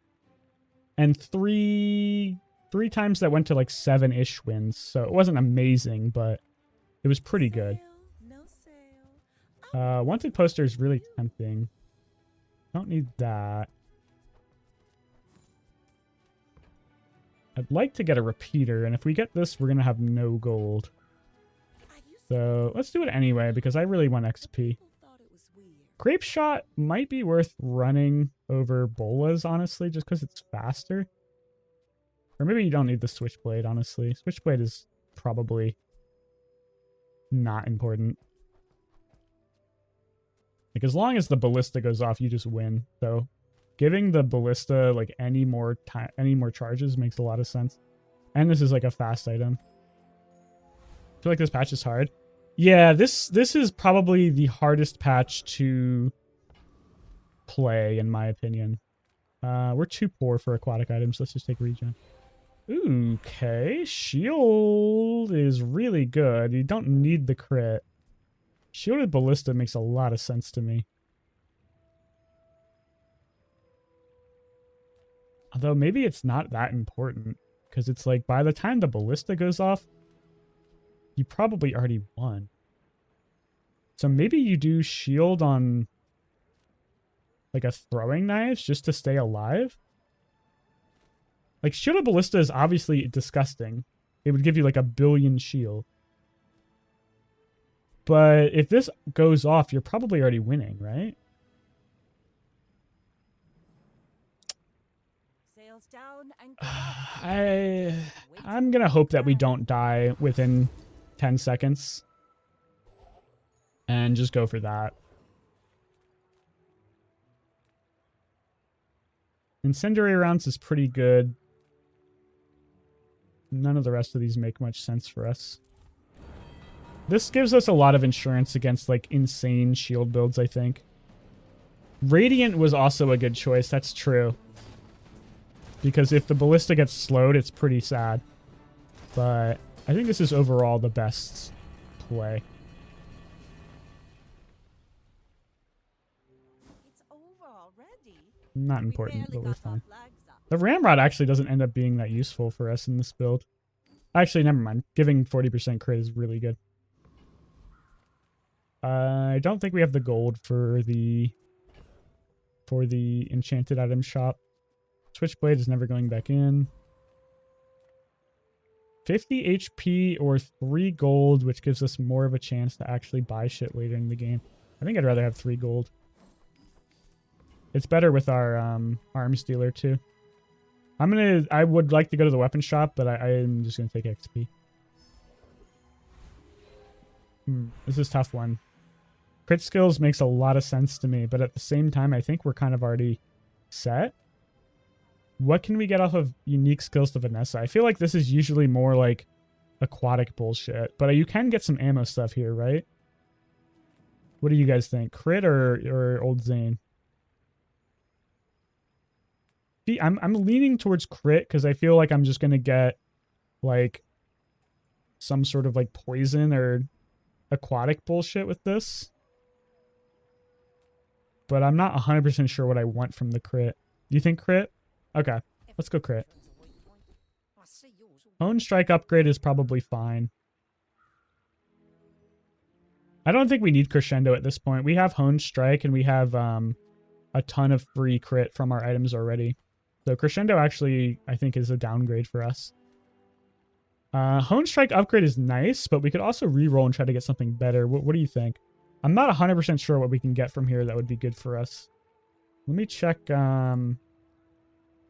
and three times that went to like 7-ish wins. So it wasn't amazing, but it was pretty good. Wanted poster is really tempting. Don't need that. I'd like to get a repeater, and if we get this, we're gonna have no gold. So let's do it anyway, because I really want XP. Grape Shot might be worth running over Bolas, honestly, just because it's faster. Or maybe you don't need the Switchblade, honestly. Switchblade is probably not important. Like, as long as the Ballista goes off, you just win. So, giving the Ballista, like, any more charges makes a lot of sense. And this is, like, a fast item. I feel like this patch is hard. Yeah, this is probably the hardest patch to play, in my opinion. We're too poor for aquatic items. Let's just take regen. Ooh, okay. Shield is really good. You don't need the crit. Shielded Ballista makes a lot of sense to me. Although maybe it's not that important. Because it's like, by the time the Ballista goes off, you probably already won. So maybe you do shield on like a throwing knives just to stay alive. Like shielded ballista is obviously disgusting. It would give you like 1 billion shield. But if this goes off, you're probably already winning, right? Sails down and I'm gonna hope that we don't die within 10 seconds. And just go for that. Incendiary rounds is pretty good. None of the rest of these make much sense for us. This gives us a lot of insurance against like insane shield builds, I think. Radiant was also a good choice, that's true. Because if the ballista gets slowed, it's pretty sad. But I think this is overall the best play. it's over already. Not We important, barely but we're got our fine. flags up. The ramrod actually doesn't end up being that useful for us in this build. Actually, never mind. Giving 40% crit is really good. I don't think we have the gold for the enchanted item shop. Switchblade is never going back in. 50 HP or 3 gold, which gives us more of a chance to actually buy shit later in the game. I think I'd rather have 3 gold. It's better with our arms dealer too. I would like to go to the weapon shop, but I'm just gonna take XP. This is a tough one. Crit skills makes a lot of sense to me, but at the same time, I think we're kind of already set. What can we get off of unique skills to Vanessa? I feel like this is usually more like aquatic bullshit, but you can get some ammo stuff here, right? What do you guys think? Crit or Old Zane? See, I'm leaning towards crit because I feel like I'm just gonna get like some sort of like poison or aquatic bullshit with this. But I'm not 100% sure what I want from the crit. You think crit? Okay, let's go crit. say yours. Hone Strike upgrade is probably fine. I don't think we need Crescendo at this point. We have Hone Strike and we have a ton of free crit from our items already. So Crescendo actually, I think, is a downgrade for us. Hone Strike upgrade is nice, but we could also reroll and try to get something better. What do you think? I'm not 100% sure what we can get from here that would be good for us. Let me check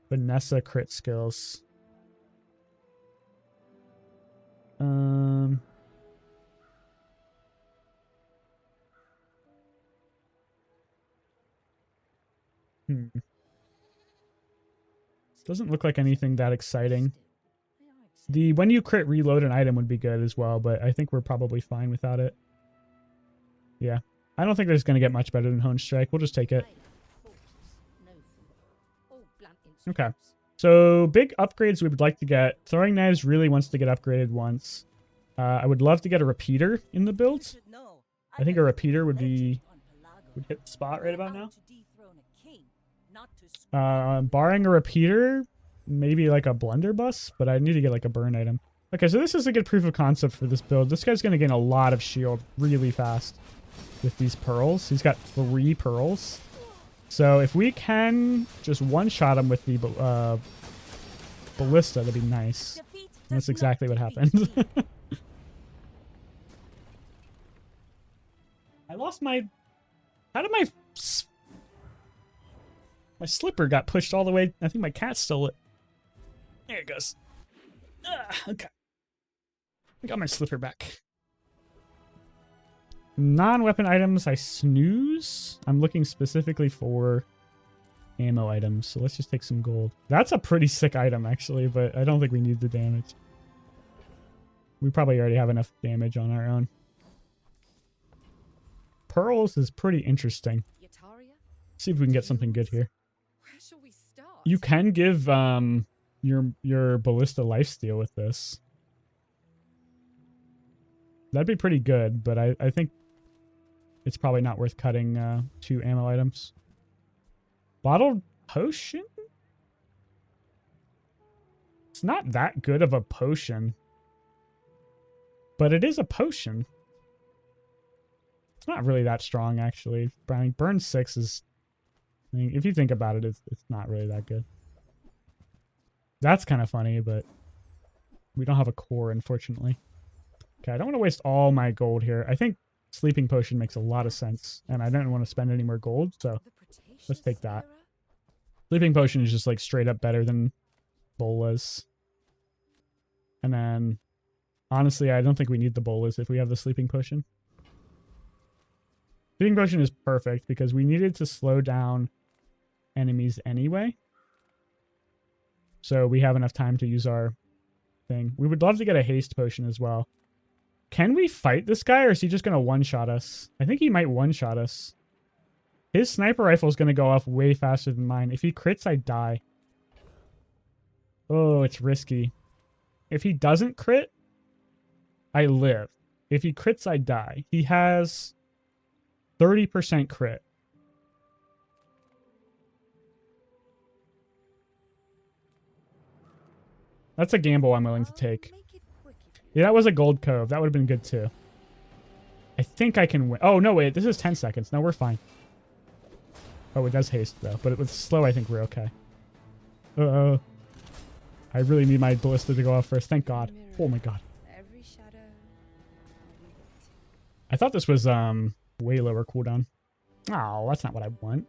Vanessa crit skills. Doesn't look like anything that exciting. The when you crit reload an item would be good as well, but I think we're probably fine without it. Yeah. I don't think there's going to get much better than Hone Strike. We'll just take it. Okay. So big upgrades we would like to get. Throwing Knives really wants to get upgraded once. I would love to get a repeater in the build. I think a repeater would be would hit the spot right about now. Barring a repeater, maybe like a blunderbuss, but I need to get like a burn item. Okay, so this is a good proof of concept for this build. This guy's going to gain a lot of shield really fast with these pearls. He's got 3 pearls. So if we can just one-shot him with the ballista, that'd be nice. And that's exactly what happened. I lost my... How did my slipper got pushed all the way? I think my cat stole it. There it goes. Okay. I got my slipper back. Non-weapon items, I snooze. I'm looking specifically for ammo items, so let's just take some gold. That's a pretty sick item, actually, but I don't think we need the damage. We probably already have enough damage on our own. Pearls is pretty interesting. See if we can get something good here. Where shall we start? You can give your ballista lifesteal with this. That'd be pretty good, but I think it's probably not worth cutting 2 ammo items. Bottled potion? It's not that good of a potion. But it is a potion. It's not really that strong, actually. Burn 6 is... I mean, if you think about it, it's not really that good. That's kind of funny, but we don't have a core, unfortunately. Okay, I don't want to waste all my gold here. I think Sleeping Potion makes a lot of sense, and I don't want to spend any more gold, so let's take that. Sleeping Potion is just like straight up better than bolas. And then, honestly, I don't think we need the bolas if we have the Sleeping Potion. Sleeping Potion is perfect because we needed to slow down enemies anyway. So we have enough time to use our thing. We would love to get a Haste Potion as well. Can we fight this guy, or is he just going to one-shot us? I think he might one-shot us. His sniper rifle is going to go off way faster than mine. If he crits, I die. Oh, it's risky. If he doesn't crit, I live. If he crits, I die. He has 30% crit. That's a gamble I'm willing to take. Yeah, that was a gold cove. That would have been good too. I think I can win. Oh, no, wait. This is 10 seconds. No, we're fine. Oh, it does haste, though. But with slow, I think we're okay. Uh-oh. I really need my ballista to go off first. Thank God. Oh, my God. I thought this was way lower cooldown. Oh, that's not what I want.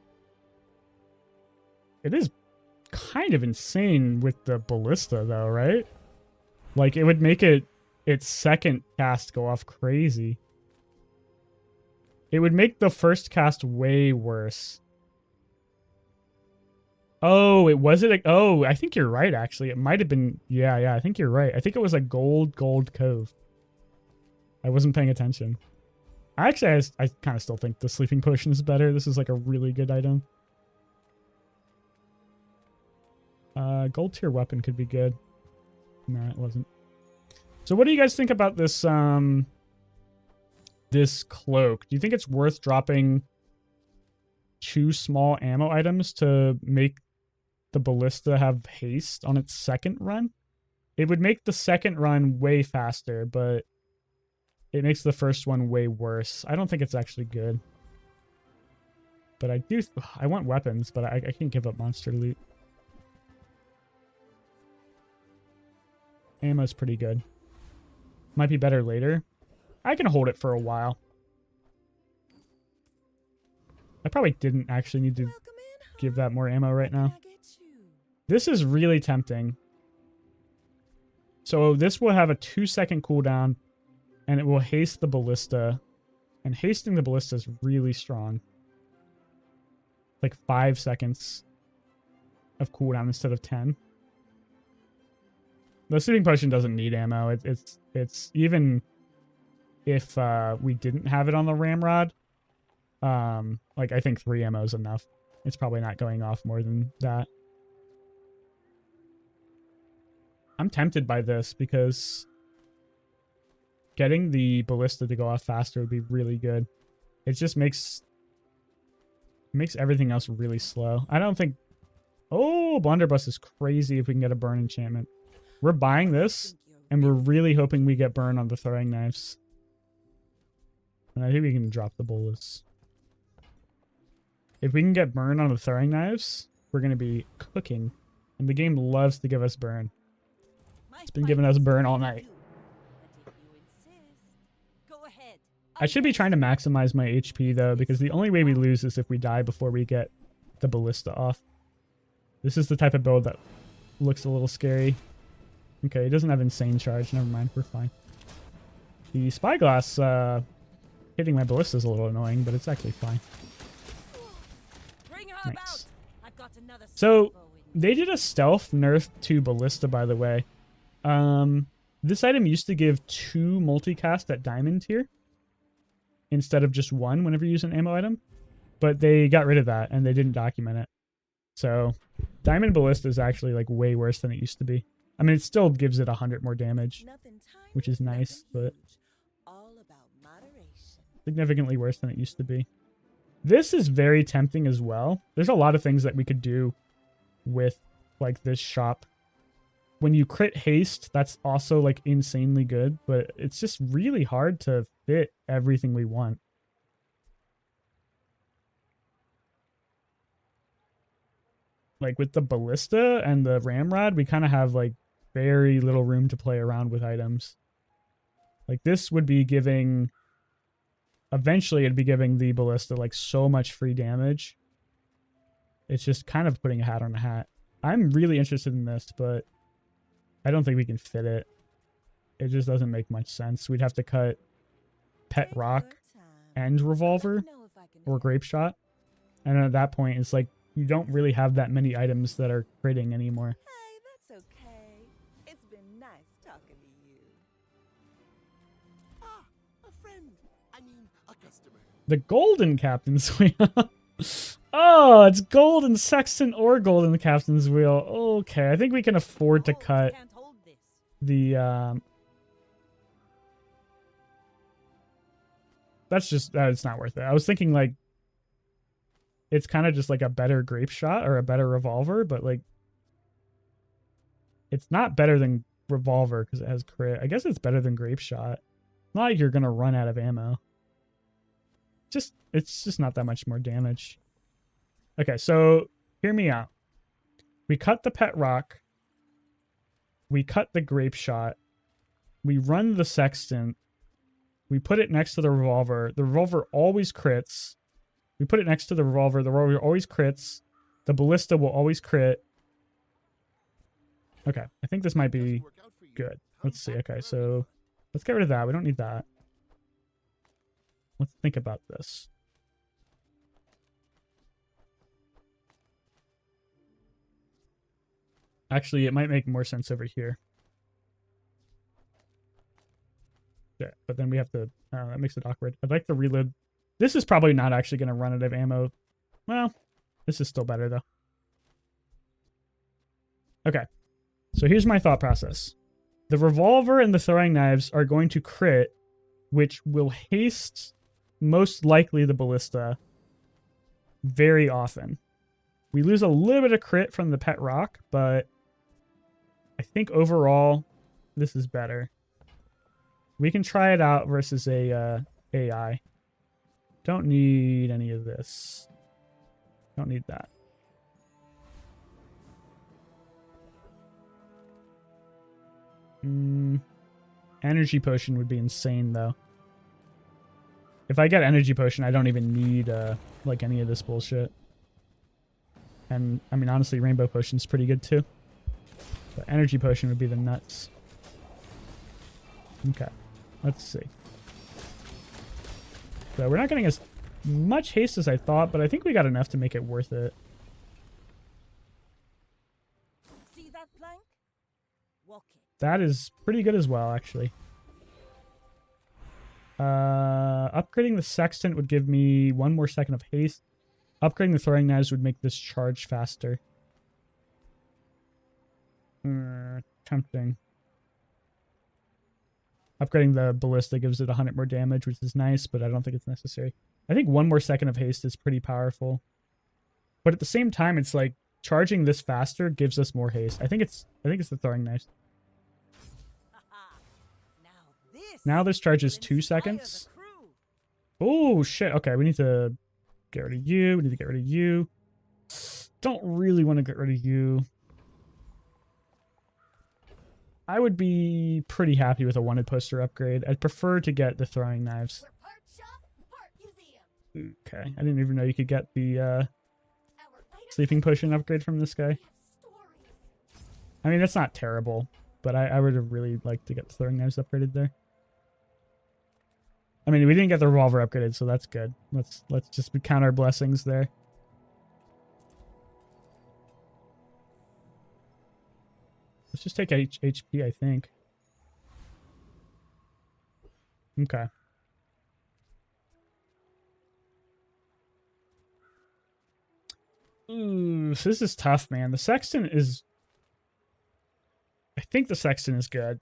It is kind of insane with the ballista, though, right? Like, it would make its second cast go off crazy. It would make the first cast way worse. Oh, oh, I think you're right, actually. It might have been... Yeah, I think you're right. I think it was a gold cove. I wasn't paying attention. Actually, I kind of still think the Sleeping Potion is better. This is like a really good item. Gold tier weapon could be good. No, it wasn't. So what do you guys think about this this cloak? Do you think it's worth dropping 2 small ammo items to make the ballista have haste on its second run? It would make the second run way faster, but it makes the first one way worse. I don't think it's actually good. But I want weapons, but I can't give up monster loot. Ammo's pretty good. Might be better later. I can hold it for a while. I probably didn't actually need to give that more ammo right now. This is really tempting. So this will have a 2-second cooldown, and it will haste the ballista. And hasting the ballista is really strong. Like 5 seconds of cooldown instead of 10. The sleeping potion doesn't need ammo. It's even if we didn't have it on the ramrod, like I think 3 ammo is enough. It's probably not going off more than that. I'm tempted by this because getting the ballista to go off faster would be really good. It just makes everything else really slow. I don't think... Oh, Blunderbuss is crazy if we can get a burn enchantment. We're buying this, and we're really hoping we get burn on the throwing knives. And I think we can drop the bolus. If we can get burn on the throwing knives, we're going to be cooking. And the game loves to give us burn. It's been giving us burn all night. I should be trying to maximize my HP, though, because the only way we lose is if we die before we get the ballista off. This is the type of build that looks a little scary. Okay, it doesn't have insane charge. Never mind, we're fine. The spyglass hitting my ballista is a little annoying, but it's actually fine. Nice. So, they did a stealth nerf to ballista, by the way. This item used to give 2 multicast at diamond tier instead of just 1 whenever you use an ammo item, but they got rid of that and they didn't document it. So diamond ballista is actually like way worse than it used to be. I mean, it still gives it 100 more damage, which is nice, but significantly worse than it used to be. This is very tempting as well. There's a lot of things that we could do with like this shop. When you crit haste, that's also like insanely good, but it's just really hard to fit everything we want. Like with the ballista and the ramrod, we kind of have like very little room to play around with items. Like this would be giving, eventually it'd be giving the ballista like so much free damage. It's just kind of putting a hat on a hat. I'm really interested in this, but I don't think we can fit it. It just doesn't make much sense. We'd have to cut pet rock and revolver or grape shot. And at that point, it's like you don't really have that many items that are critting anymore. Hey, that's okay. It's been nice talking to you. Ah, a friend. I mean, a customer. The golden captain's wheel. Oh, it's golden sextant or golden captain's wheel. Okay, I think we can afford to cut the that's just it's not worth it. I was thinking like it's kind of just like a better grape shot or a better revolver, but like it's not better than revolver because it has crit. I guess it's better than grape shot. Not like you're gonna run out of ammo. It's just not that much more damage. Okay, so hear me out. We cut the pet rock. We cut the grape shot. We run the sextant. We put it next to the revolver. The revolver always crits. We put it next to the revolver. The revolver always crits. The ballista will always crit. Okay, I think this might be good. Let's see. Okay, so let's get rid of that. We don't need that. Let's think about this. Actually, it might make more sense over here. Yeah, but then we have to... that makes it awkward. I'd like to reload. This is probably not actually going to run out of ammo. Well, this is still better, though. Okay. So here's my thought process. The revolver and the throwing knives are going to crit, which will haste most likely the ballista very often. We lose a little bit of crit from the pet rock, but I think overall, this is better. We can try it out versus a AI. Don't need any of this. Don't need that. Energy potion would be insane though. If I get energy potion, I don't even need like any of this bullshit. And I mean, honestly, rainbow potion's pretty good too. But energy potion would be the nuts. Okay, let's see. So we're not getting as much haste as I thought, but I think we got enough to make it worth it. See that plank? Walk it. That is pretty good as well, actually. Upgrading the sextant would give me 1 more second of haste. Upgrading the throwing knives would make this charge faster. Tempting. Upgrading the ballista gives it 100 more damage, which is nice, but I don't think it's necessary. I think 1 more second of haste is pretty powerful. But at the same time, it's like charging this faster gives us more haste. I think it's the throwing knives. Now this charges 2 seconds. Oh shit. Okay, we need to get rid of you. We need to get rid of you. Don't really want to get rid of you. I would be pretty happy with a wanted poster upgrade. I'd prefer to get the throwing knives. Okay, I didn't even know you could get the sleeping potion upgrade from this guy. I mean, that's not terrible, but I would have really liked to get the throwing knives upgraded there. I mean, we didn't get the revolver upgraded, so that's good. Let's just count our blessings there. Let's just take HP, I think. Okay. Ooh, so this is tough, man. The sextant is... I think the sextant is good.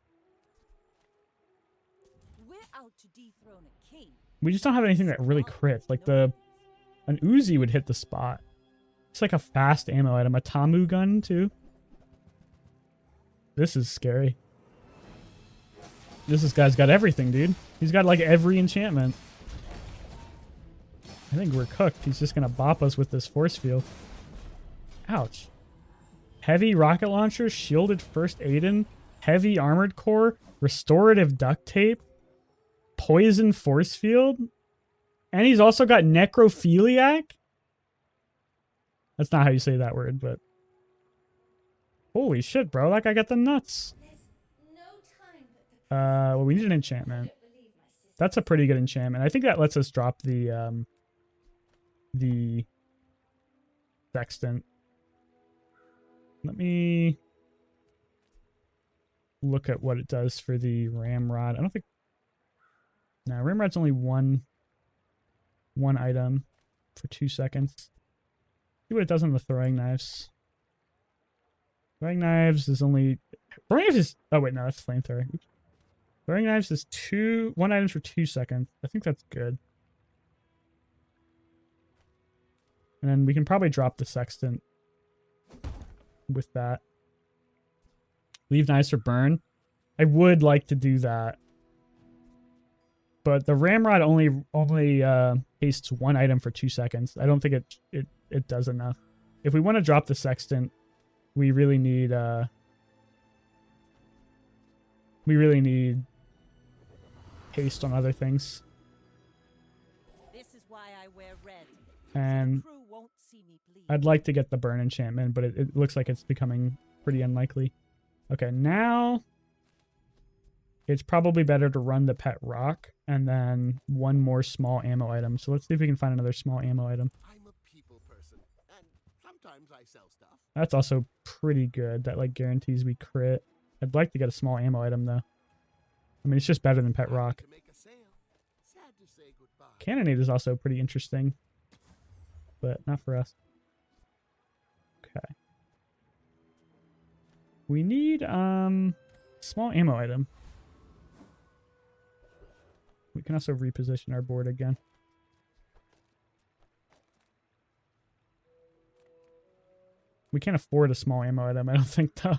We're out to dethrone a king. We just don't have anything that really crits. Like an Uzi would hit the spot. It's like a fast ammo item. A Tamu gun, too. This is scary. This guy's got everything, dude. He's got like every enchantment. I think we're cooked. He's just gonna bop us with this force field. Ouch. Heavy rocket launcher, shielded first aid, heavy armored core, restorative duct tape, poison force field, and he's also got necrophiliac. That's not how you say that word, but holy shit, bro! That guy got the nuts. Well, we need an enchantment. That's a pretty good enchantment. I think that lets us drop the sextant. Let me look at what it does for the ramrod. I don't think... No, ramrod's only one item for 2 seconds. See what it does on the throwing knives. Throwing knives is only... Throwing knives is... Oh, wait, no, that's flamethrower. Throwing knives is 1 item for 2 seconds. I think that's good. And then we can probably drop the sextant with that. Leave knives for burn. I would like to do that. But the ramrod only hastes 1 item for 2 seconds. I don't think it does enough. If we want to drop the sextant, we really need haste on other things. This is why I wear red. And Crew won't see me bleed. I'd like to get the burn enchantment, but it looks like it's becoming pretty unlikely. Okay, now it's probably better to run the pet rock and then 1 more small ammo item. So let's see if we can find another small ammo item. I'm a people person, and sometimes I sell stuff. That's also pretty good. That like guarantees we crit. I'd like to get a small ammo item though. I mean, it's just better than pet rock. To make a sale. Sad to say goodbye. Cannonade is also pretty interesting, but not for us. Okay. We need small ammo item. We can also reposition our board again. We can't afford a small ammo item, I don't think, though.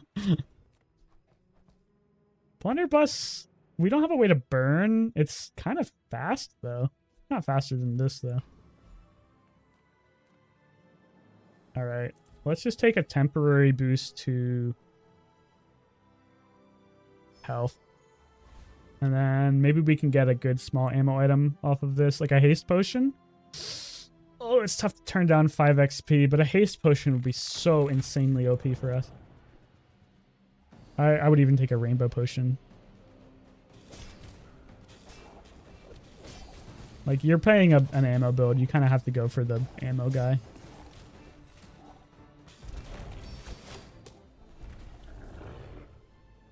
Blunderbuss, we don't have a way to burn. It's kind of fast, though. Not faster than this, though. Alright. Let's just take a temporary boost to health. And then maybe we can get a good small ammo item off of this, like a haste potion. Oh, it's tough to turn down 5 XP, but a haste potion would be so insanely OP for us. I would even take a rainbow potion. Like, you're paying an ammo build, you kind of have to go for the ammo guy.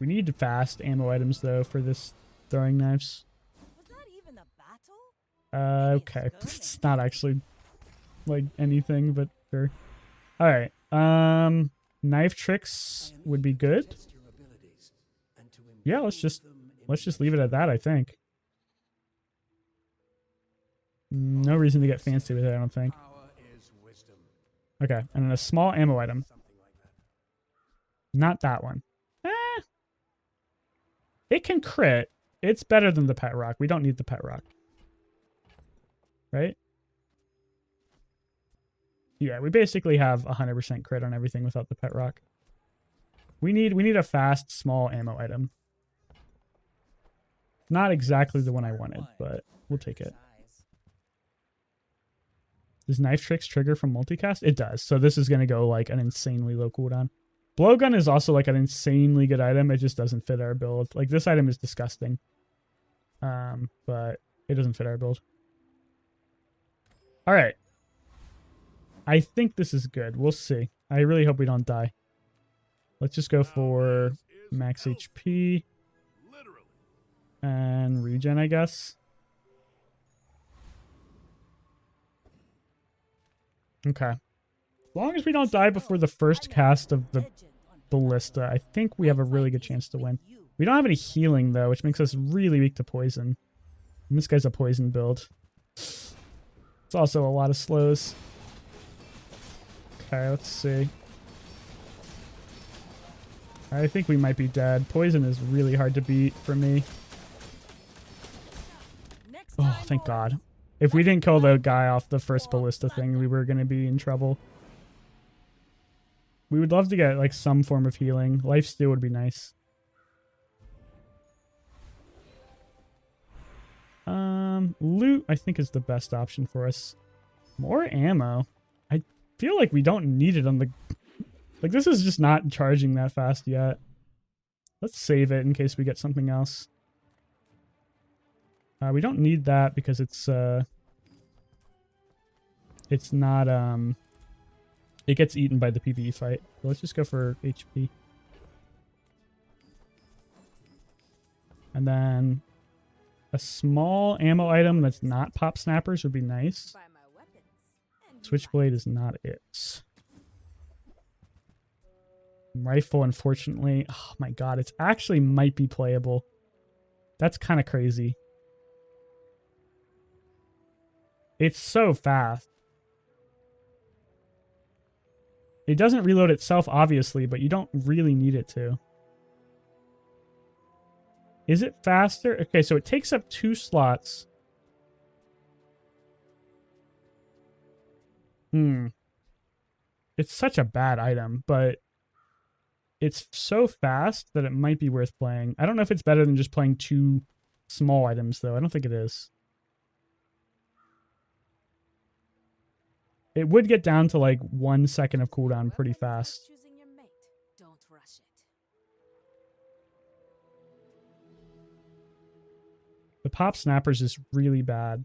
We need fast ammo items, though, for this throwing knives. Was that even a battle? Okay. It's not actually, like, anything, but sure. Alright. Knife tricks would be good. Yeah, let's just leave it at that, I think. No reason to get fancy with it, I don't think. Okay, and then a small ammo item. Not that one. It can crit. It's better than the pet rock. We don't need the pet rock. Right? Yeah, we basically have 100% crit on everything without the pet rock. We need a fast, small ammo item. Not exactly the one I wanted, but we'll take it. Does knife tricks trigger from multicast? It does. So this is going to go like an insanely low cooldown. Blowgun is also like an insanely good item. It just doesn't fit our build. Like this item is disgusting. But it doesn't fit our build. All right. I think this is good. We'll see. I really hope we don't die. Let's just go for max HP. And regen, I guess. Okay. As long as we don't die before the first cast of the ballista, I think we have a really good chance to win. We don't have any healing, though, which makes us really weak to poison. And this guy's a poison build. It's also a lot of slows. Okay, let's see. I think we might be dead. Poison is really hard to beat for me. Oh, thank God. If we didn't kill the guy off the first ballista thing, we were going to be in trouble. We would love to get like some form of healing. Lifesteal would be nice. Loot, I think, is the best option for us. More ammo. I feel like we don't need it on the... Like, this is just not charging that fast yet. Let's save it in case we get something else. We don't need that because it's not, it gets eaten by the PvE fight. So let's just go for HP. And then a small ammo item that's not pop snappers would be nice. Switchblade is not it. Rifle, unfortunately. Oh my God, it's actually might be playable. That's kind of crazy. It's so fast. It doesn't reload itself, obviously, but you don't really need it to. Is it faster? Okay, so it takes up 2 slots. It's such a bad item, but it's so fast that it might be worth playing. I don't know if it's better than just playing 2 small items, though. I don't think it is. It would get down to like 1 second of cooldown pretty fast. The pop snappers is really bad.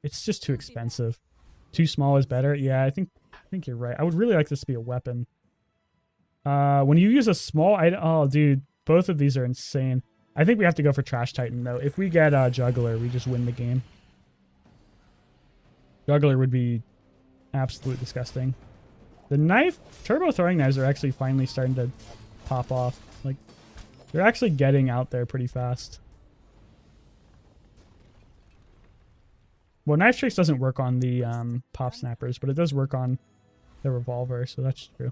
It's just too expensive. Too small is better. Yeah, I think you're right. I would really like this to be a weapon. When you use a small item, oh dude, both of these are insane. I think we have to go for Trash Titan though. If we get Juggler, we just win the game. Juggler would be absolutely disgusting. The knife, turbo throwing knives are actually finally starting to pop off. Like, they're actually getting out there pretty fast. Well, knife tricks doesn't work on the pop snappers, but it does work on the revolver, so that's true.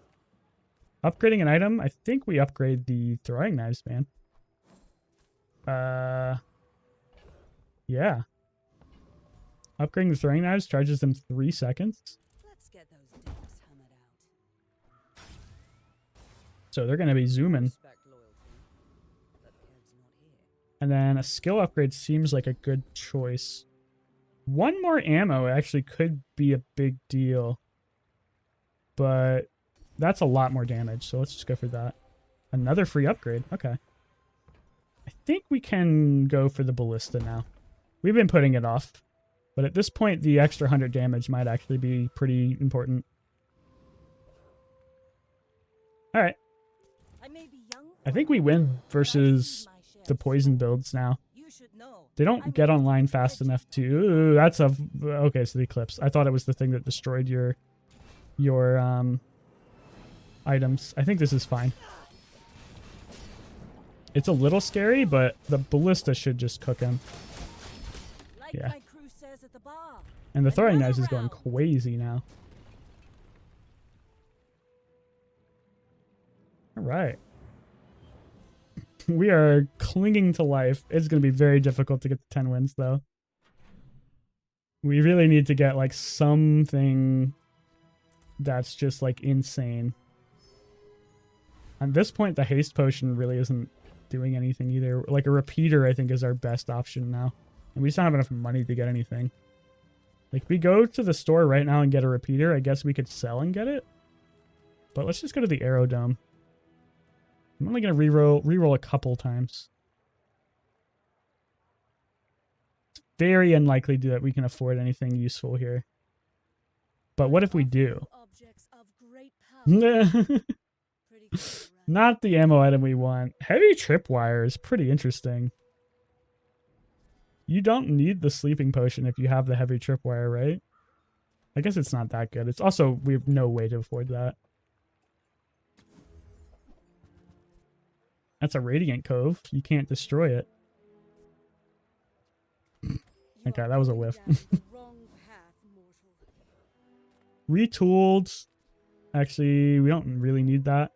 Upgrading an item. I think we upgrade the throwing knives, man. Yeah. Upgrading the throwing knives charges them 3 seconds. Let's get those dicks hammered out. So they're going to be zooming. Respect loyalty, but Kev's not here. And then a skill upgrade seems like a good choice. One more ammo actually could be a big deal. But that's a lot more damage, so let's just go for that. Another free upgrade. Okay. I think we can go for the ballista now. We've been putting it off. But at this point, the extra 100 damage might actually be pretty important. Alright. I may be young, I think we win versus the poison builds now. you should know. They don't get online fast enough to... Ooh, that's a... Okay, so the Eclipse. I thought it was the thing that destroyed your items. I think this is fine. It's a little scary, but the ballista should just cook him. Like Yeah. my crew says at the bar. And the throwing Another knives is going round. crazy now. Alright. We are clinging to life. It's going to be very difficult to get to 10 wins, though. We really need to get, like, something that's just, like, insane. At this point, the haste potion really isn't doing anything either. Like, a repeater, I think, is our best option now. And we just don't have enough money to get anything. Like, if we go to the store right now and get a repeater, I guess we could sell and get it. But let's just go to the Aerodome. I'm only going to reroll a couple times. It's very unlikely that we can afford anything useful here. But what if we do? Objects of great power. Pretty cool, right? Not the ammo item we want. Heavy tripwire is pretty interesting. You don't need the sleeping potion if you have the heavy tripwire, right? I guess it's not that good. It's also, we have no way to afford that. That's a Radiant Cove. You can't destroy it. Okay, that was a whiff. Down the wrong path, mortal. Retooled. Actually, we don't really need that.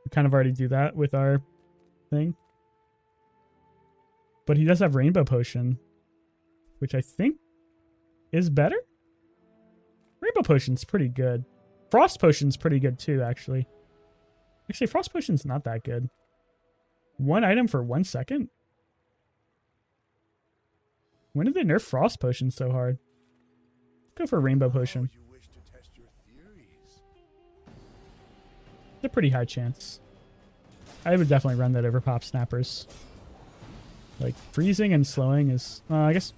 We kind of already do that with our thing. But he does have Rainbow Potion, which I think is better. Rainbow Potion's pretty good. Frost Potion's pretty good too, actually. Actually, Frost Potion's not that good. 1 item for 1 second? When did they nerf Frost Potion so hard? Go for Rainbow Potion. You wish to test your theories. It's a pretty high chance. I would definitely run that over Pop Snappers. Like, freezing and slowing is... I guess...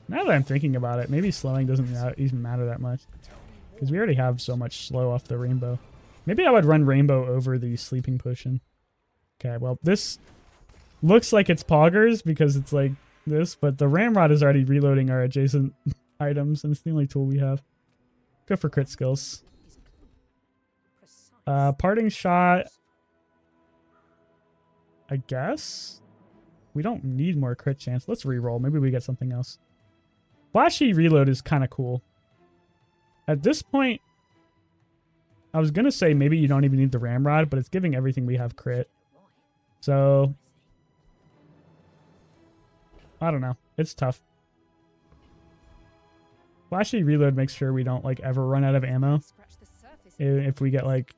Now that I'm thinking about it, maybe slowing doesn't even matter that much. Because we already have so much slow off the Rainbow. Maybe I would run Rainbow over the Sleeping Potion. Okay, well, this looks like it's Poggers because it's like this, but the Ramrod is already reloading our adjacent items, and it's the only tool we have. Go for crit skills. Parting Shot, I guess? We don't need more crit chance. Let's reroll. Maybe we get something else. Flashy Reload is kind of cool. At this point, I was going to say maybe you don't even need the Ramrod, but it's giving everything we have crit. So, I don't know. It's tough. Flashy Reload makes sure we don't, like, ever run out of ammo. Scratch the surface. If we get, like,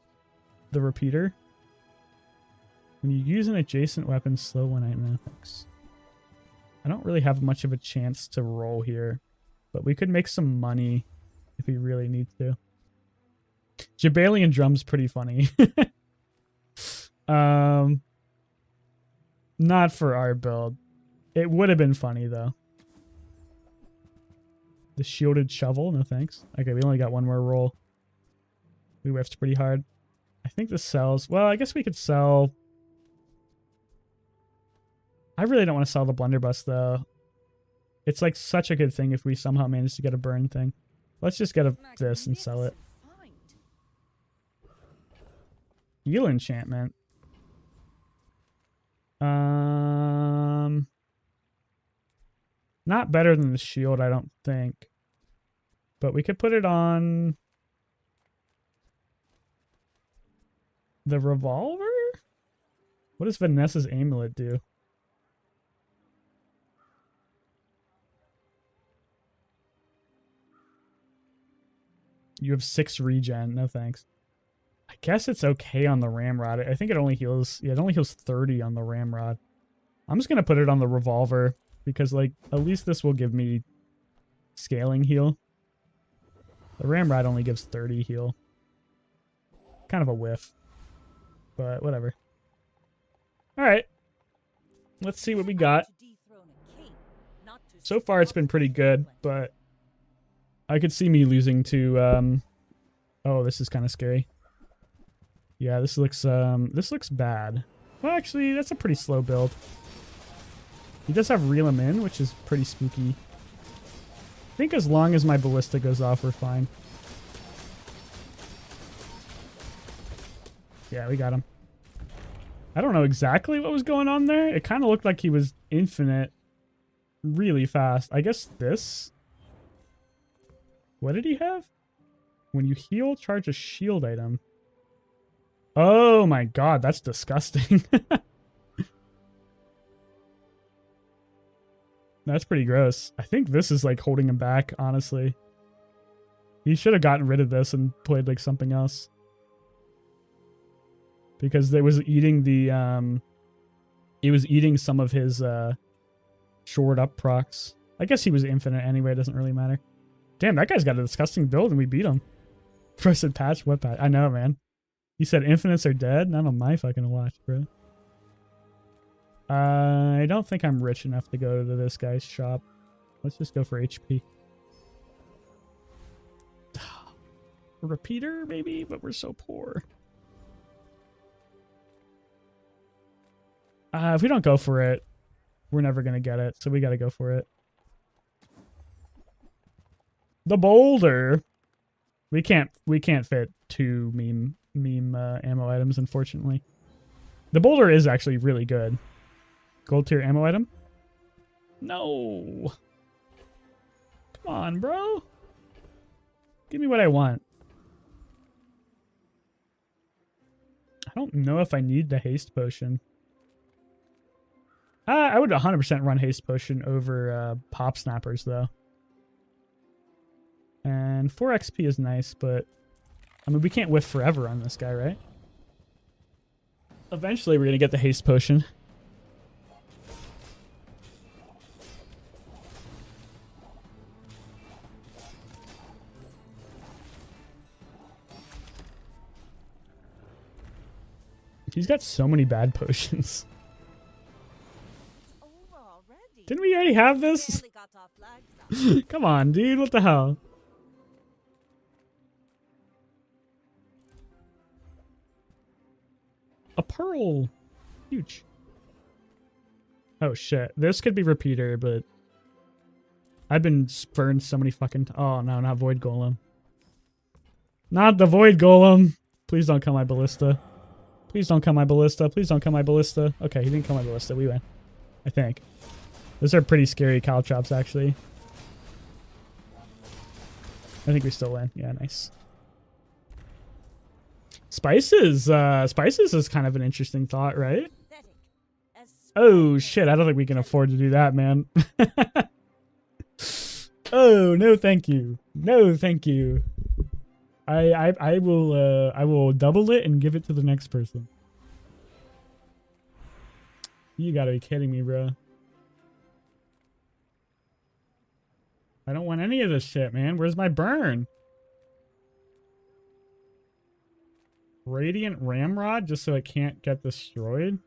the repeater. When you use an adjacent weapon, slow one item effects. I don't really have much of a chance to roll here, but we could make some money if we really need to. Jabalian Drum's pretty funny. Not for our build. It would have been funny, though. The Shielded Shovel, no thanks. Okay, we only got one more roll. We whiffed pretty hard. I think this sells... Well, I guess we could sell... I really don't want to sell the Blunderbuss, though. It's like such a good thing if we somehow manage to get a burn thing. Let's just get this and sell it. Heal enchantment. Not better than the shield, I don't think. But we could put it on... The revolver? What does Vanessa's amulet do? You have 6 regen. No thanks. I guess it's okay on the ramrod. I think it only heals. Yeah, it only heals 30 on the ramrod. I'm just gonna put it on the revolver because, like, at least this will give me scaling heal. The ramrod only gives 30 heal. Kind of a whiff, but whatever. All right, let's see what we got. So far, it's been pretty good, but I could see me losing to. Oh, this is kind of scary. Yeah, this looks bad. Well, actually, that's a pretty slow build. He does have reel him in, which is pretty spooky. I think as long as my ballista goes off, we're fine. Yeah, we got him. I don't know exactly what was going on there. It kind of looked like he was infinite really fast. I guess this... What did he have? When you heal, charge a shield item. Oh my god, that's disgusting. That's pretty gross. I think this is like holding him back, honestly. He should have gotten rid of this and played like something else. Because it was eating the it was eating some of his shored up procs. I guess he was infinite anyway, it doesn't really matter. Damn, that guy's got a disgusting build and we beat him. Pressed patch, what patch? I know, man. He said infinites are dead? Not on my fucking watch, bro. I don't think I'm rich enough to go to this guy's shop. Let's just go for HP. A repeater, maybe? But we're so poor. If we don't go for it, we're never going to get it. So we got to go for it. The boulder. We can't fit 2 meme ammo items, unfortunately. The boulder is actually really good. Gold tier ammo item? No. Come on, bro. Give me what I want. I don't know if I need the haste potion. I would 100% run haste potion over pop snappers, though. And 4 XP is nice, but... I mean, we can't whiff forever on this guy, right? Eventually, we're going to get the haste potion. He's got so many bad potions. Didn't we already have this? Come on, dude. What the hell? A pearl. Huge. Oh, shit. This could be repeater, but... I've been burned so many fucking... Oh, no, not Void Golem. Not the Void Golem. Please don't kill my ballista. Please don't kill my ballista. Please don't kill my ballista. Okay, he didn't kill my ballista. We win. I think. Those are pretty scary caltrops, actually. I think we still win. Yeah, nice. Spices. Spices is kind of an interesting thought, right? Oh, shit. I don't think we can afford to do that, man. Oh, no thank you. No thank you. I will double it and give it to the next person. You gotta be kidding me, bro. I don't want any of this shit, man. Where's my burn? Radiant Ramrod just so it can't get destroyed?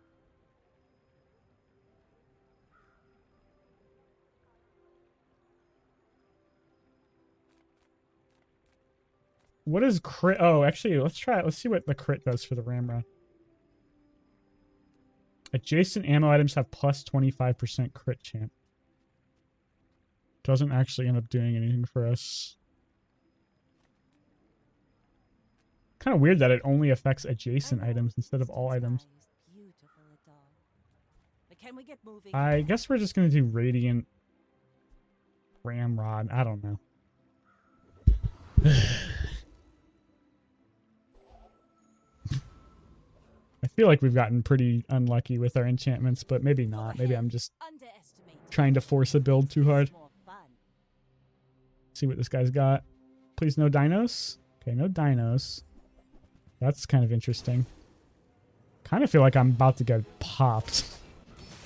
What is crit? Oh, actually, let's try it. Let's see what the crit does for the Ramrod. Adjacent ammo items have plus 25% crit chance. Doesn't actually end up doing anything for us. Kind of weird that it only affects adjacent items instead of all items. I guess we're just going to do Radiant Ramrod. I don't know. feel like we've gotten pretty unlucky with our enchantments, but maybe not. Maybe I'm just trying to force a build too hard. See what this guy's got. Please no dinos. Okay, no dinos. That's kind of interesting. Kind of feel like I'm about to get popped.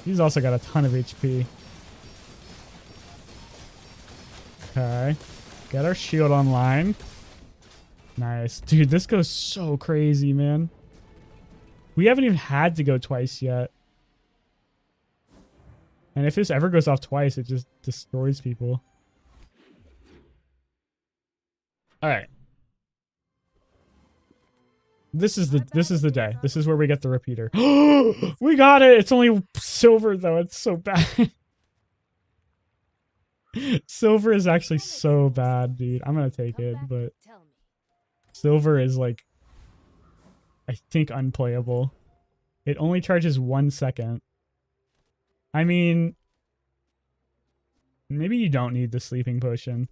He's also got a ton of HP. Okay. Get our shield online. Nice. Dude, this goes so crazy, man. We haven't even had to go twice yet. And if this ever goes off twice, it just destroys people. Alright. This is the day. This is where we get the repeater. We got it! It's only silver though. It's so bad. Silver is actually so bad, dude. I'm gonna take it, but silver is like, I think, unplayable. It only charges 1 second. I mean, maybe you don't need the sleeping potion.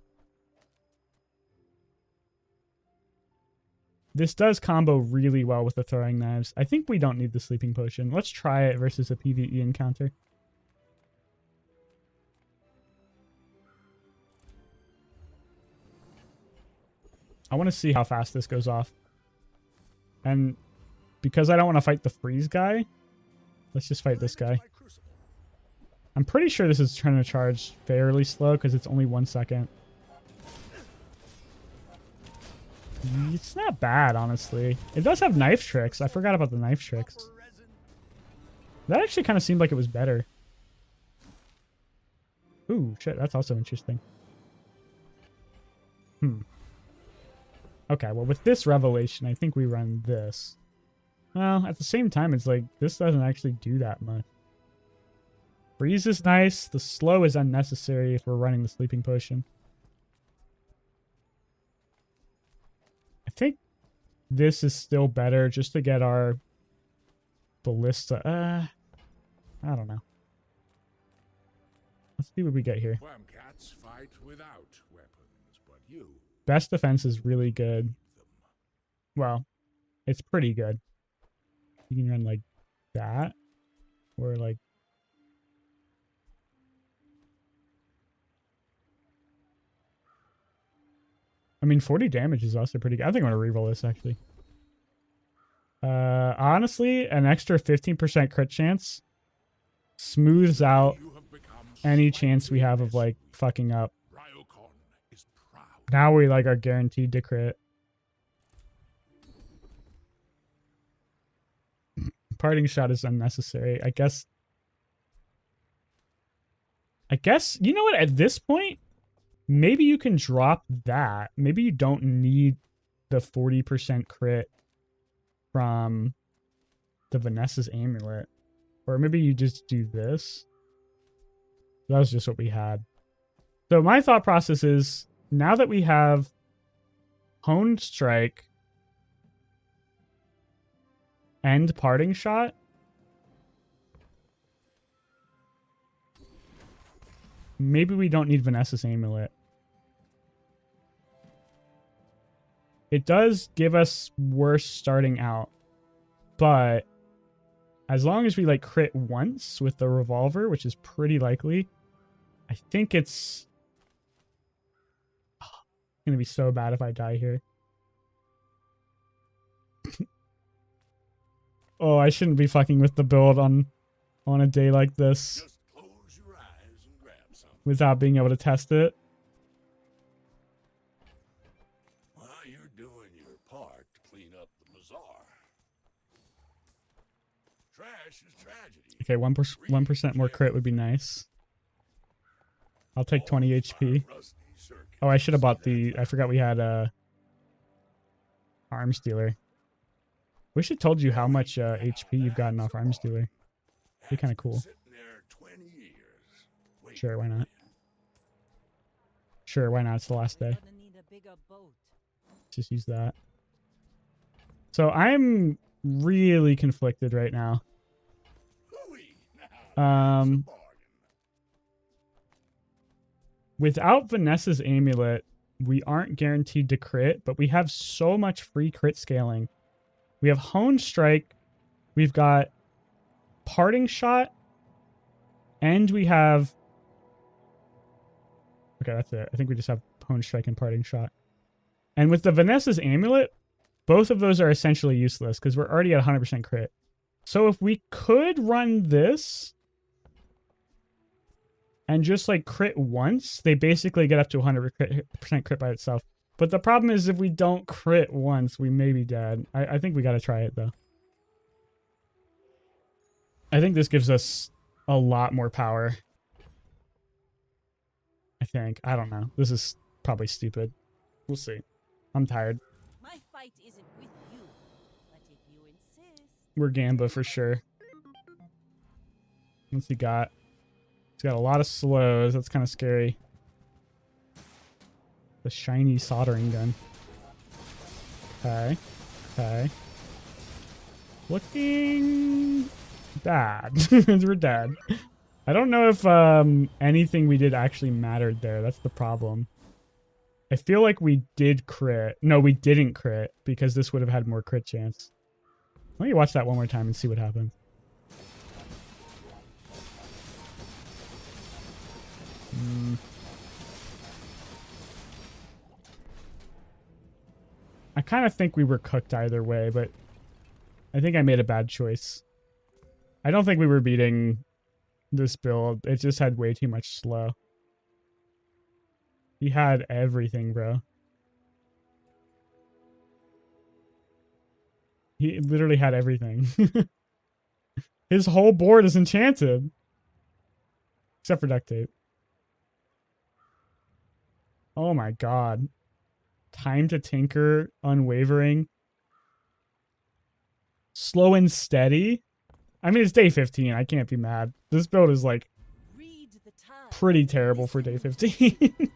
This does combo really well with the throwing knives. I think we don't need the sleeping potion. Let's try it versus a PvE encounter. I want to see how fast this goes off. And because I don't want to fight the freeze guy, let's just fight this guy. I'm pretty sure this is trying to charge fairly slow because it's only 1 second. It's not bad, honestly. It does have knife tricks. I forgot about the knife tricks. That actually kind of seemed like it was better. Ooh, shit, that's also interesting. Okay, well, with this revelation, I think we run this. Well, at the same time, it's like, this doesn't actually do that much. Freeze is nice. The slow is unnecessary if we're running the sleeping potion. I think this is still better just to get our ballista. I don't know. Let's see what we get here. Cats fight without weapons, but you Best defense is really good. Well, it's pretty good. You can run like that. Or like... I mean, 40 damage is also pretty good. I think I'm going to reroll this, actually. Honestly, an extra 15% crit chance smooths out any chance we have of, like, fucking up. Now we, like, are guaranteed to crit. Parting shot is unnecessary. I guess, you know what? At this point, maybe you can drop that. Maybe you don't need the 40% crit from the Vanessa's amulet. Or maybe you just do this. That was just what we had. So my thought process is, now that we have Honed Strike and Parting Shot, maybe we don't need Vanessa's amulet. It does give us worse starting out, but as long as we like crit once with the revolver, which is pretty likely, I think it's gonna be so bad if I die here. Oh, I shouldn't be fucking with the build on a day like this without being able to test it. Well, you're doing your part to clean up the bazaar. Trash is tragedy. Okay, 1% more crit would be nice. I'll take 20 HP. Oh, I should have bought the... I forgot we had a Arms Dealer. Wish it told you how much HP you've gotten off Arms Dealer. Be kind of cool. Sure, why not? Sure, why not? It's the last day. Just use that. So I'm really conflicted right now. Without Vanessa's amulet, we aren't guaranteed to crit, but we have so much free crit scaling. We have Honed Strike We've got Parting Shot, and we have... Okay, that's it. I think we just have Pwn Strike and Parting Shot. And with the Vanessa's Amulet, both of those are essentially useless because we're already at 100% crit. So if we could run this and just like crit once, they basically get up to 100% crit by itself. But the problem is if we don't crit once, we may be dead. I think we got to try it though. I think this gives us a lot more power. I think. I don't know. This is probably stupid. We'll see. I'm tired. My fight isn't with you, but if you insist. We're Gamba for sure. What's he got? He's got a lot of slows. That's kind of scary. The shiny soldering gun. Okay. Okay. Looking bad. We're dead. I don't know if anything we did actually mattered there. That's the problem. I feel like we did crit. No, we didn't crit because this would have had more crit chance. Let me watch that one more time and see what happens. I kind of think we were cooked either way, but I think I made a bad choice. I don't think we were beating this build. It just had way too much slow. He had everything, bro. He literally had everything. His whole board is enchanted. Except for duct tape. Oh my god. Time to tinker, unwavering. Slow and steady. I mean, it's day 15. I can't be mad. This build is like pretty terrible for day 15.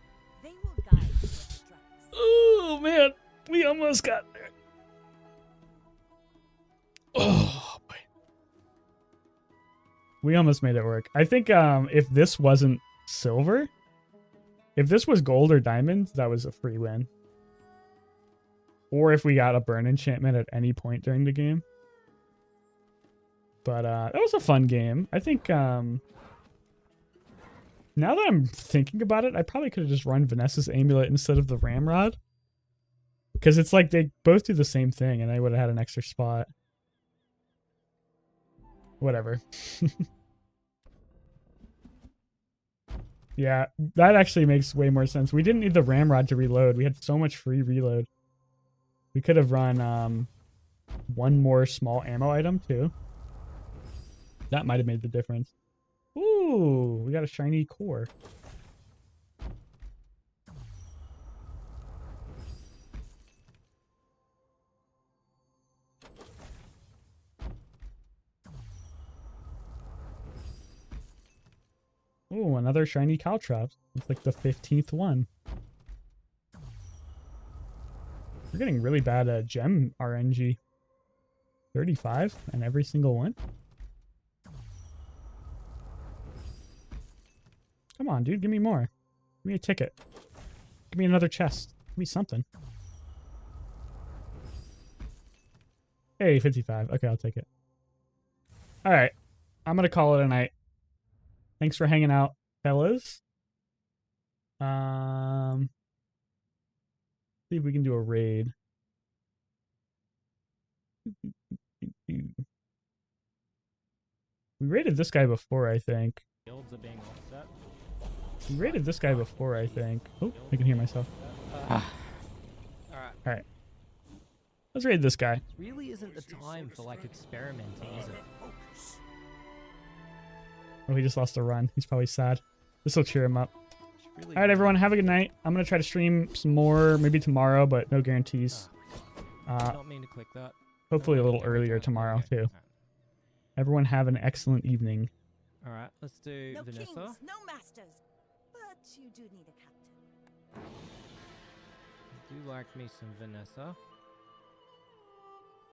Oh man, we almost got there. Oh boy. We almost made it work. I think if this wasn't silver, if this was gold or diamond, that was a free win. Or if we got a burn enchantment at any point during the game. But that was a fun game. I think now that I'm thinking about it, I probably could have just run Vanessa's Amulet instead of the Ramrod. Because it's like they both do the same thing and I would have had an extra spot. Whatever. Yeah, that actually makes way more sense. We didn't need the Ramrod to reload. We had so much free reload. We could have run one more small ammo item too. That might have made the difference. Ooh, we got a shiny core. Ooh, another shiny Caltrop. It's like the 15th one. We're getting really bad gem RNG. 35 and every single one. Come on, dude. Give me more. Give me a ticket. Give me another chest. Give me something. Hey, 55. Okay, I'll take it. All right. I'm going to call it a night. Thanks for hanging out, fellas. See if we can do a raid. We raided this guy before, I think. We raided this guy before, I think. Oh, I can hear myself. Alright. Let's raid this guy. Really isn't the time for like experimenting, is it? Oh, he just lost a run. He's probably sad. This will cheer him up. Alright, everyone. Have a good night. I'm going to try to stream some more, maybe tomorrow, but no guarantees. Not mean to click that. Hopefully a little earlier tomorrow, too. Everyone have an excellent evening. Alright, let's do No Vanessa. kings, no masters, but you do need a captain. I do like me some Vanessa.